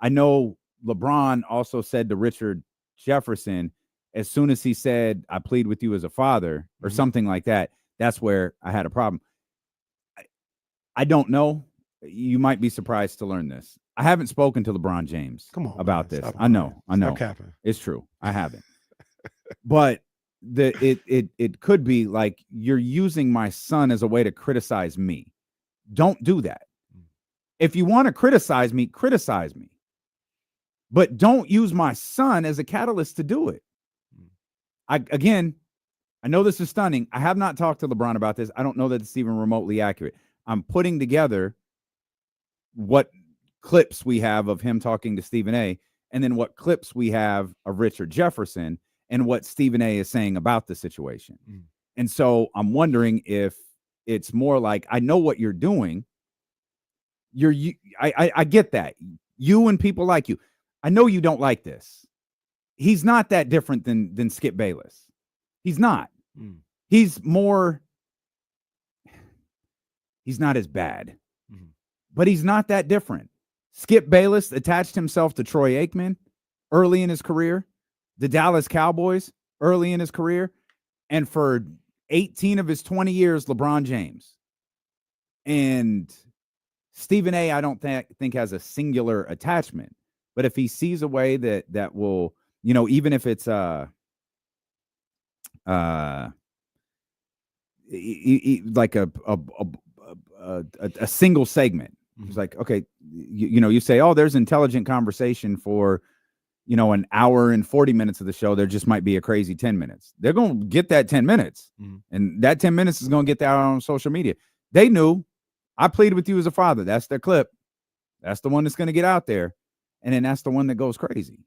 I know LeBron also said to Richard Jefferson, as soon as he said, I plead with you as a father, or something like that, that's where I had a problem. I don't know. You might be surprised to learn this. I haven't spoken to LeBron James about this. I know. It's true. I haven't. But it could be like, you're using my son as a way to criticize me. Don't do that. If you want to criticize me. But don't use my son as a catalyst to do it. I know this is stunning. I have not talked to LeBron about this. I don't know that it's even remotely accurate. I'm putting together what clips we have of him talking to Stephen A., and then what clips we have of Richard Jefferson, and what Stephen A. is saying about the situation. And so I'm wondering if it's more like, I know what you're doing. I get that. You and people like you. I know you don't like this. He's not that different than Skip Bayless. He's not. He's not as bad, but he's not that different. Skip Bayless attached himself to Troy Aikman early in his career, the Dallas Cowboys early in his career, and for 18 of his 20 years, LeBron James. And Stephen A., I don't think has a singular attachment, but if he sees a way that will, even if it's like a single segment, it's like, okay, you say, oh, there's intelligent conversation for, an hour and 40 minutes of the show. There just might be a crazy 10 minutes. They're going to get that 10 minutes. And that 10 minutes is going to get that out on social media. They knew I pleaded with you as a father. That's their clip. That's the one that's going to get out there. And then that's the one that goes crazy.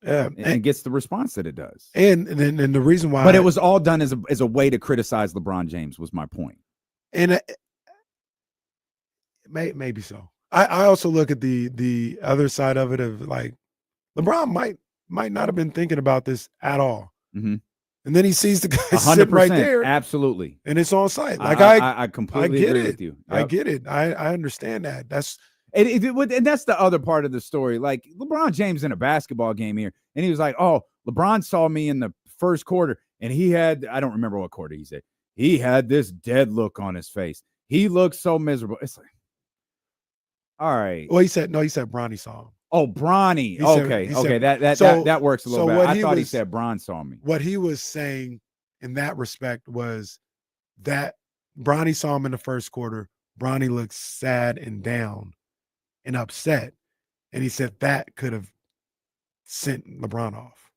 Yeah. And gets the response that it does. And the reason why. But it was all done as a way to criticize LeBron James was my point. And maybe so. I also look at the other side of it of like, LeBron might not have been thinking about this at all. And then he sees the guy sitting right there. Absolutely. And it's on site. Like I completely agree with you. Yep. I get it. I understand that. That's and that's the other part of the story. Like, LeBron James in a basketball game here, and he was like, oh, LeBron saw me in the first quarter, and he had, I don't remember what quarter he said, he had this dead look on his face. He looked so miserable. It's like, all right. Well, he said Bronny saw him. Oh, Bronny. Okay. That works a little bit. I thought he said Bron saw me. What he was saying in that respect was that Bronny saw him in the first quarter. Bronny looked sad and down and upset. And he said that could have sent LeBron off.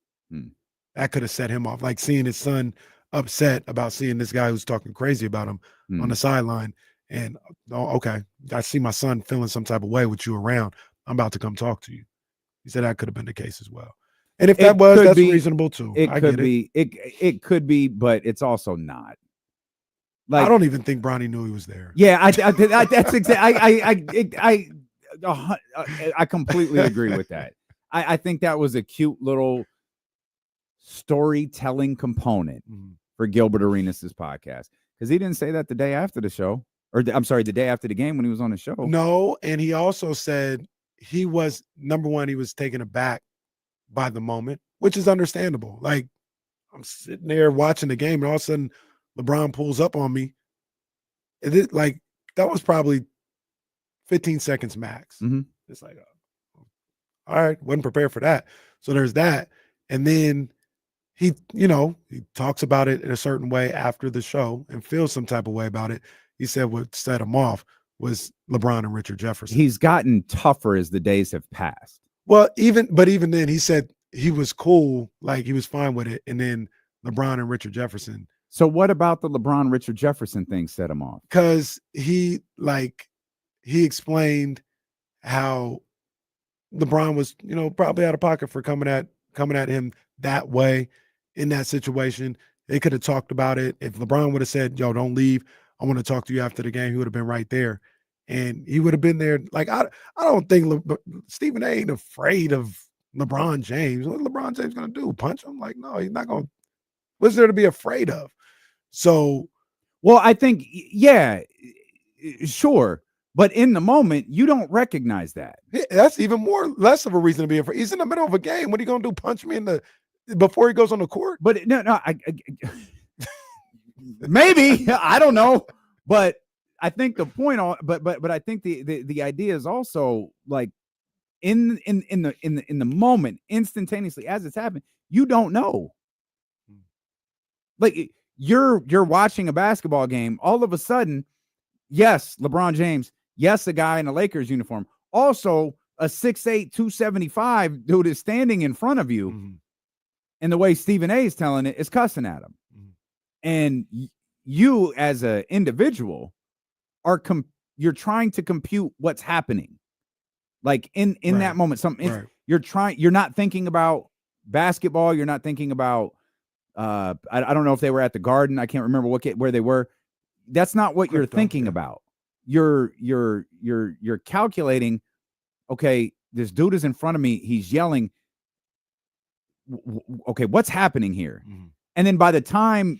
That could have set him off. Like seeing his son upset about seeing this guy who's talking crazy about him on the sideline. And, okay, I see my son feeling some type of way with you around. I'm about to come talk to you. He said that could have been the case as well. And if that was, that's reasonable too. It could be. It could be, but it's also not. Like, I don't even think Bronny knew he was there. Yeah, that's exactly. I completely agree with that. I think that was a cute little storytelling component for Gilbert Arenas' podcast, because he didn't say that the day after the show, or I'm sorry, the day after the game when he was on the show. No, and he also said he was, number one, he was taken aback by the moment, which is understandable. Like, I'm sitting there watching the game, and all of a sudden LeBron pulls up on me. Like, that was probably 15 seconds max. It's like, all right, wasn't prepared for that. So there's that. And then he talks about it in a certain way after the show and feels some type of way about it. He said what set him off was LeBron and Richard Jefferson. He's gotten tougher as the days have passed. Well, even then, he said he was cool, like he was fine with it. And then LeBron and Richard Jefferson. So what about the LeBron Richard Jefferson thing set him off? Because he explained how LeBron was, probably out of pocket for coming at him that way in that situation. They could have talked about it. If LeBron would have said, "Yo, don't leave. I want to talk to you after the game," he would have been right there. And he would have been there. Like, I don't think Stephen A. ain't afraid of LeBron James. What LeBron James going to do? Punch him? Like, no, he's not going to. What's there to be afraid of? So, well, I think, yeah, sure. But in the moment, you don't recognize that. That's even less of a reason to be afraid. He's in the middle of a game. What are you going to do? Punch me before he goes on the court? But no, maybe, I don't know. But I think the point but I think the idea is also, like, in the moment, instantaneously as it's happening, you don't know. Like, you're watching a basketball game, all of a sudden, yes, LeBron James, yes, a guy in a Lakers uniform, also a 6'8", 275 dude is standing in front of you, and the way Stephen A. is telling it is cussing at him. And you as an individual you're trying to compute what's happening. Like, in that moment, you're not thinking about basketball, you're not thinking about I don't know if they were at the Garden. I can't remember where they were. That's not what you're thinking about. You're calculating, okay, this dude is in front of me. He's yelling. Okay, what's happening here? And then by the time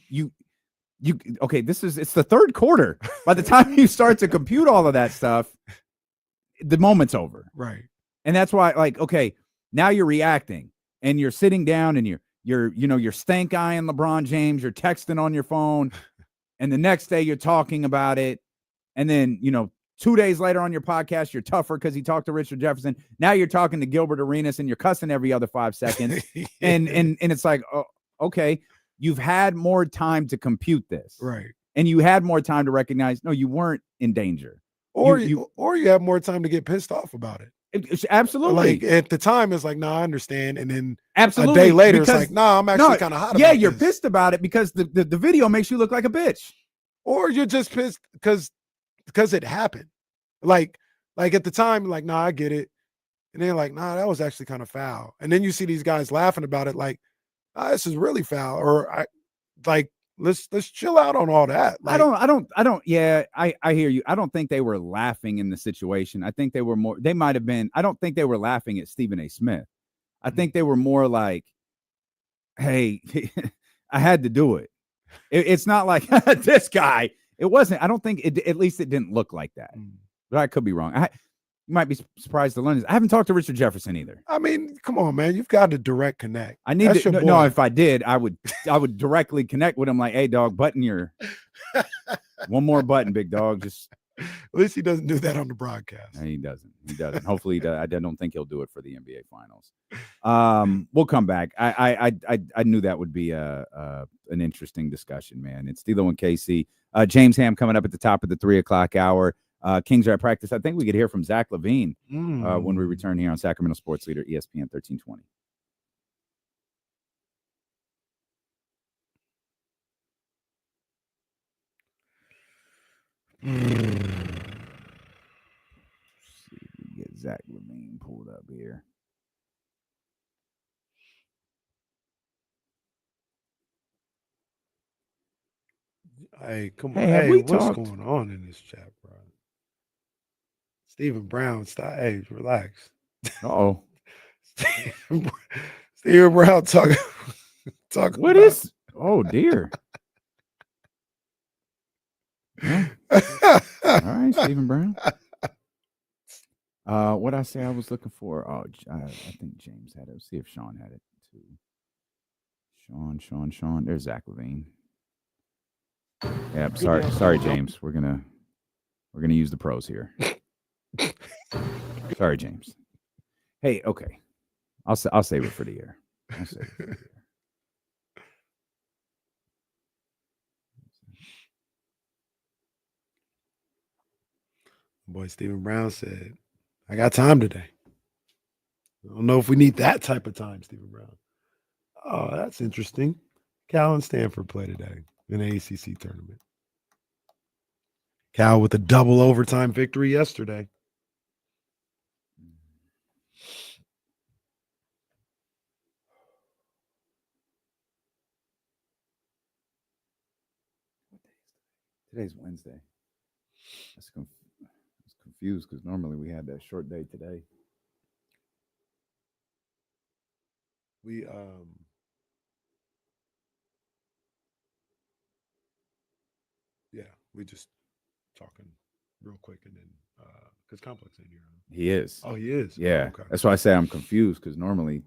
it's the third quarter. By the time you start to compute all of that stuff, the moment's over. Right. And that's why, like, okay, now you're reacting and you're sitting down and you're stank eyeing LeBron James, you're texting on your phone, and the next day you're talking about it. And then, 2 days later on your podcast, you're tougher because he talked to Richard Jefferson. Now you're talking to Gilbert Arenas and you're cussing every other 5 seconds. and it's like, oh, okay, you've had more time to compute this. Right. And you had more time to recognize, no, you weren't in danger. Or you have more time to get pissed off about it. Absolutely. Like, at the time, it's like, I understand. And then absolutely, a day later, it's like, I'm actually kind of hot about Yeah, you're this. pissed about it because the video makes you look like a bitch. Or you're just pissed because it happened. Like at the time, like, I get it. And then like, that was actually kind of foul. And then you see these guys laughing about it like, this is really foul. Or let's chill out on all that. Like, I don't. Yeah, I hear you. I don't think they were laughing in the situation. I think they might have been. I don't think they were laughing at Stephen A. Smith. I think they were more like, hey, I had to do it. It's not like this guy. It wasn't. I don't think at least it didn't look like that. But I could be wrong. You might be surprised to learn this. I haven't talked to Richard Jefferson either. I mean, come on, man. You've got a direct connect. I need to. No, if I did, I would directly connect with him. Like, hey, dog, button your one more button, big dog. Just at least he doesn't do that on the broadcast. No, he doesn't. Hopefully, he does. I don't think he'll do it for the NBA Finals. We'll come back. I knew that would be an interesting discussion, man. It's D'Lo and KC. James Ham coming up at the top of the 3:00 hour. Kings are at practice. I think we could hear from Zach LaVine when we return here on Sacramento Sports Leader, ESPN 1320. See if we get Zach LaVine pulled up here. Hey, come on. Hey, have Hey, we what's talked? going on in this chat, bro? Stephen Brown, stop. Hey, relax. Uh-oh. Stephen Brown talking. What is? Oh, dear. Well, all right, Stephen Brown. What I say I was looking for? Oh, I think James had it. Let's see if Sean had it too. Sean. There's Zach LaVine. Yep. Sorry, James. We're gonna use the pros here. Sorry, James. Hey, okay. I'll save it for the air. Boy, Stephen Brown said, I got time today. I don't know if we need that type of time, Stephen Brown. Oh, that's interesting. Cal and Stanford play today in the ACC tournament. Cal with a double overtime victory yesterday. Today's Wednesday. I was confused because normally we had that short day today. We just talking real quick and then because Complex in here. He is. Oh, he is. Yeah. Oh, okay. That's why I say I'm confused because normally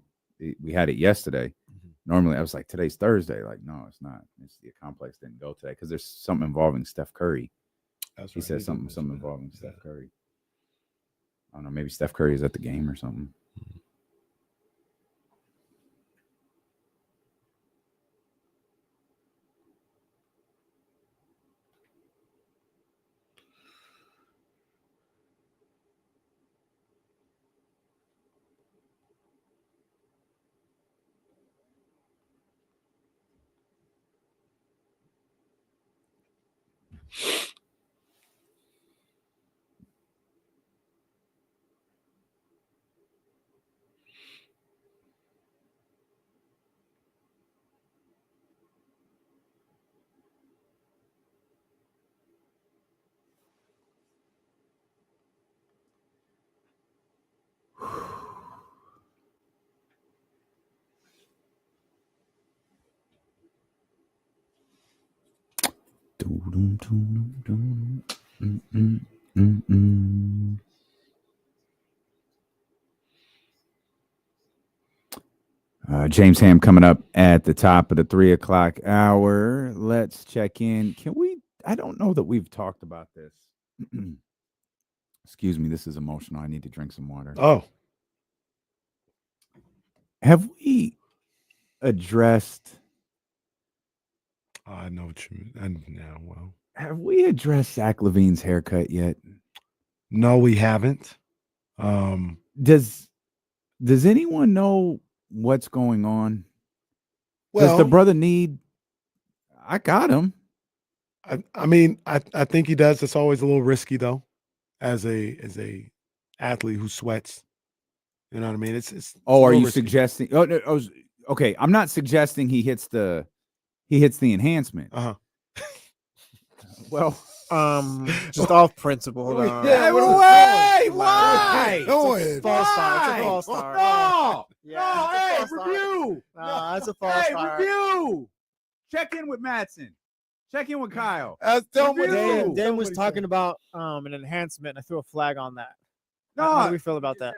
we had it yesterday. Mm-hmm. Normally I was like, today's Thursday. Like, no, it's not. It's the Complex didn't go today because there's something involving Steph Curry. That's He right. said something involving Steph Curry. I don't know. Maybe Steph Curry is at the game or something. James Ham coming up at the top of the 3 o'clock hour. Let's check in. Can we? I don't know that we've talked about this. Excuse me. This is emotional. I need to drink some water. Oh. Have we addressed? I know what you mean. Yeah, well. Have we addressed Zach LaVine's haircut yet? No, we haven't. Does anyone know what's going on? Well, does the brother need? I got him. I mean, I think he does. It's always a little risky though, as a athlete who sweats. You know what I mean? It's are you suggesting? Oh, no, okay. I'm not suggesting he hits the enhancement. Well, just off principle. Hold on. Yeah, why? It's a false start. It's a false start. No, hey, review. No, that's a false start. Review. Check in with Madsen. Check in with Kyle. Dan was talking about an enhancement. I threw a flag on that. How do we feel about that?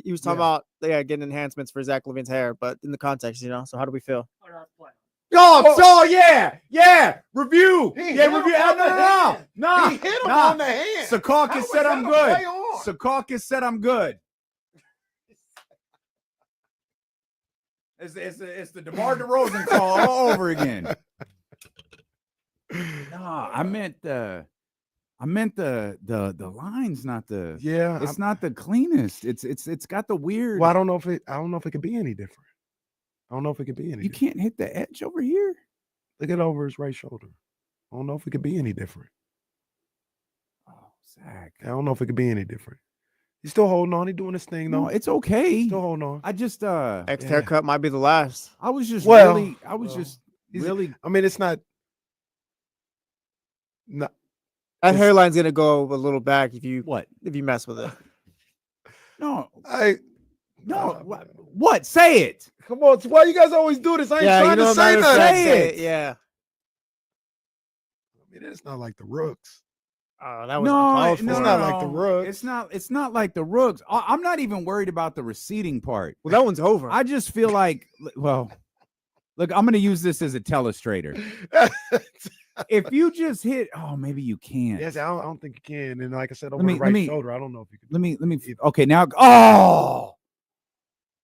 He was talking about getting enhancements for Zach LaVine's hair, but in the context, so how do we feel? Yeah. Review. Review. No. He hit him on the hand. Secaucus said I'm good. Secaucus said I'm good. It's the DeMar DeRozan call all over again. No, I meant the lines, not the. Yeah, it's not the cleanest. It's got the weird. Well, I don't know if it could be any different. I don't know if it could be any. You can't hit the edge over here. Look at over his right shoulder. I don't know if it could be any different. Zach. I don't know if it could be any different. He's still holding on. He's doing his thing though. No, it's okay. Still holding on. I just Next haircut might be the last. I was just Well, really I was just really I mean, it's not. No, That hairline's gonna go a little back if you mess with it. no. No. What? Say it. Come on. Why you guys always do this? I ain't trying to say matter of nothing. fact, Say it. Yeah. I mean, it's not like the Rooks. Oh, that was No, It's not like the Rooks. It's not like the Rooks. I'm not even worried about the receding part. Well, that one's over. I just feel like, well, look, I'm going to use this as a telestrator. If you just hit, maybe you can't. Yes, I don't think you can. And like I said, over Let the right me- shoulder, I don't know if you can. Let me. Okay, now.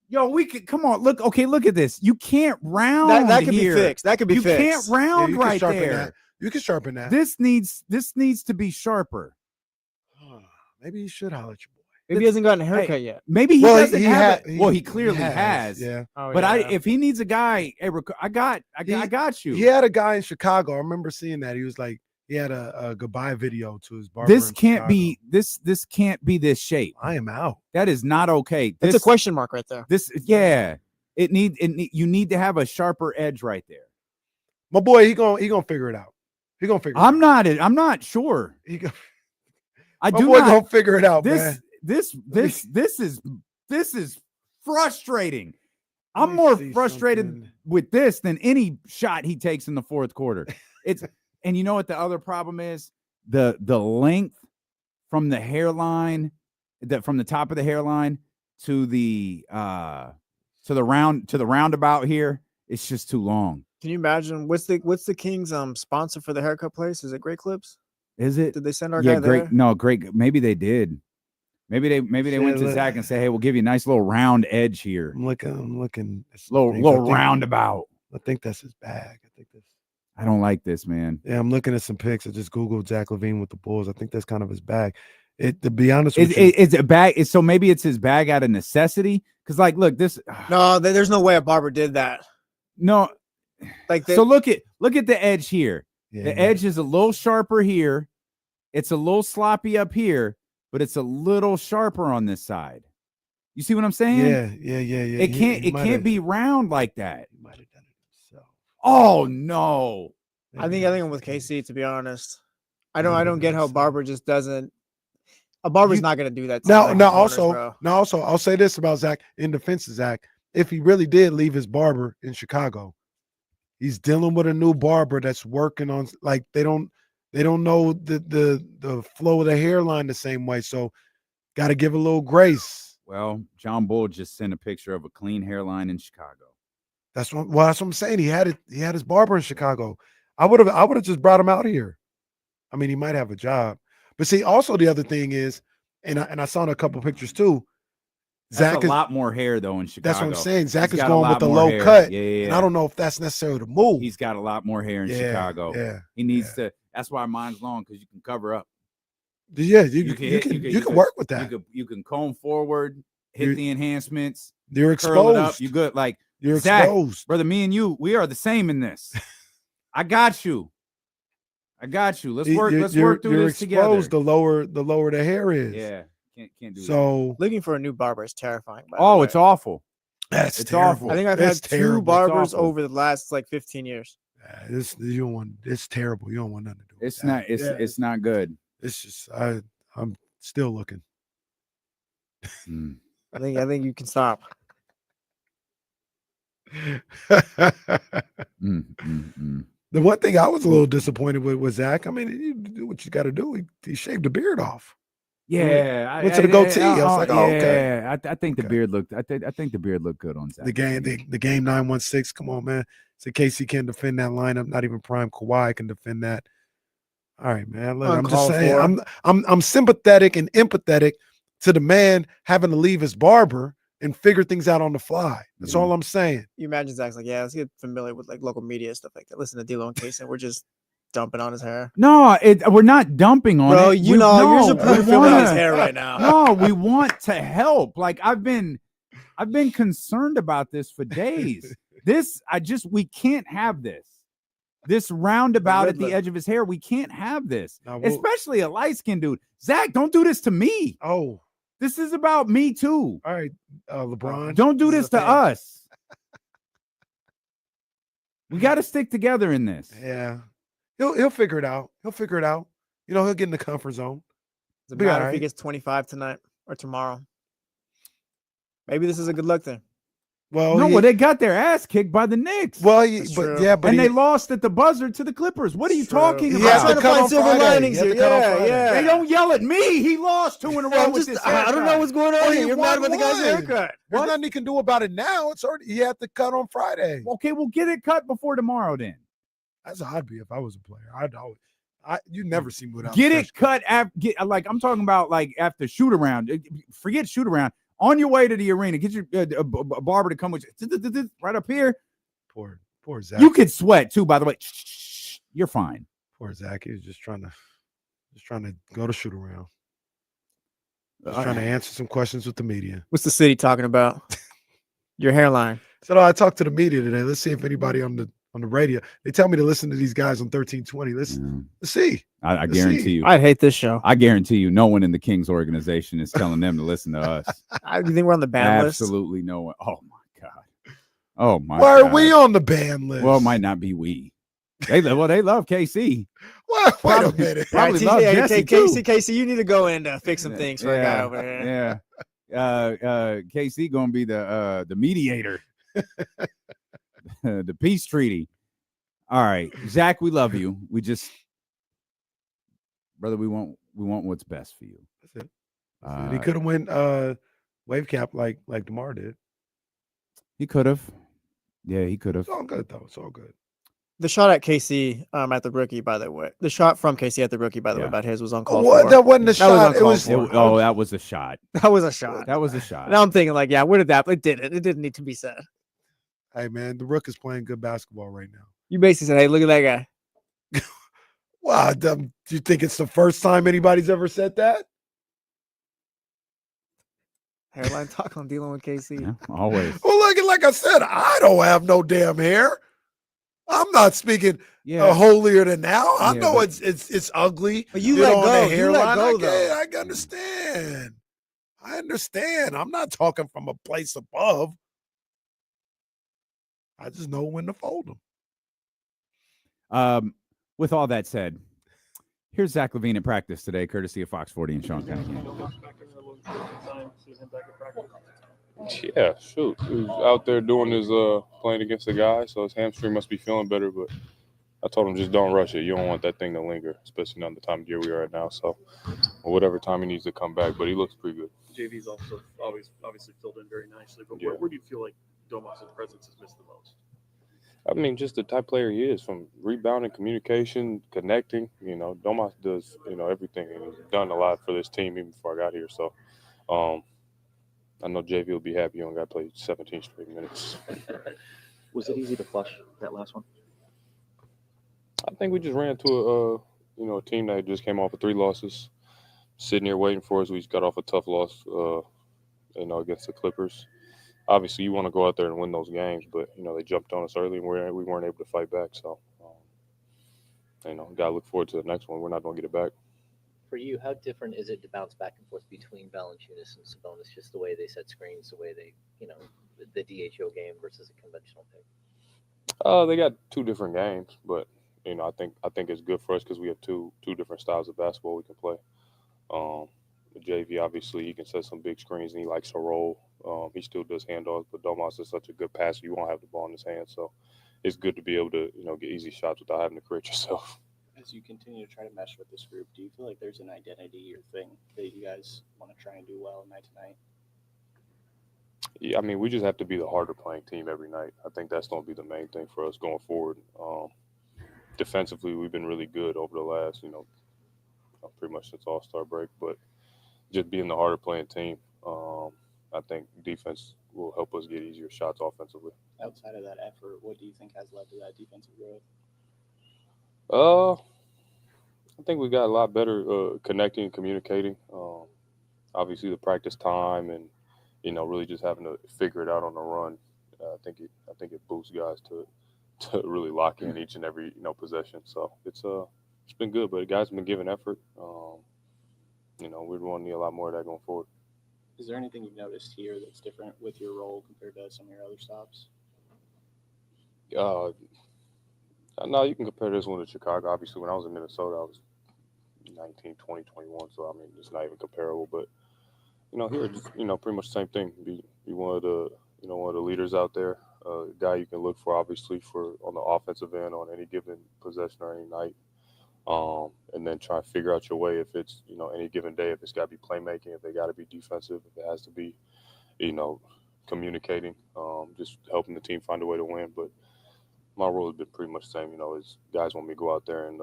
Yo, we could come on. Look at this. You can't round. that could here. be fixed. That could be You fixed. can't round you can right sharpen there. that. You can sharpen that. This needs to be sharper. Maybe you should holler at your boy. Maybe he hasn't gotten a haircut yet. Maybe he Well, doesn't he have ha- it. Well, he he clearly has. Yeah. Oh, But yeah. if he needs a guy, hey, I got you. He had a guy in Chicago. I remember seeing that. He was like, he had a goodbye video to his barber. This in can't Chicago. be this can't be this shape. I am out. That is not okay. That's a question mark right there. You need to have a sharper edge right there. My boy, he gonna figure it out. He gonna figure. I'm not sure. He go, I my do boy not. gonna figure it out, man. This is frustrating. I'm Let me more see frustrated something. with this than any shot he takes in the fourth quarter. And you know what the other problem is? The length from the hairline, from the top of the hairline to the roundabout here, it's just too long. Can you imagine what's the Kings sponsor for the haircut place? Is it Great Clips? Is it? Did they send our Yeah, guy great. there? No, great. Maybe they did. Maybe they went to look. Zach and said, "Hey, we'll give you a nice little round edge here, I'm looking. little I think- roundabout." I think that's his bag. I don't like this, man. Yeah, I'm looking at some pics. I just Googled Zach LaVine with the Bulls. I think that's kind of his bag. To be honest with you, It's a bag. So maybe it's his bag out of necessity. Because, like, look, this. No, there's no way a barber did that. No. Like, So look at the edge here. yeah, The edge is a little sharper here. It's a little sloppy up here, but it's a little sharper on this side. You see what I'm saying? Yeah. It can't be round like that. He might have done it himself. Oh no. I think I'm with KC, to be honest. I don't get how Barber just doesn't. A barber's not gonna do that. To Now, like now, corners, also, bro. now, also, I'll say this about Zach in defense of Zach. If he really did leave his barber in Chicago, he's dealing with a new barber that's working on, like, they don't know the flow of the hairline the same way. So got to give a little grace. Well, John Bull just sent a picture of a clean hairline in Chicago. That's what I'm saying. He had his barber in Chicago. I would have just brought him out here. I mean, he might have a job. But see, also the other thing is, and I saw in a couple pictures too. Zach a lot more hair though in Chicago. That's what I'm saying. Zach He's is got a going lot with the more low hair. cut. Yeah. And I don't know if that's necessarily the move. He's got a lot more hair in Chicago. Yeah. He needs to. That's why mine's long, because you can cover up. Yeah, you can work with that. You can comb forward, hit the enhancements. You're curl it up. exposed. You good? Like You're Zach, exposed. brother. Me and you, we are the same in this. I got you. Let's work. Let's work through this together. Exposed the lower the hair is. Yeah, can't do that. So looking for a new barber is terrifying. By Oh, the it's way. awful. That's It's terrible. awful. I think I've That's had two terrible. barbers It's awful. over the last like 15 years. You don't want. It's terrible. You don't want nothing to do with It's that. not. Yeah. It's not good. It's just I'm still looking. Mm. I think you can stop. The one thing I was a little disappointed with was Zach. I mean, you do what you got to do. He shaved the beard off. Yeah, Went to the goatee. I was like, oh, okay. Yeah, I think the beard looked. I think the beard looked good on Zach. The game 916. Come on, man. So KC can defend that lineup. Not even prime Kawhi can defend that. All right, man. Look, I'm just Uncalled saying. for. I'm sympathetic and empathetic to the man having to leave his barber and figure things out on the fly. That's all I'm saying. You imagine Zach's like, yeah, let's get familiar with like local media stuff like that. Listen to D'Lo and Casey, we're just dumping on his hair. No, we're not dumping on Bro, it. you're supposed to feel about his wanna- hair right now. No, we want to help. Like I've been concerned about this for days. We can't have this. this roundabout at the Riddler. edge of his hair. We can't have this, Now, we'll- especially a light-skinned dude. Zach, don't do this to me. Oh, This is about me too. all right, LeBron. Don't do is this a to fan. us. We got to stick together in this. Yeah, he'll figure it out. He'll figure it out. He'll get in the comfort zone. Does it Be matter all if he right. gets 25 tonight or tomorrow? Maybe this is a good luck thing. Well, No, well, they got their ass kicked by the Knicks. That's true. but and he, they lost at the buzzer to the Clippers. What are you True. talking He about? has trying to to cut find on silver Friday. linings He has here. to cut on Yeah, Friday. yeah. They don't yell at me. He lost 2 in a row I'm with just, this I don't know haircut. what's going on Well, here. he You're mad won about the guy's one. haircut. There's What? nothing he can do about it now. It's already he had to cut on Friday. Okay, we'll get it cut before tomorrow then. That's how I'd be if I was a player. You never see me without Get a it fresh cut after. Like I'm talking about, like after shoot around. Forget shoot around. On your way to the arena, get your barber to come with you right up here. Poor Zach. You could sweat too, by the way. You're fine. Poor Zach. He was just trying to go to shoot around. Just trying to answer some questions with the media. What's the city talking about? Your hairline. So I talked to the media today. Let's see if anybody on the radio. They tell me to listen to these guys on 1320. Let's see. I Let's guarantee see. you. I hate this show. I guarantee you, no one in the Kings organization is telling them to listen to us. You think we're on the ban list? Absolutely no one. Oh my god. Oh my. Why God. are we on the ban list? Well, it might not be we. They love KC. Wait a Probably- minute. Probably All right, love TJ, Jesse Casey, too. Casey, you need to go and fix some things for a guy over here. Yeah. KC gonna be the mediator. The peace treaty. All right, Zach, we love you. We just, brother, we want what's best for you. That's it. He could have went wave cap like DeMar did. He could have. Yeah, he could have. It's all good though. It's all good. The shot at KC at the rookie, by the way. The shot from KC at the rookie, by the way, Yeah. about his was uncalled What? for. That wasn't a That was shot. It uncalled was. for. Oh, that was a shot. That was a shot. That was a shot. Now I'm thinking like, yeah, where did that? It didn't. It didn't need to be said. Hey man, the Rook is playing good basketball right now. You basically said, hey, look at that guy. Wow, do you think it's the first time anybody's ever said that? Hairline talk on dealing with KC. Yeah, always. Well, like I said, I don't have no damn hair. I'm not speaking Yeah. holier than now. I Yeah, know but- it's ugly. But you know, let on go. the You let hairline. go, I though. can understand. I understand. I'm not talking from a place above. I just know when to fold them. With all that said, here's Zach LaVine at practice today, courtesy of Fox 40 and Sean Cunningham. Yeah, shoot. He was out there doing his playing against the guy, so his hamstring must be feeling better, but I told him just don't rush it. You don't want that thing to linger, especially not the time of year we are at now. So whatever time he needs to come back, but he looks pretty good. JV's also obviously filled in very nicely, but Yeah. where do you feel like Domas' presence has missed the most? I mean, just the type player he is, from rebounding, communication, connecting. Domas does, everything, and he's done a lot for this team even before I got here. So I know JV will be happy when got played 17 straight minutes. Was it easy to flush that last one? I think we just ran into a team that just came off of 3 losses, sitting here waiting for us. We just got off a tough loss, against the Clippers. Obviously, you want to go out there and win those games, but they jumped on us early and we weren't able to fight back. So, got to look forward to the next one. We're not going to get it back. For you, how different is it to bounce back and forth between Valanciunas and Sabonis? Just the way they set screens, the way they, the DHO game versus a conventional pick. They got 2 different games, but I think it's good for us because we have two different styles of basketball we can play. JV, obviously, he can set some big screens and he likes to roll. He still does handoffs, but Domas is such a good passer. You won't have the ball in his hand, so it's good to be able to get easy shots without having to create yourself. As you continue to try to mesh with this group, do you feel like there's an identity or thing that you guys want to try and do well night to night? Yeah, I mean, we just have to be the harder playing team every night. I think that's going to be the main thing for us going forward. Defensively, we've been really good over the last, pretty much since All-Star break, but just being the harder playing team, I think defense will help us get easier shots offensively. Outside of that effort, what do you think has led to that defensive growth? I think we got a lot better connecting and communicating. Obviously, the practice time and really just having to figure it out on the run. I think it boosts guys to really lock in each and every possession. So it's been good, but the guys have been giving effort. We want to need a lot more of that going forward. Is there anything you've noticed here that's different with your role compared to some of your other stops? No, you can compare this one to Chicago. Obviously, when I was in Minnesota, I was 19, 20, 21. So, I mean, it's not even comparable. But, here, just, pretty much the same thing. Be one of the, one of the leaders out there. A guy you can look for, obviously, on the offensive end on any given possession or any night. And then try to figure out your way if it's, any given day, if it's got to be playmaking, if they got to be defensive, if it has to be, communicating, just helping the team find a way to win. But my role has been pretty much the same, is guys want me to go out there and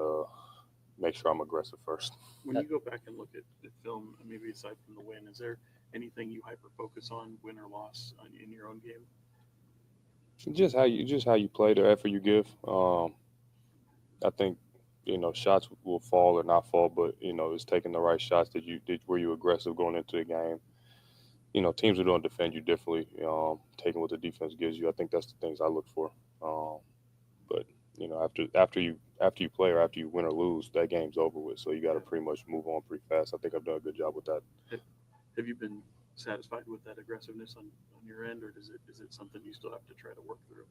make sure I'm aggressive first. When you go back and look at the film, maybe aside from the win, is there anything you hyper-focus on, win or loss, in your own game? Just how you play, the effort you give. I think, shots will fall or not fall, but, it's taking the right shots that you did. Were you aggressive going into the game? Teams are going to defend you differently, taking what the defense gives you. I think that's the things I look for. But, after you play or after you win or lose, that game's over with. So you got to pretty much move on pretty fast. I think I've done a good job with that. Have you been satisfied with that aggressiveness on your end, or is it something you still have to try to work through?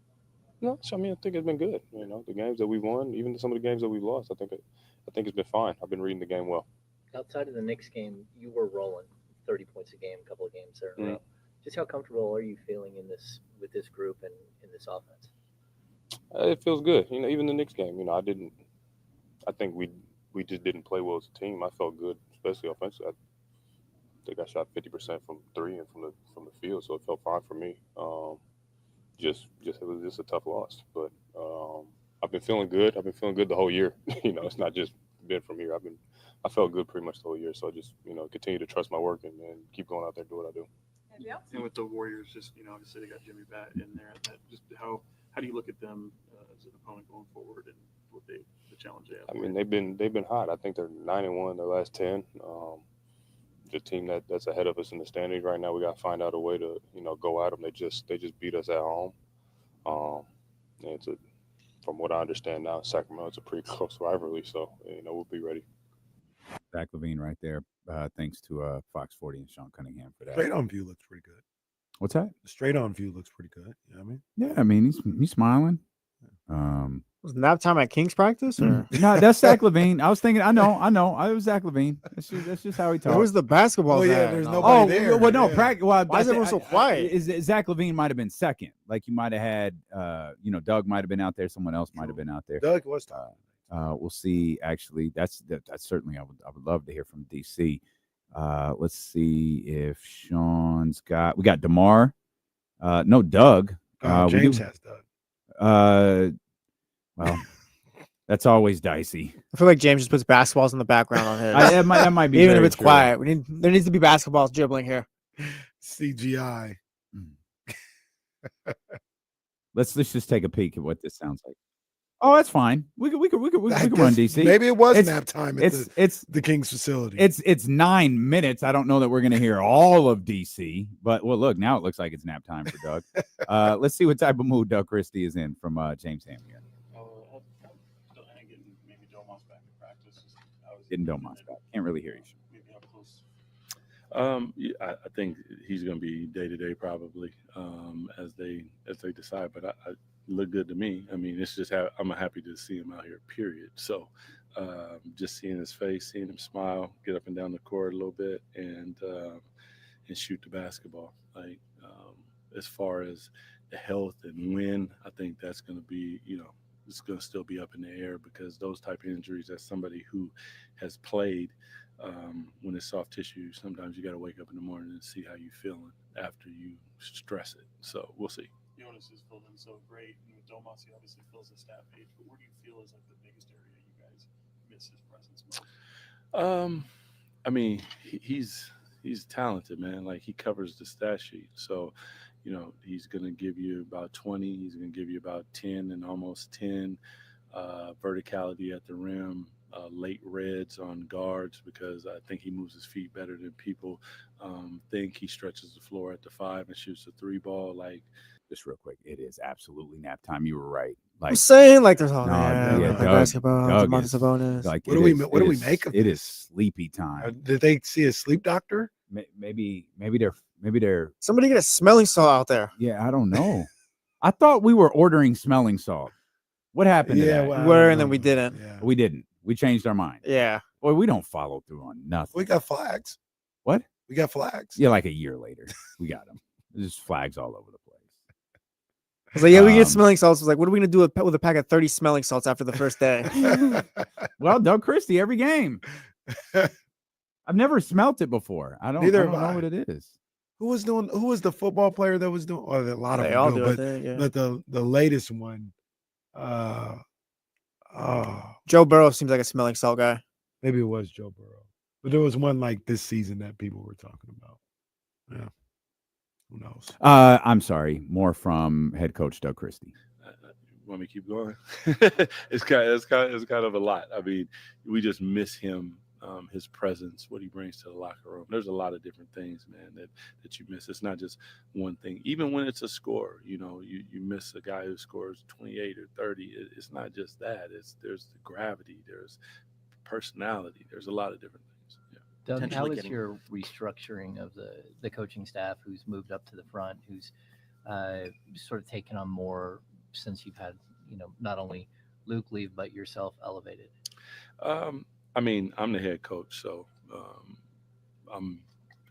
No, I mean, I think it's been good. The games that we won, even some of the games that we lost, I think it's been fine. I've been reading the game well. Outside of the Knicks game, you were rolling 30 points a game, a couple of games there in a row. Just how comfortable are you feeling with this group and in this offense? It feels good. Even the Knicks game, I think we just didn't play well as a team. I felt good, especially offensively. I think I shot 50% from three and from the field, so it felt fine for me. It was just a tough loss, but I've been feeling good. I've been feeling good the whole year. It's not just been from here. I felt good pretty much the whole year. So I just continue to trust my work and keep going out there and do what I do. And with the Warriors, just obviously they got Jimmy Bat in there. Just how do you look at them as an opponent going forward and what the challenge they have? I mean, they've been hot. I think they're 9-1 in their last 10. The team that's ahead of us in the standings right now, we got to find out a way to go at them. They just beat us at home. From what I understand now, Sacramento, it's a pretty close rivalry, so we'll be ready. Zach LaVine right there. Thanks to Fox 40 and Sean Cunningham for that. Straight on view looks pretty good. What's that? The straight on view looks pretty good. You know what I mean? Yeah, I mean he's smiling. Was nap time at Kings practice? Or? No, that's Zach LaVine. I was thinking, I know. I was Zach LaVine. That's just how he talks. Who's the basketball? Oh yeah, at? there's nobody there. Well, no, yeah. Why is everyone so quiet? Zach LaVine might have been second. Like you might have had, Doug might have been out there. Someone else might have been out there. Doug was talking. We'll see. Actually, that's certainly I would love to hear from DC. Let's see if Sean's got. We got DeMar. No, Doug. James has Doug. Well, that's always dicey. I feel like James just puts basketballs in the background on his. That might be even if very it's true. quiet. There needs to be basketballs dribbling here. CGI. Let's just take a peek at what this sounds like. Oh, that's fine. We can run DC. Maybe it was nap time at it's the Kings facility. It's 9 minutes. I don't know that we're going to hear all of DC, but well, look, now it looks like it's nap time for Doug. Let's see what type of mood Doug Christie is in from James Ham here. Maybe Domas back in practice. Getting Domas back. Can't really hear you. Maybe how close? I think he's going to be day-to-day probably as they decide, but I look good to me. I mean, it's just I'm happy to see him out here, period. So just seeing his face, seeing him smile, get up and down the court a little bit and shoot the basketball. Like as far as the health and when, I think that's going to be, it's going to still be up in the air because those type of injuries, as somebody who has played, when it's soft tissue, sometimes you got to wake up in the morning and see how you're feeling after you stress it. So we'll see. Jonas has filled in so great. Domas, he obviously fills the staff page, but where do you feel is like the biggest area you guys miss his presence most? I mean, he's talented, man. Like he covers the stat sheet. So, he's going to give you about 20. He's going to give you about 10 and almost 10 verticality at the rim. Late reds on guards because I think he moves his feet better than people think. He stretches the floor at the 5 and shoots the 3 ball. Like just real quick. It is absolutely nap time. You were right. I'm Like, saying like there's all Doug- basketball, Doug Domantas is- Sabonis. like, What it do we is- what do it we is- make of it? this? Is sleepy time. Did they see a sleep doctor? Maybe they're Somebody get a smelling salt out there. yeah. I don't know. I thought we were ordering smelling salt. What happened to that? well, We I were, don't and then know. we didn't. Yeah. We didn't. We changed our mind. Yeah. Boy, we don't follow through on nothing. We got flags. What? We got flags. Yeah, like a year later, we got them. There's just flags all over the place. I was like, yeah, we get Um, smelling salts. I was like, what are we gonna do with a pack of 30 smelling salts after the first day? Well, Doug Christie every game. I've never smelt it before. I don't Neither know have I. what it is. Who was the football player that was doing? Oh, a lot of They them all do, do, I but, think, yeah. but the latest one, Joe Burrow seems like a smelling salt guy. maybe it was Joe Burrow, but there was one like this season that people were talking about. Yeah, who knows? I'm sorry. More from head coach Doug Christie. Want me to keep going? It's kind of a lot. I mean, we just miss him, his presence, what he brings to the locker room. There's a lot of different things, man, that you miss. It's not just one thing. Even when it's a score, you miss a guy who scores 28 or 30. It's not just that. There's the gravity. There's personality. There's a lot of different things. Yeah. Doug, how Potentially is getting- your restructuring of the coaching staff who's moved up to the front, who's sort of taken on more since you've had, not only Luke leave, but yourself elevated? I mean, I'm the head coach, so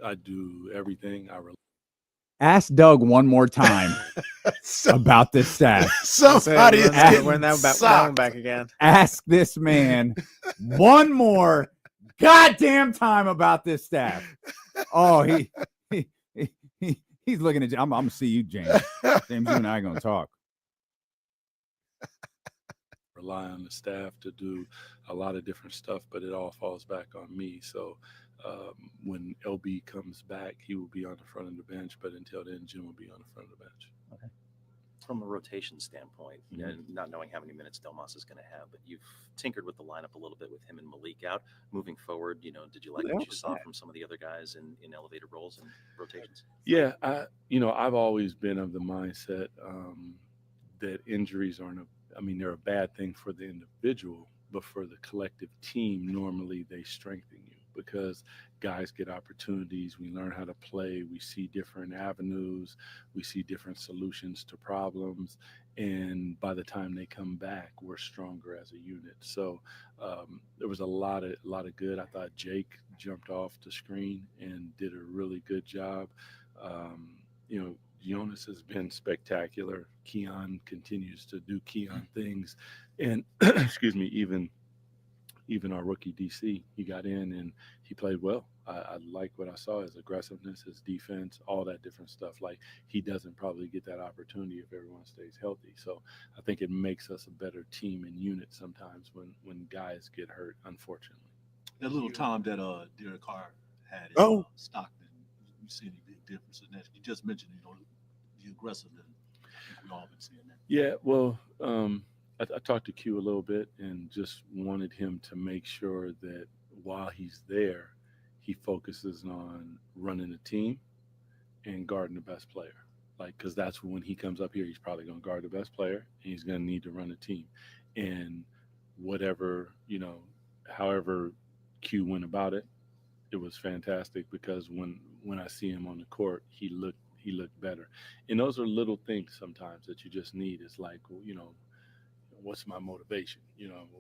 I do everything. Ask Doug one more time about this staff. Somebody is getting We're that one socked. back again. Ask this man one more goddamn time about this staff. Oh, he's looking at you. I'm gonna see you, James. James, you and I are gonna talk. Rely on the staff to do a lot of different stuff, but it all falls back on me. So when LB comes back, he will be on the front of the bench, but until then, Jim will be on the front of the bench. Okay. From a rotation standpoint, not knowing how many minutes Domas is going to have, but you've tinkered with the lineup a little bit with him and Malik out. Moving forward, did you like what you saw from some of the other guys in elevated roles and rotations? Yeah, I've always been of the mindset that injuries they're a bad thing for the individual, but for the collective team, normally they strengthen you because guys get opportunities. We learn how to play. We see different avenues. We see different solutions to problems. And by the time they come back, we're stronger as a unit. So there was a lot of good. I thought Jake jumped off the screen and did a really good job. Jonas has been spectacular. Keon continues to do Keon things. And excuse me, even our rookie DC, he got in and he played well. I like what I saw, his aggressiveness, his defense, all that different stuff. Like, he doesn't probably get that opportunity if everyone stays healthy. So I think it makes us a better team and unit sometimes when guys get hurt, unfortunately. That little time that Derek Carr had in Stockton, you see any big difference in that? You just mentioned, the aggressiveness. I think we've all been seeing that. Yeah, well, I talked to Q a little bit and just wanted him to make sure that while he's there, he focuses on running a team and guarding the best player. Because that's when he comes up here, he's probably going to guard the best player and he's going to need to run a team. And whatever, however Q went about it, it was fantastic because when I see him on the court, he looked better. And those are little things sometimes that you just need. It's like, what's my motivation?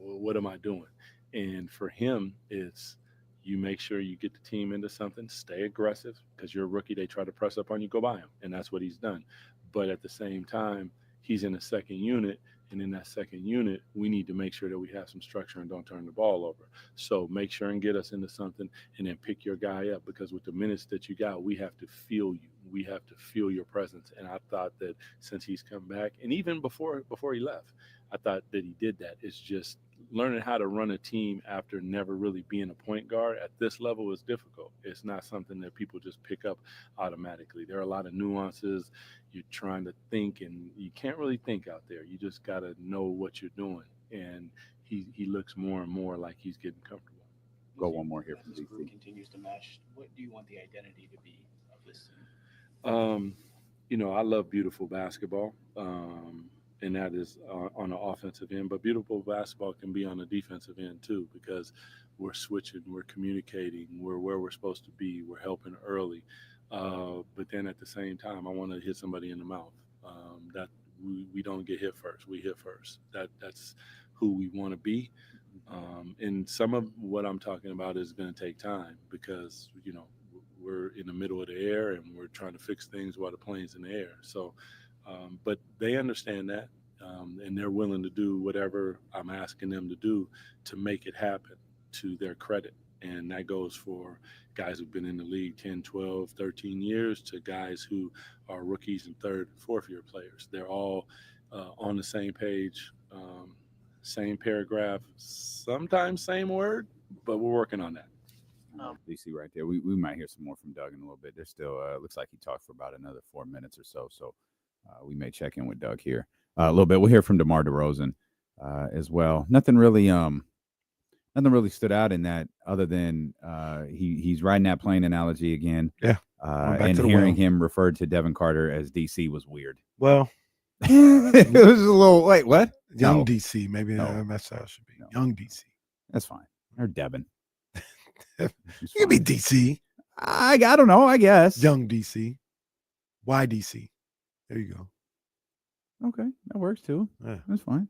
What am I doing? And for him, it's you make sure you get the team into something, stay aggressive, because you're a rookie. They try to press up on you, go by him. And that's what he's done. But at the same time, he's in a second unit. And in that second unit, we need to make sure that we have some structure and don't turn the ball over. So make sure and get us into something and then pick your guy up, because with the minutes that you got, we have to feel you. We have to feel your presence. And I thought that since he's come back, and even before he left, I thought that he did that. It's just learning how to run a team after never really being a point guard at this level is difficult. It's not something that people just pick up automatically. There are a lot of nuances. You're trying to think, and you can't really think out there. You just got to know what you're doing. And he looks more and more like he's getting comfortable. Go one more here from As this group DC. continues to mesh, what do you want the identity to be of this team? I love beautiful basketball, and that is on the offensive end. But beautiful basketball can be on the defensive end too, because we're switching, we're communicating, we're where we're supposed to be, we're helping early. But then at the same time, I want to hit somebody in the mouth. That we don't get hit first; we hit first. That's who we want to be. And some of what I'm talking about is going to take time because we're in the middle of the air and we're trying to fix things while the plane's in the air. So, but they understand that, and they're willing to do whatever I'm asking them to do to make it happen, to their credit. And that goes for guys who've been in the league 10, 12, 13 years to guys who are rookies and third and fourth year players. They're all on the same page, same paragraph, sometimes same word, but we're working on that. DC right there. We might hear some more from Doug in a little bit. There's still looks like he talked for about another 4 minutes or so. So we may check in with Doug here a little bit. We'll hear from DeMar DeRozan as well. Nothing really stood out in that other than he's riding that plane analogy again. Yeah. And hearing him referred to Devin Carter as DC was weird. Well, it was a little wait, what? Young No. DC, maybe No. that's how it should be. No. Young DC. That's fine. Or Devin. You can be DC. I don't know, I guess. Young DC. YDC. There you go. Okay, that works too. Yeah. That's fine.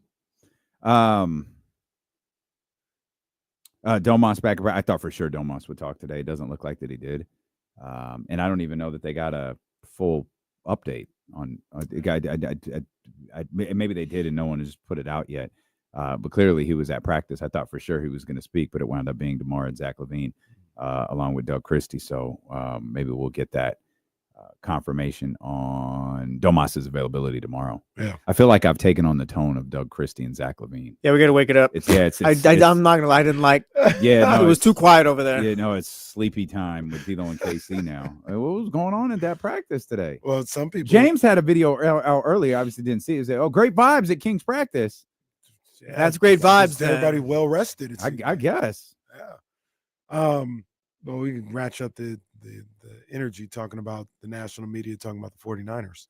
Domas back. I thought for sure Domas would talk today. It doesn't look like that he did. And I don't even know that they got a full update on the guy. Maybe they did and no one has put it out yet. But clearly he was at practice. I thought for sure he was going to speak, but it wound up being DeMar and Zach LaVine along with Doug Christie. So maybe we'll get that confirmation on Domas's availability tomorrow. Yeah, I feel like I've taken on the tone of Doug Christie and Zach LaVine. Yeah, we got to wake it up. I'm not gonna lie, I didn't like. Yeah, no, it was too quiet over there. Yeah, no, it's sleepy time with D'Lo and KC now. What was going on at that practice today? Well, some people. James had a video out earlier. Obviously, didn't see it. He said, "Oh, great vibes at King's practice." Yeah, that's great vibes. Everybody well rested. I guess. Yeah. But we can ratchet up the energy talking about the national media talking about the 49ers.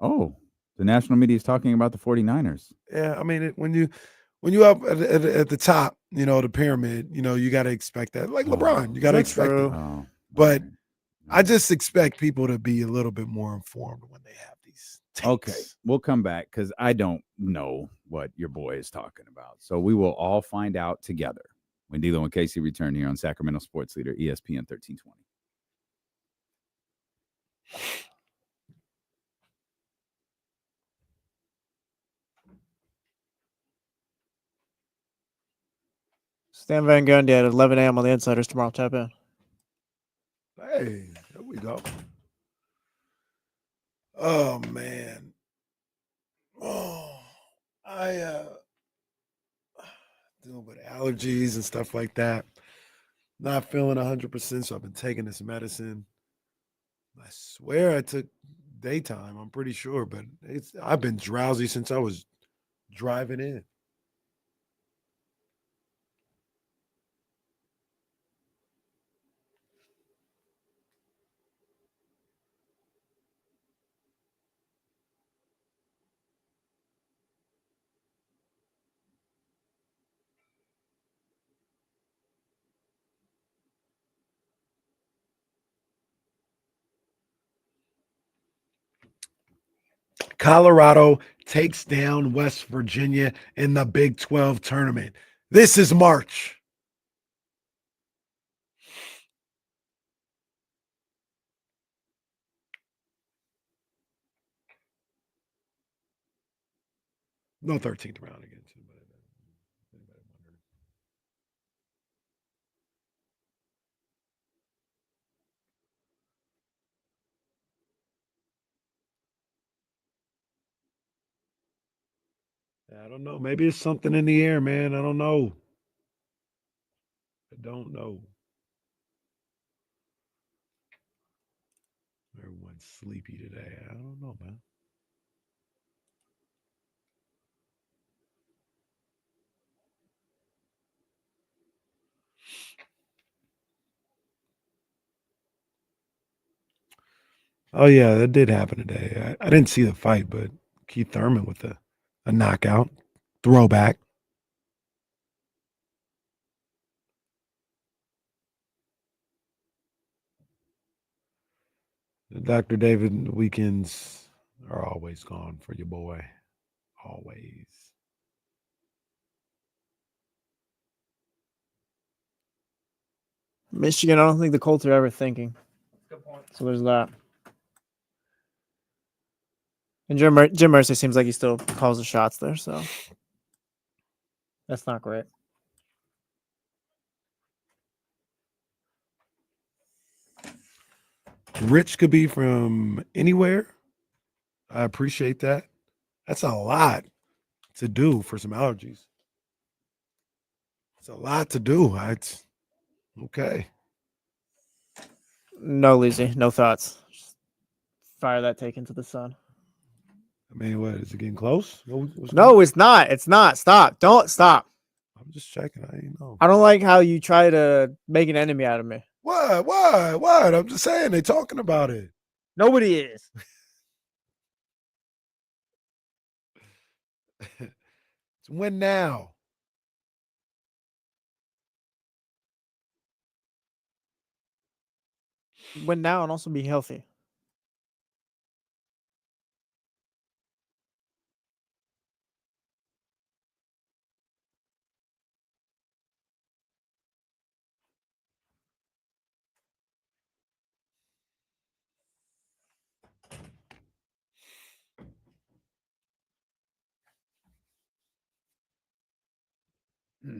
Oh, the national media is talking about the 49ers. Yeah, I mean, when you up at the top, the pyramid, you got to expect that. Like LeBron, you got to expect it. Oh, but I just expect people to be a little bit more informed when they have these takes. Okay, we'll come back because I don't know what your boy is talking about. So we will all find out together when D'Lo and Casey return here on Sacramento Sports Leader, ESPN 1320. Stan Van Gundy at 11 a.m. on the Insiders tomorrow. Tap in. Hey, there we go. Oh man. Oh, I dealing with allergies and stuff like that. Not feeling 100%, so I've been taking this medicine. I swear I took daytime. I'm pretty sure, but I've been drowsy since I was driving in. Colorado takes down West Virginia in the Big 12 tournament. This is March. No 13th round against him. I don't know. Maybe it's something in the air, man. I don't know. Everyone's sleepy today. I don't know, man. Oh yeah, that did happen today. I didn't see the fight, but Keith Thurman with a knockout throwback. Dr. David, weekends are always gone for your boy. Always. Michigan, I don't think the Colts are ever thinking. Good point. So there's that. And Jim Mercer seems like he still calls the shots there, so that's not great. Rich could be from anywhere. I appreciate that. That's a lot to do for some allergies. It's a lot to do. It's okay. No, Lizzie, no thoughts. Just fire that take into the sun. I mean, what is it getting close? No, it's not. It's not. Stop. Don't stop. I'm just checking. I didn't know. I don't like how you try to make an enemy out of me. What? What? I'm just saying they're talking about it. Nobody is. It's win now. Win now and also be healthy. Let's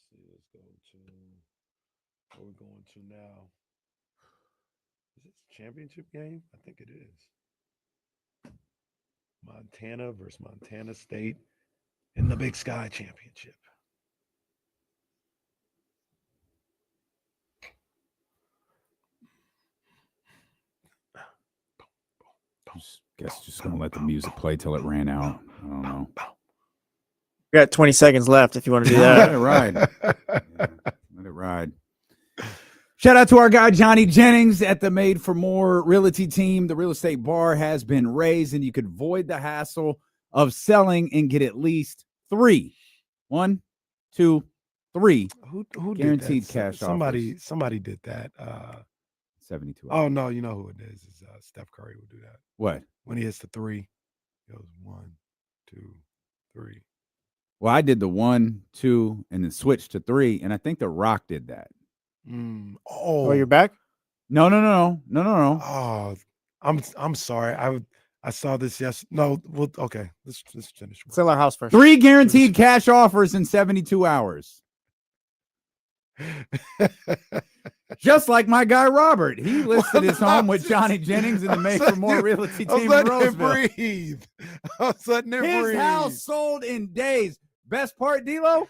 see. Let's go to where we're going to now. Is this a championship game? I think it is. Montana versus Montana State in the Big Sky Championship. Guess just gonna let the music play till it ran out. I don't know. We got 20 seconds left if you want to do that. Let it ride. Yeah, let it ride. Shout out to our guy Johnny Jennings at the Made for More Realty team. The real estate bar has been raised, and you could avoid the hassle of selling and get at least 3. 1, 2, 3. Who guaranteed did that? cash offers. Somebody did that. 72 Oh no, you know who it is? It's Steph Curry will do that. What? When he hits the 3, it goes 1, 2, 3. Well, I did the 1, 2, and then switched to 3, and I think The Rock did that. Oh, you're back? No. Oh, I'm sorry. I saw this. Yes. No. Well, okay. Let's finish. Sell our house first. 3 guaranteed cash offers in 72 hours. Just like my guy Robert. He listed his home with Johnny Jennings in the Made for More Realty team in Roseville. Breathe. I was letting it His breathe. house sold in days. Best part, D-Lo,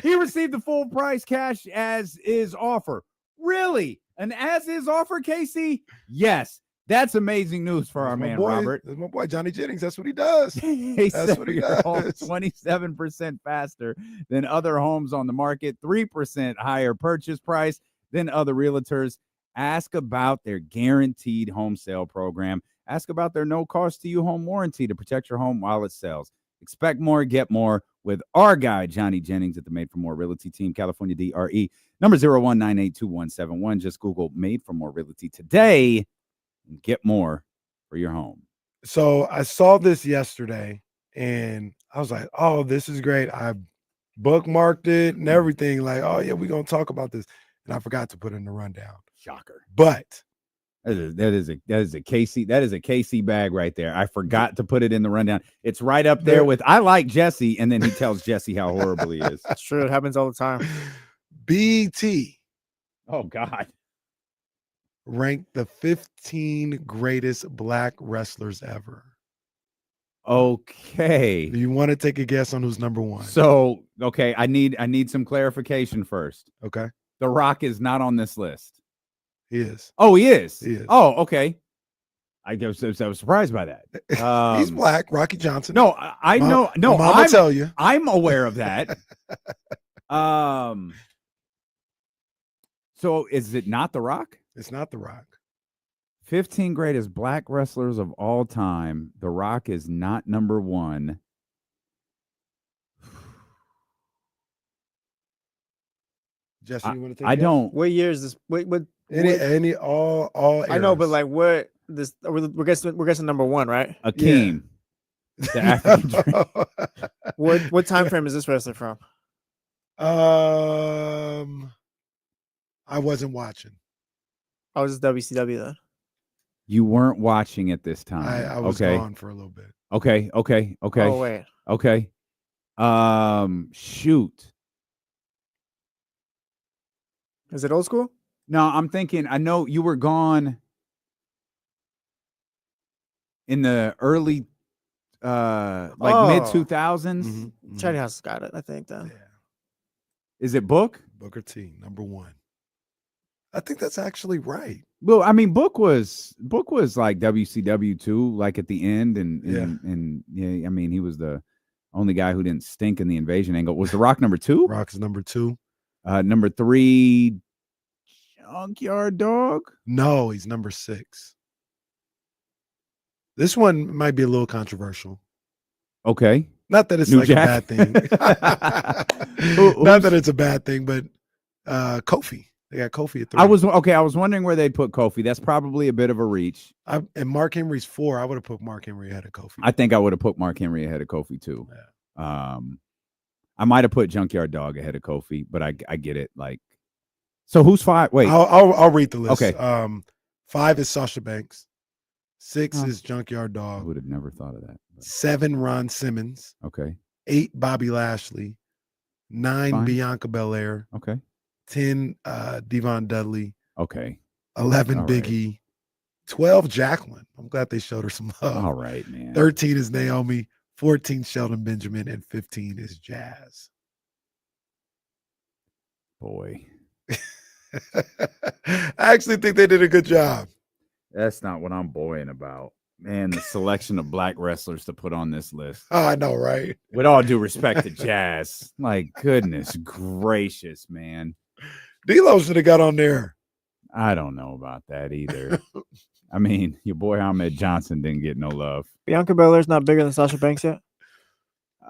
he received the full price cash as is offer. Really? An as is offer, Casey? Yes. That's amazing news for our man, Robert. That's my boy, Johnny Jennings. That's what he does. That's what he your home does. 27% faster than other homes on the market, 3% higher purchase price than other realtors. Ask about their guaranteed home sale program. Ask about their no cost to you home warranty to protect your home while it sells. Expect more, get more with our guy, Johnny Jennings at the Made for More Realty team, California DRE, number 01982171. Just Google Made for More Realty today and get more for your home. So I saw this yesterday and I was like, oh, this is great. I bookmarked it and everything. Like, oh yeah, we're gonna talk about this. And I forgot to put it in the rundown. Shocker. But that is a Casey bag right there. I forgot to put it in the rundown. It's right up there with I like Jesse, and then he tells Jesse how horrible he is. That's true. It happens all the time. BT. Oh God. Ranked the 15 greatest black wrestlers ever. Okay. Do you want to take a guess on who's number 1? So, okay, I need some clarification first. Okay. The Rock is not on this list. He is. Oh, he is. He is. Oh, okay. I was surprised by that. He's black, Rocky Johnson. No, I know. No, I'll tell you. I'm aware of that. So is it not The Rock? It's not The Rock. 15 greatest black wrestlers of all time. The Rock is not number one. Jesse, you want to take? I don't. What year is this? Wait, what? Any all. I know, but eras. like, what? This we're guessing number one, right? Akeem. The African Dream. What time frame is this wrestler from? I wasn't watching. Oh, this is WCW then. You weren't watching at this time. I was gone for a little bit. Okay. Oh wait. Okay. Shoot. Is it old school? No, I'm thinking. I know you were gone in the early, mid 2000s. Mm-hmm. Charlie House got it, I think. Then. Yeah. Is it Book? Booker T, number one. I think that's actually right. Well, I mean, Book was like WCW too, like at the end, and yeah, I mean, he was the only guy who didn't stink in the invasion angle. Was The Rock number two? Rock is number two. Number three, Junkyard Dog. No, he's number 6. This one might be a little controversial. Okay. Not that it's New like Jack? a bad thing. Not that it's a bad thing, but Kofi. They got Kofi at 3. I was wondering where they'd put Kofi. That's probably a bit of a reach. And Mark Henry's 4. I would have put Mark Henry ahead of Kofi. I think I would have put Mark Henry ahead of Kofi too. Yeah. I might have put Junkyard Dog ahead of Kofi, but I get it. Like, so who's 5? Wait, I'll read the list. Okay. 5 is Sasha Banks. 6 Huh. is Junkyard I Dog. would have never thought of that. But 7, Ron Simmons. okay. 8, Bobby Lashley. 9, Fine. Bianca Belair. Okay. 10, Devon Dudley. Okay. 11, All Big right. E. 12, Jacqueline. I'm glad they showed her some love. All right, man. 13 is Naomi. 14, Sheldon Benjamin. And 15 is Jazz. Boy, I actually think they did a good job. that's not what I'm boying about. Man, the selection of black wrestlers to put on this list. Oh, I know, right? With all due respect to Jazz, like, goodness gracious, man. D-Lo should have got on there. I don't know about that either. I mean, your boy Ahmed Johnson didn't get no love. Bianca Belair's not bigger than Sasha Banks yet.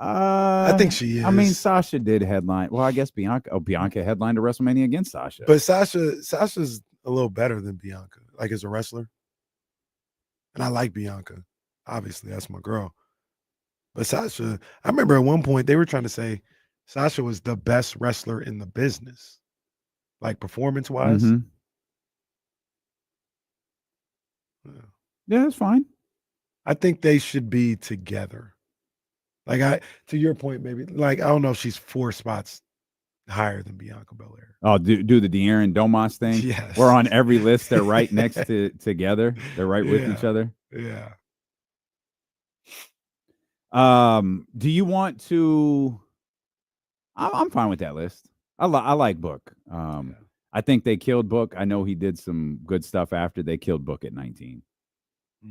I think she is. I mean, Sasha did headline. Well, I guess Bianca headlined a WrestleMania against Sasha. But Sasha's a little better than Bianca, like as a wrestler. And I like Bianca. Obviously, that's my girl. But Sasha, I remember at one point they were trying to say Sasha was the best wrestler in the business, like performance-wise. Mhm. Yeah, that's fine. I think they should be together. Like to your point, maybe like I don't know if she's 4 spots higher than Bianca Belair. Oh, do the De'Aaron Domas thing? Yes. We're on every list. They're right next to together. They're right with each other. Yeah. Do you want to? I'm fine with that list. I like Book. I think they killed Book. I know he did some good stuff after they killed Book at 19.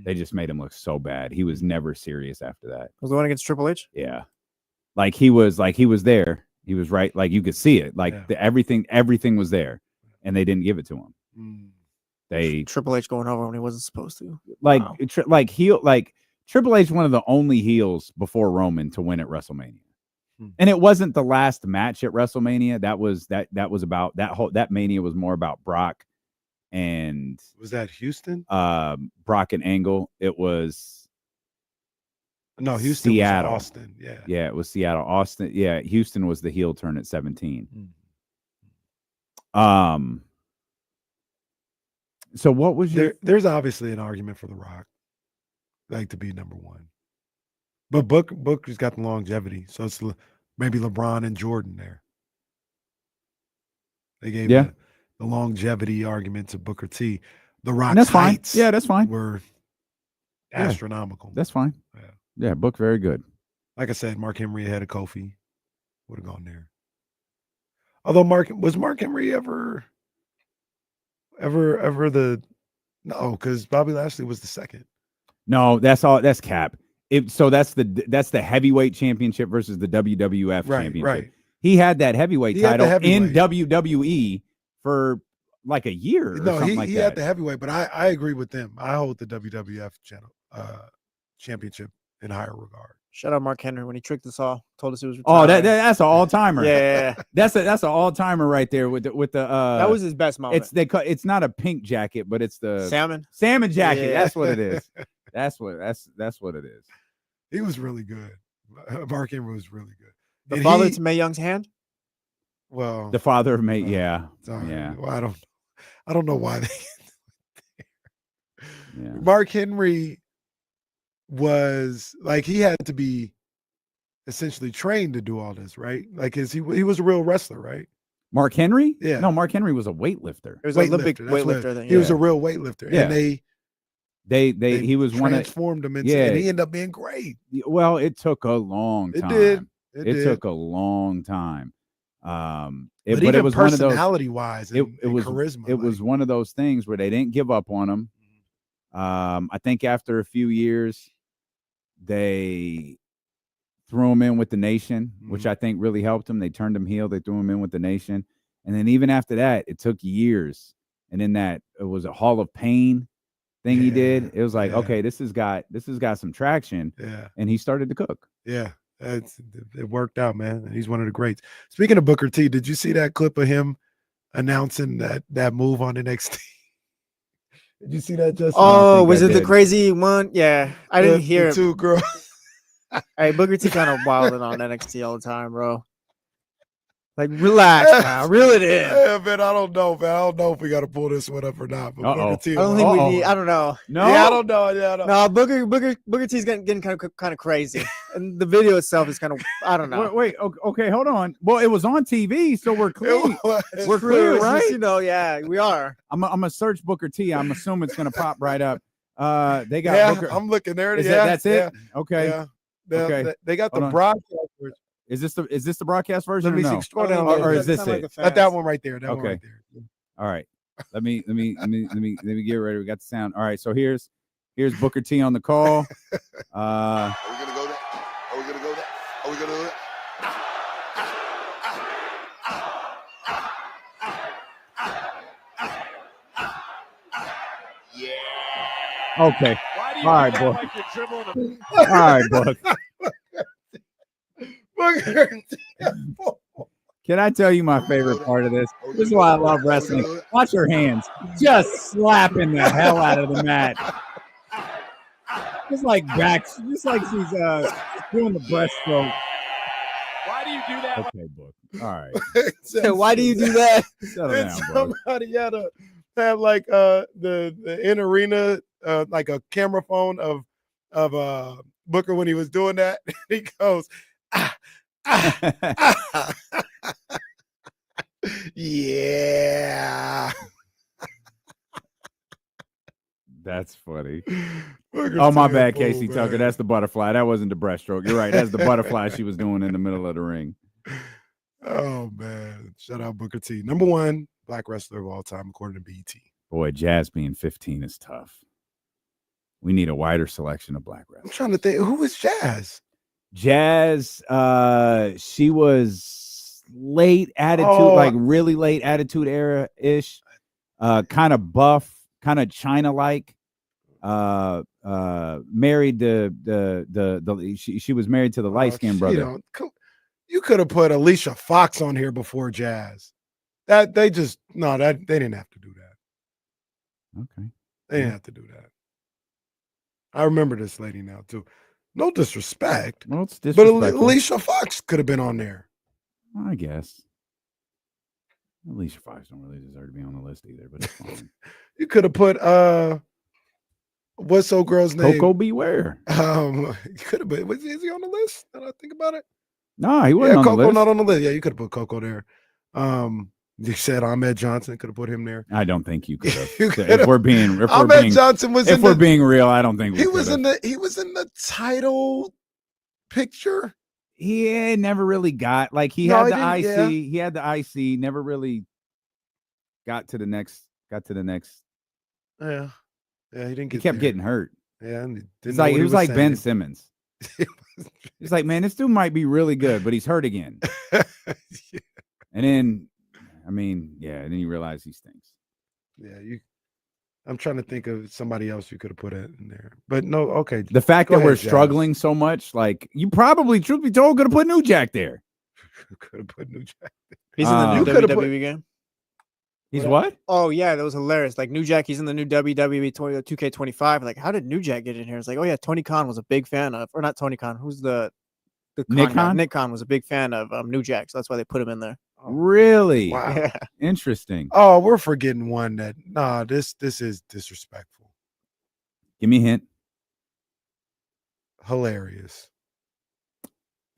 They just made him look so bad. He was never serious after that. Was the one against Triple H? Yeah. Like he was there. He was right. Like you could see it. Like everything was there, and they didn't give it to him. They Triple H going over when he wasn't supposed to. like Wow. Triple H, one of the only heels before Roman to win at WrestleMania. And it wasn't the last match at WrestleMania. That was about that Mania was more about Brock and Was that Houston? Brock and Angle. It was No, Houston Seattle. was Austin. Yeah. Yeah, it was Seattle. Austin. Yeah, Houston was the heel turn at 17. So what was your There's obviously an argument for The Rock, like to be number 1. But Booker's got the longevity, so it's maybe LeBron and Jordan there. They gave the longevity argument to Booker T. The Rock's that's fine. heights Yeah, that's fine. were astronomical. That's fine. Yeah, Book very good. Like I said, Mark Henry ahead of Kofi would have gone there. Although Mark Henry ever the no, because Bobby Lashley was the second. No, that's cap. So that's the heavyweight championship versus the WWF championship. Right. He had that heavyweight He had the title in heavyweight. WWE for like a year. Or No, something like he that. had the heavyweight, but I agree with them. I hold the WWF channel championship in higher regard. Shout out Mark Henry when he tricked us all, told us he was Oh, retiring. that's an all timer. Yeah. That's an all timer right there with the That was his best moment. It's not a pink jacket, but it's the salmon jacket. Yeah. That's what it is. That's what it is. He was really good. Mark Henry was really good. The And father to Mae Young's hand. Well, The father of May, yeah. Well, I don't know why they. Yeah. Mark Henry was like, he had to be essentially trained to do all this, right? Like, he was a real wrestler, right? Mark Henry? Yeah. No, Mark Henry was a weightlifter. It was an Olympic weightlifter. He was a real weightlifter, Yeah. and he was one of transformed him into, and he ended up being great. Well, it took a long time. It did. It took a long time. But it even was one of those personality-wise and was charisma, It was one of those things where they didn't give up on him. I think after a few years, they threw him in with the Nation, which I think really helped him. They turned him heel. They threw him in with the Nation, and then even after that, it took years. And in that, it was a Hall of Pain thing he did. It was like, okay, this has got some traction. Yeah, and he started to cook. Yeah, it worked out, man. And he's one of the greats. Speaking of Booker T, did you see that clip of him announcing that move on NXT? Did you see that, Justin? Oh, was it the crazy one? Yeah, I didn't hear the it. two girls. Hey, Booker T kind of wilding on NXT all the time, bro. Like, relax, man. Reel it in. Yeah, man, I don't know, man. I don't know if we got to pull this one up or not. But Booker T, I don't think we need. I don't know. No, yeah, I don't know. Yeah, I don't. No, Booker T's getting kind of crazy, and the video itself is kind of, I don't know. Wait, okay, hold on. Well, it was on TV, so we're clear. We're clear, It's right? just, yeah, we are. I'm gonna search Booker T. I'm assuming it's gonna pop right up. They got. Yeah, Booker. I'm looking there. That's it. Yeah. Okay. Yeah. Okay. They got the Hold on. broadcast version. Is this the broadcast version? Let me or no? see. Scroll down. Or is this it? Not that one right there. That one Okay. right there. All right. Let me get ready. We got the sound. All right. So here's Booker T on the call. Are we gonna go there? Are we gonna go there? Are we gonna do it? Okay. All right, Book. All right, Book. Can I tell you my favorite part of this? This is why I love wrestling. Watch her hands just slapping the hell out of the mat. Just like she's doing the breaststroke. Why do you do that? Okay, Book. All right. So why do you do that? Settle And down, Book. somebody had to have like the in arena like a camera phone of Booker when he was doing that. He goes, yeah. That's funny. Booker's Oh, my too bad, cool, Casey man. Tucker. That's the butterfly. That wasn't the breaststroke. You're right. That's the butterfly she was doing in the middle of the ring. Oh man, shout out Booker T. Number one black wrestler of all time, according to BET. Boy, Jazz being 15 is tough. We need a wider selection of black wrestlers. I'm trying to think, who is Jazz? Jazz, she was late attitude, like really late attitude era ish, kind of buff, kind of China-like. Married she was married to the light-skinned brother. You could have put Alicia Fox on here before Jazz. They didn't have to do that. Okay. They didn't have to do that. I remember this lady now too. No disrespect. Well, it's but disrespectful. Alicia Fox could have been on there. I guess. Alicia Fox don't really deserve to be on the list either, but it's fine. You could have put what's old girl's name? Coco Beware. You could have been. Is he on the list? Did I think about it? No, he wasn't on Coco the list. not on the list. Yeah, you could have put Coco there. You said Ahmed Johnson, could have put him there. I don't think you could have. could've. If we're being Johnson was if we're being real, I don't think he was in the title picture. He never really got he had the IC. He had the IC. Never really got to the next. Yeah, he didn't. He kept getting hurt. Yeah, and he was like Ben Simmons. He's like, man, this dude might be really good, but he's hurt again. And then, and then you realize he stinks. Yeah, I'm trying to think of somebody else you could have put it in there, but no. Okay, The fact go that we're ahead, Jazz. struggling so much, like you probably, truth be told, could have put New Jack there. Could have put New Jack. He's in the new You coulda put- WWE game. He's what? Oh yeah, that was hilarious. Like New Jack, he's in the new WWE 2K25. Like, how did New Jack get in here? It's like, oh yeah, Tony Khan was a big fan of, or not Tony Khan. Who's the Nick guy? Khan? Nick Khan was a big fan of New Jack, so that's why they put him in there. Really? Wow. Yeah. Interesting. Oh, we're forgetting one that. Nah, this is disrespectful. Give me a hint. Hilarious.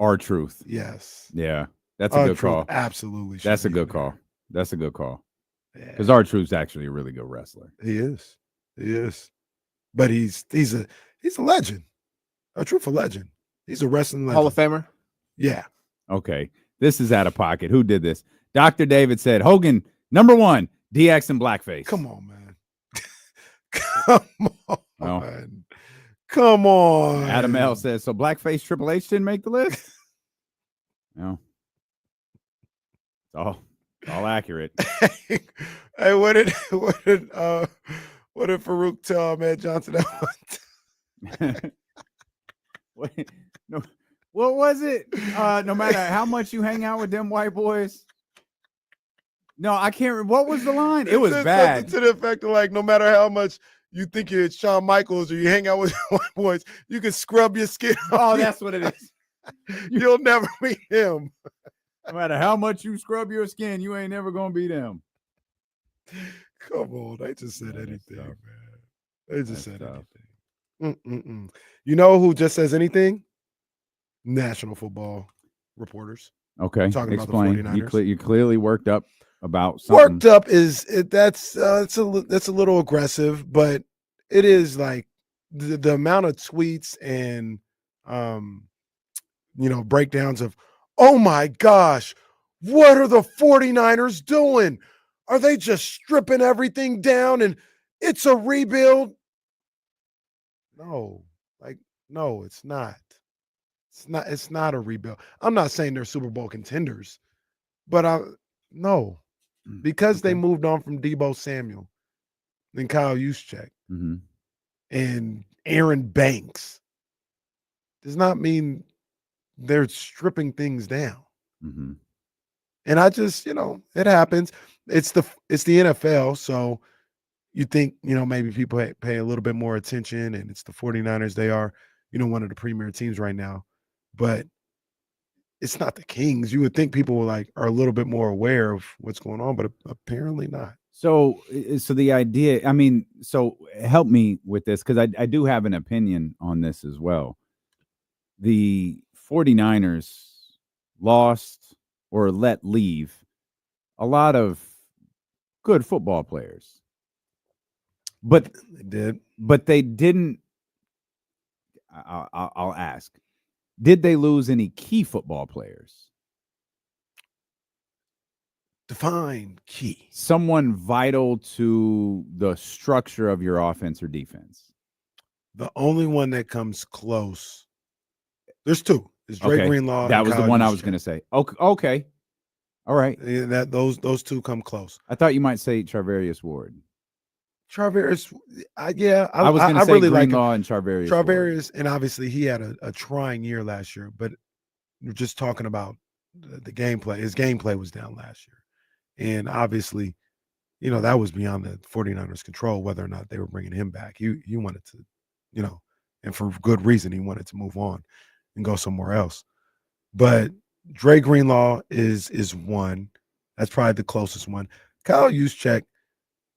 R-Truth. Yes. Yeah, that's a good R-Truth call. absolutely should That's a be good in there. call. That's a good call. Yeah. Because R-Truth's actually a really good wrestler. He is. He is. But he's a legend. A truthful legend. He's a wrestling legend. Hall of Famer. Yeah. Okay, this is out of pocket. Who did this? Dr. David said Hogan #1, DX and blackface. Come on, man. Come on. Well, Come on. Adam L says so. Blackface Triple H didn't make the list. No, it's all accurate. Hey, what did Farouk tell Ahmed Johnson that What was it? No matter how much you hang out with them white boys. No, I can't remember. What was the line? It was said bad. something to the effect of like, no matter how much you think you're Shawn Michaels or you hang out with white boys, you can scrub your skin. Oh, that's what it is. You'll never meet him. No matter how much you scrub your skin, you ain't never gonna be them. Come on, they just said anything, man. They just said tough. anything. You know who just says anything? National football reporters. Okay, Talking about the explain. 49ers. You clearly worked up about something. Worked up that's a little aggressive, but it is like the amount of tweets and breakdowns of, oh my gosh, what are the 49ers doing? Are they just stripping everything down and it's a rebuild? No, it's not. It's not a rebuild. I'm not saying they're Super Bowl contenders, but no. Because they moved on from Deebo Samuel and Kyle Juszczyk and Aaron Banks does not mean they're stripping things down. And I just, it happens. It's the NFL, so you think, maybe people pay a little bit more attention, and it's the 49ers. They are, one of the premier teams right now, but it's not the Kings. You would think people are a little bit more aware of what's going on, but apparently not. So the idea, so help me with this, because I do have an opinion on this as well. The 49ers lost or let leave a lot of good football players. But they didn't. I'll ask. Did they lose any key football players? Define key. Someone vital to the structure of your offense or defense. The only one that comes close. There's two. It's Dre Greenlaw. That and was Kyle the one I was Juszczyk. going to say. Okay. All right. Yeah, those two come close. I thought you might say Charvarius Ward. Charvarius, I was going to say really Greenlaw like and Charvarius. Charvarius, and obviously he had a trying year last year, but we're just talking about the gameplay. His gameplay was down last year. And obviously, that was beyond the 49ers' control, whether or not they were bringing him back. He wanted to, and for good reason, he wanted to move on and go somewhere else. But Dre Greenlaw is one. That's probably the closest one. Kyle Juszczyk,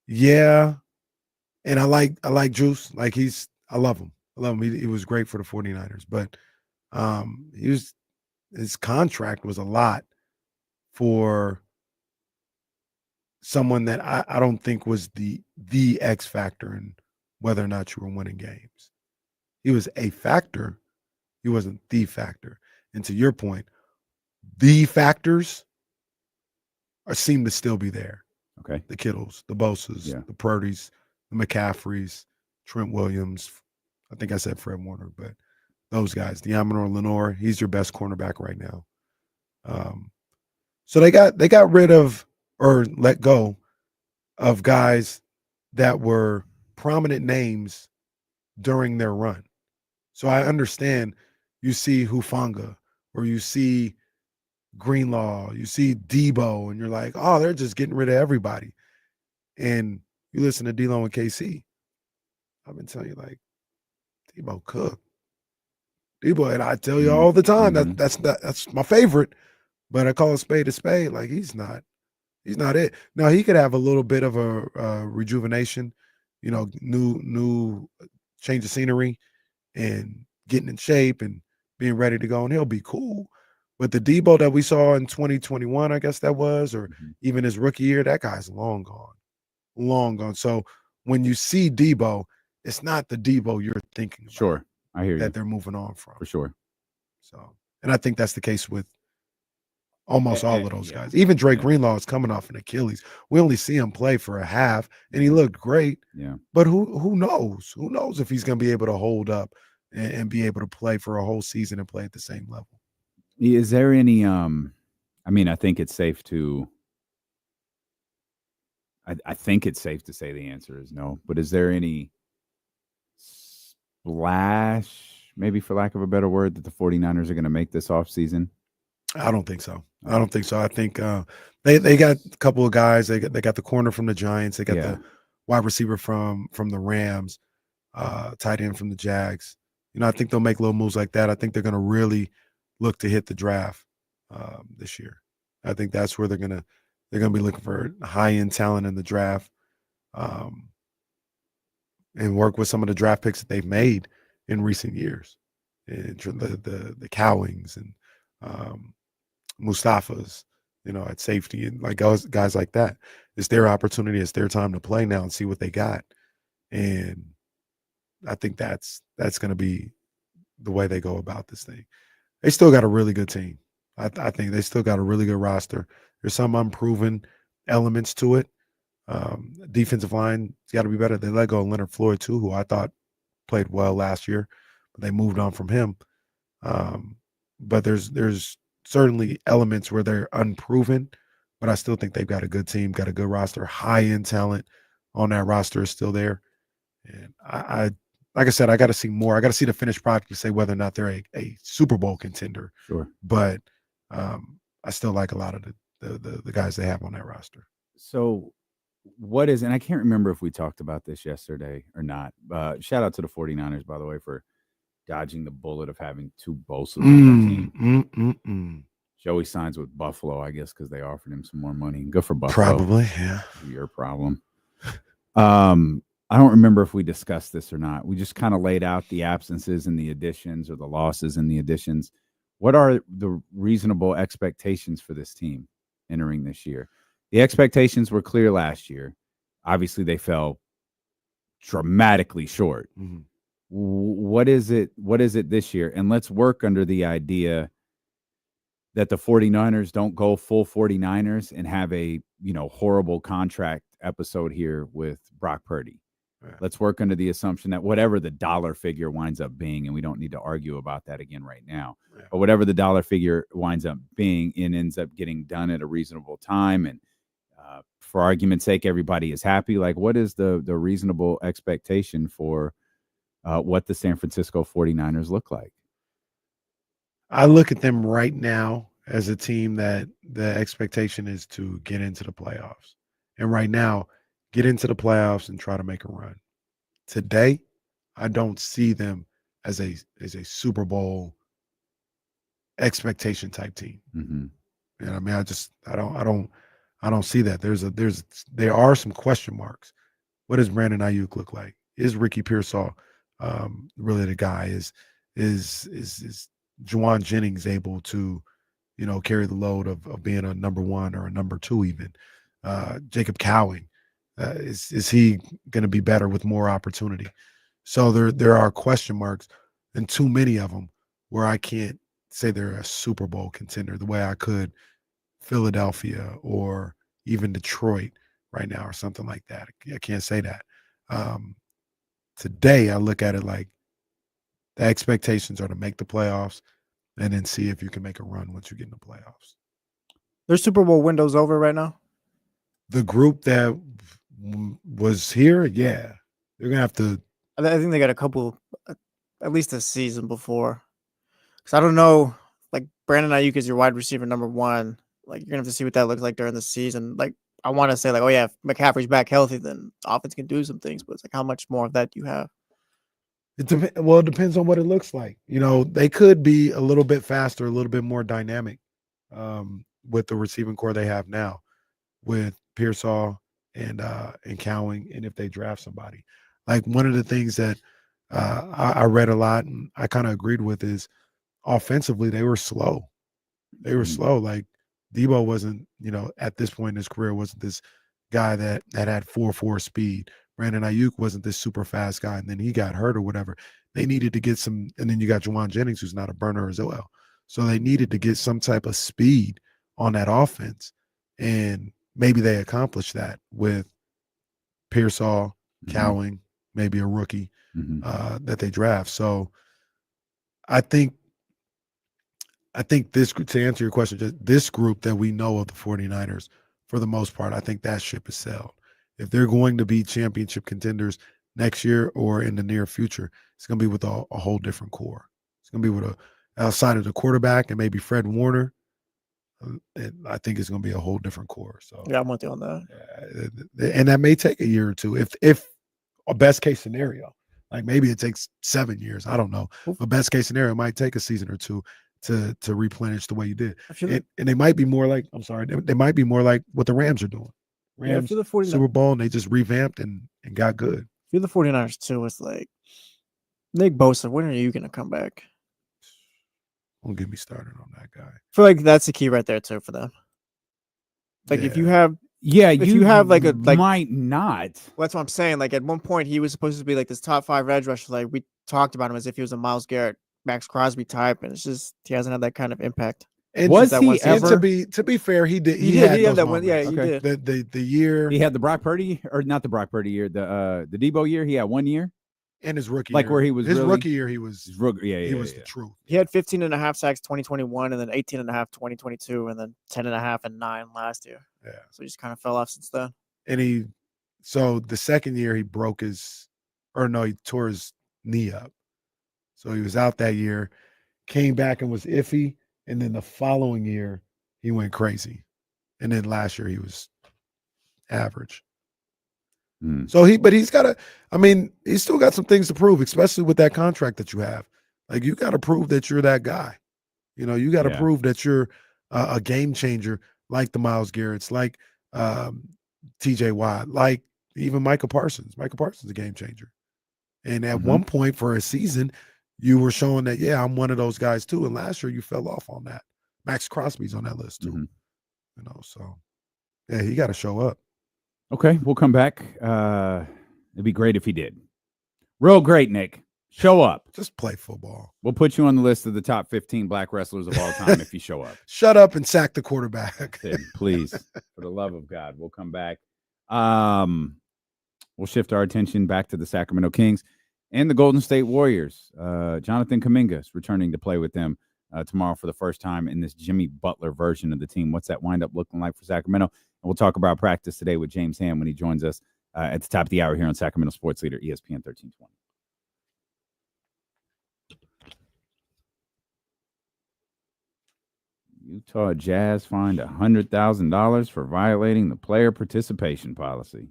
yeah. And I like Juice. I love him. He was great for the 49ers, but his contract was a lot for someone that I don't think was the X factor in whether or not you were winning games. He was a factor. He wasn't the factor. And to your point, the factors seem to still be there. Okay. The Kittles, the Bosas, the Purdy's, the McCaffreys, Trent Williams. I think I said Fred Warner, but those guys, De'Amon Lenore, he's your best cornerback right now. So they got rid of or let go of guys that were prominent names during their run. So I understand you see Hufanga or you see Greenlaw, you see Debo, and you're like, oh, they're just getting rid of everybody. And you listen to D-Lo and KC. I've been telling you, like, Debo cook. Debo, and I tell you all the time that's my favorite. But I call a spade. Like, he's not it. Now he could have a little bit of a rejuvenation, new change of scenery and getting in shape and being ready to go, and he'll be cool. But the Debo that we saw in 2021, I guess that was, or even his rookie year, that guy's long gone. So when you see Debo, it's not the Debo you're thinking about. Sure, I hear you. That they're moving on from. For sure. So, and I think that's the case with almost all of those guys. Even Drake Greenlaw is coming off an Achilles. We only see him play for a half, and he looked great. Yeah. But who knows? Who knows if he's going to be able to hold up and be able to play for a whole season and play at the same level? Is there any? I mean, I think it's safe to. I think it's safe to say the answer is no. But is there any splash, maybe for lack of a better word, that the 49ers are going to make this offseason? I don't think so. I think they got a couple of guys. They got the corner from the Giants. They got the wide receiver from the Rams, tight end from the Jags. I think they'll make little moves like that. I think they're going to really look to hit the draft this year. I think that's where they're going to be looking for high-end talent in the draft, and work with some of the draft picks that they've made in recent years, and the Cowings and Mustafas, at safety, and like guys like that. It's their opportunity. It's their time to play now and see what they got. And I think that's going to be the way they go about this thing. They still got a really good team. I think they still got a really good roster. There's some unproven elements to it. Defensive line, it's got to be better. They let go of Leonard Floyd too, who I thought played well last year, but they moved on from him. But there's certainly elements where they're unproven, but I still think they've got a good team, got a good roster, high-end talent on that roster is still there. And I like I said, I got to see more. I got to see the finished product to say whether or not they're a Super Bowl contender. Sure. But I still like a lot of the guys they have on that roster. So what is, and I can't remember if we talked about this yesterday or not. Shout out to the 49ers, by the way, for dodging the bullet of having two Bosas on the team. Joey signs with Buffalo, I guess, because they offered him some more money. Good for Buffalo. Probably, yeah. Your problem. I don't remember if we discussed this or not. We just kind of laid out the absences and the additions, or the losses and the additions. What are the reasonable expectations for this team entering this year? The expectations were clear last year. Obviously, they fell dramatically short. Mm-hmm. What is it this year? And let's work under the idea that the 49ers don't go full 49ers and have a, horrible contract episode here with Brock Purdy. Right. Let's work under the assumption that whatever the dollar figure winds up being, and we don't need to argue about that again right now, but whatever the dollar figure winds up being and ends up getting done at a reasonable time, and for argument's sake, everybody is happy. Like, what is the reasonable expectation for what the San Francisco 49ers look like? I look at them right now as a team that the expectation is to get into the playoffs. And right now, get into the playoffs and try to make a run. Today, I don't see them as a Super Bowl expectation type team. Mm-hmm. And I mean, I don't see that. There are some question marks. What does Brandon Ayuk look like? Is Ricky Pearsall really the guy? Is Juwan Jennings able to, carry the load of being a number one or a number two even? Jacob Cowing, is he going to be better with more opportunity? So there are question marks, and too many of them, where I can't say they're a Super Bowl contender the way I could Philadelphia or even Detroit right now or something like that. I can't say that. Today, I look at it like the expectations are to make the playoffs and then see if you can make a run once you get in the playoffs. Their Super Bowl window's over right now. The group that was here, yeah, they're gonna have to. I think they got a couple, at least a season before. Because I don't know, like Brandon Ayuk is your wide receiver number 1. Like you're gonna have to see what that looks like during the season. Like I want to say, like, oh yeah, if McCaffrey's back healthy, then offense can do some things. But it's like, how much more of that do you have? It depends on what it looks like. They could be a little bit faster, a little bit more dynamic with the receiving core they have now, with Pearsall and Cowing, and if they draft somebody. Like one of the things that I read a lot and I kind of agreed with is offensively they were slow. They were slow. Like Debo wasn't, at this point in his career, wasn't this guy that had 4.4 speed. Brandon Ayuk wasn't this super fast guy, and then he got hurt or whatever. They needed to get some, and then you got Juwan Jennings, who's not a burner as well. So they needed to get some type of speed on that offense, and maybe they accomplished that with Pearsall, Cowing, maybe a rookie that they draft. So I think this, to answer your question, just this group that we know of the 49ers, for the most part, I think that ship is sailed. If they're going to be championship contenders next year or in the near future, it's going to be with a whole different core. It's going to be with outside of the quarterback and maybe Fred Warner. And I think it's going to be a whole different core. So yeah, I'm with you on that. And that may take a year or two. If a best case scenario, like maybe it takes 7 years. I don't know. A best case scenario, it might take a season or two to replenish the way you did. And they might be more like, they might be more like what the Rams are doing. Rams, the 49ers, Super Bowl, and they just revamped and got good. If you're the 49ers too, it's like Nick Bosa, when are you going to come back? Don't get me started on that guy. I feel like that's the key right there too for them. Like if you have, if you have like might not. Well, that's what I'm saying. Like at one point he was supposed to be like this top 5 edge rusher. Like we talked about him as if he was a Myles Garrett, Max Crosby type, and it's just he hasn't had that kind of impact. And was he ever? To be fair, he did. He had had those that one. moments. Yeah, he did. The year he had the Brock Purdy, or not the Brock Purdy year, the Debo year. He had 1 year. And his rookie like year. where he was his really, rookie year, he was he was the truth. He had 15.5 sacks 2021, and then 18.5 2022, and then 10.5 and 9 last year. Yeah. So he just kind of fell off since then. And so the second year he he tore his knee up. So he was out that year, came back and was iffy, and then the following year he went crazy, and then last year he was average. So he's got to. I mean, he's still got some things to prove, especially with that contract that you have. Like you got to prove that you're that guy. You got to prove that you're a game changer, like the Myles Garrett's, like T.J. Watt, like even Micah Parsons. Micah Parsons is a game changer. And at one point for a season, you were showing that, yeah, I'm one of those guys too. And last year you fell off on that. Max Crosby's on that list too. So yeah, he got to show up. Okay, we'll come back. It'd be great if he did. Real great, Nick. Show up. Just play football. We'll put you on the list of the top 15 black wrestlers of all time if you show up. Shut up and sack the quarterback. Please, for the love of God. We'll come back. We'll shift our attention back to the Sacramento Kings and the Golden State Warriors. Jonathan Kuminga is returning to play with them tomorrow for the first time in this Jimmy Butler version of the team. What's that wind up looking like for Sacramento? And we'll talk about practice today with James Ham when he joins us at the top of the hour here on Sacramento Sports Leader, ESPN 1320. Utah Jazz fined $100,000 for violating the player participation policy.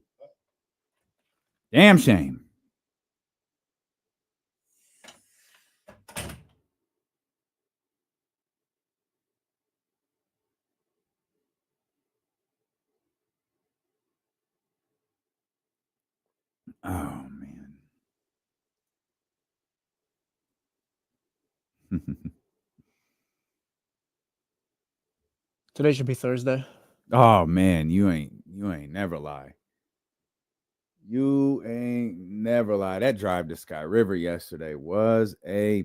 Damn shame. Oh, man. Today should be Thursday. Oh, man, you ain't never lie. You ain't never lie. That drive to Sky River yesterday was a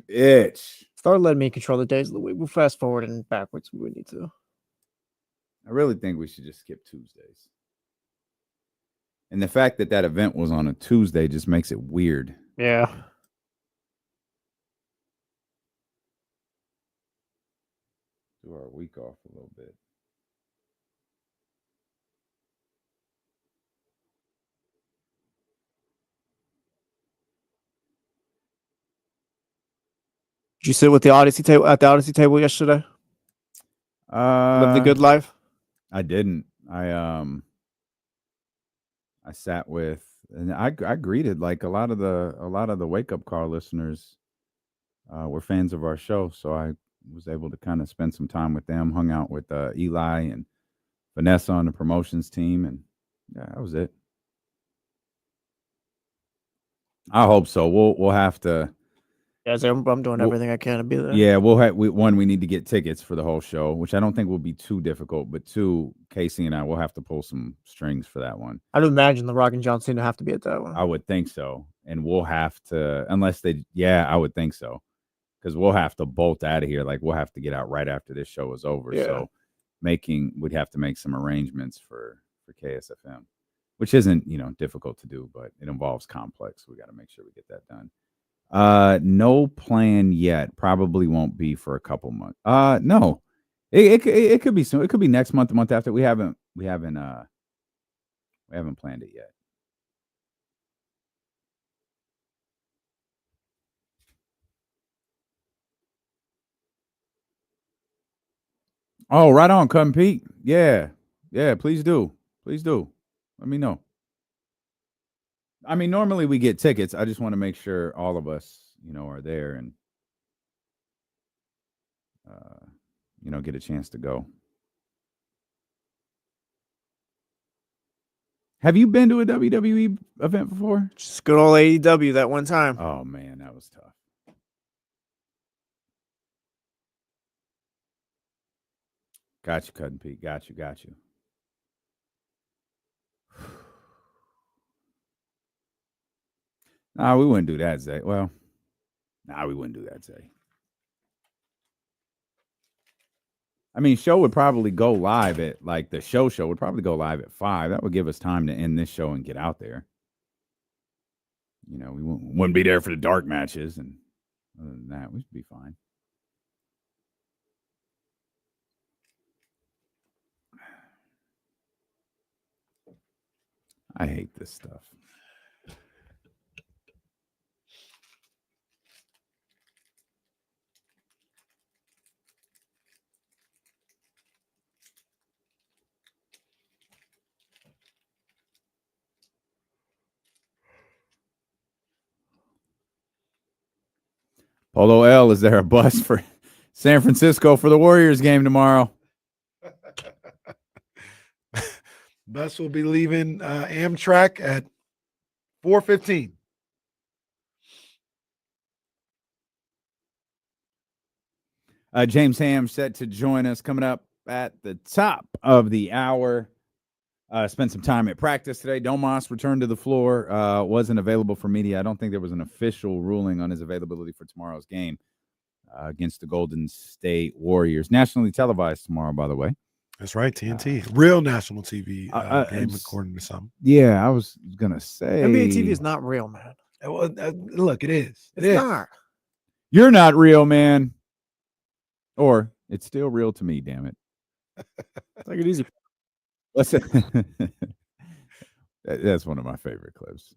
bitch. Start letting me control the days of the week. We'll fast forward and backwards. We would need to. I really think we should just skip Tuesdays. And the fact that event was on a Tuesday just makes it weird. Yeah. Do our week off a little bit. Did you sit with the Odyssey table at the Odyssey table yesterday? Live the good life. I didn't. I sat with, and I greeted like a lot of the wake up call listeners were fans of our show, so I was able to kind of spend some time with them. Hung out with Eli and Vanessa on the promotions team, and yeah, that was it. I hope so. We'll have to. Yes, I'm doing everything I can to be there. Yeah, we need to get tickets for the whole show, which I don't think will be too difficult. But two, Casey and I will have to pull some strings for that one. I'd imagine the Rock and John Cena have to be at that one. I would think so, and we'll have to, unless they. Yeah, I would think so, because we'll have to bolt out of here. Like we'll have to get out right after this show is over. Yeah. So we'd have to make some arrangements for KSFM, which isn't difficult to do, but it involves complex. We got to make sure we get that done. No plan yet. Probably won't be for a couple months. No, it could be soon. It could be next month, the month after. We haven't planned it yet. Oh, right on, Cousin Pete. Yeah, please do. Let me know. I mean, normally we get tickets. I just want to make sure all of us, are there and, get a chance to go. Have you been to a WWE event before? Just good old AEW that one time. Oh, man, that was tough. Got you, Cousin Pete. Got you. Nah, we wouldn't do that, Zay. Well, we wouldn't do that, Zay. I mean, show would probably go live at, like, the show would probably go live at 5. That would give us time to end this show and get out there. We wouldn't be there for the dark matches, and other than that, we should be fine. I hate this stuff. Polo L, is there a bus for San Francisco for the Warriors game tomorrow? Bus will be leaving Amtrak at 4:15. James Ham set to join us coming up at the top of the hour. Spent some time at practice today. Domas returned to the floor. Wasn't available for media. I don't think there was an official ruling on his availability for tomorrow's game against the Golden State Warriors. Nationally televised tomorrow, by the way. That's right, TNT. Real national TV game, according to some. Yeah, I was going to say. NBA TV is not real, man. Well, look, it is. It's not. You're not real, man. Or it's still real to me, damn it. Take it easy. Listen, that's one of my favorite clips.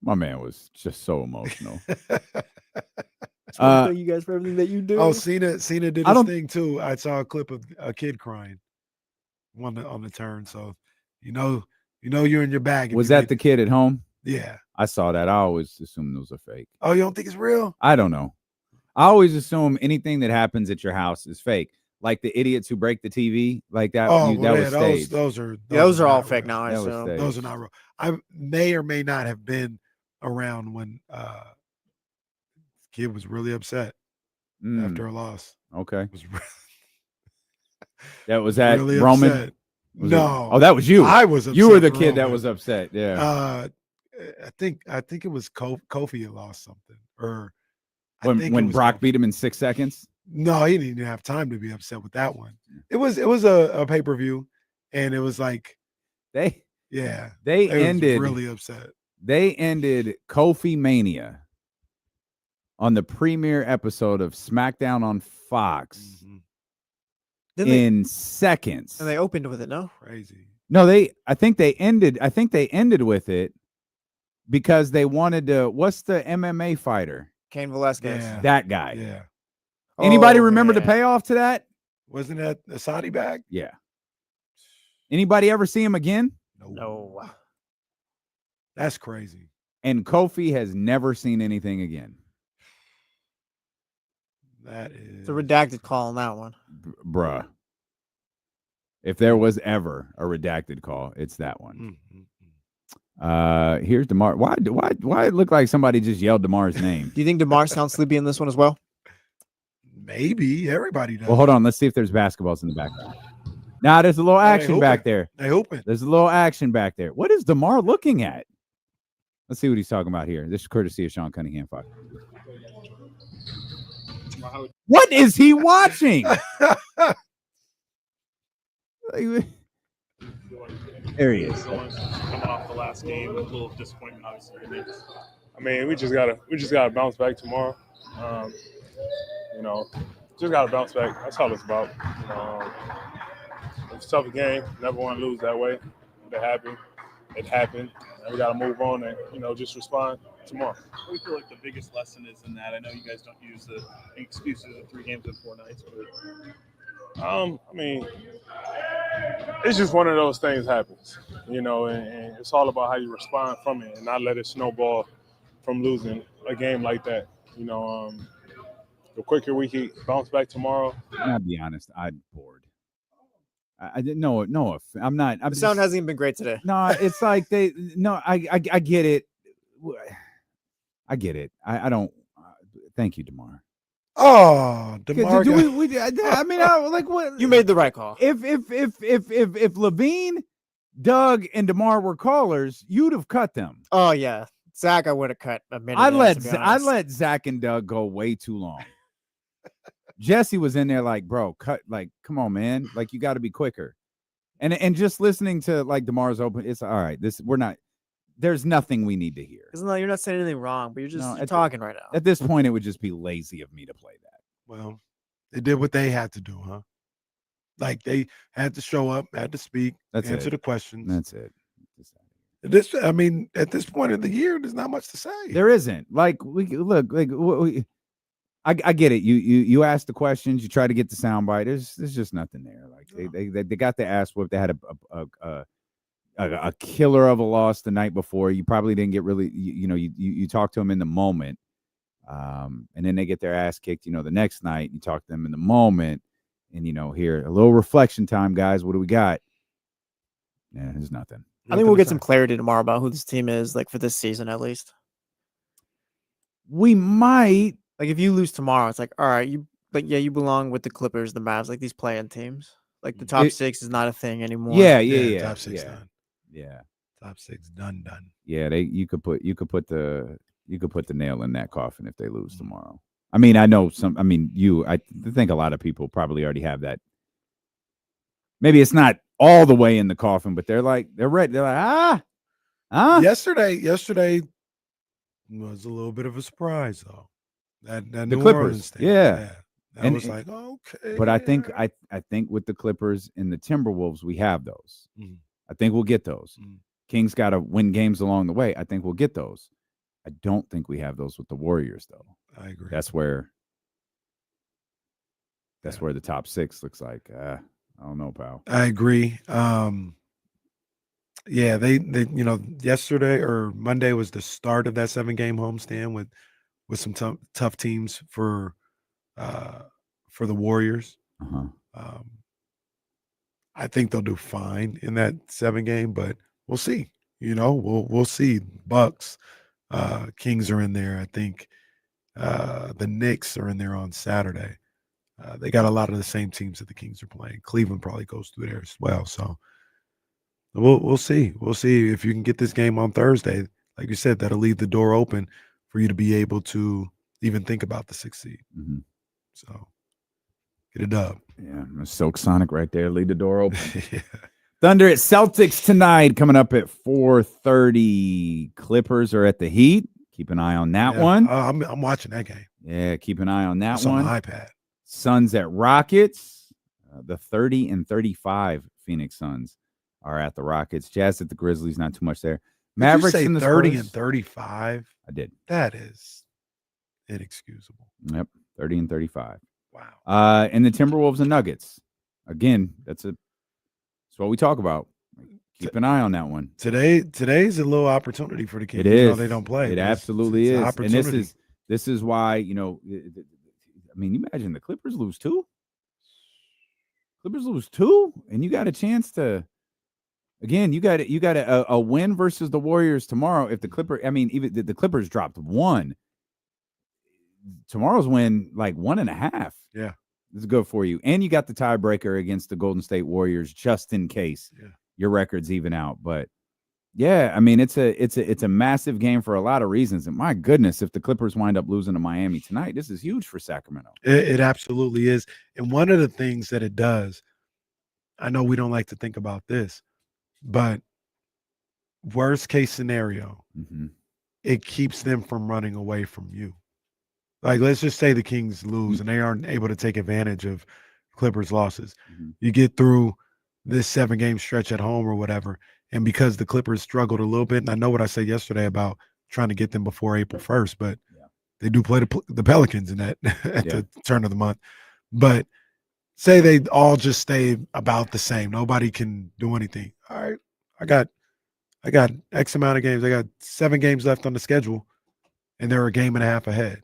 My man was just so emotional. Thank you guys for everything that you do. Oh, Cena did his thing too. I saw a clip of a kid crying on the turn. So you're in your bag. Was that the kid at home? Yeah, I saw that. I always assume those are fake. Oh, you don't think it's real? I don't know. I always assume anything that happens at your house is fake. Like the idiots who break the TV, like that. Oh, that was staged. Those are all fake now. I assume those are not real. I may or may not have been around when kid was really upset after a loss. Okay. Was that was that really Roman? Upset. No. Oh, that was you. I was upset. You were the kid Roman. that was upset. Yeah. I think it was Kofi had lost something, or when Brock beat him in 6 seconds. No, he didn't even have time to be upset with that one. It was a pay-per-view, and it was like they they ended really upset. They ended Kofi Mania on the premiere episode of SmackDown on Fox in seconds. And they opened with it, no? Crazy. No, I think they ended with it because they wanted to. What's the MMA fighter? Cain Velasquez. Yeah. That guy. Yeah. Anybody Oh, remember the man. payoff to that? Wasn't that a Saudi bag? Yeah. Anybody ever see him again? No. That's crazy. And Kofi has never seen anything again. That is. It's a redacted call on that one. Bruh. If there was ever a redacted call, it's that one. Here's DeMar. Why it look like somebody just yelled DeMar's name? Do you think DeMar sounds sleepy in this one as well? Maybe everybody does. Well, hold on. Let's see if there's basketballs in the background. Now there's a little action back there. They open. There's a little action back there. What is DeMar looking at? Let's see what he's talking about here. This is courtesy of Sean Cunningham. What is he watching? There he is. Coming off the last game, a little disappointment, obviously. I mean, we just gotta bounce back tomorrow. Just gotta bounce back. That's all it's about. It's a tough game. Never want to lose that way. It happened. And we gotta move on and just respond tomorrow. What do you feel like the biggest lesson is in that? I know you guys don't use the excuses of 3 games in 4 nights, but I mean, it's just one of those things happens, and it's all about how you respond from it and not let it snowball from losing a game like that. The quicker we can bounce back tomorrow. I'll be honest, I'm bored. I didn't know. No, I'm not. The sound hasn't even been great today. No, it's like I get it. I get it. I don't. Thank you, DeMar. Oh, DeMar. I mean, like what? You made the right call. If Levine, Doug, and DeMar were callers, you'd have cut them. Oh yeah, Zach, I would have cut a minute. I let Zach and Doug go way too long. Jesse was in there like, bro, cut, like, come on, man, like you got to be quicker. And just listening to like DeMar's open, it's all right. There's nothing we need to hear. No, you're not saying anything wrong, but you're just talking right now. At this point, it would just be lazy of me to play that. Well, they did what they had to do, huh? Like they had to show up, had to speak, answer the questions. That's it. I mean, at this point of the year, there's not much to say. There isn't. Like I get it. You ask the questions, you try to get the soundbite. There's just nothing there. Like they got the ass whooped. They had a killer of a loss the night before. You probably didn't get really, you talk to them in the moment, and then they get their ass kicked. The next night you talk to them in the moment, and here a little reflection time, guys. What do we got? Yeah, there's nothing. I think we'll get some clarity tomorrow about who this team is, like for this season at least. We might. Like if you lose tomorrow, it's like, all right, you belong with the Clippers, the Mavs, like these play-in teams. Like the top 6 is not a thing anymore. Yeah. Top 6 done. Yeah. Top 6 done. Yeah, you could put the nail in that coffin if they lose tomorrow. I mean, I think a lot of people probably already have that. Maybe it's not all the way in the coffin, but they're ready. They're like, Yesterday was a little bit of a surprise though. That the New Clippers, Orleans thing. yeah. That was like, okay. But I think with the Clippers and the Timberwolves, we have those. I think we'll get those. Kings got to win games along the way. I think we'll get those. I don't think we have those with the Warriors, though. I agree. That's where the top 6 looks like. I don't know, pal. I agree. Yeah, they yesterday or Monday was the start of that 7-game homestand with some tough teams for the Warriors. I think they'll do fine in that 7-game, but we'll see. We'll see. Bucks, Kings are in there. I think the Knicks are in there on Saturday. They got a lot of the same teams that the Kings are playing. Cleveland probably goes through there as well. So we'll see. We'll see if you can get this game on Thursday. Like you said, that'll leave the door open for you to be able to even think about the 6th seed. So get a dub. Yeah, Silk Sonic right there. Leave the door open. Yeah. Thunder at Celtics tonight, coming up at 4:30. Clippers are at the Heat. Keep an eye on that one. I'm watching that game. Yeah, keep an eye on that It's one. on the iPad. Suns at Rockets. The 30 and 35 Phoenix Suns are at the Rockets. Jazz at the Grizzlies. Not too much there. Mavericks Did you say in the 30 Spurs. and 35. I did. That is Inexcusable. Yep, 30 and 35. Wow. And the Timberwolves and Nuggets. Again, that's what we talk about. Keep an eye on that one. Today's a little opportunity for the Kings. It is. They don't play. It absolutely it's is. an And opportunity. this is why, I mean, you imagine the Clippers lose 2. Clippers lose 2, and you got a chance to. Again, you got a win versus the Warriors tomorrow. If even the Clippers dropped 1, tomorrow's win like 1.5. Yeah, this is good for you, and you got the tiebreaker against the Golden State Warriors just in case your records even out. But yeah, I mean it's a massive game for a lot of reasons. And my goodness, if the Clippers wind up losing to Miami tonight, this is huge for Sacramento. It absolutely is. And one of the things that it does, I know we don't like to think about this, but worst case scenario, it keeps them from running away from you. Like, let's just say the Kings lose and they aren't able to take advantage of Clippers losses. You get through this 7-game stretch at home or whatever, and because the Clippers struggled a little bit, and I know what I said yesterday about trying to get them before April 1st, but they do play the Pelicans in that at the turn of the month. But say they all just stay about the same. Nobody can do anything. All right, I got X amount of games. I got 7 games left on the schedule, and they're a game and a half ahead.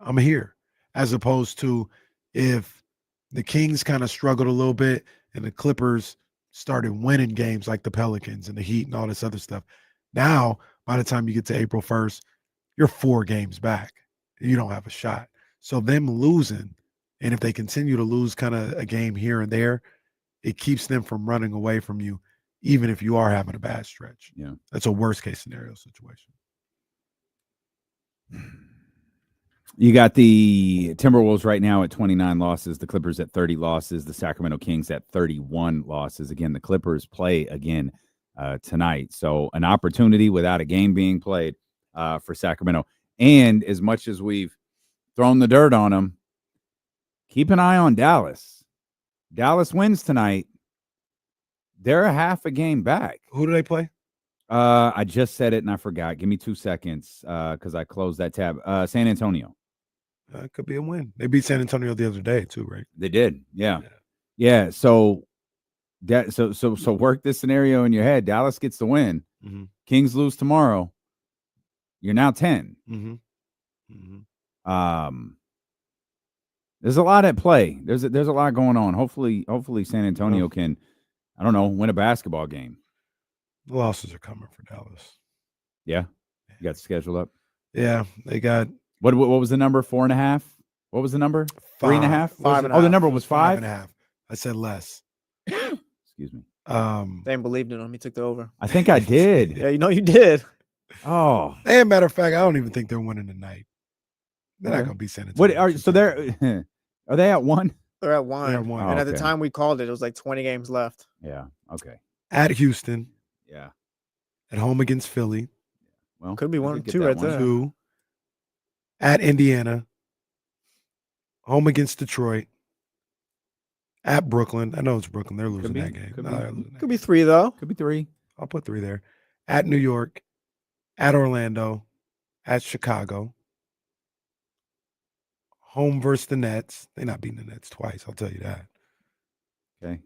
I'm here. As opposed to if the Kings kind of struggled a little bit and the Clippers started winning games like the Pelicans and the Heat and all this other stuff. Now, by the time you get to April 1st, you're 4 games back. You don't have a shot. So them losing, and if they continue to lose kind of a game here and there, it keeps them from running away from you, even if you are having a bad stretch. Yeah. That's a worst case scenario situation. You got the Timberwolves right now at 29 losses, the Clippers at 30 losses, the Sacramento Kings at 31 losses. Again, the Clippers play again tonight. So an opportunity without a game being played for Sacramento. And as much as we've thrown the dirt on them, keep an eye on Dallas. Dallas wins tonight. They're a half a game back. Who do they play? I just said it and I forgot. Give me 2 seconds because I closed that tab. San Antonio. It could be a win. They beat San Antonio the other day too, right? They did. Yeah. So work this scenario in your head. Dallas gets the win. Kings lose tomorrow. You're now 10. There's a lot at play. There's a lot going on. Hopefully San Antonio can, I don't know, win a basketball game. The losses are coming for Dallas. Yeah. You got the schedule up? Yeah. They got what was the number? 4.5? What was the number? 3.5? 5.5. Oh, the number was 5? 5.5. I said less. Excuse me. They believed in him. He took the over. I think I did. Yeah, you did. Oh. And matter of fact, I don't even think they're winning tonight. They're not going to be San Antonio. Are they at 1? They're at 1. They're at 1. And at the time we called it, it was like 20 games left. Yeah. Okay. At Houston. Yeah. At home against Philly. Well, could be 1 or 2 right there. 2. At Indiana. Home against Detroit. At Brooklyn. I know it's Brooklyn. They're losing that game. Could be 3, though. Could be 3. I'll put 3 there. At New York. At Orlando. At Chicago. Home versus the Nets. They're not beating the Nets twice. I'll tell you that. Okay.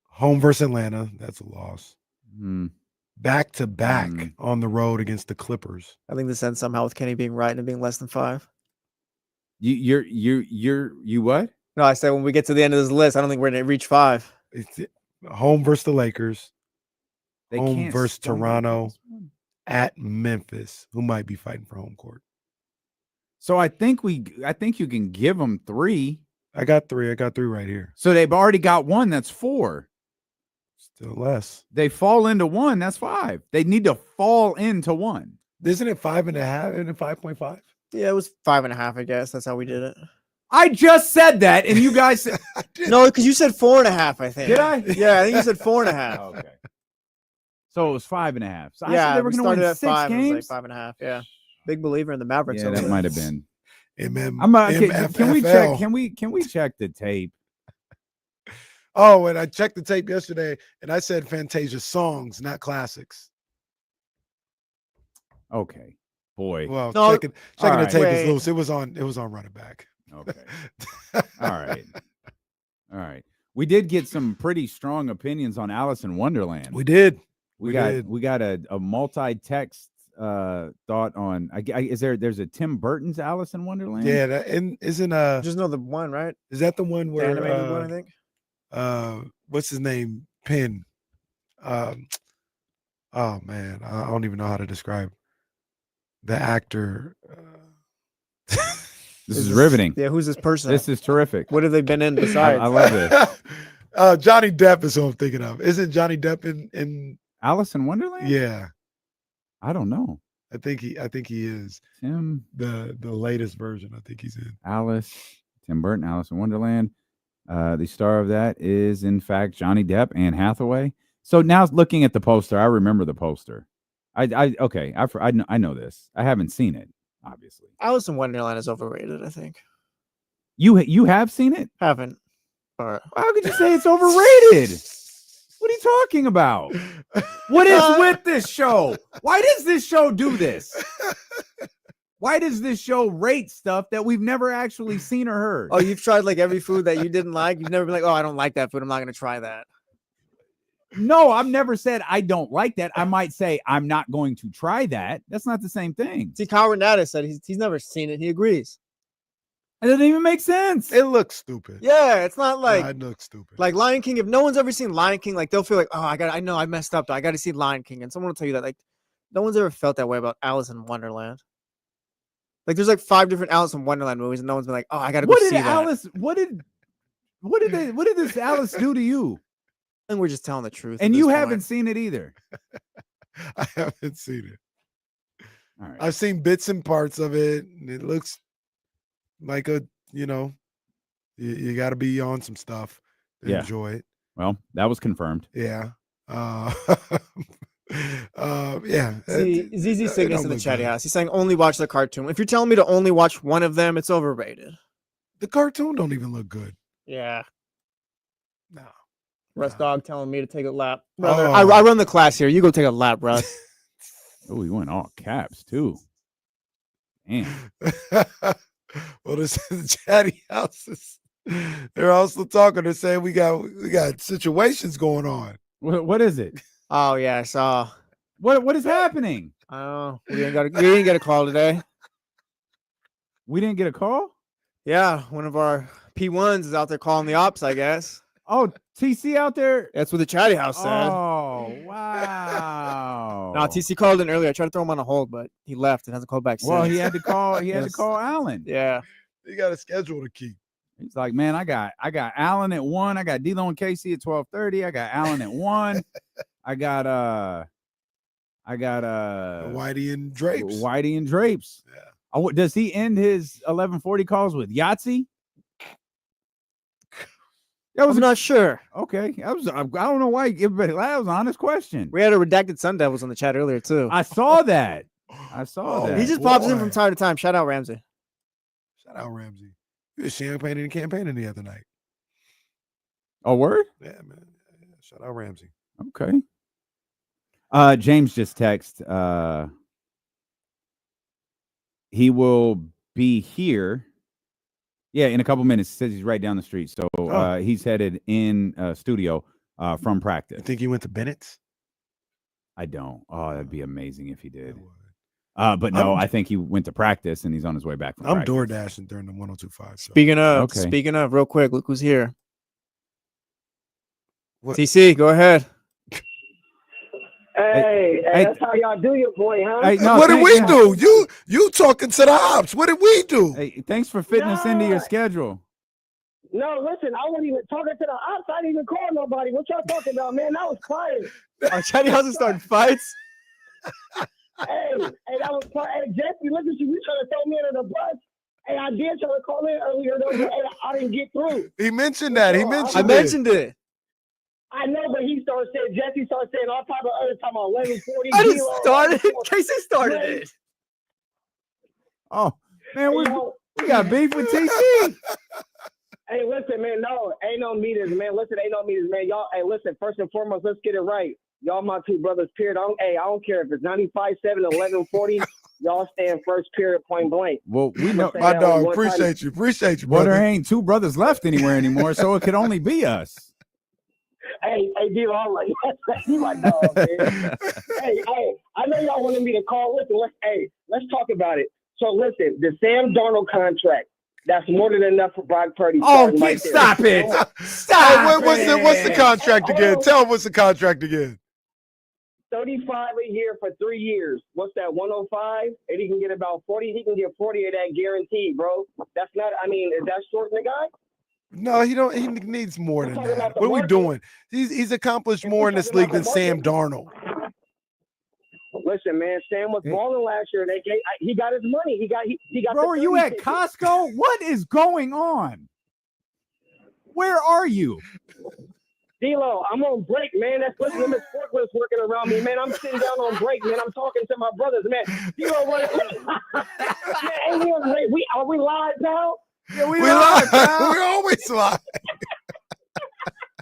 Home versus Atlanta. That's a loss. Back to back Hmm. on the road against the Clippers. I think this ends somehow with Kenny being right and it being less than 5. You what? No, I said when we get to the end of this list, I don't think we're going to reach 5. It's home versus the Lakers. They home can't versus stumble Toronto. this one. At Memphis, who might be fighting for home court. So I think you can give them 3. I got 3. I got 3 right here. So they've already got 1. That's 4. Still less. They fall into 1. That's 5. They need to fall into 1. Isn't it 5.5? Isn't it 5.5? Yeah, it was 5.5, I guess. That's how we did it. I just said that, and you guys said no, because you said 4.5, I think. Did I? Yeah, I think you said 4.5. Okay. So it was 5.5. So I Yeah, said they were we going to win started at 6 5. games. It was like 5.5. Yeah, big believer in the Mavericks. Yeah, over that there. might have been. MFFL. Can we check? Can we check the tape? Oh, and I checked the tape yesterday, and I said Fantasia songs, not classics. Okay. boy. Well, No, checking all the right. tape Wait. is loose. It was on running back. Okay. All right. All right. We did get some pretty strong opinions on Alice in Wonderland. We did. We got a multi-text thought on. There's a Tim Burton's Alice in Wonderland? Yeah, and isn't Just know the one, right? is that the one The where animated one, I think. what's his name? Penn. Oh man, I don't even know how to describe the actor. This is riveting. Yeah, who's this person? This is terrific. What have they been in besides? I love this. Johnny Depp is who I'm thinking of. Isn't Johnny Depp in Alice in Wonderland? Yeah, I don't know. I think he is. Tim the latest version. I think he's in. Tim Burton, Alice in Wonderland. The star of that is in fact Johnny Depp, Anne Hathaway. So now looking at the poster, I remember the poster. I know this. I haven't seen it, obviously. Alice in Wonderland is overrated, I think. You have seen it? Haven't. Or how could you say it's overrated? What are you talking about? What is with this show? Why does this show do this? Why does this show rate stuff that we've never actually seen or heard? Oh, you've tried like every food that you didn't like? You've never been like, oh, I don't like that food. I'm not going to try that. No, I've never said I don't like that. I might say I'm not going to try that. That's not the same thing. See, Kyle Renata said he's never seen it. He agrees. It doesn't even make sense. It looks stupid. Yeah, it's not like it looks stupid. Like Lion King. If no one's ever seen Lion King, like they'll feel like, oh, I know I messed up. I got to see Lion King, and someone will tell you that. Like, no one's ever felt that way about Alice in Wonderland. Like, there's like 5 different Alice in Wonderland movies, and no one's been like, oh, I got to go see that. What did this Alice do to you? And we're just telling the truth. And you haven't seen it either. I haven't seen it. All right. I've seen bits and parts of it, and it looks like you got to be on some stuff to enjoy it. Well, that was confirmed. Yeah. Yeah. See, ZZ Cygnus in the chatty house. He's saying only watch the cartoon. If you're telling me to only watch one of them, it's overrated. The cartoon don't even look good. Yeah. No. Russ Dog telling me to take a lap. Brother, I run the class here. You go take a lap, Russ. Oh, he went all caps too. Damn. Well, this is chatty houses. They're also talking. They're saying we got situations going on. What is it? Oh yeah, I saw. What is happening? Oh, we didn't get a call today. We didn't get a call? Yeah, one of our P1s is out there calling the ops, I guess. Oh, TC out there? That's what the chatty house said. Oh, wow. No, TC called in earlier. I tried to throw him on a hold, but he left and hasn't called back since. Well, he had to call. He had to call Allen. Yeah, he got a schedule to keep. He's like, man, I got Allen at 1. I got D-Lo and KC at 12:30. I got Allen at 1. I got Whitey and Drapes. Whitey and Drapes. Yeah. Oh, does he end his 11:40 calls with Yahtzee? I'm not sure. Okay, I don't know why everybody. That was an honest question. We had a redacted Sun Devils in the chat earlier too. I saw that. That. He just pops in from time to time. Shout out Ramsey. Shout out Ramsey. He was champagning and campaigning the other night. Oh, word? Yeah, man. Shout out Ramsey. Okay. James just text. He will be here. Yeah, in a couple minutes. Says he's right down the street. So he's headed in studio from practice. You think he went to Bennett's? I don't. Oh, that'd be amazing if he did. But no, I think he went to practice and he's on his way back from I'm practice. door dashing during the 102.5. So. Speaking of, real quick, look who's here. What? TC, go ahead. Hey, that's how y'all do your boy, huh? Hey, no, what did we do? You talking to the ops. What did we do? Hey, thanks for fitting us into your schedule. No, listen, I wasn't even talking to the ops. I didn't even call nobody. What y'all talking about, man? That was quiet. Our chatty house is starting fights. Hey, that was quiet. Hey, Jesse, look at you. You trying to throw me under the bus. Hey, I did try to call in earlier, though, but I didn't get through. He mentioned that. I mentioned it. I know, but Jesse started saying all type of other time on 11:40. I didn't start it. Casey started it. Oh, man, we got beef with TC. Hey, listen, man, no, ain't no meters, man. Listen, ain't no meters, man. Y'all, hey, listen, first and foremost, let's get it right. Y'all my two brothers, period. I don't care if it's 95.7, 11:40. y'all stand first period point blank. Well, we know. My dog, appreciate you, Well, brother. there ain't two brothers left anywhere anymore, so it could only be us. Hey, D, I'm like, you my dog, man. hey, I know y'all wanted me to call. Listen, let's talk about it. So listen, the Sam Darnold contract, that's more than enough for Brock Purdy. Oh, right stop it! Stop it! What's the contract again? Tell him what's the contract again. 35 a year for 3 years. What's that? 105, and he can get about 40. He can get 40 of that guaranteed, bro. That's not. I mean, is that shorting the guy? No, he don't. He needs more than that. What are we doing? He's accomplished more in this league than Sam Darnold. Listen, man, Sam was balling last year. He got his money. He got. Bro, are you at Costco? What is going on? Where are you? D-Lo, I'm on break, man. That's what limit forklifts working around me, man. I'm sitting down on break, man. I'm talking to my brothers, man. D-Lo, are we live now? Yeah, we live. Pal. We're always live.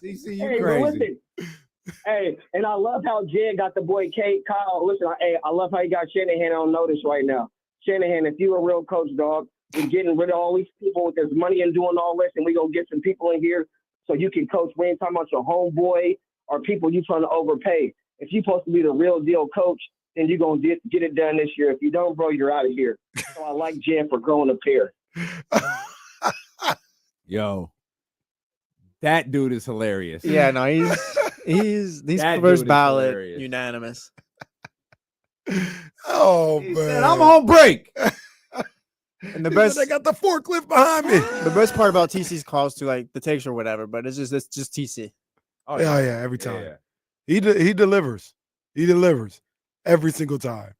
CC, you crazy. Listen. Hey, and I love how Jen got the boy Kyle. Listen, I love how you got Shanahan on notice right now. Shanahan, if you a real coach, dog, we're getting rid of all these people with this money and doing all this, and we gonna get some people in here so you can coach. We ain't talking about your homeboy or people you trying to overpay. If you supposed to be the real deal coach, then you gonna get it done this year. If you don't, bro, you're out of here. So I like Jen for growing a pair. Yo, that dude is hilarious. Yeah, no, he's That first dude is ballot hilarious. unanimous. Oh He man, said, I'm on break. And the best, I got the forklift behind me. the best part about TC's calls to like the takes or whatever, but it's just TC. Oh yeah, every Yeah, time. yeah. He delivers. He delivers every single time.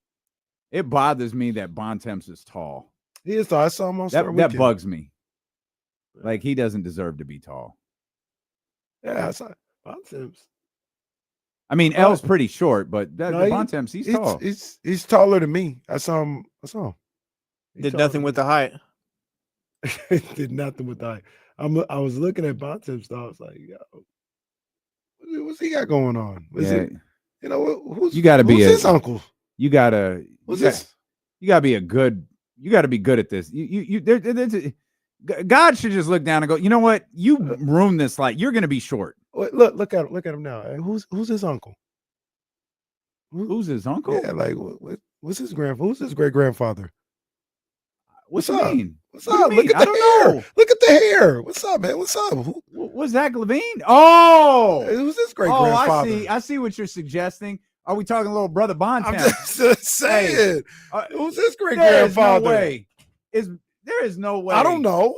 It bothers me that Bontemps is tall. He is. I saw him on Star That Weekend. bugs me. Like he doesn't deserve to be tall. Yeah, I saw Bontemps. I mean, L's pretty short, but Bontemps, he's tall. He's taller than me. I saw him. Did nothing with the height. Did nothing with the height. I was looking at Bontemps, though. I was like, yo, what's he got going on? Who's you got to be his uncle? You got to. You got to be good. You got to be good at this. God should just look down and go, you know what? You ruined this life. You're going to be short. Look at him now. Hey, who's his uncle? Who's his uncle? Yeah, like what's his grandfather? Who's his great grandfather? What's up? mean? What's What do up? you Look mean? at I the don't hair. know. Look at the hair. What's up, man? What's up? Was Zach Levine? Oh, who's his great Oh, grandfather? I see what you're suggesting. Are we talking little brother Bontemps? I'm just saying. Who's his great There is no grandfather? way. There is no way. I don't know.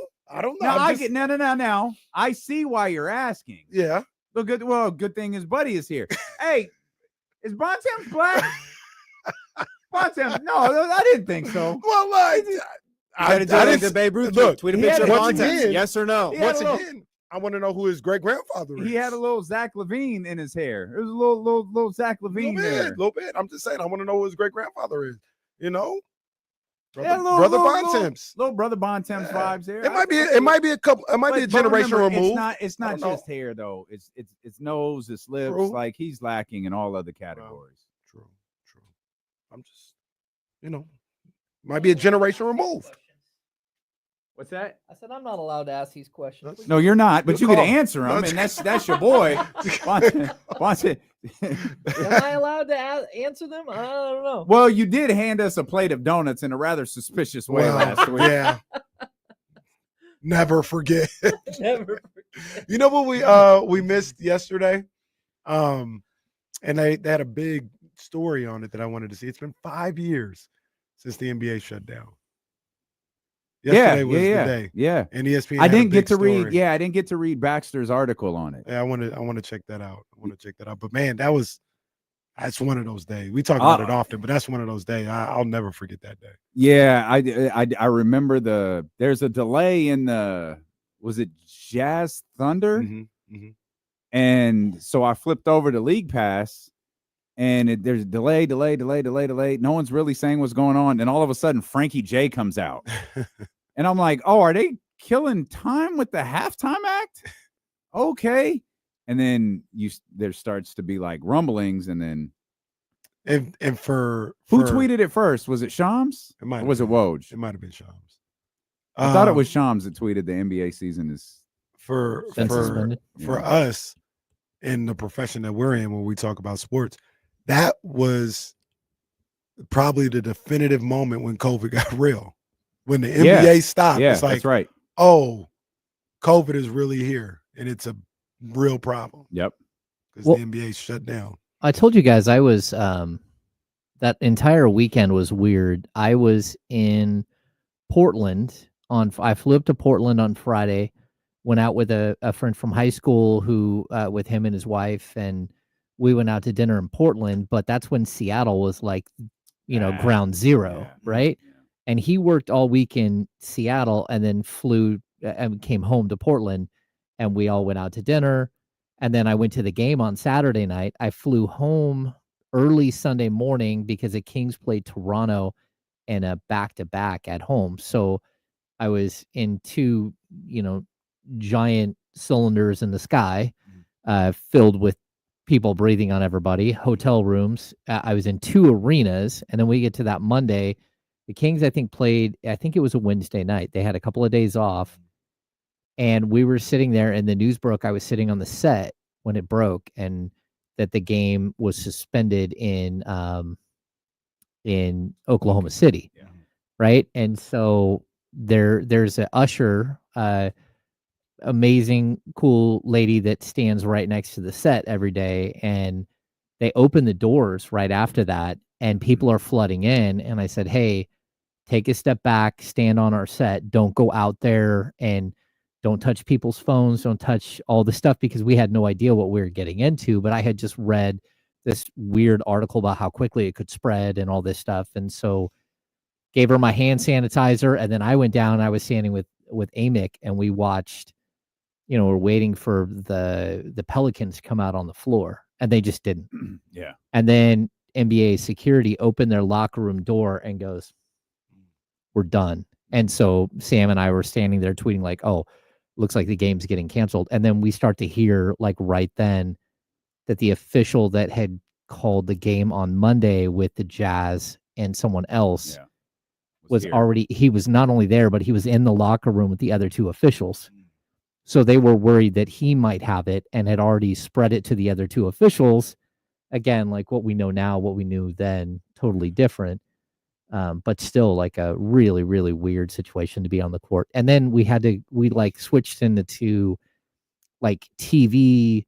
Now I get now. I see why you're asking. Yeah. But good thing his buddy is here. Hey, is Bontemps black? Bontemps? No, I didn't think so. Well, like I didn't the Babe Ruth. Look, Tweet a picture of once Bontemps. again, Yes or no? Once again, I want to know who his great grandfather is. He had a little Zach Levine in his hair. There was a little Zach Levine there. A little bit. I'm just saying. I want to know who his great grandfather is. You know, Brother Bontemps. Little brother Bontemps vibes there. It might be a couple. It might be a generation remember, removed. It's not just hair though. It's nose, it's lips. True. Like he's lacking in all other categories. True. I'm just, might be a generation removed. What's that? I said I'm not allowed to ask these questions. No, you're not, but you Good could call. answer them, and that's your boy. Bontemps. Am I allowed to answer them? I don't know. Well, you did hand us a plate of donuts in a rather suspicious way last week. Yeah. Never forget. Never forget. You know what we missed yesterday? And they had a big story on it that I wanted to see. It's been 5 years since the NBA shut down. Yesterday was the day. Yeah. And ESPN. I had a didn't get big to read. story. Yeah, I didn't get to read Baxter's article on it. Yeah, I want to check that out. But man, that's one of those days. We talk about it often, but that's one of those days. I'll never forget that day. Yeah, I remember there's a delay in was it Jazz Thunder? Mm-hmm. And so I flipped over to League Pass, and there's delay. No one's really saying what's going on. And all of a sudden, Frankie J comes out. And I'm like, oh, are they killing time with the halftime act? Okay. And then there starts to be like rumblings, and then And for who tweeted it first? Was it Shams? Or was it Woj? It might have been Shams. I thought it was Shams that tweeted the NBA season is for us in the profession that we're in when we talk about sports. That was probably the definitive moment when COVID got real. When the NBA stopped, it's like, that's right. Oh, COVID is really here, and it's a real problem. Yep. Because the NBA shut down. I told you guys I was that entire weekend was weird. I was in Portland I flew up to Portland on Friday, went out with a friend from high school who with him and his wife, and we went out to dinner in Portland, but that's when Seattle was like, ground zero, right? Yeah. And he worked all week in Seattle and then flew and came home to Portland, and we all went out to dinner. And then I went to the game on Saturday night. I flew home early Sunday morning because the Kings played Toronto in a back-to-back at home. So I was in two, giant cylinders in the sky, filled with people breathing on everybody, hotel rooms. I was in two arenas. And then we get to that Monday. The Kings, I think it was a Wednesday night. They had a couple of days off. And we were sitting there, and the news broke. I was sitting on the set when it broke, and that the game was suspended in Oklahoma City, right? And so there's an usher, amazing, cool lady that stands right next to the set every day, and they open the doors right after that, and people are flooding in. And I said, hey, take a step back, stand on our set, don't go out there, and don't touch people's phones, don't touch all the stuff, because we had no idea what we were getting into. But I had just read this weird article about how quickly it could spread and all this stuff. And so gave her my hand sanitizer, and then I went down. I was standing with Amick, and we watched, we're waiting for the Pelicans to come out on the floor, and they just didn't. Yeah. And then NBA security opened their locker room door and goes, we're done. And so Sam and I were standing there tweeting like, oh, looks like the game's getting canceled. And then we start to hear like right then that the official that had called the game on Monday with the Jazz and someone else he was not only there, but he was in the locker room with the other two officials. So they were worried that he might have it and had already spread it to the other two officials. Again, like what we know now, what we knew then, totally different. But still like a really, really weird situation to be on the court. And then we switched into like TV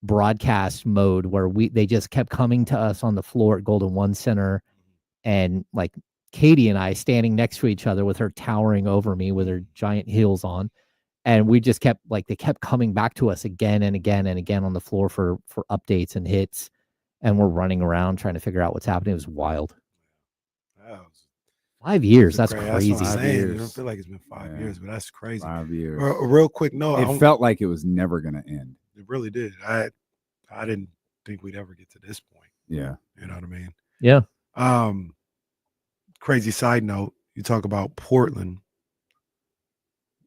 broadcast mode where they just kept coming to us on the floor at Golden One Center, and like Katie and I standing next to each other with her towering over me with her giant heels on. And we just kept they kept coming back to us again and again and again on the floor for updates and hits. And we're running around trying to figure out what's happening. It was wild. 5 years. That's crazy. That's what I'm saying. I don't feel like it's been 5 years, but that's crazy. 5 years. A real quick note. It felt like it was never going to end. It really did. I didn't think we'd ever get to this point. Yeah. You know what I mean? Yeah. Crazy side note. You talk about Portland.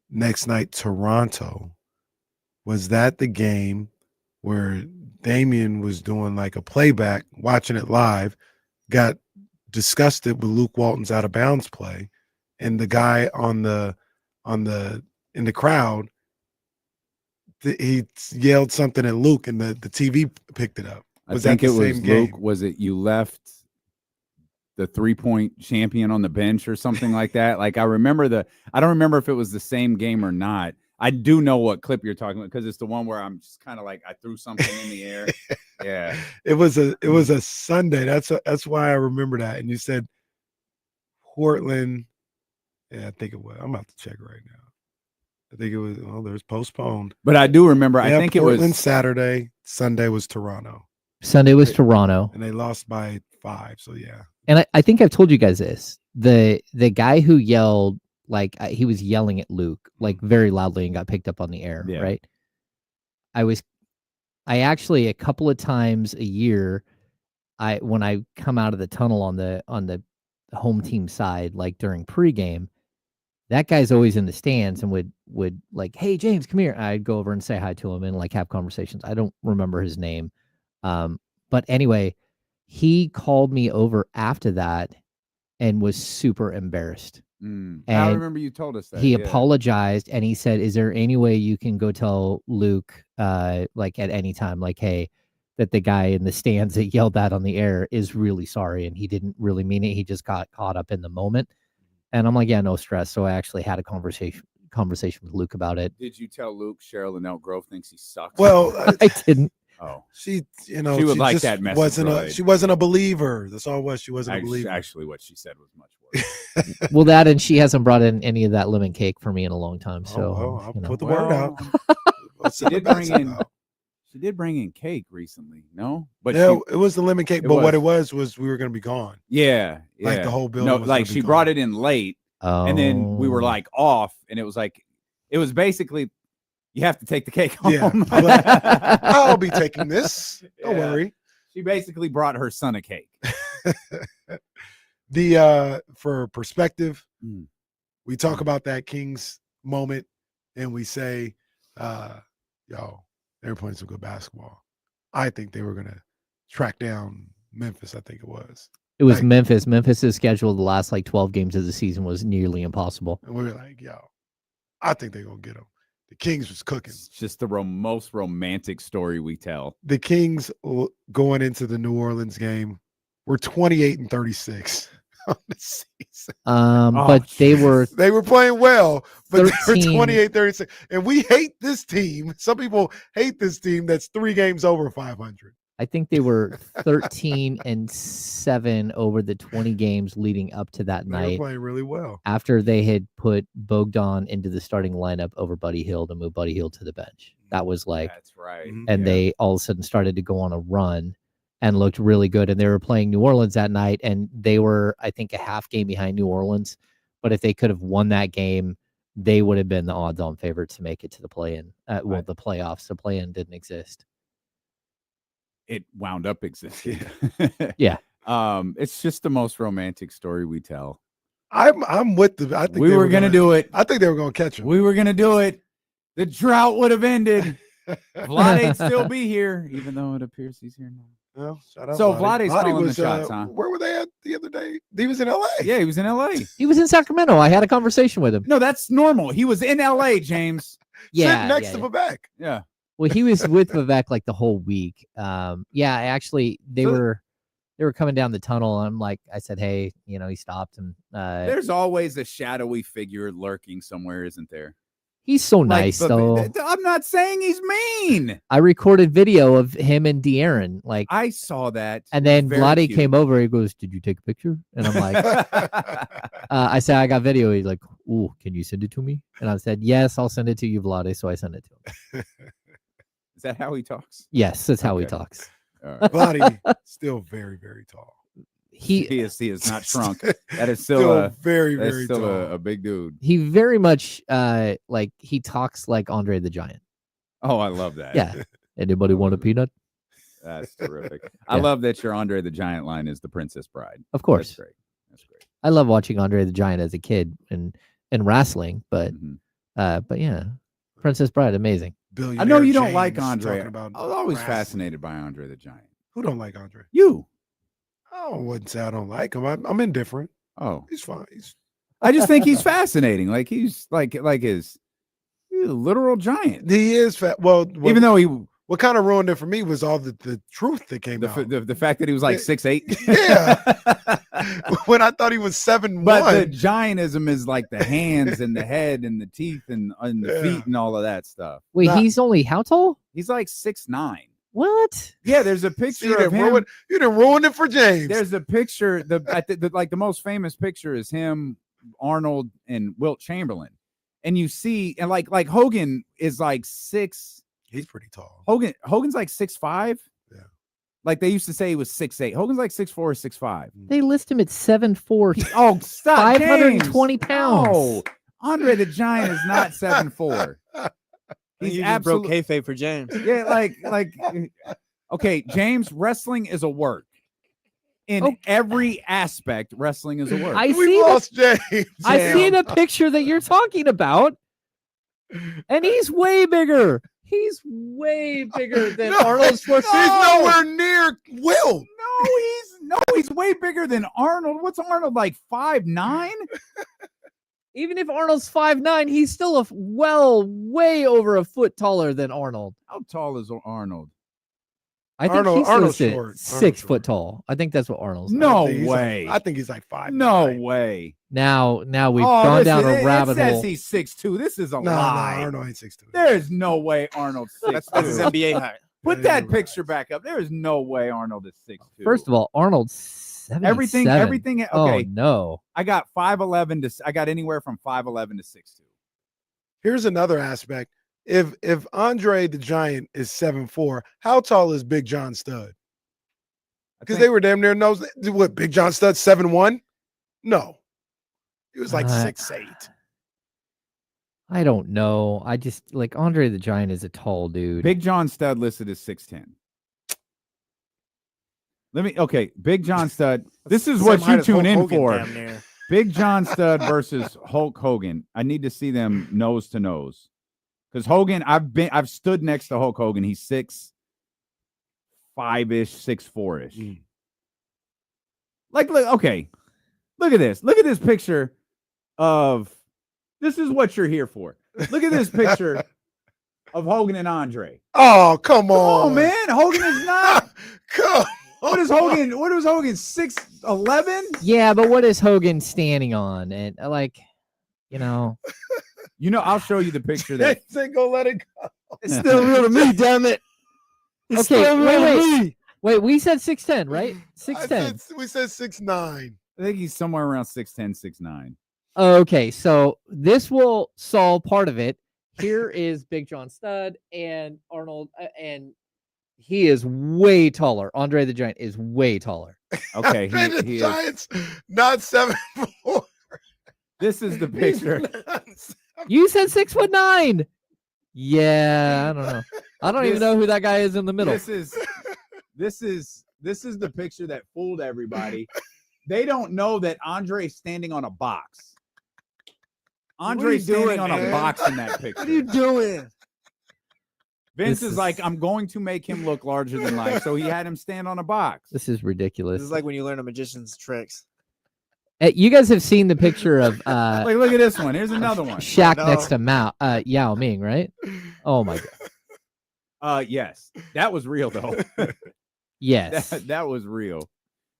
Next night, Toronto. Was that the game where Damian was doing like a playback, watching it live, got disgusted with Luke Walton's out of bounds play, and the guy in the crowd, he yelled something at Luke, and the TV picked it up. I think it was Luke. Was it you left the 3-point champion on the bench or something like that? Like I don't remember if it was the same game or not. I do know what clip you're talking about because it's the one where I'm just kind of like I threw something in the air. Yeah, it was a Sunday. That's why I remember that. And you said Portland. Yeah, I think it was. I'm about to check right now. I think it was. Oh, there's postponed. But I do remember. I think Portland it was Saturday. Sunday was Toronto. Sunday was Toronto, and they lost by 5. So yeah. And I think I've told you guys this. The guy who yelled. Like he was yelling at Luke like very loudly and got picked up on the air. Yeah. Right. I actually a couple of times a year, when I come out of the tunnel on the home team side, like during pregame, that guy's always in the stands and would like, hey James, come here. I'd go over and say hi to him and like have conversations. I don't remember his name. But anyway, he called me over after that and was super embarrassed. I And remember you told us that. he yeah. apologized and he said, "Is there any way you can go tell Luke, like at any time, like, hey, that the guy in the stands that yelled that on the air is really sorry and he didn't really mean it. He just got caught up in the moment." And I'm like, "Yeah, no stress." So I actually had a conversation with Luke about it. Did you tell Luke Cheryl and Elk Grove thinks he sucks? Well, I didn't. Oh, she she would like just that message. She wasn't a believer. That's all it was. She wasn't a believer. Actually, what she said was much worse. Well, that and she hasn't brought in any of that lemon cake for me in a long time. So I'll put the word out. She did bring in. She did bring in cake recently. No, but yeah, it was the lemon cake. But what it was we were going to be gone. Yeah, like the whole building. No, was like she brought it in late, and then we were Oh. like off, and it was basically. You have to take the cake home. Yeah, I'll be taking this. Don't worry. She basically brought her son a cake. For perspective, we talk about that Kings moment and we say, yo, they were playing some good basketball. I think they were gonna track down Memphis, I think it was. It was Memphis. Memphis's schedule the last 12 games of the season was nearly impossible. And we were like, yo, I think they're gonna get them. The Kings was cooking. It's just the most romantic story we tell. The Kings going into the New Orleans game were 28-36 on the season. But they were playing well, but 13. they were 28-36. And we hate this team. Some people hate this team that's 3 games over 500. I think they were 13-7 over the 20 games leading up to that They night. were playing really well. After they had put Bogdan into the starting lineup over Buddy Hield and moved Buddy Hield to the bench. That was That's right. and they all of a sudden started to go on a run and looked really good. And they were playing New Orleans that night, and they were, I think, a half game behind New Orleans. But if they could have won that game, they would have been the odds-on favorite to make it to the play-in. The playoffs. The play-in didn't exist. It wound up existing. Yeah. It's just the most romantic story we tell. I'm with the. I think we were gonna do it. I think they were gonna catch him. We were gonna do it. The drought would have ended. Vlade'd still be here, even though it appears he's here now. Well, shout out So Vlade. Vlade's Vlade calling was, the shots, huh? Where were they at the other day? He was in LA. Yeah, he was in LA. He was in Sacramento. I had a conversation with him. No, that's normal. He was in LA, James. Yeah, Sitting next yeah, to yeah. Vivek. Yeah. Well, he was with Vivek the whole week. Yeah, actually, they were coming down the tunnel. And I said, hey, he stopped and There's always a shadowy figure lurking somewhere, isn't there? he's so nice though. I'm not saying he's mean. I recorded video of him and De'Aaron. I saw that. And then Very Vlade cute. came over. He goes, "Did you take a picture?" And I'm like, I said, "I got video." He's like, "Ooh, can you send it to me?" And I said, "Yes, I'll send it to you, Vlade." So I sent it to him. Is that how he talks? Yes, that's how he Okay. talks. All right. Vlade still very, very tall. He is not shrunk. That is Still still, very, that's very still tall. a big dude. He very much he talks like Andre the Giant. Oh, I love that. Yeah. Anybody want a peanut? That's terrific. I Yeah. love that your Andre the Giant line is the Princess Bride. Of course. That's great. That's great. I love watching Andre the Giant as a kid and wrestling, but Mm-hmm. but yeah, Princess Bride, amazing. I know you don't James like talking Andre. about I was always wrestling. fascinated by Andre the Giant. Who don't like Andre? You. I wouldn't say I don't like him. I'm indifferent. Oh, He's fine. I just think he's fascinating. Like he's he's a literal giant. He is fat. Well, Even though he what kind of ruined it for me was all the truth that came out. the fact that he was like 6'8". Yeah. When I thought he was 7'1". But the giantism is like the hands and the head and the teeth and the feet and all of that stuff. Wait, he's only how tall? He's like 6'9". What? Yeah, there's a picture of him. You done ruined it for James. There's a picture. The most famous picture is him, Arnold, and Wilt Chamberlain, and you see, and like Hogan is like 6. He's pretty tall. Hogan's like 6'5". Yeah. Like they used to say he was 6'8". Hogan's like 6'4" or 6'5". They list him at 7'4". Oh, stop! 520 James. pounds. No, Andre the Giant is not 7'4". He just broke kayfabe for James. Yeah, like okay, James, wrestling is a work. In every aspect, wrestling is a work. I We see lost James. I see the picture that you're talking about, and he's way bigger. He's way bigger than Arnold's 4'6". He's nowhere near Will. He's way bigger than Arnold. What's Arnold, like 5'9"? Even if Arnold's 5'9", he's still way over a foot taller than Arnold. How tall is Arnold? I think Arnold's he's short. 6 foot tall. I think that's what Arnold's. No I way. I think he's like 5'9". No way. Now we've gone down a rabbit it says hole. he's 6'2". This is a No, lie. Arnold ain't 6'2". There's no way Arnold's 6'2". That's his NBA height. Put that picture back up. There is no way Arnold is 6'2". First of all, Arnold's 77. Everything. Okay. Oh no. I got 5'11" to. I got anywhere from 5'11" to 6'2". Here's another aspect. If Andre the Giant is 7'4", how tall is Big John Stud? Because they were damn near nose. What, Big John Stud 7'1"? No, he was like 6'8". I don't know. I just like Andre the Giant is a tall dude. Big John Stud listed as 6'10". Big John Stud. This is what you tune in for. Big John Stud versus Hulk Hogan. I need to see them nose to nose. Because Hogan, I've stood next to Hulk Hogan. He's 6'5"-ish, 6'4"-ish. Look at this. Look at this picture of. This is what you're here for. Look at this picture of Hogan and Andre. Oh, come on. Oh man, Hogan is not. Come. What is Hogan? 6'11"? Yeah, but what is Hogan standing on? And I'll show you the picture that ain't gonna let it go. It's still real to me, damn it. It's still real to me. Wait, we said 6'10", right? 6'10". We said 6'9". I think he's somewhere around 6'10", 6'9". Okay, so this will solve part of it. Here is Big John Stud and Arnold, and he is way taller. Andre the Giant is way taller. Okay, the Giant's not 7'4". This is the picture. You said 6'9". Yeah, I don't know. I don't even know who that guy is in the middle. This is the picture that fooled everybody. They don't know that Andre's standing on a box. Andre's standing on a box in that picture. What are you doing? Vince is like, I'm going to make him look larger than life. So he had him stand on a box. This is ridiculous. This is like when you learn a magician's tricks. You guys have seen the picture of look at this one. Here's another one. Shaq next to Yao Ming, right? Oh my god. Yes. That was real though. Yes. That was real.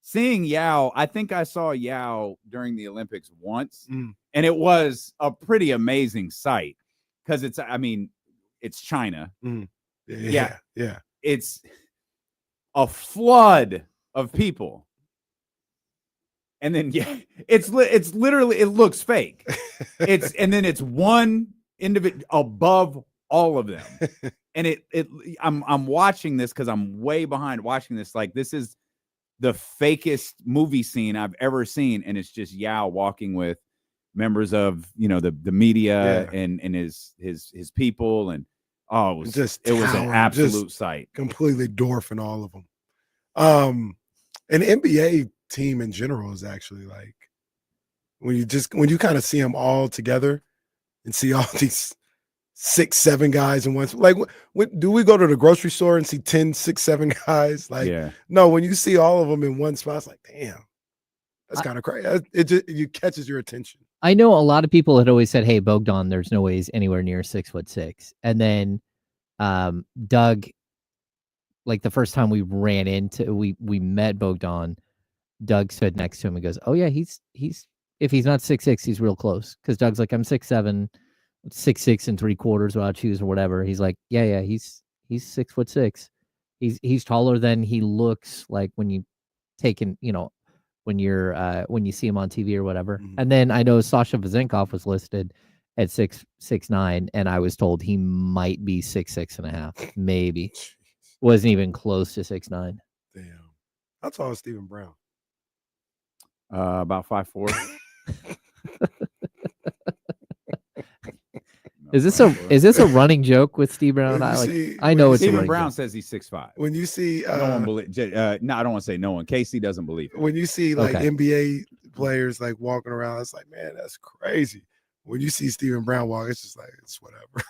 Seeing Yao, I think I saw Yao during the Olympics once, and it was a pretty amazing sight because it's China. Yeah. It's a flood of people. And then it's literally, it looks fake. And then it's one individual above all of them. And I'm watching this because I'm way behind watching this. Like, this is the fakest movie scene I've ever seen, and it's just Yao walking with members of the media and his people, and it was an absolute sight, completely dwarfing all of them. An NBA team in general is actually like when you kind of see them all together and see all these 6-7 guys in one. Like, do we go to the grocery store and see 10, 6, 7 guys? Like, no, when you see all of them in one spot, it's like, damn, that's kind of crazy. It catches your attention. I know a lot of people had always said, hey, Bogdan, there's no way he's anywhere near 6'6". And then Doug, like the first time we met Bogdan, Doug stood next to him and goes, oh yeah, he's if he's not 6'6", he's real close. Because Doug's like, I'm 6'7", 6'6 3/4 without shoes or whatever. He's like, yeah, he's 6'6". He's taller than he looks like when you when you see him on TV or whatever. Mm-hmm. And then I know Sasha Vezenkov was listed at 6'9", and I was told he might be 6'6.5", maybe. Wasn't even close to 6'9". Damn. How tall is Stephen Brown? About 5'4". Is this a running joke with Steve Brown? I know it's Stephen Brown says he's 6'5". When you see no one believe, no, I don't want to say no one. Casey doesn't believe it. When you see like NBA players like walking around, it's like, man, that's crazy. When you see Stephen Brown walk, it's just like, it's whatever.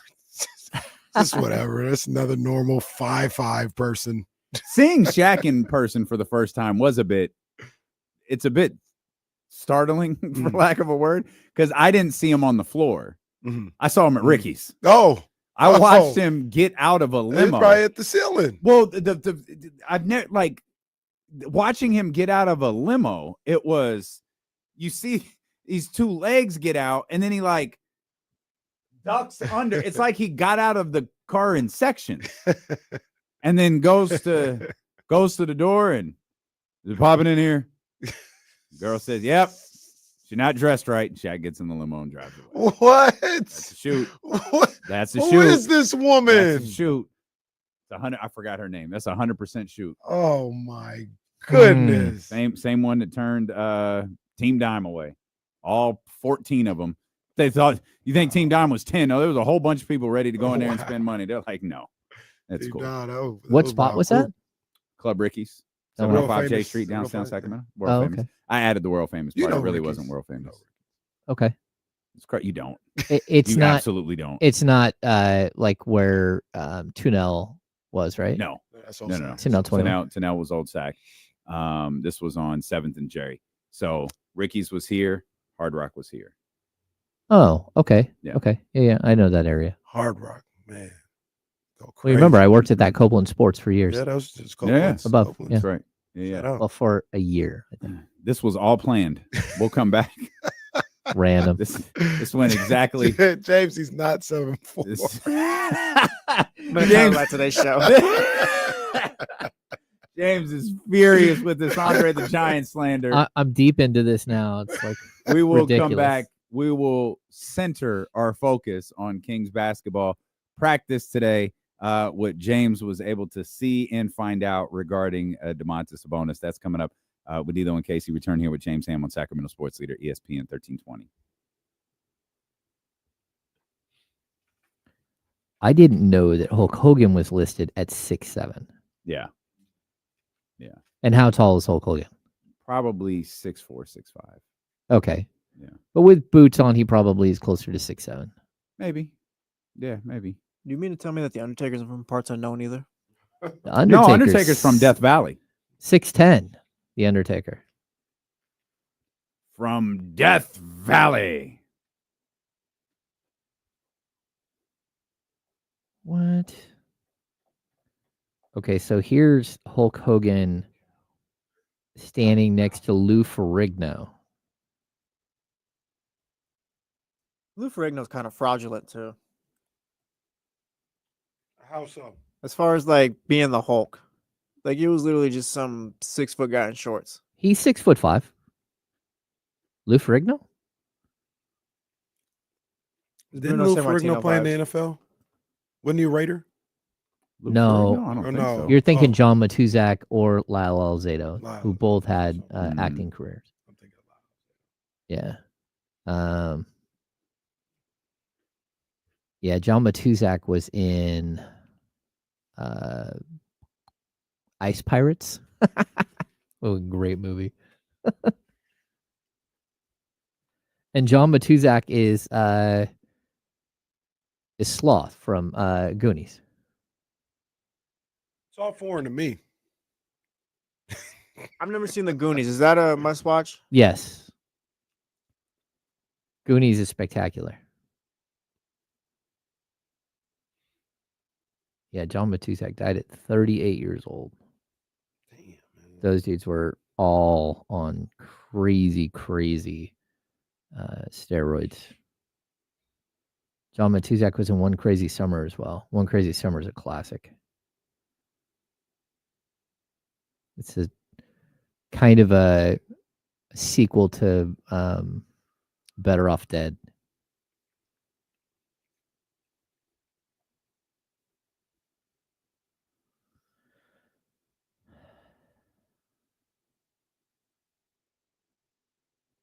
Just whatever. That's another normal 5'5" person. Seeing Shaq in person for the first time was a bit startling, for lack of a word, because I didn't see him on the floor. I saw him at Ricky's. I watched him get out of a limo. Probably at the ceiling. Well, I've never watching him get out of a limo. It was, you see these two legs get out, and then he ducks under. It's like he got out of the car in sections, and then goes to the door and is it popping in here? The girl says, "Yep." She's not dressed right. And Shaq gets in the limo and drives away. What? That's a shoot. What? That's a Who shoot. Who is this woman? That's a shoot. It's 100. I forgot her name. That's 100% shoot. Oh my goodness. Same one that turned Team Dime away. All 14 of them. They thought, you think Team Dime was 10? No, there was a whole bunch of people ready to go in there and spend money. They're like, no, that's cool. What spot was that? Club Ricky's. Oh, 705 J Street, downtown Sacramento. World famous. Okay. I added the world famous part. know It really Ricky's. wasn't world famous. Okay. It's correct. You don't. It's You not. absolutely don't. It's not like where Tunel was, right? No. No. Tunel 21. Tunel was Old Sac. This was on 7th and Jerry. So Ricky's was here. Hard Rock was here. Oh, okay. Yeah. Okay. Yeah. I know that area. Hard Rock, man. Well, you remember, I worked at that Copeland Sports for years. Yeah, that was just Above. Copeland's. Yeah. That's right. Yeah. Well, for a year, I think. This was all planned. We'll come back. Random. This went exactly. James, he's not 7'4". James, about today's show. James is furious with this Andre the Giant slander. I'm deep into this now. It's like We will ridiculous. come back. We will center our focus on Kings basketball practice today. What James was able to see and find out regarding Domantas Sabonis. That's coming up with D'Lo and Casey. Return here with James Ham on Sacramento Sports Leader, ESPN 1320. I didn't know that Hulk Hogan was listed at 6'7". Yeah. And how tall is Hulk Hogan? Probably 6'4", 6'5". Okay. Yeah. But with boots on, he probably is closer to 6'7". Maybe. Yeah, maybe. Do you mean to tell me that the Undertaker's from parts unknown either? The Undertaker's, No, Undertaker's from Death Valley. 6'10", The Undertaker. From Death Valley. What? Okay, so here's Hulk Hogan standing next to Lou Ferrigno. Lou Ferrigno's kind of fraudulent too. How so? As far as being the Hulk, he was literally just some 6-foot guy in shorts. He's 6'5". Lou Ferrigno? Didn't Bruno Lou Sammartino Ferrigno play in the vibes. NFL? Wasn't he a Raider? No, I don't Or think no? so. You're thinking Oh. John Matuzak or Lyle Alzado, Lyle. who both had Mm. acting careers. I'm thinking about Yeah. Yeah, John Matuzak was in Ice Pirates. Oh, great movie. And John Matuzak is Sloth from Goonies. It's all foreign to me. I've never seen the Goonies. Is that a must watch? Yes. Goonies is spectacular. Yeah, John Matuzak died at 38 years old. Damn, man. Those dudes were all on crazy steroids. John Matuzak was in One Crazy Summer as well. One Crazy Summer is a classic. It's a kind of a sequel to Better Off Dead.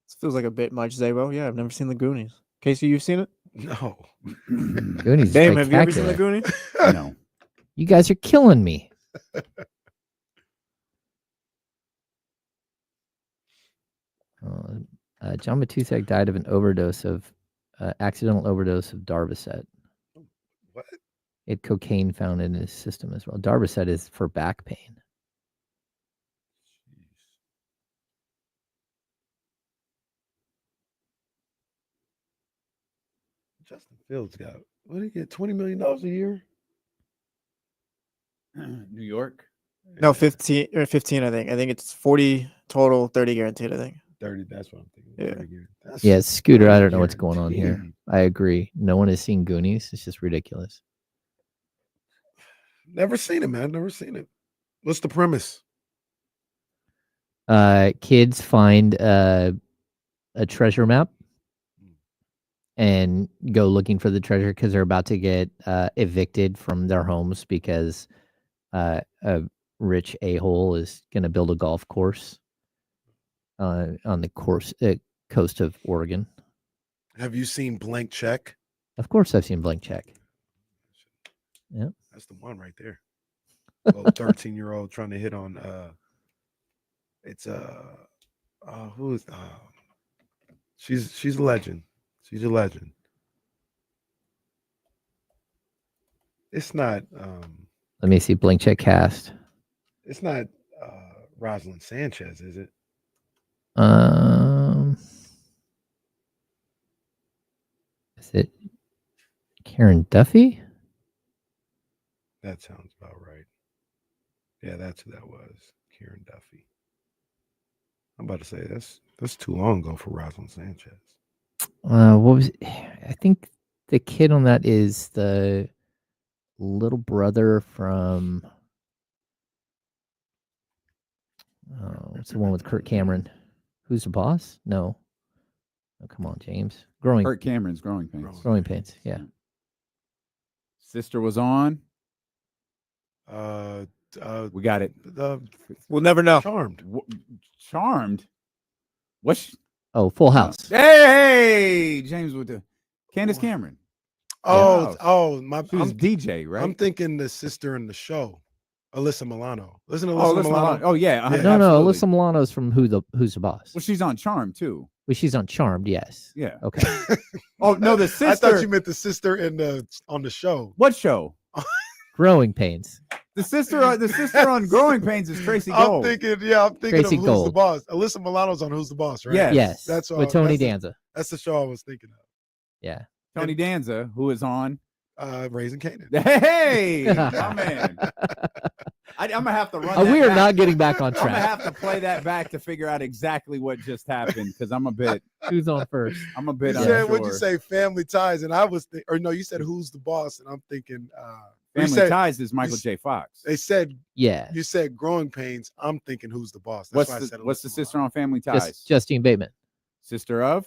This feels like a bit much, Zabo. Yeah, I've never seen the Goonies. Casey, you've seen it? No. Goonies is Dame, have you ever seen the spectacular. Goonies? No. You guys are killing me. John Matuzak died of an accidental overdose of Darvocet. What? He had cocaine found in his system as well. Darboset is for back pain. Justin Fields got, what did he get, $20 million a year? New York? No, 15 or 15, I think. I think it's 40 total, 30 guaranteed, I think. 30, that's what I'm thinking. Yeah. Yeah, Scooter, I don't know what's going on here. I agree. No one has seen Goonies. It's just ridiculous. Never seen it, man. Never seen it. What's the premise? Kids find a treasure map and go looking for the treasure because they're about to get evicted from their homes because a rich a-hole is going to build a golf course on the coast of Oregon. Have you seen Blank Check? Of course, I've seen Blank Check. Yeah, that's the one right there. Little 13-year-old trying to hit on. It's who is? She's a legend. She's a legend. It's not. Let me see Blank Check cast. It's not Rosalind Sanchez, is it? Is it Karen Duffy? That sounds about right. Yeah, that's who that was. Karen Duffy. I'm about to say that's too long ago for Rosalind Sanchez. What was it? I think the kid on that is the little brother from it's the one with Kurt Cameron. Who's the boss? No. Oh, come on, James. Kurt Cameron's Growing Pains. Growing Pains, yeah. Sister was on. We got it. We'll never know. Charmed. What's? Oh, Full House. Hey, James with the Candace Cameron. Oh, my. She was DJ, right? I'm thinking the sister in the show, Alyssa Milano. Listen to Alyssa Milano. Oh yeah. No, Alyssa Milano's from Who's the Boss? Well, she's on Charmed too. Well, she's on Charmed, yes. Yeah. Okay. Oh no, the sister. I thought you meant the sister on the show. What show? Growing Pains. The sister on Growing Pains is Tracy Gold. I'm thinking Tracy of Who's Gold. the Boss. Alyssa Milano's on Who's the Boss, right? Yes. That's with Tony Danza. That's the show I was thinking of. Yeah. Tony Danza, who is on Raising Canaan. Hey, my man. I'm gonna have to run. We are not getting back on I'm gonna track. have to play that back to figure out exactly what just happened because I'm a bit. Who's on first? I'm a bit. You said, unsure. what'd you say? Family Ties, and I was, or no, you said Who's the Boss, and I'm thinking. Family Ties is Michael J. Fox. They said, yeah. You said Growing Pains. I'm thinking Who's the Boss. That's why I said what's the sister on Family Ties? Justine Bateman. Sister of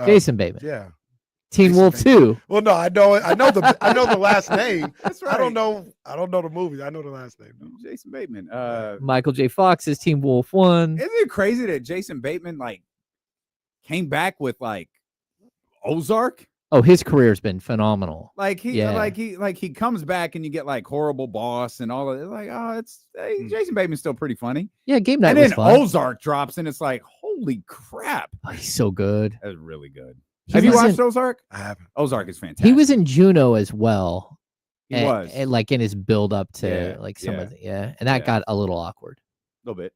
Jason Bateman. Yeah. Teen Wolf 2. Well, no, I know the last name. That's right. I don't know the movie. I know the last name. Jason Bateman. Michael J. Fox is Teen Wolf 1. Isn't it crazy that Jason Bateman came back with Ozark? Oh, his career's been phenomenal. He comes back and you get Horrible Boss and all of it. Jason Bateman's still pretty funny. Yeah, Game Night and was then fun. Ozark drops and it's holy crap. Oh, he's so good. That's really good. He Have you was watched in- Ozark? I haven't. Ozark is fantastic. He was in Juno as well. He was. And in his build up to some of the, and that got a little awkward. A little bit.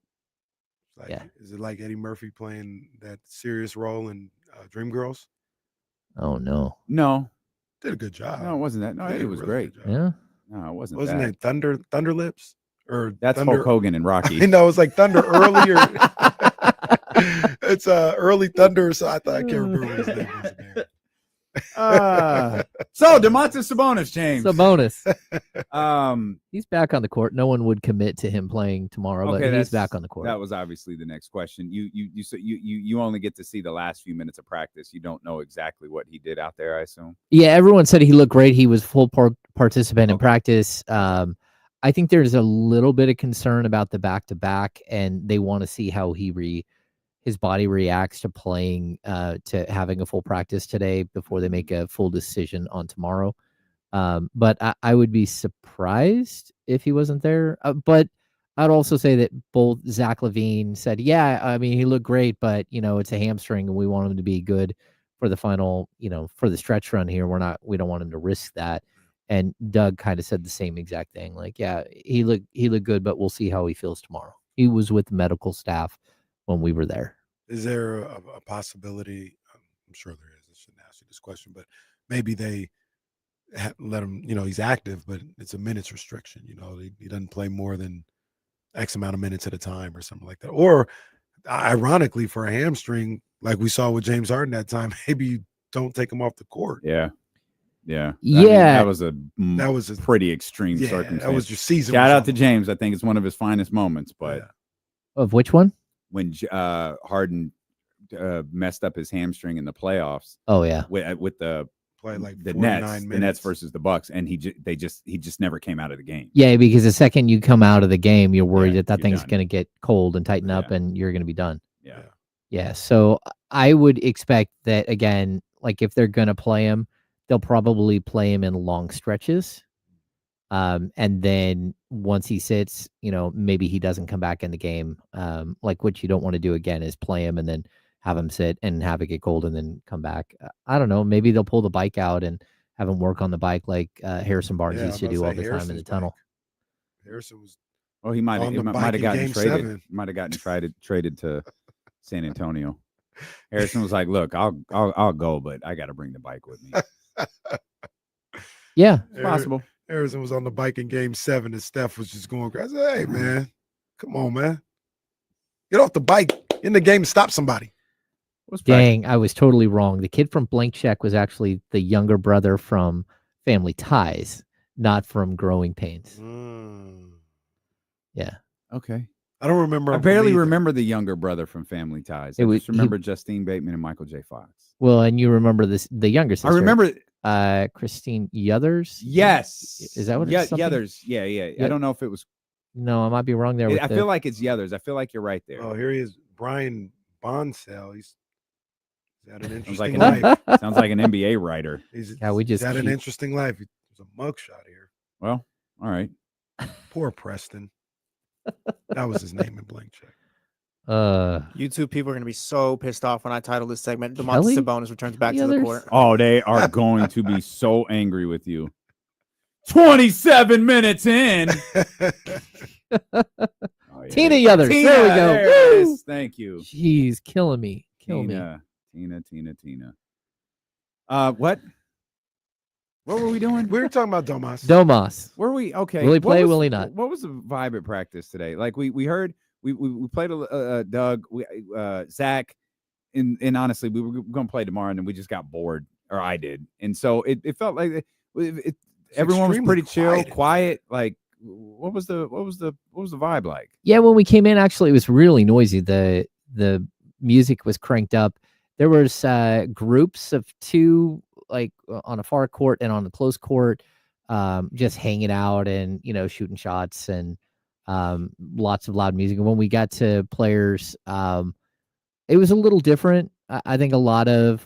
Is it like Eddie Murphy playing that serious role in Dreamgirls? Oh no. No. Did a good job. No, it wasn't that. No, Did it a was really great. good job. Yeah. No, it wasn't. Wasn't that. it Thunder Lips? Or That's Thunder... Hulk Hogan and Rocky. I know it's like Thunder earlier. It's early Thunder, so I can't remember what his name was. So Domantas Sabonis, James. Sabonis. He's back on the court. No one would commit to him playing tomorrow, but he's back on the court. That was obviously the next question. You only get to see the last few minutes of practice. You don't know exactly what he did out there, I assume. Yeah, everyone said he looked great. He was full participant in practice. I think there's a little bit of concern about the back-to-back, and they want to see how his body reacts to playing, to having a full practice today before they make a full decision on tomorrow. But I would be surprised if he wasn't there. But I'd also say that both Zach LaVine said, yeah, I mean, he looked great, but, it's a hamstring and we want him to be good for the final, for the stretch run here. We don't want him to risk that. And Doug kind of said the same exact thing. Like, yeah, he looked good, but we'll see how he feels tomorrow. He was with the medical staff when we were there. Is there a possibility? I'm sure there is. I shouldn't ask you this question, but maybe they let him. He's active, but it's a minutes restriction. He doesn't play more than X amount of minutes at a time, or something like that. Or, ironically, for a hamstring, like we saw with James Harden that time, maybe you don't take him off the court. Yeah. I Yeah. mean, that was a pretty extreme circumstance. That was your season. Shout out to James. I think it's one of his finest moments. But of which one? When Harden messed up his hamstring in the playoffs. Oh yeah, with the Nets, the Nets versus the Bucks, and he just never came out of the game. Yeah, because the second you come out of the game, you're worried that thing's done. going to get cold and tighten up, and you're going to be done. Yeah. Yeah. So I would expect that again. Like if they're going to play him, they'll probably play him in long stretches. And then once he sits, maybe he doesn't come back in the game. Like what you don't want to do again is play him and then have him sit and have it get cold and then come back. I don't know. Maybe they'll pull the bike out and have him work on the bike like Harrison Barnes used to do all the time in the tunnel. Harrison was. Oh, he might have gotten traded. 7. Might have gotten traded to San Antonio. Harrison was like, "Look, I'll go, but I got to bring the bike with me." Yeah, it's possible. Harrison was on the bike in Game 7, and Steph was just going crazy. I said, "Hey, man, come on, man, get off the bike in the game. Stop somebody." Dang, I was totally wrong. The kid from Blank Check was actually the younger brother from Family Ties, not from Growing Pains. Yeah. Okay. I don't remember. I barely remember the younger brother from Family Ties. I just remember Justine Bateman and Michael J. Fox. Well, and you remember the younger sister. I remember Christine Yothers. Yes. Is that what it's Yothers? Yeah. I don't know if it was. No, I might be wrong there. I feel like it's Yothers. I feel like you're right there. Oh, here he is, Brian Bonsell. He's had an interesting life. life. Sounds like an NBA writer. He's had an interesting life. There's a mugshot here. Well, all right. Poor Preston. That was his name in Blank Check. You two people are going to be so pissed off when I title this segment, Domantas Sabonis returns back to the court. Oh, they are going to be so angry with you. 27 minutes in. Tina Yothers. There we go. There it is. Thank you. Jeez, killing me. Tina. What? What were we doing? We were talking about Domas. Domas. Were we? Okay. Will he play? Will he not? What was the vibe at practice today? Like we heard, we played Doug, Zach, and honestly, we were going to play tomorrow, and then we just got bored, or I did, and so it felt like everyone was pretty chill, quiet. Like, what was the vibe like? Yeah, when we came in, actually, it was really noisy. The music was cranked up. There was groups of two, like on a far court and on the close court, just hanging out and shooting shots and lots of loud music. And when we got to players, it was a little different. I think a lot of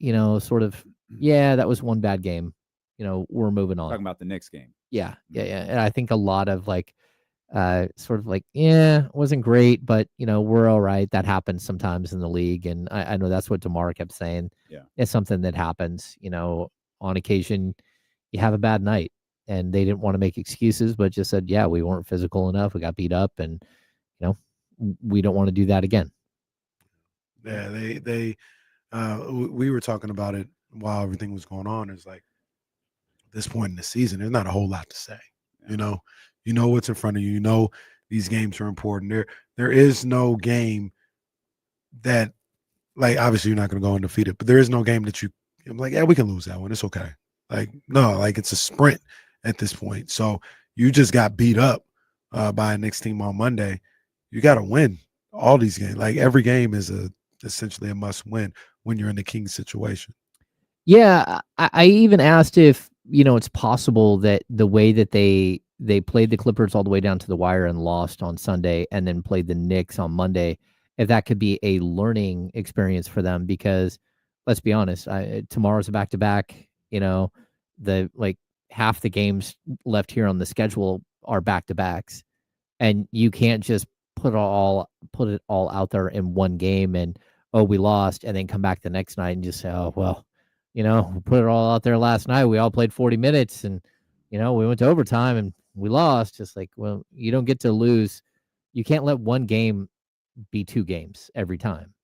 that was one bad game. We're moving on. Talking about the Knicks game. Yeah. And I think a lot of it wasn't great, but we're all right. That happens sometimes in the league, and I know that's what DeMar kept saying. Yeah, it's something that happens. On occasion, you have a bad night, and they didn't want to make excuses, but just said, "Yeah, we weren't physical enough. We got beat up, and we don't want to do that again." Yeah, we were talking about it while everything was going on. It's like at this point in the season, there's not a whole lot to say. Yeah. You know what's in front of you. These games are important. There is no game that, like, obviously you're not going to go undefeated, but there is no game that I'm like, yeah, we can lose that one. It's okay. Like, no, like it's a sprint at this point. So you just got beat up by a Knicks team on Monday. You got to win all these games. Like every game is essentially a must win when you're in the Kings situation. Yeah. I even asked if, it's possible that the way that they played the Clippers all the way down to the wire and lost on Sunday and then played the Knicks on Monday, if that could be a learning experience for them, because let's be honest, tomorrow's a back-to-back, half the games left here on the schedule are back-to-backs, and you can't just put it all out there in one game and, we lost, and then come back the next night and just say, we put it all out there last night. We all played 40 minutes and we went to overtime and we lost. Just like, well, you don't get to lose. You can't let one game be 2 games every time.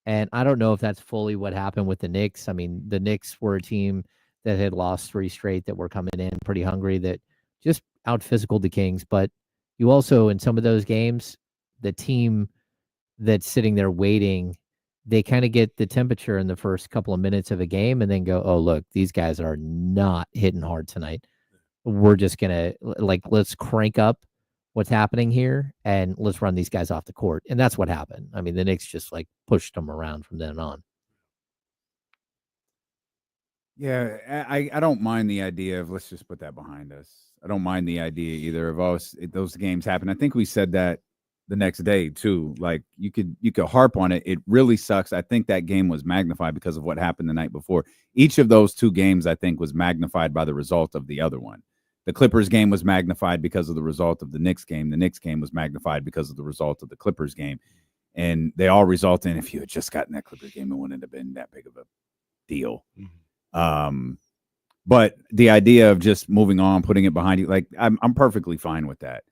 And I don't know if that's fully what happened with the Knicks. I mean, the Knicks were a team that had lost 3 straight, that were coming in pretty hungry, that just out physical the Kings. But you also, in some of those games, the team that's sitting there waiting, they kind of get the temperature in the first couple of minutes of a game and then go, oh, look, these guys are not hitting hard tonight. We're just going to, let's crank up what's happening here and let's run these guys off the court. And that's what happened. I mean, the Knicks just pushed them around from then on. Yeah, I don't mind the idea of let's just put that behind us. I don't mind the idea either of those games happen. I think we said that the next day too. Like you could harp on it. It really sucks. I think that game was magnified because of what happened the night before. Each of those 2 games, I think, was magnified by the result of the other one. The Clippers game was magnified because of the result of the Knicks game. The Knicks game was magnified because of the result of the Clippers game. And they all result in, if you had just gotten that Clippers game, it wouldn't have been that big of a deal. Mm-hmm. But the idea of just moving on, putting it behind you, like I'm perfectly fine with that.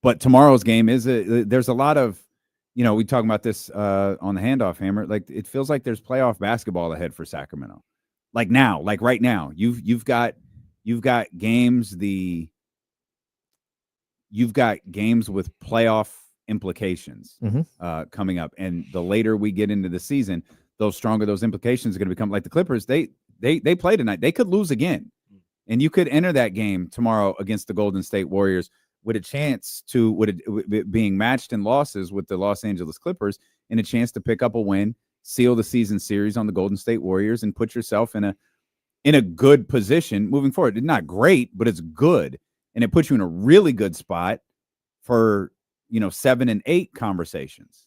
But tomorrow's game there's a lot of, we talking about this on the handoff, Hammer. Like it feels like there's playoff basketball ahead for Sacramento. Like now, like right now, you've got games you've got games with playoff implications coming up, and the later we get into the season, those stronger those implications are going to become. Like the Clippers, they play tonight. They could lose again, and you could enter that game tomorrow against the Golden State Warriors with a chance to being matched in losses with the Los Angeles Clippers, and a chance to pick up a win, seal the season series on the Golden State Warriors, and put yourself in a good position moving forward. It's not great, but it's good. And it puts you in a really good spot for, 7 and 8 conversations.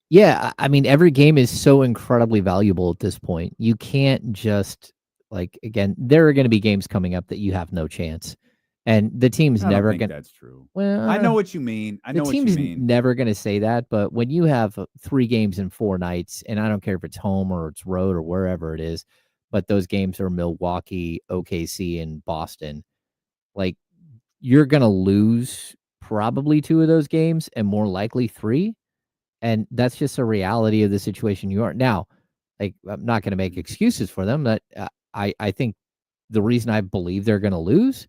Yeah. I mean, every game is so incredibly valuable at this point. You can't just again, there are going to be games coming up that you have no chance. And the team's never going to. That's true. Well, I know what you mean. The team's never going to say that. But when you have 3 games in 4 nights, and I don't care if it's home or it's road or wherever it is, but those games are Milwaukee, OKC, and Boston. You're going to lose probably 2 of those games and more likely 3. And that's just a reality of the situation you are now. I'm not going to make excuses for them, but I think the reason I believe they're going to lose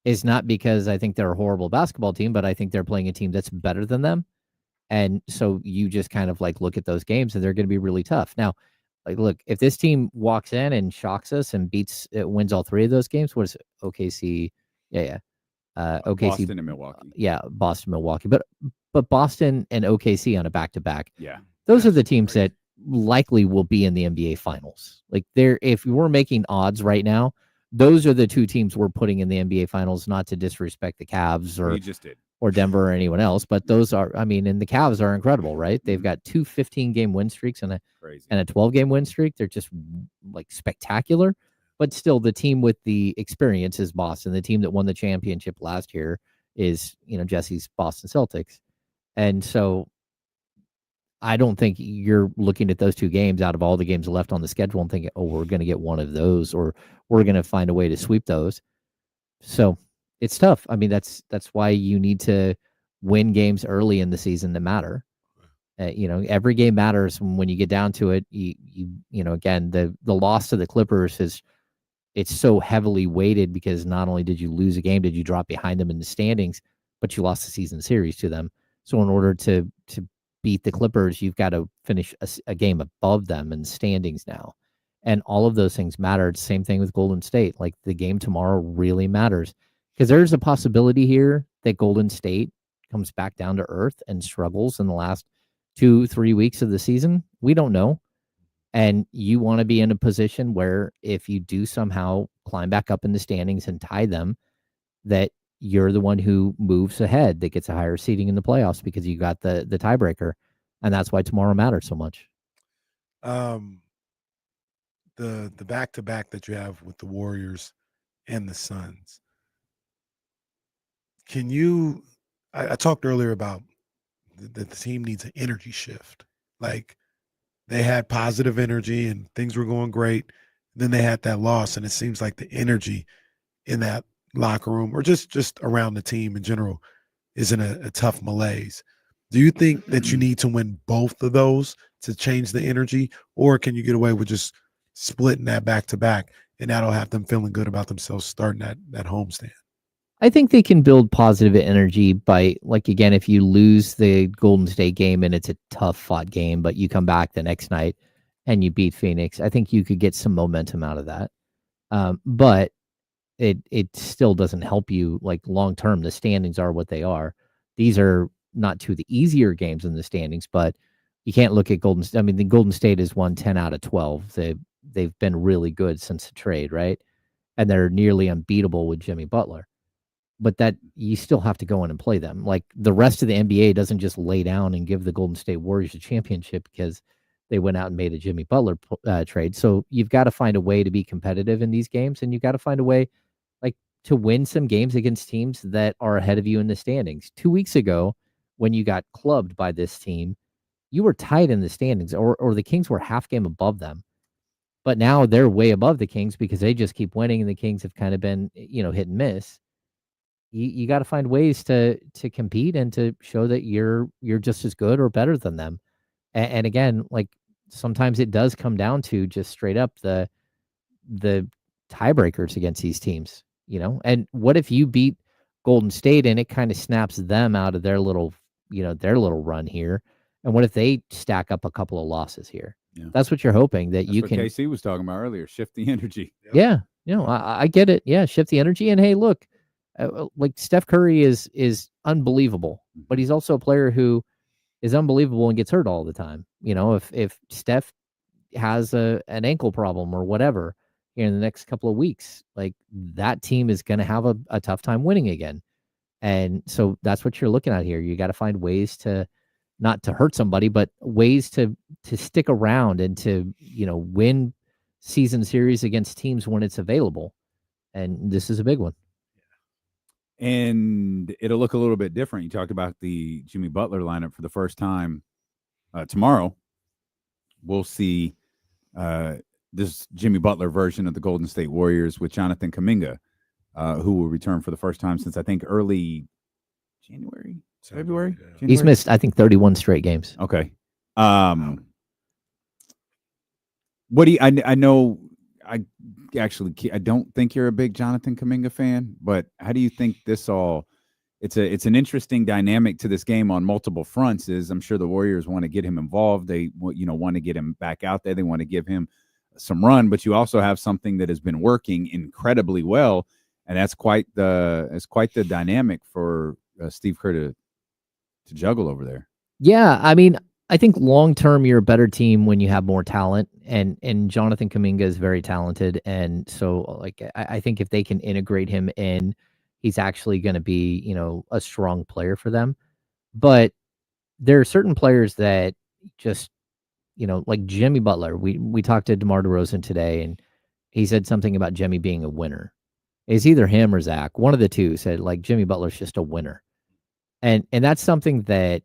is not because I think they're a horrible basketball team, but I think they're playing a team that's better than them. And so you just kind of look at those games and they're going to be really tough. Now, look, if this team walks in and shocks us and wins all 3 of those games, what is it? OKC? Yeah. OKC, Boston and Milwaukee. Yeah, Boston, Milwaukee. But Boston and OKC on a back-to-back. Yeah. Those are the teams that likely will be in the NBA Finals. If we're making odds right now, those are the 2 teams we're putting in the NBA Finals, not to disrespect the Cavs or you just did. Or Denver or anyone else, but those are, and the Cavs are incredible, right? They've got 2 15-game win streaks and a 12-game win streak. They're just spectacular. But still, the team with the experience is Boston. The team that won the championship last year is, Jesse's Boston Celtics. And so I don't think you're looking at those 2 games out of all the games left on the schedule and thinking, oh, we're going to get one of those or we're going to find a way to sweep those. So it's tough. That's why you need to win games early in the season that matter. Every game matters when you get down to it. Again, the loss to the Clippers it's so heavily weighted because not only did you lose a game, did you drop behind them in the standings, but you lost the season series to them. So in order to beat the Clippers, you've got to finish a game above them in standings now. And all of those things matter. Same thing with Golden State. The game tomorrow really matters because there's a possibility here that Golden State comes back down to earth and struggles in the last 2-3 weeks of the season. We don't know. And you want to be in a position where if you do somehow climb back up in the standings and tie them, that you're the one who moves ahead, that gets a higher seeding in the playoffs because you got the tiebreaker. And that's why tomorrow matters so much. The back-to-back that you have with the Warriors and the Suns. I talked earlier about that the team needs an energy shift. They had positive energy and things were going great. Then they had that loss, and it seems like the energy in that locker room or just around the team in general is in a tough malaise. Do you think that you need to win both of those to change the energy, or can you get away with just splitting that back to back, and that'll have them feeling good about themselves starting that homestand? I think they can build positive energy by, like, again, if you lose the Golden State game and it's a tough fought game, but you come back the next night and you beat Phoenix, I think you could get some momentum out of that. But it still doesn't help you, like, long term. The standings are what they are. These are not two of the easier games in the standings, but you can't look at Golden State. I mean, the Golden State has won 10 out of 12. They've been really good since the trade, right? And they're nearly unbeatable with Jimmy Butler. But that you still have to go in and play them. Like, the rest of the NBA doesn't just lay down and give the Golden State Warriors a championship because they went out and made a Jimmy Butler trade. So you've got to find a way to be competitive in these games, and you've got to find a way, like, to win some games against teams that are ahead of you in the standings. 2 weeks ago, when you got clubbed by this team, you were tied in the standings, or the Kings were half game above them. But now they're way above the Kings because they just keep winning, and the Kings have kind of been, hit and miss. You got to find ways to compete and to show that you're just as good or better than them. And again, like, sometimes it does come down to just straight up the tiebreakers against these teams, And what if you beat Golden State and it kind of snaps them out of their little run here? And what if they stack up a couple of losses here? Yeah. That's what you're hoping that you can. KC was talking about earlier. Shift the energy. Yeah, I get it. Yeah, shift the energy. And hey, look. Like, Steph Curry is unbelievable, but he's also a player who is unbelievable and gets hurt all the time. If Steph has an ankle problem or whatever in the next couple of weeks, like, that team is going to have a tough time winning again. And so that's what you're looking at here. You got to find ways to not to hurt somebody, but ways to stick around and to, win season series against teams when it's available. And this is a big one. And it'll look a little bit different. You talked about the Jimmy Butler lineup for the first time tomorrow. We'll see this Jimmy Butler version of the Golden State Warriors with Jonathan Kuminga, who will return for the first time since, I think, early February. January? He's missed, I think, 31 straight games. Okay. What do you? I know. I don't think you're a big Jonathan Kuminga fan, but how do you think this all? It's an interesting dynamic to this game on multiple fronts. I'm sure the Warriors want to get him involved. They want to get him back out there. They want to give him some run, but you also have something that has been working incredibly well, and that's quite the dynamic for Steve Kerr to juggle over there. Yeah, I mean, I think long term you're a better team when you have more talent, and Jonathan Kuminga is very talented, and so, like, I think if they can integrate him in, he's actually going to be, a strong player for them. But there are certain players that just, like Jimmy Butler. We talked to DeMar DeRozan today, and he said something about Jimmy being a winner. It's either him or Zach. One of the two said, like, Jimmy Butler's just a winner, and that's something that.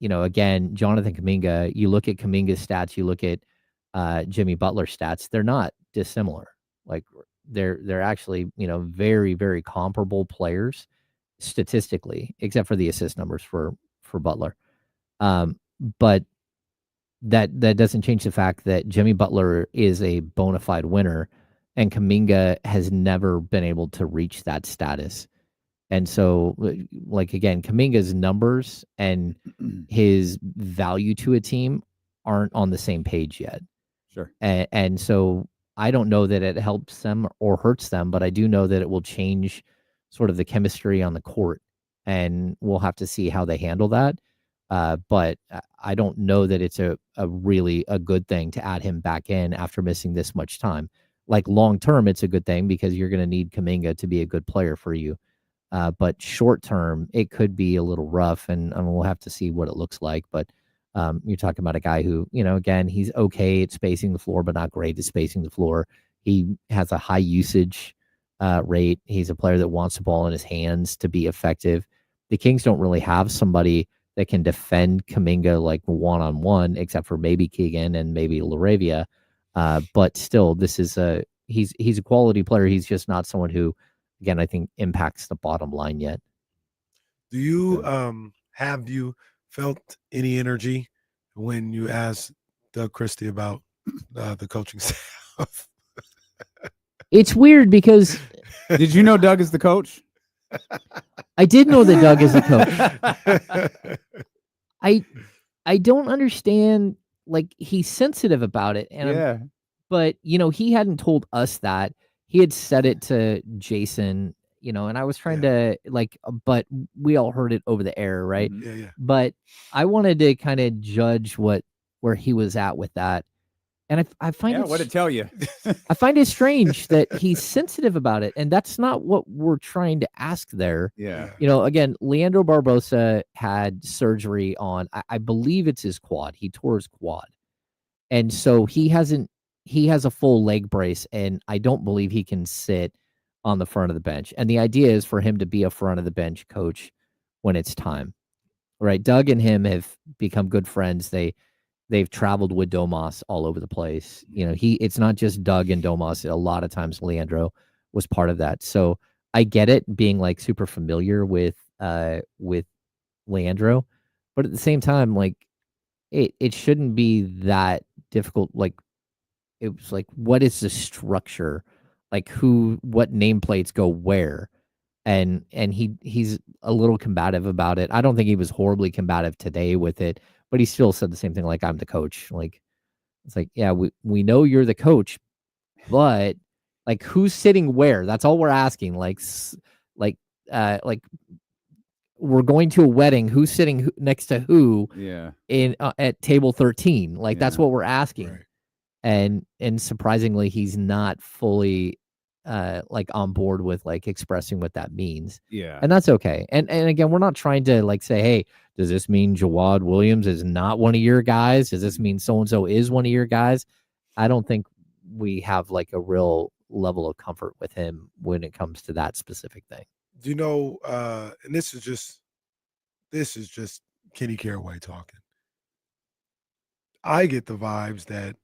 Again, Jonathan Kuminga, you look at Kuminga's stats, you look at Jimmy Butler's stats, they're not dissimilar. Like, they're actually, very, very comparable players statistically, except for the assist numbers for Butler. But that doesn't change the fact that Jimmy Butler is a bona fide winner, and Kuminga has never been able to reach that status. And so, like, again, Kuminga's numbers and his value to a team aren't on the same page yet. Sure. And so I don't know that it helps them or hurts them, but I do know that it will change sort of the chemistry on the court, and we'll have to see how they handle that. But I don't know that it's a really a good thing to add him back in after missing this much time. Like, long term, it's a good thing because you're going to need Kuminga to be a good player for you. But short term, it could be a little rough, and we'll have to see what it looks like. But you're talking about a guy who, again, he's okay at spacing the floor, but not great at spacing the floor. He has a high usage rate. He's a player that wants the ball in his hands to be effective. The Kings don't really have somebody that can defend Kuminga like one-on-one, except for maybe Keegan and maybe LaRavia. But still, this is a he's a quality player. He's just not someone who, again, I think impacts the bottom line yet. Do you have you felt any energy when you asked Doug Christie about the coaching staff? It's weird because did you know Doug is the coach? I did know that Doug is the coach. I don't understand. Like, he's sensitive about it, and but he hadn't told us that. He had said it to Jason, and I was trying to but we all heard it over the air, right? Yeah. But I wanted to kind of judge where he was at with that. And I find it, what to tell you? I find it strange that he's sensitive about it, and that's not what we're trying to ask there. Yeah. Again, Leandro Barbosa had surgery on, I believe it's his quad. He tore his quad, and so he has a full leg brace, and I don't believe he can sit on the front of the bench. And the idea is for him to be a front of the bench coach when it's time, right? Doug and him have become good friends. They've traveled with Domas all over the place. It's not just Doug and Domas. A lot of times Leandro was part of that. So I get it being like super familiar with Leandro, but at the same time, like it shouldn't be that difficult. Like, it was like, what is the structure? Like what nameplates go where? And he's a little combative about it. I don't think he was horribly combative today with it, but he still said the same thing. Like, I'm the coach. Like, it's like, yeah, we know you're the coach, but like, who's sitting where? That's all we're asking. Like we're going to a wedding. Who's sitting next to who? Yeah. In at table 13. Like, that's what we're asking. Right. And surprisingly, he's not fully on board with like expressing what that means. Yeah. And that's okay. And again, we're not trying to like say, hey, does this mean Jawad Williams is not one of your guys? Does this mean so-and-so is one of your guys? I don't think we have like a real level of comfort with him when it comes to that specific thing. Do you know, and this is just Kenny Caraway talking. I get the vibes that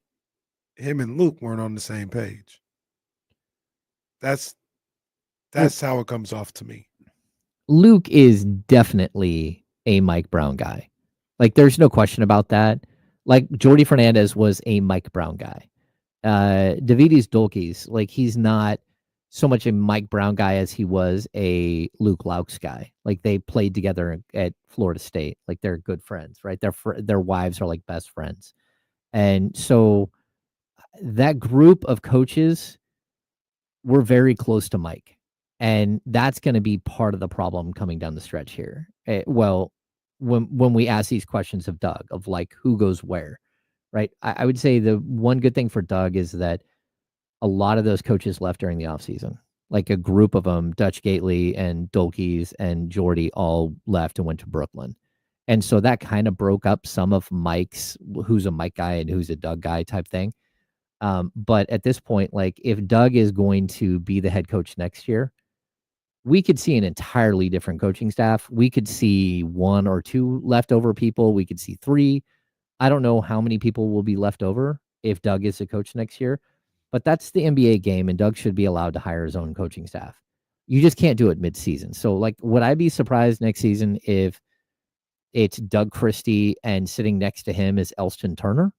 him and Luke weren't on the same page. That's how it comes off to me. Luke is definitely a Mike Brown guy. Like, there's no question about that. Like, Jordy Fernandez was a Mike Brown guy. Davidis Dolkis, like, he's not so much a Mike Brown guy as he was a Luke Laux guy. Like, they played together at Florida State. Like, they're good friends, right? Their wives are like best friends. And so that group of coaches were very close to Mike. And that's going to be part of the problem coming down the stretch here. When we ask these questions of Doug, of like, who goes where, right? I would say the one good thing for Doug is that a lot of those coaches left during the offseason. Like, a group of them, Dutch Gately and Dolkes and Jordy, all left and went to Brooklyn. And so that kind of broke up some of Mike's, who's a Mike guy and who's a Doug guy type thing. But at this point, like, if Doug is going to be the head coach next year, we could see an entirely different coaching staff. We could see 1 or 2 leftover people. We could see 3. I don't know how many people will be left over if Doug is the coach next year, but that's the NBA game, and Doug should be allowed to hire his own coaching staff. You just can't do it mid-season. So, like, would I be surprised next season if it's Doug Christie and sitting next to him is Elston Turner?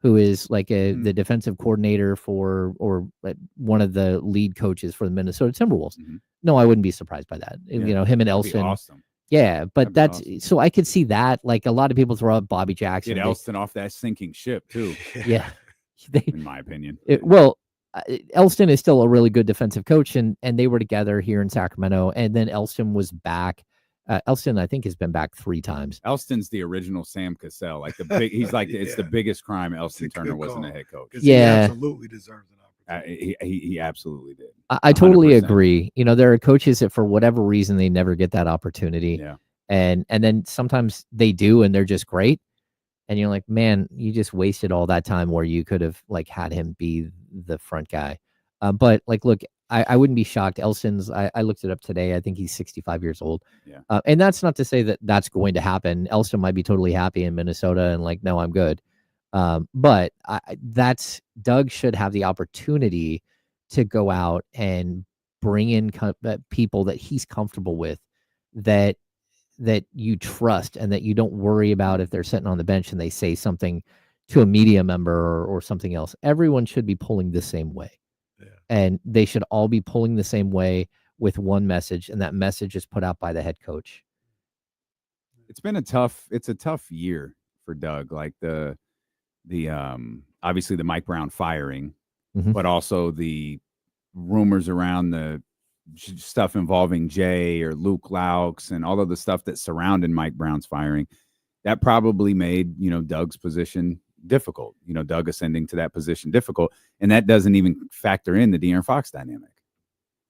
Who is like the defensive coordinator for, or one of the lead coaches for the Minnesota Timberwolves. No, I wouldn't be surprised by that. Yeah, Him and Elston. Awesome. Yeah, but that's awesome. So I could see that. Like, a lot of people throw out Bobby Jackson. Get Elston off that sinking ship too. Yeah. In my opinion. Elston is still a really good defensive coach, and they were together here in Sacramento, and then Elston was back. Elston, I think, has been back 3 times. Elston's the original Sam Cassell. Like, he's like, it's the biggest crime Elston Turner wasn't a head coach. Yeah. He absolutely deserves an opportunity. He absolutely did. I totally agree. There are coaches that for whatever reason, they never get that opportunity. Yeah. And then sometimes they do, and they're just great. And you're like, man, you just wasted all that time where you could have like had him be the front guy. But like, look, I wouldn't be shocked. Elston's, I looked it up today. I think he's 65 years old. Yeah. And that's not to say that that's going to happen. Elston might be totally happy in Minnesota and like, no, I'm good. But that's Doug should have the opportunity to go out and bring in people that he's comfortable with, that you trust, and that you don't worry about if they're sitting on the bench and they say something to a media member or something else. Everyone should be pulling the same way. And they should all be pulling the same way with one message, and that message is put out by the head coach. It's a tough year for Doug. Like the obviously the Mike Brown firing, but also the rumors around the stuff involving Jay or Luke Laux and all of the stuff that surrounded Mike Brown's firing. That probably made, Doug's position difficult, Doug ascending to that position difficult. And that doesn't even factor in the De'Aaron Fox dynamic.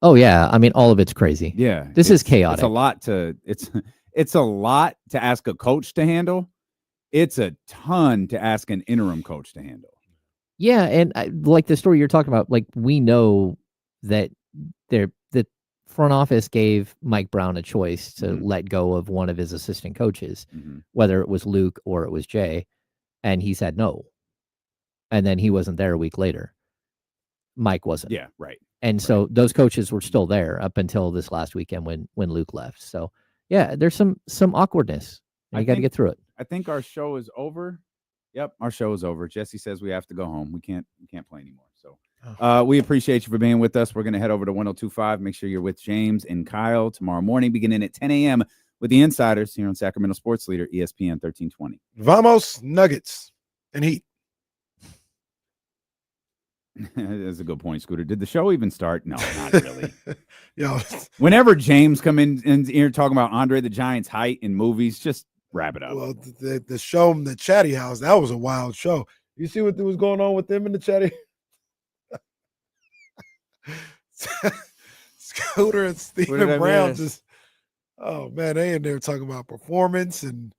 Oh yeah. I mean, all of it's crazy. Yeah. This is chaotic. It's a lot to ask a coach to handle. It's a ton to ask an interim coach to handle. Yeah. And like the story you're talking about, like, we know that the front office gave Mike Brown a choice to let go of one of his assistant coaches, whether it was Luke or it was Jay. And he said no. And then he wasn't there a week later. Mike wasn't. Yeah, right. And so those coaches were still there up until this last weekend when Luke left. So yeah, there's some awkwardness. You got to get through it. I think our show is over. Yep, our show is over. Jesse says we have to go home. We can't play anymore. So we appreciate you for being with us. We're going to head over to 102.5. Make sure you're with James and Kyle tomorrow morning, beginning at 10 a.m. with the Insiders here on Sacramento Sports Leader, ESPN 1320. Vamos, Nuggets and Heat. That's a good point, Scooter. Did the show even start? No, not really. Yo. Whenever James come in here talking about Andre the Giant's height in movies, just wrap it up. Well, the show, the Chatty House, that was a wild show. You see what was going on with them in the Chatty? Scooter and Stephen Brown just, oh man, they in there talking about performance, and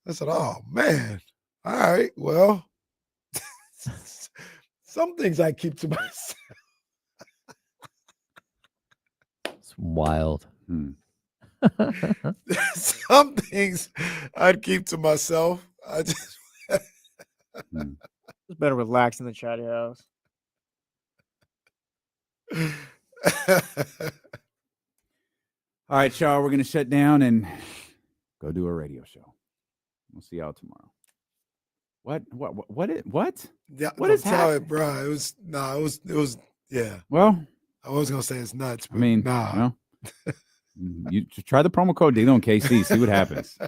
I said, oh man, all right, well, some things I keep to myself. It's wild. Some things I'd keep to myself. I just It's better relax in the Chatty House. All right, y'all, we're going to shut down and go do a radio show. We'll see y'all tomorrow. What? Yeah, what is happening? Bro, it was, yeah. Well, I was going to say it's nuts, but I mean, nah. well, you try the promo code Dilo and KC, see what happens.